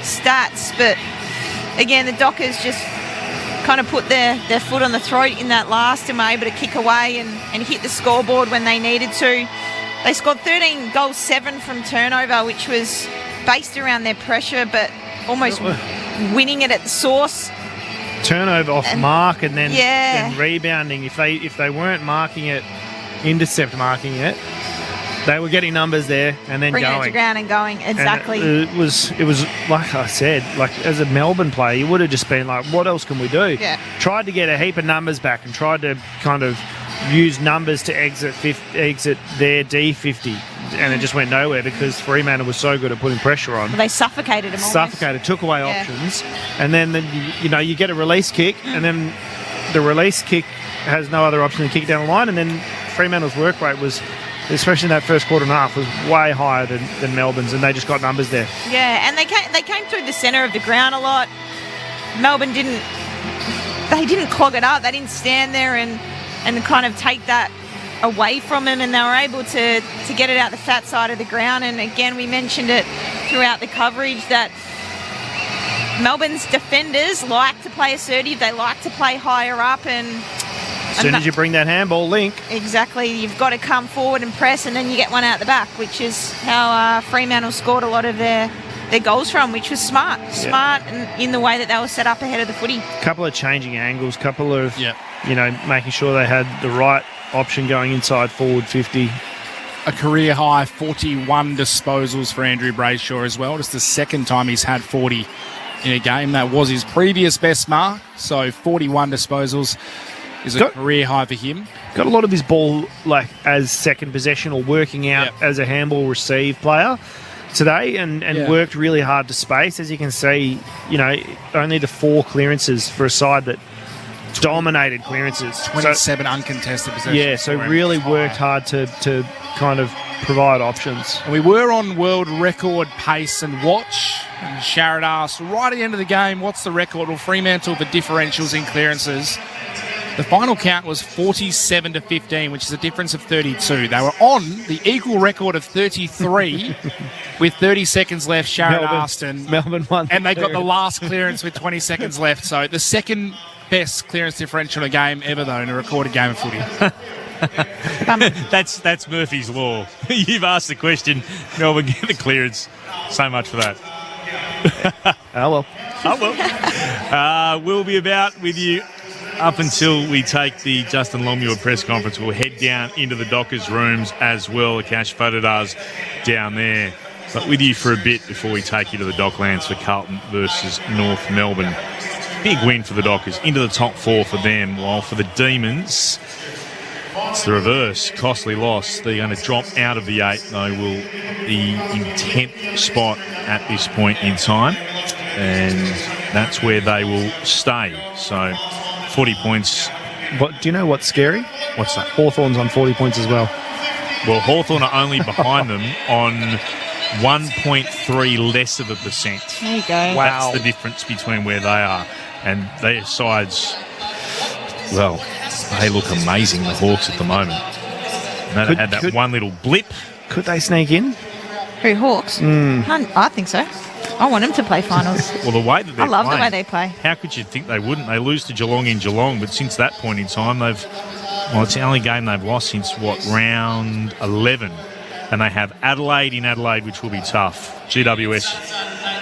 stats, but again, the Dockers just kind of put their foot on the throat in that last and were able to kick away and hit the scoreboard when they needed to. They scored 13 goals, 7 from turnover, which was based around their pressure, but almost winning it at the source. Turnover off mark and then rebounding. If they weren't marking it, intercept marking it, they were getting numbers there and then bringing going. it to ground and going, exactly. And it was like I said, like as a Melbourne player, you would have just been like, what else can we do? Yeah. Tried to get a heap of numbers back and tried to kind of use numbers to exit their D50, and it just went nowhere because Fremantle was so good at putting pressure on. Well, they suffocated them almost. Took away options, and then you get a release kick, and then the release kick has no other option than kick down the line, and then Fremantle's work rate was, especially in that first quarter and a half, was way higher than Melbourne's, and they just got numbers there. Yeah, and they came through the centre of the ground a lot. Melbourne didn't clog it up. They didn't stand there and kind of take that away from them, and they were able to get it out the fat side of the ground. And again, we mentioned it throughout the coverage that Melbourne's defenders like to play assertive. They like to play higher up, and as soon as you bring that handball link, exactly, you've got to come forward and press, and then you get one out the back, which is how Fremantle scored a lot of their goals from, which was smart and in the way that they were set up ahead of the footy. Couple of changing angles, couple of making sure they had the right option going inside forward 50. A career high 41 disposals for Andrew Brayshaw as well. Just the second time he's had 40 in a game. That was his previous best mark. So 41 disposals is a career high for him. Got a lot of his ball like as second possession or working out as a handball receive player today, and worked really hard to space. As you can see, only the 4 clearances for a side that dominated clearances. 27 uncontested possessions. Yeah, so really worked hard to kind of provide options. And we were on world record pace and watch. And Sharrod asked, right at the end of the game, what's the record? Well, Fremantle, the differentials in clearances. The final count was 47-15, which is a difference of 32. They were on the equal record of 33 with 30 seconds left. Sharrod asked, and Melbourne won. And they got the last clearance with 20 seconds left. So the second best clearance differential in a game ever, though, in a recorded game of footy. That's Murphy's Law. You've asked the question, Melbourne get the clearance. So much for that. Oh, well. We'll be about with you up until we take the Justin Longmuir press conference. We'll head down into the Dockers' rooms as well. Akash Photodars down there. But with you for a bit before we take you to the Docklands for Carlton versus North Melbourne. Big win for the Dockers, into the top 4 for them, while for the Demons, it's the reverse. Costly loss. They're going to drop out of the 8. They will be in 10th spot at this point in time, and that's where they will stay. So 40 points. Do you know what's scary? What's that? Hawthorn's on 40 points as well. Well, Hawthorn are only behind them on 1.3 less of a percent. There you go. Wow. That's the difference between where they are. And their sides, well, They look amazing, the Hawks, at the moment. They had that one little blip. Could they sneak in? Who, Hawks? I think so. I want them to play finals. Well, the way that they're I love playing, the way they play. How could you think they wouldn't? They lose to Geelong in Geelong, but since that point in time, it's the only game they've lost since, round 11. And they have Adelaide in Adelaide, which will be tough. GWS,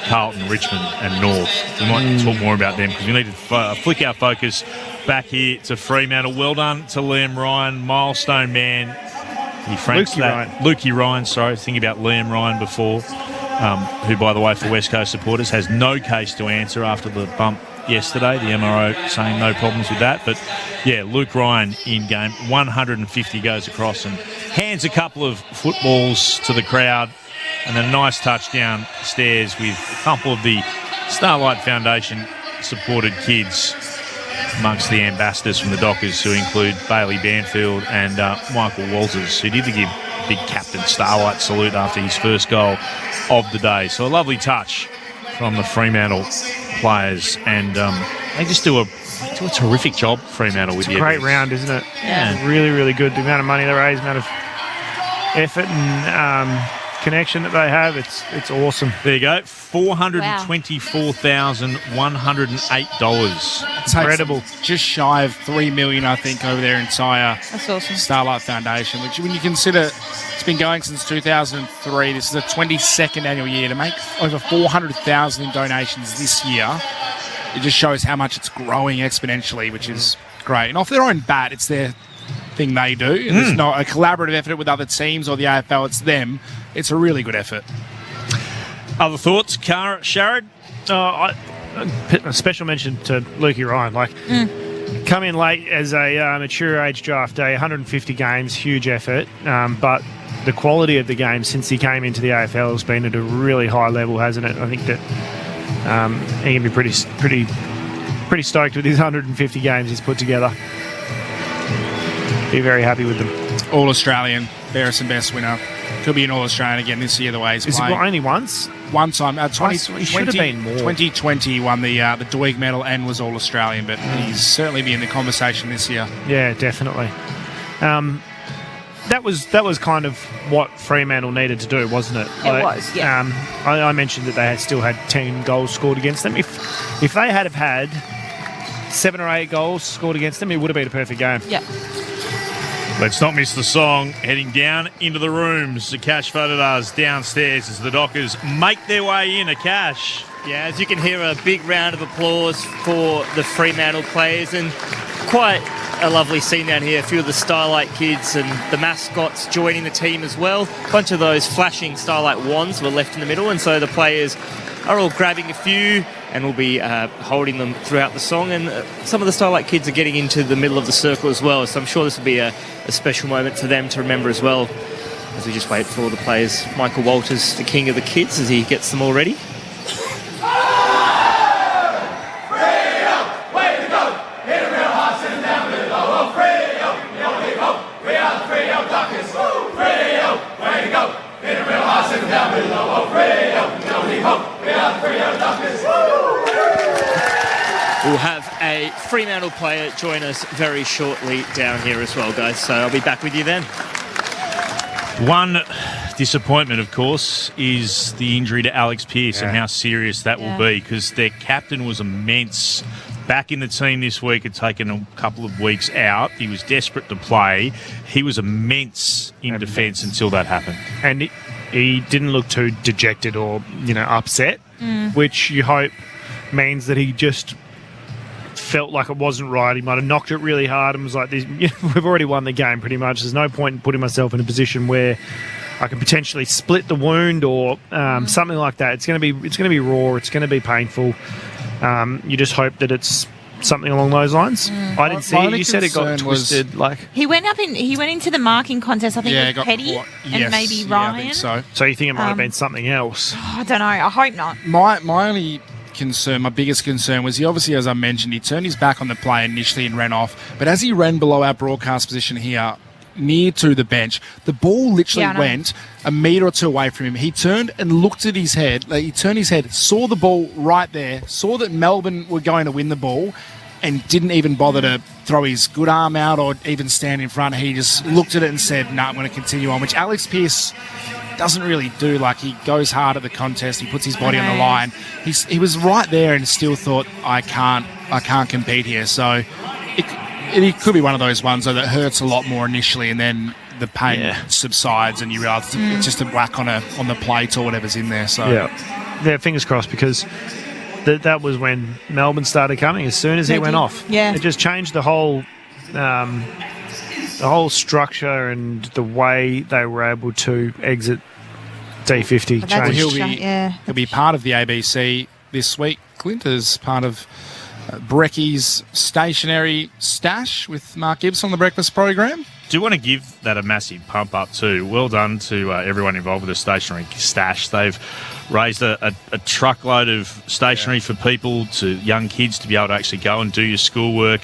Carlton, Richmond and North. We might talk more about them because we need to flick our focus back here to Fremantle. Well done to Liam Ryan, milestone man. He franks Lukey Ryan, thinking about Liam Ryan before, who, by the way, for West Coast supporters, has no case to answer after the bump yesterday. The MRO saying no problems with that. But, yeah, Luke Ryan in game. 150 goes across and hands a couple of footballs to the crowd, and then a nice touch downstairs with a couple of the Starlight Foundation supported kids amongst the ambassadors from the Dockers, who include Bailey Banfield and Michael Walters, who did give a big Captain Starlight salute after his first goal of the day. So a lovely touch from the Fremantle players, and they just do a terrific job, Fremantle, with it's a great round, isn't it? Yeah. Really, really good. The amount of money they raise, the amount of effort and connection that they have, it's awesome. There you go, $424,108. Incredible. Just shy of $3 million, I think, over their entire That's awesome. Starlight Foundation, which, when you consider it's been going since 2003, this is the 22nd annual year, to make over 400,000 in donations this year, it just shows how much it's growing exponentially, which is great. And off their own bat, it's their thing they do. It's not a collaborative effort with other teams or the AFL, it's them. It's a really good effort. Other thoughts, Cara, Sharad? A special mention to Lukey Ryan. Come in late as a mature age draft day, 150 games, huge effort. But the quality of the game since he came into the AFL has been at a really high level, hasn't it? I think that he can be pretty stoked with his 150 games he's put together. Be very happy with them. All-Australian, fairest and best winner. Could be an All-Australian again this year, the way he's playing. Is it only once? One time. He should have been more. 2020 won the Doig medal and was All-Australian, but he's certainly be in the conversation this year. Yeah, definitely. That was kind of what Fremantle needed to do, wasn't it? It was, yeah. I mentioned that they still had 10 goals scored against them. If they had 7 or 8 goals scored against them, it would have been a perfect game. Yeah. Let's not miss the song. Heading down into the rooms, the Cash Photos downstairs as the Dockers make their way in. Cash. Yeah, as you can hear, a big round of applause for the Fremantle players, and quite a lovely scene down here. A few of the Starlight kids and the mascots joining the team as well. A bunch of those flashing Starlight wands were left in the middle, and so the players are all grabbing a few and will be holding them throughout the song. And some of the Starlight kids are getting into the middle of the circle as well, so I'm sure this will be a special moment for them to remember as well, as we just wait for all the players. Michael Walters, the king of the kids, as he gets them all ready. We'll have a Fremantle player join us very shortly down here as well, guys. So I'll be back with you then. One disappointment, of course, is the injury to Alex Pearce and how serious that will be, because their captain was immense. Back in the team this week, had taken a couple of weeks out. He was desperate to play. He was immense in defence until that happened. And he didn't look too dejected or, upset, which you hope means that he just felt like it wasn't right. He might have knocked it really hard and was like, we've already won the game pretty much. There's no point in putting myself in a position where I can potentially split the wound or something like that. It's going to be raw. It's going to be painful. You just hope that it's something along those lines. I didn't see it. You said it got twisted. He went into the marking contest, I think, with Petty and maybe Ryan. I think so. So you think it might have been something else? I don't know. I hope not. My only concern, my biggest concern, was he obviously, as I mentioned, he turned his back on the play initially and ran off. But as he ran below our broadcast position here, near to the bench, the ball literally went a metre or two away from him. He turned and looked at his head. He turned his head, saw the ball right there, saw that Melbourne were going to win the ball, and didn't even bother to throw his good arm out or even stand in front. He just looked at it and said, "No, I'm going to continue on," which Alex Pearce doesn't really do. Like, he goes hard at the contest, he puts his body on the line. He was right there and still thought, I can't compete here. So it could be one of those ones though, that hurts a lot more initially, and then the pain subsides and you realise it's just a whack on the plate or whatever's in there. So yeah, fingers crossed, because that was when Melbourne started coming. As soon as he went off, it just changed the whole structure and the way they were able to exit D50. He'll be part of the ABC this week, Clint, as part of Brecky's stationary stash with Mark Gibbs on the breakfast program. Do want to give that a massive pump up too. Well done to everyone involved with the stationery stash. They've raised a truckload of stationery for people, to young kids, to be able to actually go and do your schoolwork.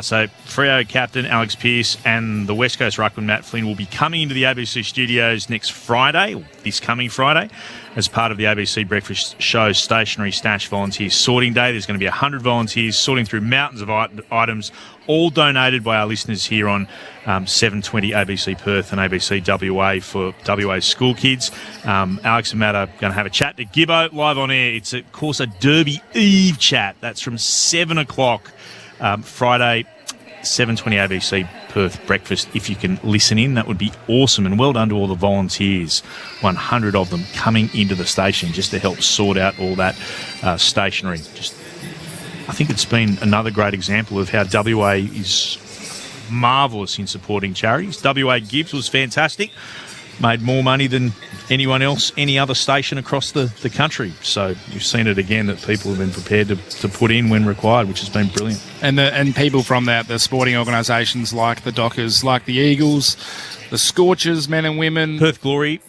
So Freo captain Alex Pearce and the West Coast Ruckman Matt Flynn will be coming into the ABC studios next Friday, or this coming Friday, as part of the ABC Breakfast Show's Stationery Stash Volunteer Sorting Day. There's going to be 100 volunteers sorting through mountains of items, all donated by our listeners here on 720 ABC Perth and ABC WA for WA's school kids. Alex and Matt are going to have a chat to Gibbo live on air. It's, of course, a Derby Eve chat. That's from 7 o'clock Friday, 720 ABC Perth breakfast. If you can listen in, that would be awesome. And well done to all the volunteers, 100 of them coming into the station just to help sort out all that stationery. I think it's been another great example of how WA is marvellous in supporting charities. WA Gibbs was fantastic, made more money than anyone else, any other station across the country. So you've seen it again, that people have been prepared to put in when required, which has been brilliant. And people from the sporting organisations like the Dockers, like the Eagles, the Scorchers, men and women. Perth Glory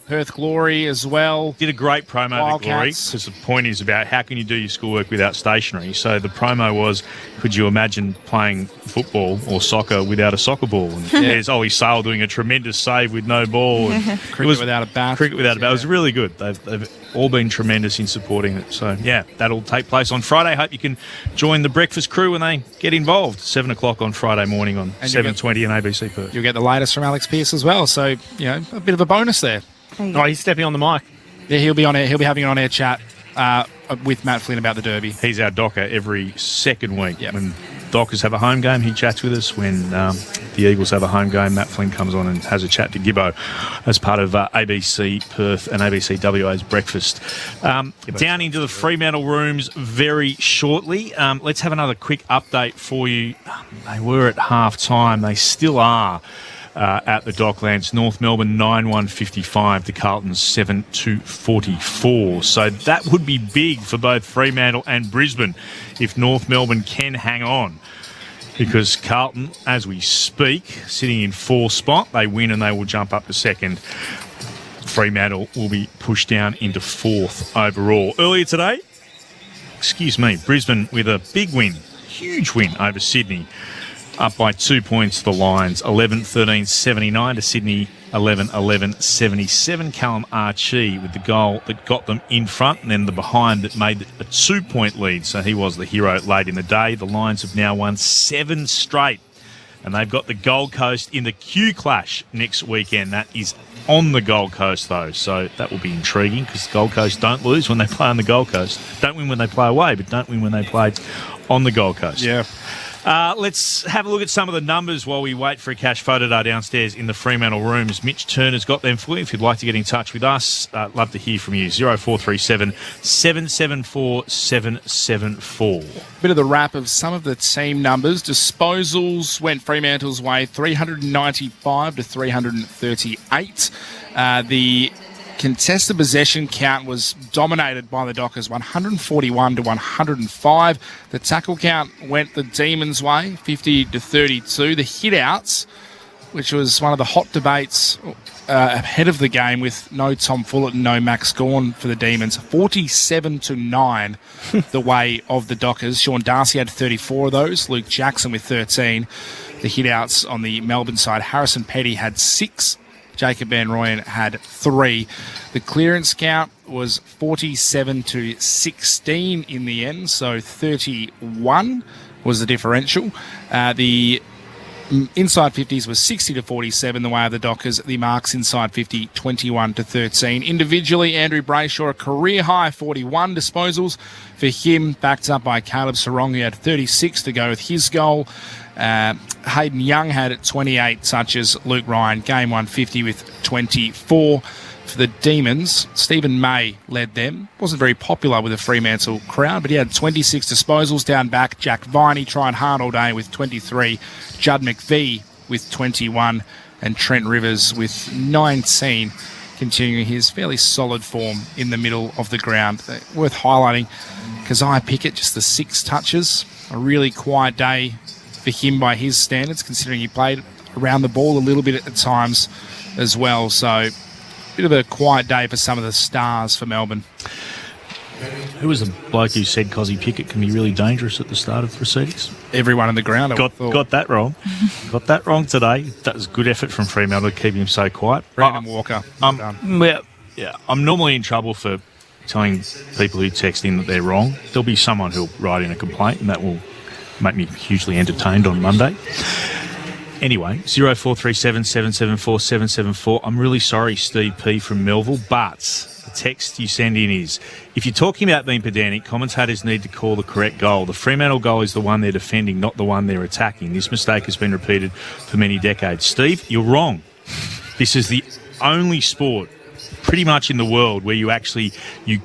as well. Did a great promo, Wildcats. the Glory, because the point is about how can you do your schoolwork without stationery. So the promo was, could you imagine playing football or soccer without a soccer ball? And there's Ollie Sale doing a tremendous save with no ball. And Cricket without a bat. Cricket without a bat. It was really good. They've all been tremendous in supporting it. So, yeah, that'll take place on Friday. Hope you can join the breakfast crew when they get involved. 7 o'clock on Friday morning on 720 and ABC Perth. You'll get the latest from Alex Pearce as well. So, a bit of a bonus there. Oh, he's stepping on the mic. Yeah, he'll be on air. He'll be having an on-air chat with Matt Flynn about the Derby. He's our docker every second week. Yep. When Dockers have a home game, he chats with us. When the Eagles have a home game, Matt Flynn comes on and has a chat to Gibbo as part of ABC Perth and ABC WA's breakfast. Down into the Fremantle rooms very shortly. Let's have another quick update for you. They were at half-time. They still are. At the Docklands, North Melbourne 9-1-55 to Carlton's 7-2-44. So that would be big for both Fremantle and Brisbane if North Melbourne can hang on. Because Carlton, as we speak, sitting in 4th spot, they win and they will jump up to 2nd. Fremantle will be pushed down into 4th overall. Earlier today, Brisbane with a big win, huge win over Sydney. Up by 2 points, the Lions, 11-13-79 to Sydney, 11-11-77. Callum Archie with the goal that got them in front, and then the behind that made a 2-point lead. So he was the hero late in the day. The Lions have now won 7 straight, and they've got the Gold Coast in the Q Clash next weekend. That is on the Gold Coast, though, so that will be intriguing, because the Gold Coast don't lose when they play on the Gold Coast. Don't win when they play away, but don't win when they play on the Gold Coast. Yeah. Let's have a look at some of the numbers while we wait for a cash photo day downstairs in the Fremantle rooms. Mitch Turner's got them for you. If you'd like to get in touch with us, love to hear from you. 0437 774 774. Bit of the wrap of some of the team numbers. Disposals went Fremantle's way, 395 to 338. The contested possession count was dominated by the Dockers, 141 to 105. The tackle count went the Demons' way, 50 to 32. The hit-outs, which was one of the hot debates ahead of the game with no Tom Fullett and no Max Gawn for the Demons, 47 to 9 the way of the Dockers. Sean Darcy had 34 of those, Luke Jackson with 13. The hit-outs on the Melbourne side, Harrison Petty had 6. Jacob Van Rooyen had 3. The clearance count was 47 to 16 in the end, so 31 was the differential. The inside 50s was 60-47 the way of the Dockers. The marks inside 50, 21-13. Individually, Andrew Brayshaw, a career-high 41 disposals for him, backed up by Caleb Sarong, who had 36 to go with his goal. Hayden Young had 28 touches. Luke Ryan, game 150 with 24. For the Demons, Stephen May led them. Wasn't very popular with the Fremantle crowd, but he had 26 disposals down back. Jack Viney tried hard all day with 23. Judd McVie with 21. And Trent Rivers with 19, continuing his fairly solid form in the middle of the ground. Worth highlighting, Keziah Pickett, just the 6 touches. A really quiet day for him by his standards, considering he played around the ball a little bit at times as well. So bit of a quiet day for some of the stars for Melbourne. Who was the bloke who said Keziah Pickett can be really dangerous at the start of proceedings? Everyone on the ground. Got that wrong. Got that wrong today. That was good effort from Fremantle to keep him so quiet. Brandon Walker. I'm normally in trouble for telling people who text in that they're wrong. There'll be someone who'll write in a complaint, and that will make me hugely entertained on Monday. Anyway, 0437 774 774. I'm really sorry, Steve P. from Melville, but the text you send in is, if you're talking about being pedantic, commentators need to call the correct goal. The Fremantle goal is the one they're defending, not the one they're attacking. This mistake has been repeated for many decades. Steve, you're wrong. This is the only sport pretty much in the world where you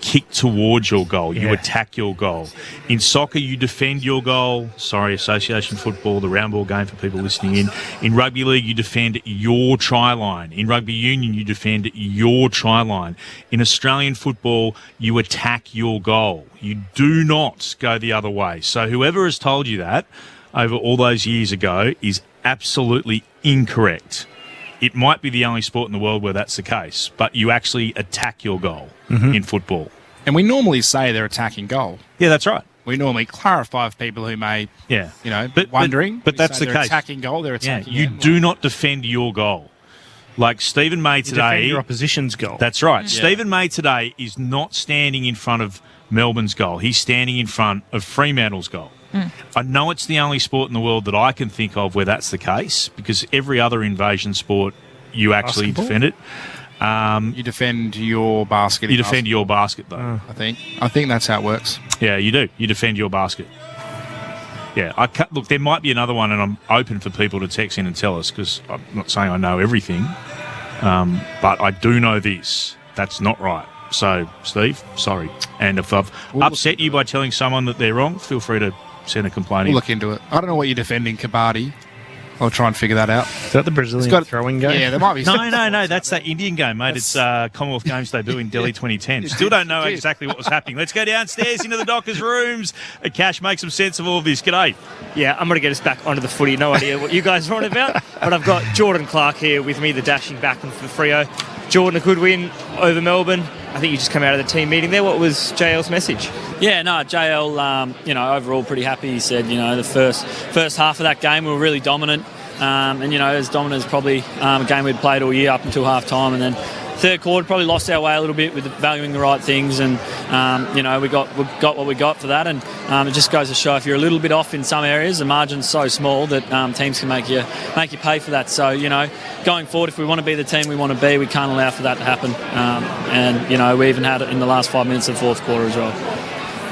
kick towards your goal, you attack your goal. In soccer, you defend your goal. Sorry, association football, the round ball game for people listening in. In rugby league, you defend your try line. In rugby union, you defend your try line. In Australian football, you attack your goal. You do not go the other way. So whoever has told you that over all those years ago is absolutely incorrect. It might be the only sport in the world where that's the case, but you actually attack your goal in football. And we normally say they're attacking goal. Yeah, that's right. We normally clarify for people who may, wondering. But that's the case. Attacking goal, they're attacking. You do not defend your goal. Like Stephen May today. Defend your opposition's goal. That's right. Yeah. Stephen May today is not standing in front of Melbourne's goal. He's standing in front of Fremantle's goal. I know it's the only sport in the world that I can think of where that's the case, because every other invasion sport, you actually defend it. You defend your basket. You defend your basket, though. I think that's how it works. Yeah, you do. You defend your basket. Yeah, look, there might be another one, and I'm open for people to text in and tell us, because I'm not saying I know everything, but I do know this. That's not right. So, Steve, sorry. And if I've upset you by telling someone that they're wrong, feel free to send a complaint in. We'll look into it. I don't know what you're defending, Kabaddi. I'll try and figure that out. Is that the Brazilian throwing game? Yeah, there might be. No. That's that Indian game, mate. It's Commonwealth Games debut in Delhi 2010. Still don't know exactly what was happening. Let's go downstairs into the Dockers' rooms. Cash, make some sense of all of this. G'day. Yeah, I'm going to get us back onto the footy. No idea what you guys are on about. But I've got Jordan Clark here with me, the dashing back for Freo. Jordan, a good win over Melbourne. I think you just come out of the team meeting there. What was JL's message? Yeah, no, JL, overall pretty happy. He said, the first half of that game we were really dominant. And, as dominant as probably a game we'd played all year up until half-time. And then third quarter probably lost our way a little bit with valuing the right things. And, we got what we got for that. And it just goes to show if you're a little bit off in some areas, the margin's so small that teams can make you pay for that. So, going forward, if we want to be the team we want to be, we can't allow for that to happen. We even had it in the last 5 minutes of the fourth quarter as well.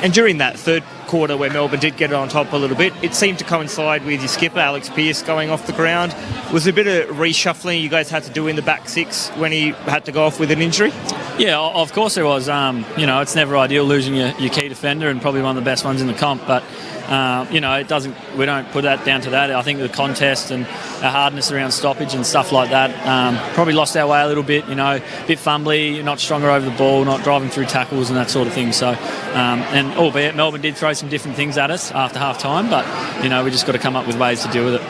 And during that third quarter where Melbourne did get it on top a little bit, it seemed to coincide with your skipper, Alex Pearce, going off the ground. Was there a bit of reshuffling you guys had to do in the back six when he had to go off with an injury? Yeah, of course there was. It's never ideal losing your key defender and probably one of the best ones in the comp, but it doesn't. We don't put that down to that. I think the contest and our hardness around stoppage and stuff like that probably lost our way a little bit. A bit fumbly, not stronger over the ball, not driving through tackles and that sort of thing. So, and albeit Melbourne did throw some different things at us after half time, but we just got to come up with ways to deal with it.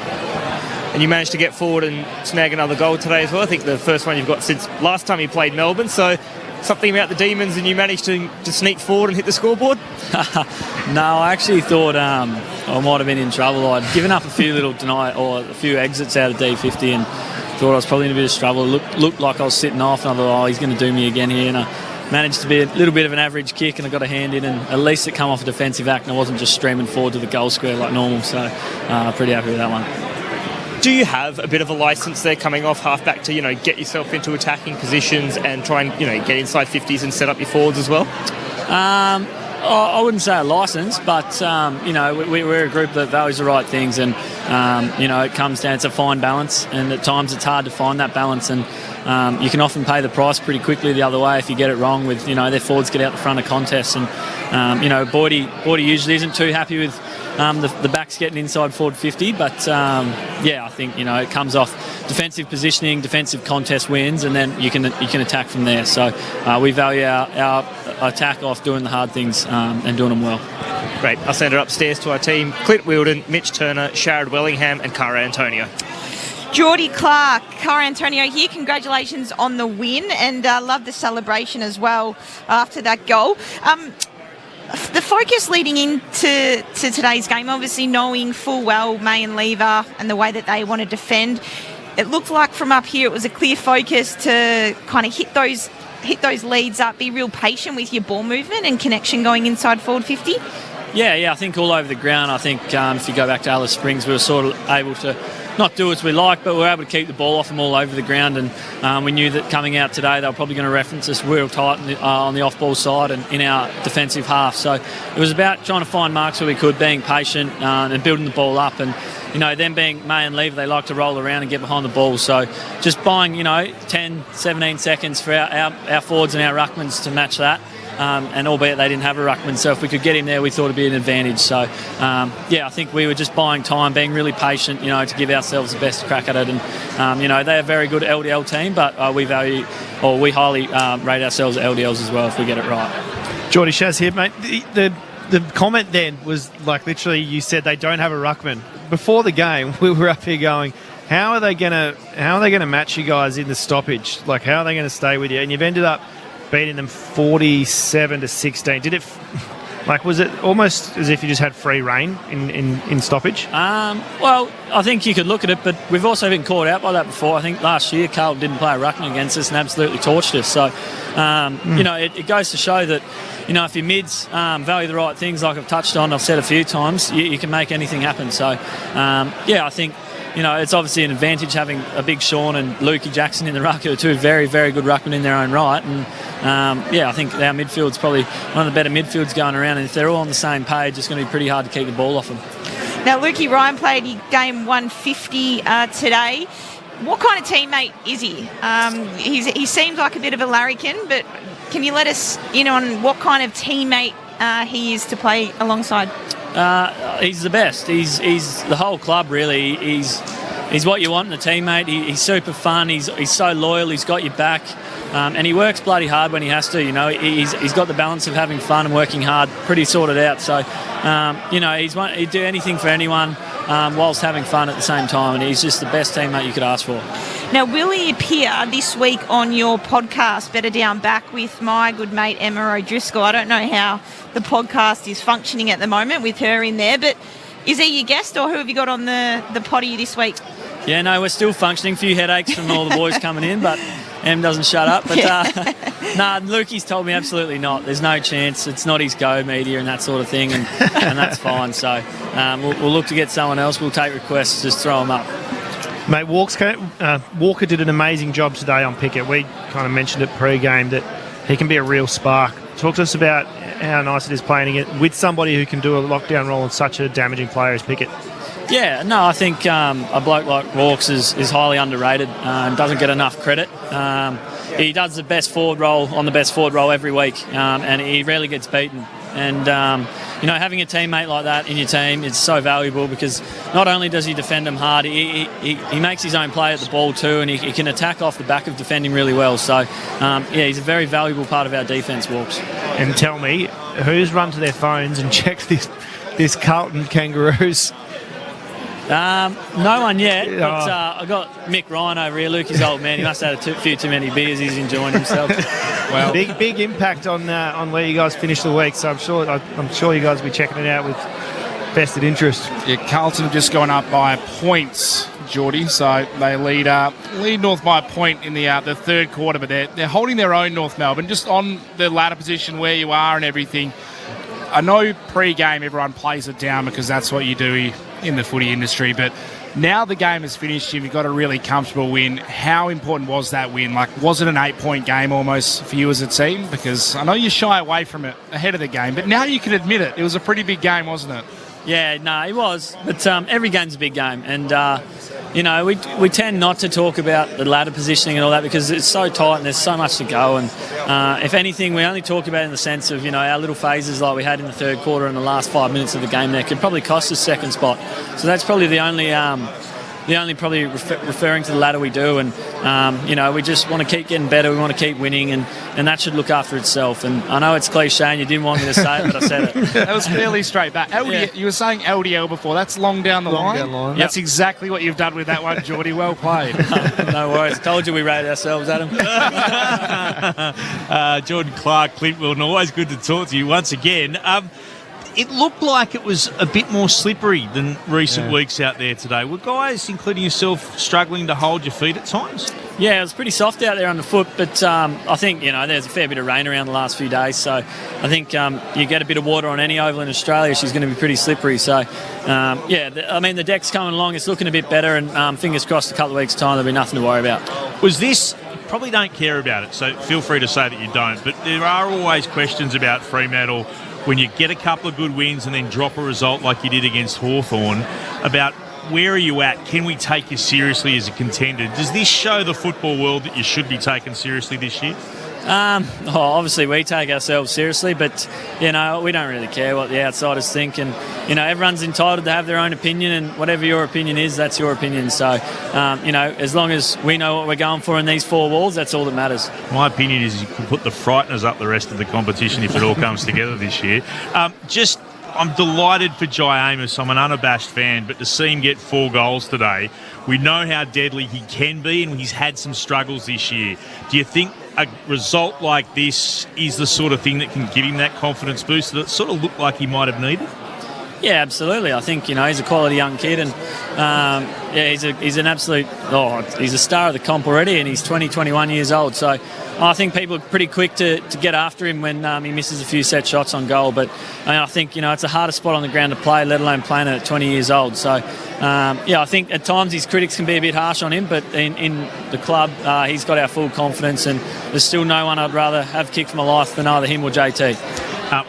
And you managed to get forward and snag another goal today as well. I think the first one you've got since last time you played Melbourne. So something about the Demons and you managed to sneak forward and hit the scoreboard? No, I actually thought I might have been in trouble. I'd given up a few a few exits out of D50 and thought I was probably in a bit of trouble. It looked like I was sitting off and I thought, he's going to do me again here. And I managed to be a little bit of an average kick, and I got a hand in, and at least it come off a defensive act, and I wasn't just streaming forward to the goal square like normal. So pretty happy with that one. Do you have a bit of a licence there coming off halfback to, get yourself into attacking positions and try and, get inside 50s and set up your forwards as well? I wouldn't say a licence, but, we're a group that values the right things, and, it comes down to a fine balance, and at times it's hard to find that balance, and you can often pay the price pretty quickly the other way if you get it wrong with, their forwards get out the front of contests, and, Boydie usually isn't too happy with the backs getting inside forward 50, but I think it comes off defensive positioning, defensive contest wins, and then you can attack from there. So we value our attack off doing the hard things and doing them well. Great. I'll send her upstairs to our team: Clint Wheeldon, Mitch Turner, Sharad Wellingham, and Cara Antonio. Geordie Clark, Cara Antonio here. Congratulations on the win, and love the celebration as well after that goal. The focus leading into today's game, obviously knowing full well May and Lever and the way that they want to defend, it looked like from up here it was a clear focus to kind of hit those leads up, be real patient with your ball movement and connection going inside forward 50. Yeah, I think all over the ground. I think if you go back to Alice Springs, we were sort of able to not do as we like, but we were able to keep the ball off them all over the ground, and we knew that coming out today they were probably going to reference us real tight on the off-ball side and in our defensive half. So it was about trying to find marks where we could, being patient and building the ball up, and them being May and Lever, they like to roll around and get behind the ball. So just buying 10, 17 seconds for our forwards and our ruckmans to match that. And albeit they didn't have a ruckman, so if we could get him there, we thought it'd be an advantage. So, I think we were just buying time, being really patient, to give ourselves the best crack at it. And, they're a very good LDL team, but we highly rate ourselves LDLs as well if we get it right. Geordie Shaz here, mate. The comment then was like literally you said they don't have a ruckman. Before the game, we were up here going, how are they gonna match you guys in the stoppage? Like, how are they going to stay with you? And you've ended up beating them 47-16. Did it, was it almost as if you just had free reign in stoppage? Well, I think you could look at it, but we've also been caught out by that before. I think last year Carlton didn't play a ruckman against us and absolutely torched us. So, it goes to show that, if your mids value the right things, like I've touched on, I've said a few times, you can make anything happen. So, I think, it's obviously an advantage having a big Sean and Lukey Jackson in the ruck, who are two very, very good ruckmen in their own right. And, I think our midfield's probably one of the better midfields going around. And if they're all on the same page, it's going to be pretty hard to keep the ball off them. Now, Lukey Ryan played game 150 today. What kind of teammate is he? He seems like a bit of a larrikin, but can you let us in on what kind of teammate he is to play alongside? He's the best. He's the whole club, really. He's what you want in a teammate. He's super fun. He's so loyal. He's got your back. And he works bloody hard when he has to. He's got the balance of having fun and working hard, pretty sorted out. So, he'd do anything for anyone whilst having fun at the same time. And he's just the best teammate you could ask for. Now, will he appear this week on your podcast, Better Down Back, with my good mate Emma O'Driscoll? I don't know how the podcast is functioning at the moment with her in there, but is he your guest, or who have you got on the potty this week? Yeah, no, we're still functioning. A few headaches from all the boys coming in, but Em doesn't shut up. But Lukey's told me absolutely not. There's no chance. It's not his go media and that sort of thing, and that's fine. So we'll look to get someone else. We'll take requests, just throw them up. Mate, Walker did an amazing job today on Pickett. We kind of mentioned it pre-game that he can be a real spark. Talk to us about how nice it is playing it with somebody who can do a lockdown role in such a damaging player as Pickett. Yeah, no, I think a bloke like Walks is highly underrated and doesn't get enough credit. He does the best forward role on the best forward role every week, and he rarely gets beaten. And, having a teammate like that in your team is so valuable, because not only does he defend them hard, he makes his own play at the ball too, and he can attack off the back of defending really well. So, he's a very valuable part of our defence, Walks. And tell me, who's run to their phones and checked this Carlton Kangaroos? No one yet, but I got Mick Ryan over here, Lukey's old man. He must have had a few too many beers. He's enjoying himself. Well, big impact on where you guys finish the week. So I'm sure you guys will be checking it out with vested interest. Yeah, Carlton have just gone up by points Geordie. So they lead North by a point in the third quarter, but they're holding their own, North Melbourne, just on the ladder position where you are and everything. I know pre-game everyone plays it down because that's what you do in the footy industry, but now the game is finished, you've got a really comfortable win. How important was that win? Like, was it an 8-point game almost for you as a team? Because I know you shy away from it ahead of the game, but now you can admit it. It was a pretty big game, wasn't it? Yeah, no, it was. But every game's a big game. And, we tend not to talk about the ladder positioning and all that because it's so tight and there's so much to go. And if anything, we only talk about it in the sense of, our little phases like we had in the third quarter and the last 5 minutes of the game there could probably cost us second spot. So that's probably the only probably referring to the ladder we do. And, we just want to keep getting better. We want to keep winning and that should look after itself. And I know it's cliche and you didn't want me to say it, but I said it. That was fairly straight back. You were saying LDL before. That's long down the line. That's exactly what you've done with that one, Geordie. Well played. No worries. Told you we rated ourselves, Adam. Jordan Clark, Clint Wilton, always good to talk to you once again. It looked like it was a bit more slippery than recent weeks out there today. Were guys, including yourself, struggling to hold your feet at times? Yeah, it was pretty soft out there underfoot, but I think, there's a fair bit of rain around the last few days, so I think you get a bit of water on any oval in Australia, she's going to be pretty slippery. So, the deck's coming along, it's looking a bit better, and fingers crossed a couple of weeks' time there'll be nothing to worry about. Was this... Probably don't care about it, so feel free to say that you don't, but there are always questions about Fremantle when you get a couple of good wins and then drop a result like you did against Hawthorn, about where are you at? Can we take you seriously as a contender? Does this show the football world that you should be taken seriously this year? Obviously we take ourselves seriously, but we don't really care what the outsiders think, and everyone's entitled to have their own opinion, and whatever your opinion is, that's your opinion. So as long as we know what we're going for in these four walls, that's all that matters. My opinion is you can put the frighteners up the rest of the competition if it all comes together this year. I'm delighted for Jai Amos. I'm an unabashed fan, but to see him get 4 goals today, we know how deadly he can be, and he's had some struggles this year. Do you think a result like this is the sort of thing that can give him that confidence boost that it sort of looked like he might have needed? Yeah, absolutely. I think, he's a quality young kid, and he's an absolute... he's a star of the comp already, and he's 21 years old. So I think people are pretty quick to get after him when he misses a few set shots on goal. But I think, it's a harder spot on the ground to play, let alone playing it at 20 years old. So, I think at times his critics can be a bit harsh on him, but in the club, he's got our full confidence, and there's still no one I'd rather have kicked for my life than either him or JT.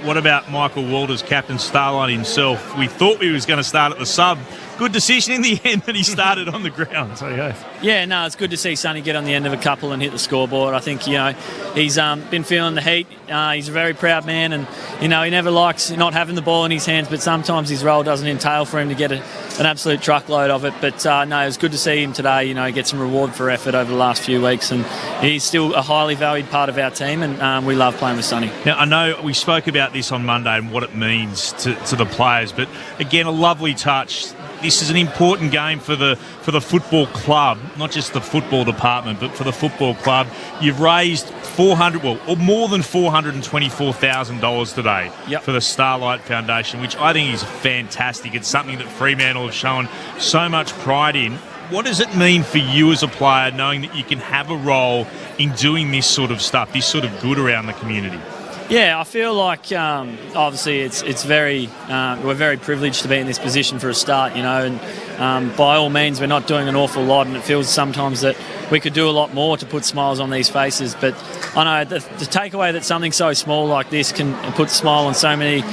What about Michael Walters, Captain Starlight himself? We thought he was going to start at the sub. Good decision in the end that he started on the ground. So, yeah, it's good to see Sonny get on the end of a couple and hit the scoreboard. I think, he's been feeling the heat. He's a very proud man, and, he never likes not having the ball in his hands, but sometimes his role doesn't entail for him to get an absolute truckload of it. But, it was good to see him today, get some reward for effort over the last few weeks, and he's still a highly valued part of our team, and we love playing with Sonny. Now, I know we spoke about this on Monday and what it means to the players, but, again, a lovely touch. This is an important game for the football club, not just the football department, but for the football club. You've raised more than $424,000 today for the Starlight Foundation, which I think is fantastic. It's something that Fremantle have shown so much pride in. What does it mean for you as a player, knowing that you can have a role in doing this sort of stuff, this sort of good around the community? Yeah, I feel like obviously it's very we're very privileged to be in this position for a start, and by all means we're not doing an awful lot, and it feels sometimes that we could do a lot more to put smiles on these faces. But I know the takeaway that something so small like this can put a smile on so many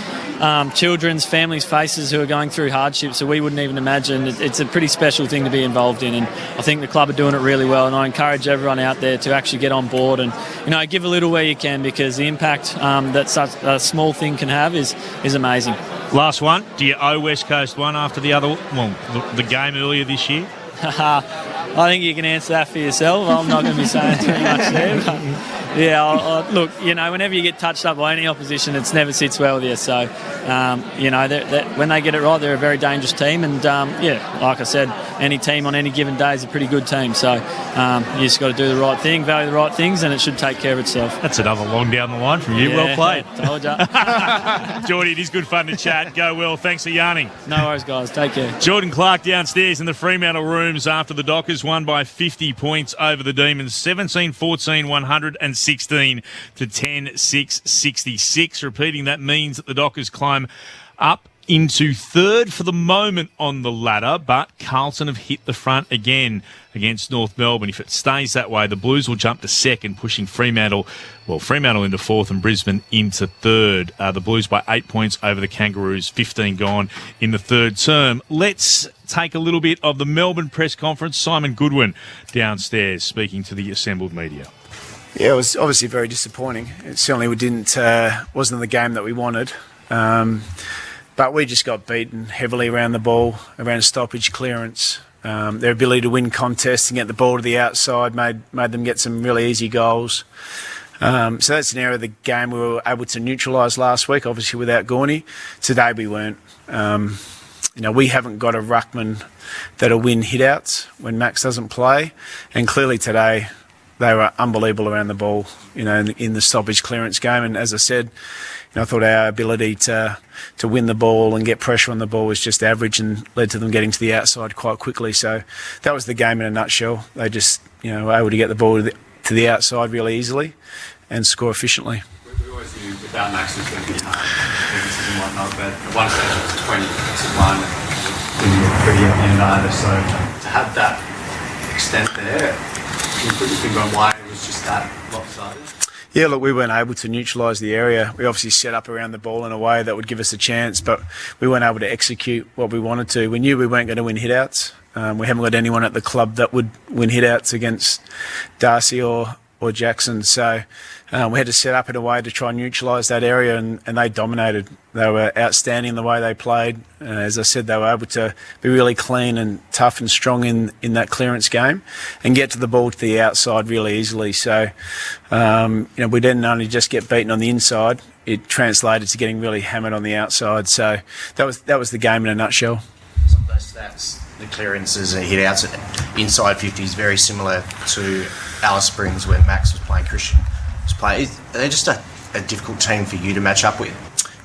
children's, families' faces who are going through hardships that we wouldn't even imagine. It's a pretty special thing to be involved in, and I think the club are doing it really well, and I encourage everyone out there to actually get on board and give a little where you can, because the impact that such a small thing can have is amazing. Last one, do you owe West Coast one after the other? Well, the game earlier this year? I think you can answer that for yourself. I'm not going to be saying too much there. But look, whenever you get touched up by any opposition, it never sits well with you. So, when they get it right, they're a very dangerous team. And, like I said, any team on any given day is a pretty good team. So you just got to do the right thing, value the right things, and it should take care of itself. That's another long down the line from you. Well played. Told ya. Geordie, it is good fun to chat. Go well. Thanks for yarning. No worries, guys. Take care. Jordan Clark downstairs in the Fremantle rooms after the Dockers won by 50 points over the Demons. 17-14, 116 to 10-6, 66. Repeating, that means that the Dockers climb up into third for the moment on the ladder, but Carlton have hit the front again against North Melbourne. If it stays that way, the Blues will jump to second, pushing Fremantle into fourth and Brisbane into third. The Blues by 8 points over the Kangaroos, 15 gone in the third term. Let's take a little bit of the Melbourne press conference. Simon Goodwin downstairs speaking to the assembled media. Yeah, it was obviously very disappointing. It certainly wasn't the game that we wanted. But we just got beaten heavily around the ball, around stoppage, clearance. Their ability to win contests and get the ball to the outside made them get some really easy goals. So that's an area of the game we were able to neutralise last week, obviously without Gorney. Today we weren't. We haven't got a ruckman that'll win hit-outs when Max doesn't play. And clearly today they were unbelievable around the ball, in the stoppage clearance game. And as I said, I thought our ability to win the ball and get pressure on the ball was just average and led to them getting to the outside quite quickly. So that was the game in a nutshell. They just, were able to get the ball to the outside really easily and score efficiently. We always knew without Max it was going to be hard and whatnot, but at one stage it was 20-1 and didn't look pretty at the end either. So to have that extent there, can you put your finger on why it was just that lopsided? Yeah, look, we weren't able to neutralise the area. We obviously set up around the ball in a way that would give us a chance, but we weren't able to execute what we wanted to. We knew we weren't going to win hit-outs. We haven't got anyone at the club that would win hit-outs against Darcy or Jackson, so we had to set up in a way to try and neutralise that area, and they dominated. They were outstanding in the way they played. As I said, they were able to be really clean and tough and strong in that clearance game and get to the ball to the outside really easily. So, we didn't only just get beaten on the inside, it translated to getting really hammered on the outside. So that was the game in a nutshell. Some of those stats, the clearances and hit-outs inside 50 is very similar to Alice Springs when Max was playing, Christian was playing. Are they just a difficult team for you to match up with?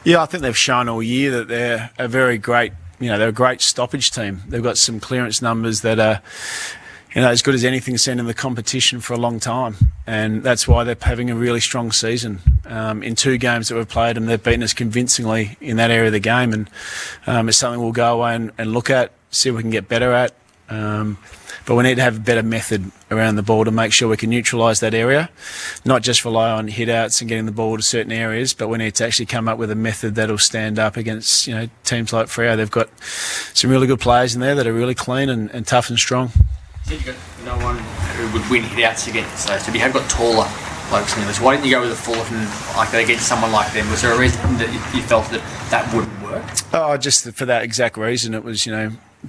Yeah, I think they've shown all year that they're a very great, they're a great stoppage team. They've got some clearance numbers that are, as good as anything seen in the competition for a long time. And that's why they're having a really strong season. In 2 games that we've played them, they've beaten us convincingly in that area of the game. And it's something we'll go away and look at, see what we can get better at. But we need to have a better method around the ball to make sure we can neutralise that area, not just rely on hit-outs and getting the ball to certain areas, but we need to actually come up with a method that'll stand up against teams like Freo. They've got some really good players in there that are really clean and tough and strong. You said you've got no one who would win hit-outs against those, but you have got taller blokes in the list. Why didn't you go with a Fullerton against someone like them? Was there a reason that you felt that wouldn't work? Oh, just for that exact reason. It was,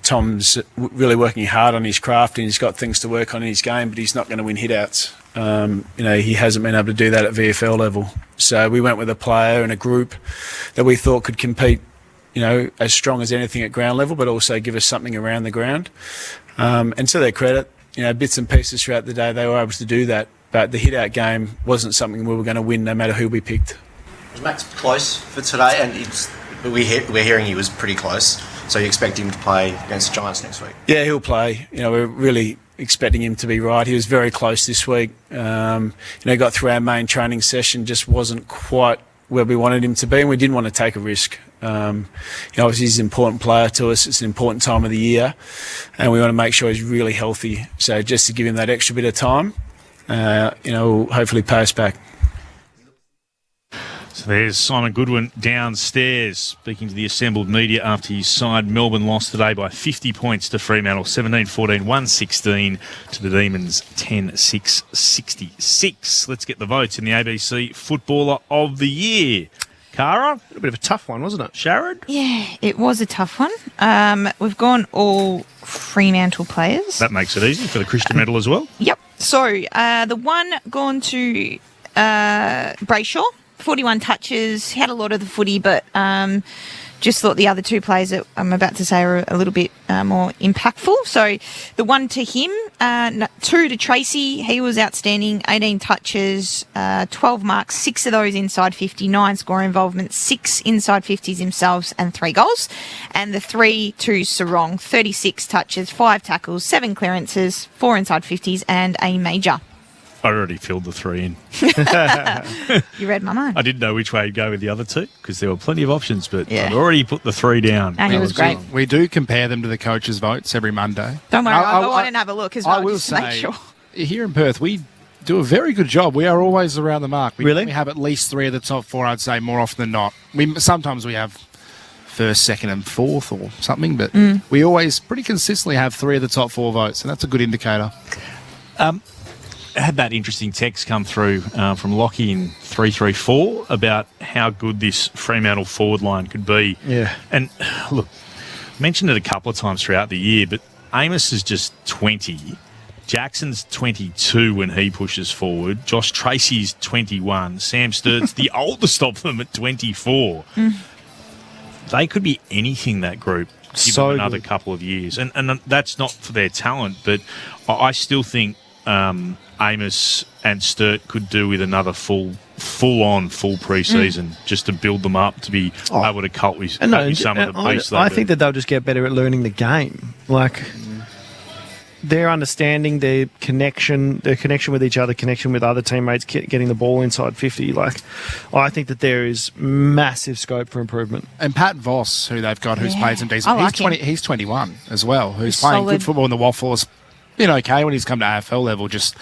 Tom's really working hard on his craft and he's got things to work on in his game, but he's not going to win hit-outs. He hasn't been able to do that at VFL level. So we went with a player and a group that we thought could compete, as strong as anything at ground level, but also give us something around the ground. And to their credit, bits and pieces throughout the day, they were able to do that. But the hit-out game wasn't something we were going to win no matter who we picked. Was Max close for today? And we're hearing he was pretty close. So you expect him to play against the Giants next week? Yeah, he'll play. We're really expecting him to be right. He was very close this week. Got through our main training session, just wasn't quite where we wanted him to be, and we didn't want to take a risk. Obviously he's an important player to us. It's an important time of the year, and we want to make sure he's really healthy. So just to give him that extra bit of time, will hopefully pay us back. So there's Simon Goodwin downstairs speaking to the assembled media after his side Melbourne lost today by 50 points to Fremantle, 17-14, 116 to the Demons, 10-6, 66. Let's get the votes in the ABC Footballer of the Year. Cara, a bit of a tough one, wasn't it? Sharad? Yeah, it was a tough one. We've gone all Fremantle players. That makes it easy for the Christian medal as well. Yep. So the one gone to Brayshaw. 41 touches, he had a lot of the footy, but just thought the other two plays that I'm about to say are a little bit more impactful. So the one to him, 2 to Tracy. He was outstanding. 18 touches, 12 marks, 6 of those inside 50, 9 score involvements, 6 inside 50s themselves, and 3 goals. And the 3 to Sarong, 36 touches, 5 tackles, 7 clearances, 4 inside 50s, and a major. I already filled the 3 in. You read my mind. I didn't know which way to go with the other 2 because there were plenty of options, but Yeah. I'd already put the 3 down. And it was great. We do compare them to the coaches' votes every Monday. Don't worry, I'll go on and have a look as well. I will just to make say, sure. here in Perth, we do a very good job. We are always around the mark. We have at least 3 of the top 4, I'd say, more often than not. Sometimes we have first, second, and fourth or something, but we always pretty consistently have 3 of the top 4 votes, and that's a good indicator. I had that interesting text come through from Lockie in 334 about how good this Fremantle forward line could be. Yeah. And look, mentioned it a couple of times throughout the year, but Amos is just 20. Jackson's 22 when he pushes forward. Josh Tracy's 21. Sam Sturt's the oldest of them at 24. They could be anything, that group, give them another couple of years. And that's not for their talent, but I still think Amos and Sturt could do with another full pre-season just to build them up to be able to cope with some of the beasts. I think that they'll just get better at learning the game. Like their understanding, their connection with each other, connection with other teammates, getting the ball inside 50. Like, I think that there is massive scope for improvement. And Pat Voss, who they've got, who's played some decent, he's 21 as well, who's playing good football in the Waffle. It's been okay when he's come to AFL level, just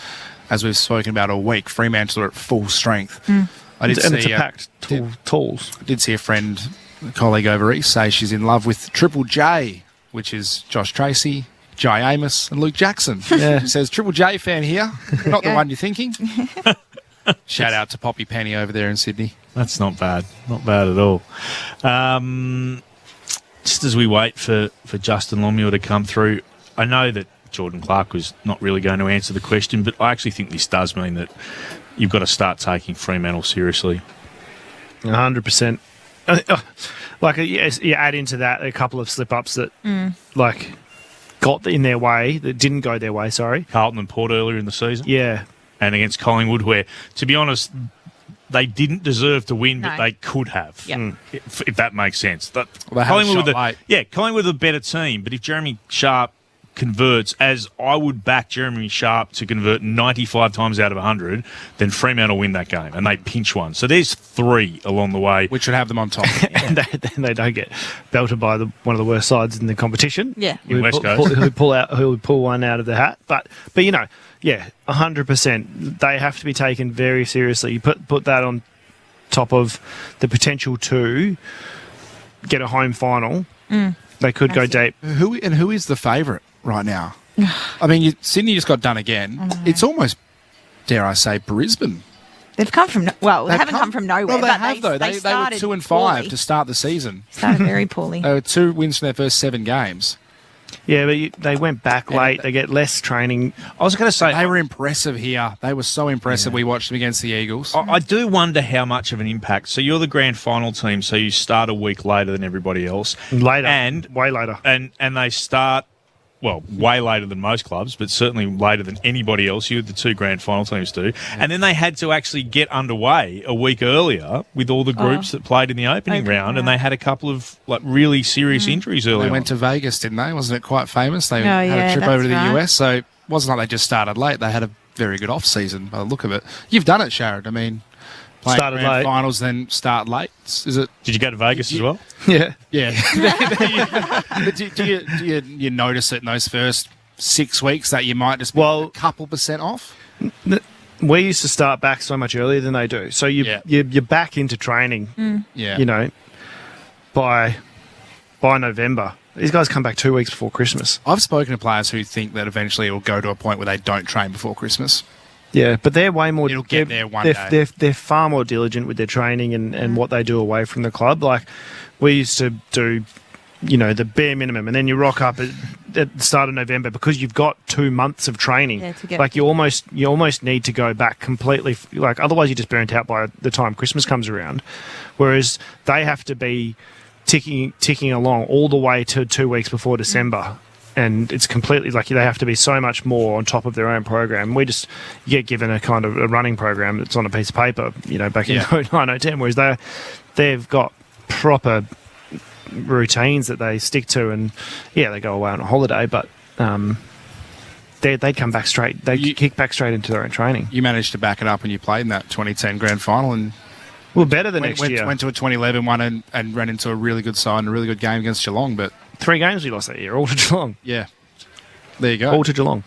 as we've spoken about all week. Fremantle are at full strength. I did and it's a packed tools. I did see a colleague over east, say she's in love with Triple J, which is Josh Tracy, Jai Amos, and Luke Jackson. Yeah. She says, Triple J fan here, not the one you're thinking. Shout out to Poppy Penny over there in Sydney. That's not bad. Not bad at all. Just as we wait for Justin Longmuir to come through, I know that Jordan Clark was not really going to answer the question, but I actually think this does mean that you've got to start taking Fremantle seriously. 100%. Like, you add into that a couple of slip-ups that, got in their way, that didn't go their way, sorry. Carlton and Port earlier in the season. Yeah. And against Collingwood, where, to be honest, they didn't deserve to win, but they could have, if that makes sense. Collingwood were the better team, but if Jeremy Sharp converts, as I would back Jeremy Sharp to convert 95 times out of 100, then Fremantle win that game, and they pinch one. So there's 3 along the way. Which would have them on top. And they don't get belted by one of the worst sides in the competition. Yeah. In West Coast. Who pull one out of the hat. But 100%. They have to be taken very seriously. You put that on top of the potential to get a home final. They could go deep. Who is the favourite right now? I mean, Sydney just got done again. It's almost, dare I say, Brisbane. They've come from they haven't come from nowhere. Well, they but have though. They were 2 and 5 poorly. to start the season. Started very poorly. They were 2 wins from their first 7 games. Yeah, but they went back late. They get less training. I was going to say they were impressive here. They were so impressive. We watched them against the Eagles. I do wonder how much of an impact. So you're the grand final team, so you start a week later than everybody else. Way later. And they start, way later than most clubs, but certainly later than anybody else. You, the 2 grand final teams do. And then they had to actually get underway a week earlier with all the groups that played in the opening round, and they had a couple of really serious injuries early on. They went to Vegas, didn't they? Wasn't it quite famous? They had a trip over to the US, so it wasn't like they just started late. They had a very good off-season by the look of it. You've done it, Sharon. I mean, playing started grand late. Finals, then start late. Is it? Did you go to Vegas as well? Yeah. But do you notice it in those first 6 weeks that you might just be a couple % off? We used to start back so much earlier than they do. So you're back into training. By November. These guys come back 2 weeks before Christmas. I've spoken to players who think that eventually it will go to a point where they don't train before Christmas. Yeah, but they're way more. It'll get there one day. They're far more diligent with their training and what they do away from the club. Like, we used to do, the bare minimum, and then you rock up at the start of November because you've got 2 months of training. You almost need to go back completely. Otherwise you're just burnt out by the time Christmas comes around. Whereas they have to be ticking along all the way to 2 weeks before December. And it's completely like they have to be so much more on top of their own program. We just get given a kind of a running program that's on a piece of paper, back in 09, 010, whereas they've got proper routines that they stick to, and they go away on a holiday, but they come back straight. They kick back straight into their own training. You managed to back it up, and you played in that 2010 grand final, and better than next year. Went to a 2011 one and ran into a really good side and a really good game against Geelong, but 3 games we lost that year, all to Geelong. Yeah, there you go, all to Geelong.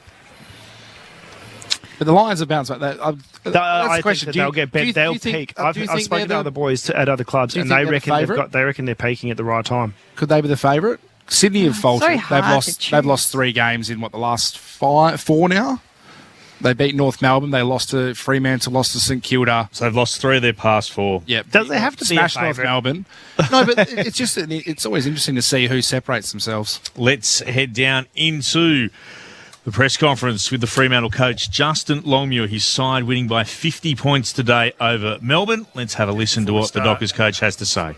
But the Lions have bounced back. That's the question. They'll get better. They'll peak. I've spoken to other boys at other clubs, and they reckon they're peaking at the right time. Could they be the favourite? Sydney have faltered. They've lost 3 games in the last 4 now. They beat North Melbourne. They lost to Fremantle. Lost to St Kilda. So they've lost 3 of their past 4. Yeah. Does it have to be a favourite? North Melbourne? No, but it's always interesting to see who separates themselves. Let's head down into the press conference with the Fremantle coach, Justin Longmuir, his side winning by 50 points today over Melbourne. Let's have a listen to what the Dockers coach has to say.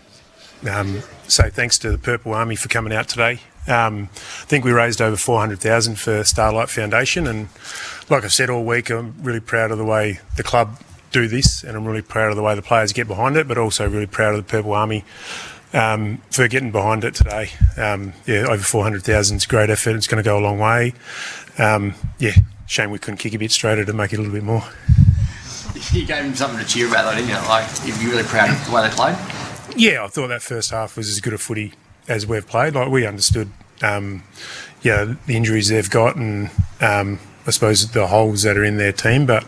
So thanks to the Purple Army for coming out today. I think we raised over $400,000 for Starlight Foundation, and like I've said all week, I'm really proud of the way the club do this, and I'm really proud of the way the players get behind it, but also really proud of the Purple Army for getting behind it today. Over $400,000 is a great effort. It's going to go a long way. Shame we couldn't kick a bit straighter to make it a little bit more. You gave him something to cheer about, didn't you? Like, you're really proud of the way they played? Yeah, I thought that first half was as good a footy as we've played. Like, we understood, the injuries they've got, and I suppose the holes that are in their team. But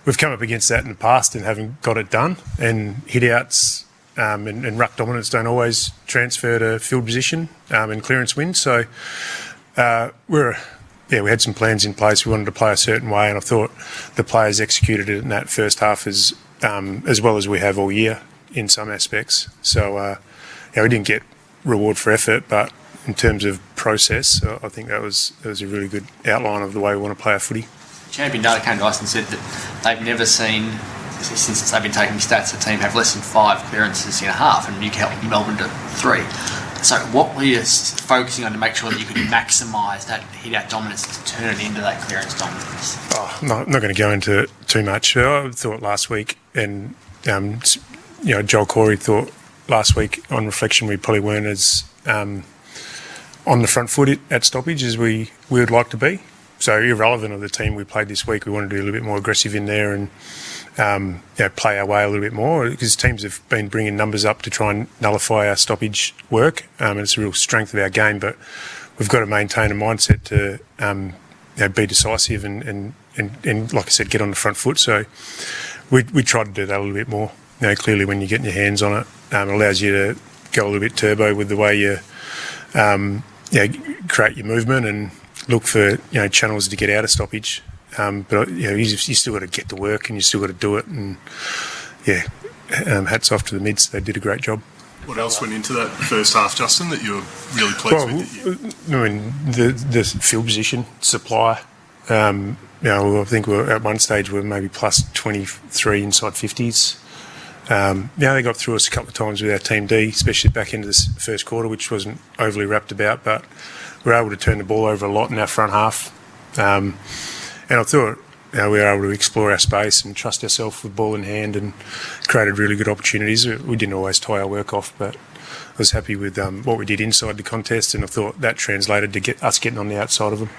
we've come up against that in the past and haven't got it done. And hit-outs and ruck dominance don't always transfer to field position and clearance wins. So we had some plans in place. We wanted to play a certain way, and I thought the players executed it in that first half as well as we have all year in some aspects. So we didn't get reward for effort, but in terms of process, I think that was a really good outline of the way we want to play our footy. Champion Data came to us and said that they've never seen, since they've been taking stats, the team have less than 5 clearances in a half, and you helped Melbourne to 3. So what were you focusing on to make sure that you could maximise that hit-out dominance to turn it into that clearance dominance? I'm not going to go into it too much. I thought last week, and Joel Corey thought last week, on reflection, we probably weren't as on the front foot at stoppage as we would like to be. So irrelevant of the team we played this week, we wanted to be a little bit more aggressive in there and play our way a little bit more, because teams have been bringing numbers up to try and nullify our stoppage work, and it's a real strength of our game. But we've got to maintain a mindset to be decisive and like I said, get on the front foot. So we tried to do that a little bit more. Clearly when you're getting your hands on it, it allows you to go a little bit turbo with the way you create your movement and look for channels to get out of stoppage. But you still got to get to work, and you still got to do it. And hats off to the mids; they did a great job. What else went into that first half, Justin, that you were really pleased with? I mean, the field position, supply. I think we're at one stage we're maybe plus 23 inside 50s. They got through us a couple of times with our team D, especially back into this first quarter, which wasn't overly wrapped about, but we were able to turn the ball over a lot in our front half. And I thought we were able to explore our space and trust ourselves with ball in hand, and created really good opportunities. We didn't always tie our work off, but I was happy with what we did inside the contest, and I thought that translated to us getting on the outside of them.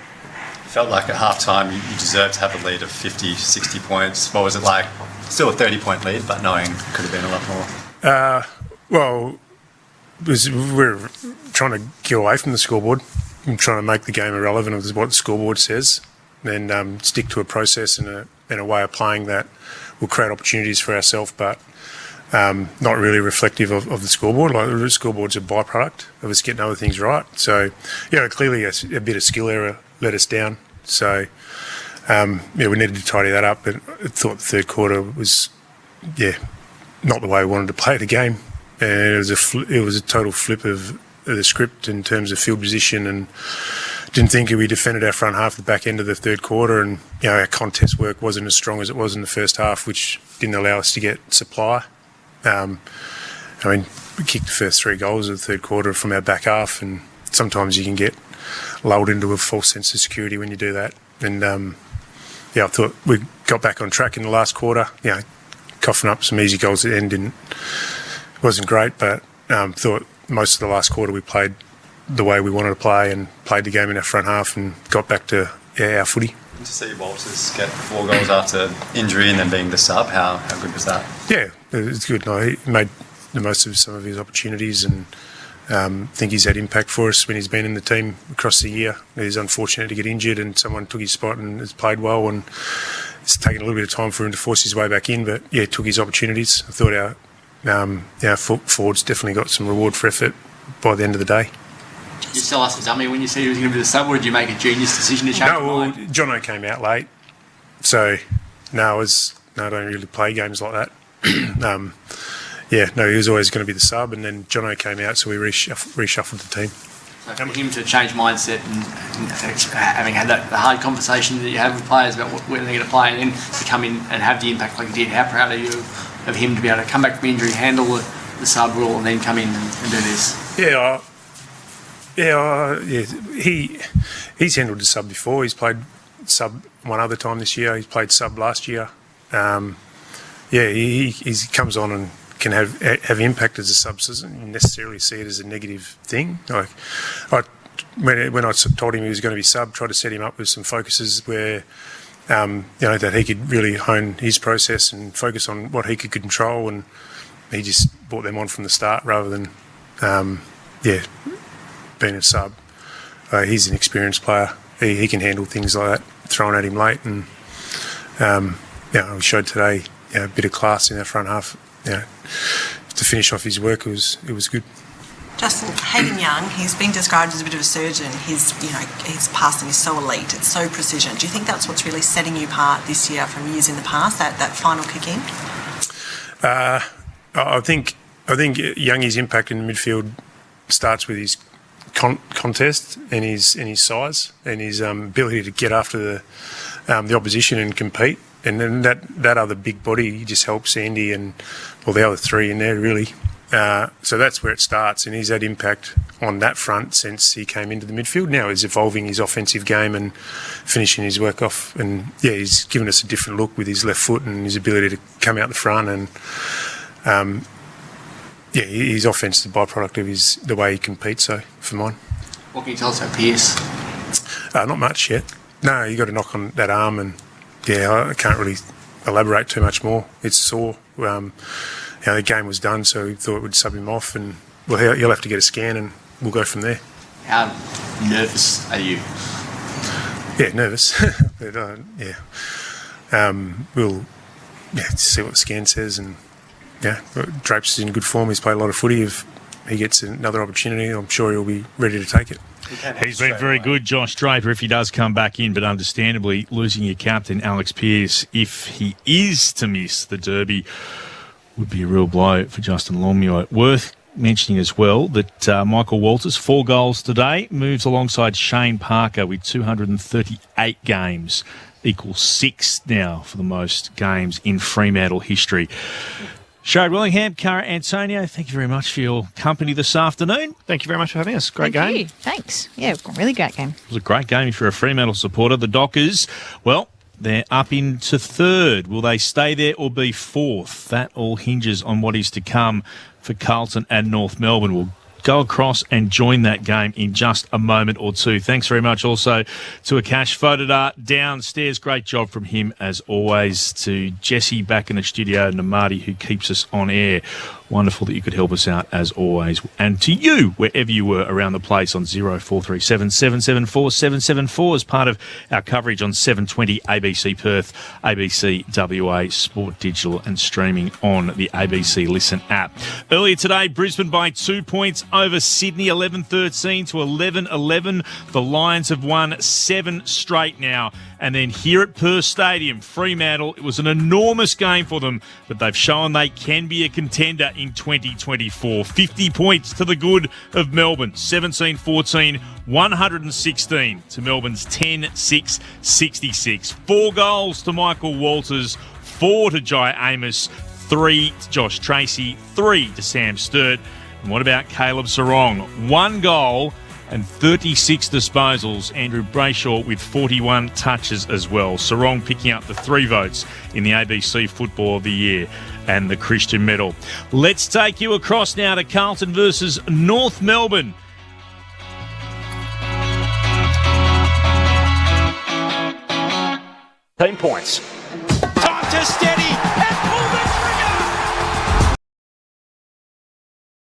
Felt like at half-time you deserved to have a lead of 50, 60 points. What was it like? Still a 30-point lead, but knowing it could have been a lot more. We're trying to get away from the scoreboard and trying to make the game irrelevant of what the scoreboard says, and stick to a process and a way of playing that will create opportunities for ourselves, but not really reflective of the scoreboard. Like, the scoreboard's a byproduct of us getting other things right. So, clearly a bit of skill error let us down. So, we needed to tidy that up. But I thought the third quarter was, not the way we wanted to play the game. And it was a total flip of the script in terms of field position, and didn't think we defended our front half at the back end of the third quarter, and our contest work wasn't as strong as it was in the first half, which didn't allow us to get supply. kicked the first 3 goals of the third quarter from our back half, and sometimes you can get lulled into a false sense of security when you do that. And I thought we got back on track in the last quarter. Coughing up some easy goals at the end wasn't great, but thought most of the last quarter we played the way we wanted to play and played the game in our front half and got back to our footy. To see Walters get 4 goals after injury and then being the sub, how good was that? Yeah, it's good. No, he made the most of some of his opportunities, and think he's had impact for us when he's been in the team across the year. He's unfortunate to get injured, and someone took his spot and has played well, and it's taken a little bit of time for him to force his way back in, but took his opportunities. I thought our forwards definitely got some reward for effort by the end of the day. Did you sell us a dummy when you said he was going to be the sub, or did you make a genius decision to change your mind? Jono came out late, so I don't really play games like that. He was always going to be the sub, and then Jono came out, so we reshuffled the team. So for him to change mindset and having had the hard conversation that you have with players about where they're going to play, and then to come in and have the impact like he did, how proud are you of him to be able to come back from injury, handle the sub rule, and then come in and do this? He's handled the sub before. He's played sub one other time this year. He's played sub last year. He comes on and can have impact as a sub. So doesn't necessarily see it as a negative thing. Like when I told him he was going to be sub, tried to set him up with some focuses where that he could really hone his process and focus on what he could control, and he just brought them on from the start rather than being a sub. He's an experienced player. He can handle things like that thrown at him late, and we showed today a bit of class in our front half. To finish off his work, it was good. Justin, Hayden Young, he's been described as a bit of a surgeon. His passing is so elite, it's so precision. Do you think that's what's really setting you apart this year from years in the past, that final kick in? I think Youngie's impact in the midfield starts with his contest and his size and his ability to get after the opposition and compete. And then that other big body just helps Andy and the other 3 in there, really. So that's where it starts, and he's had impact on that front since he came into the midfield. Now he's evolving his offensive game and finishing his work off, and he's given us a different look with his left foot and his ability to come out the front, and his offence is a byproduct of the way he competes. So for mine, what can you tell us about Pearce? Not much yet. No, you got to knock on that arm, and I can't really elaborate too much more. It's sore. The game was done, so we thought we'd sub him off, and he'll have to get a scan, and we'll go from there. How nervous are you? Yeah, nervous. But we'll see what the scan says, and Drapes is in good form. He's played a lot of footy. If he gets another opportunity, I'm sure he'll be ready to take it. He's been very good, Josh Draper, if he does come back in, but understandably losing your captain, Alex Pearce, if he is to miss the Derby, would be a real blow for Justin Longmuir. Worth mentioning as well that Michael Walters, 4 goals today, moves alongside Shane Parker with 238 games, equals 6 now for the most games in Fremantle history. Sharad Willingham, Cara Antonio, thank you very much for your company this afternoon. Thank you very much for having us. Great game. Thank you. Thanks. Yeah, really great game. It was a great game if you're a Fremantle supporter. The Dockers, well, they're up into 3rd. Will they stay there or be 4th? That all hinges on what is to come for Carlton and North Melbourne. We'll go across and join that game in just a moment or two. Thanks very much also to Akash Fodadar downstairs. Great job from him as always. To Jesse back in the studio and to Marty who keeps us on air. Wonderful that you could help us out as always. And to you, wherever you were around the place on 0437 774 774 as part of our coverage on 720 ABC Perth, ABC WA, Sport Digital and streaming on the ABC Listen app. Earlier today, Brisbane by 2 points over Sydney, 11-13 to 11-11. The Lions have won 7 straight now. And then here at Perth Stadium, Fremantle, it was an enormous game for them, but they've shown they can be a contender in 2024. 50 points to the good of Melbourne, 17-14, 116 to Melbourne's 10-6, 66. 4 goals to Michael Walters, 4 to Jai Amos, 3 to Josh Tracy, 3 to Sam Sturt. And what about Caleb Sarong? 1 goal and 36 disposals. Andrew Brayshaw with 41 touches as well. Sarong picking up the 3 votes in the ABC Football of the Year and the Christian Medal. Let's take you across now to Carlton versus North Melbourne. Team points. Time to steady.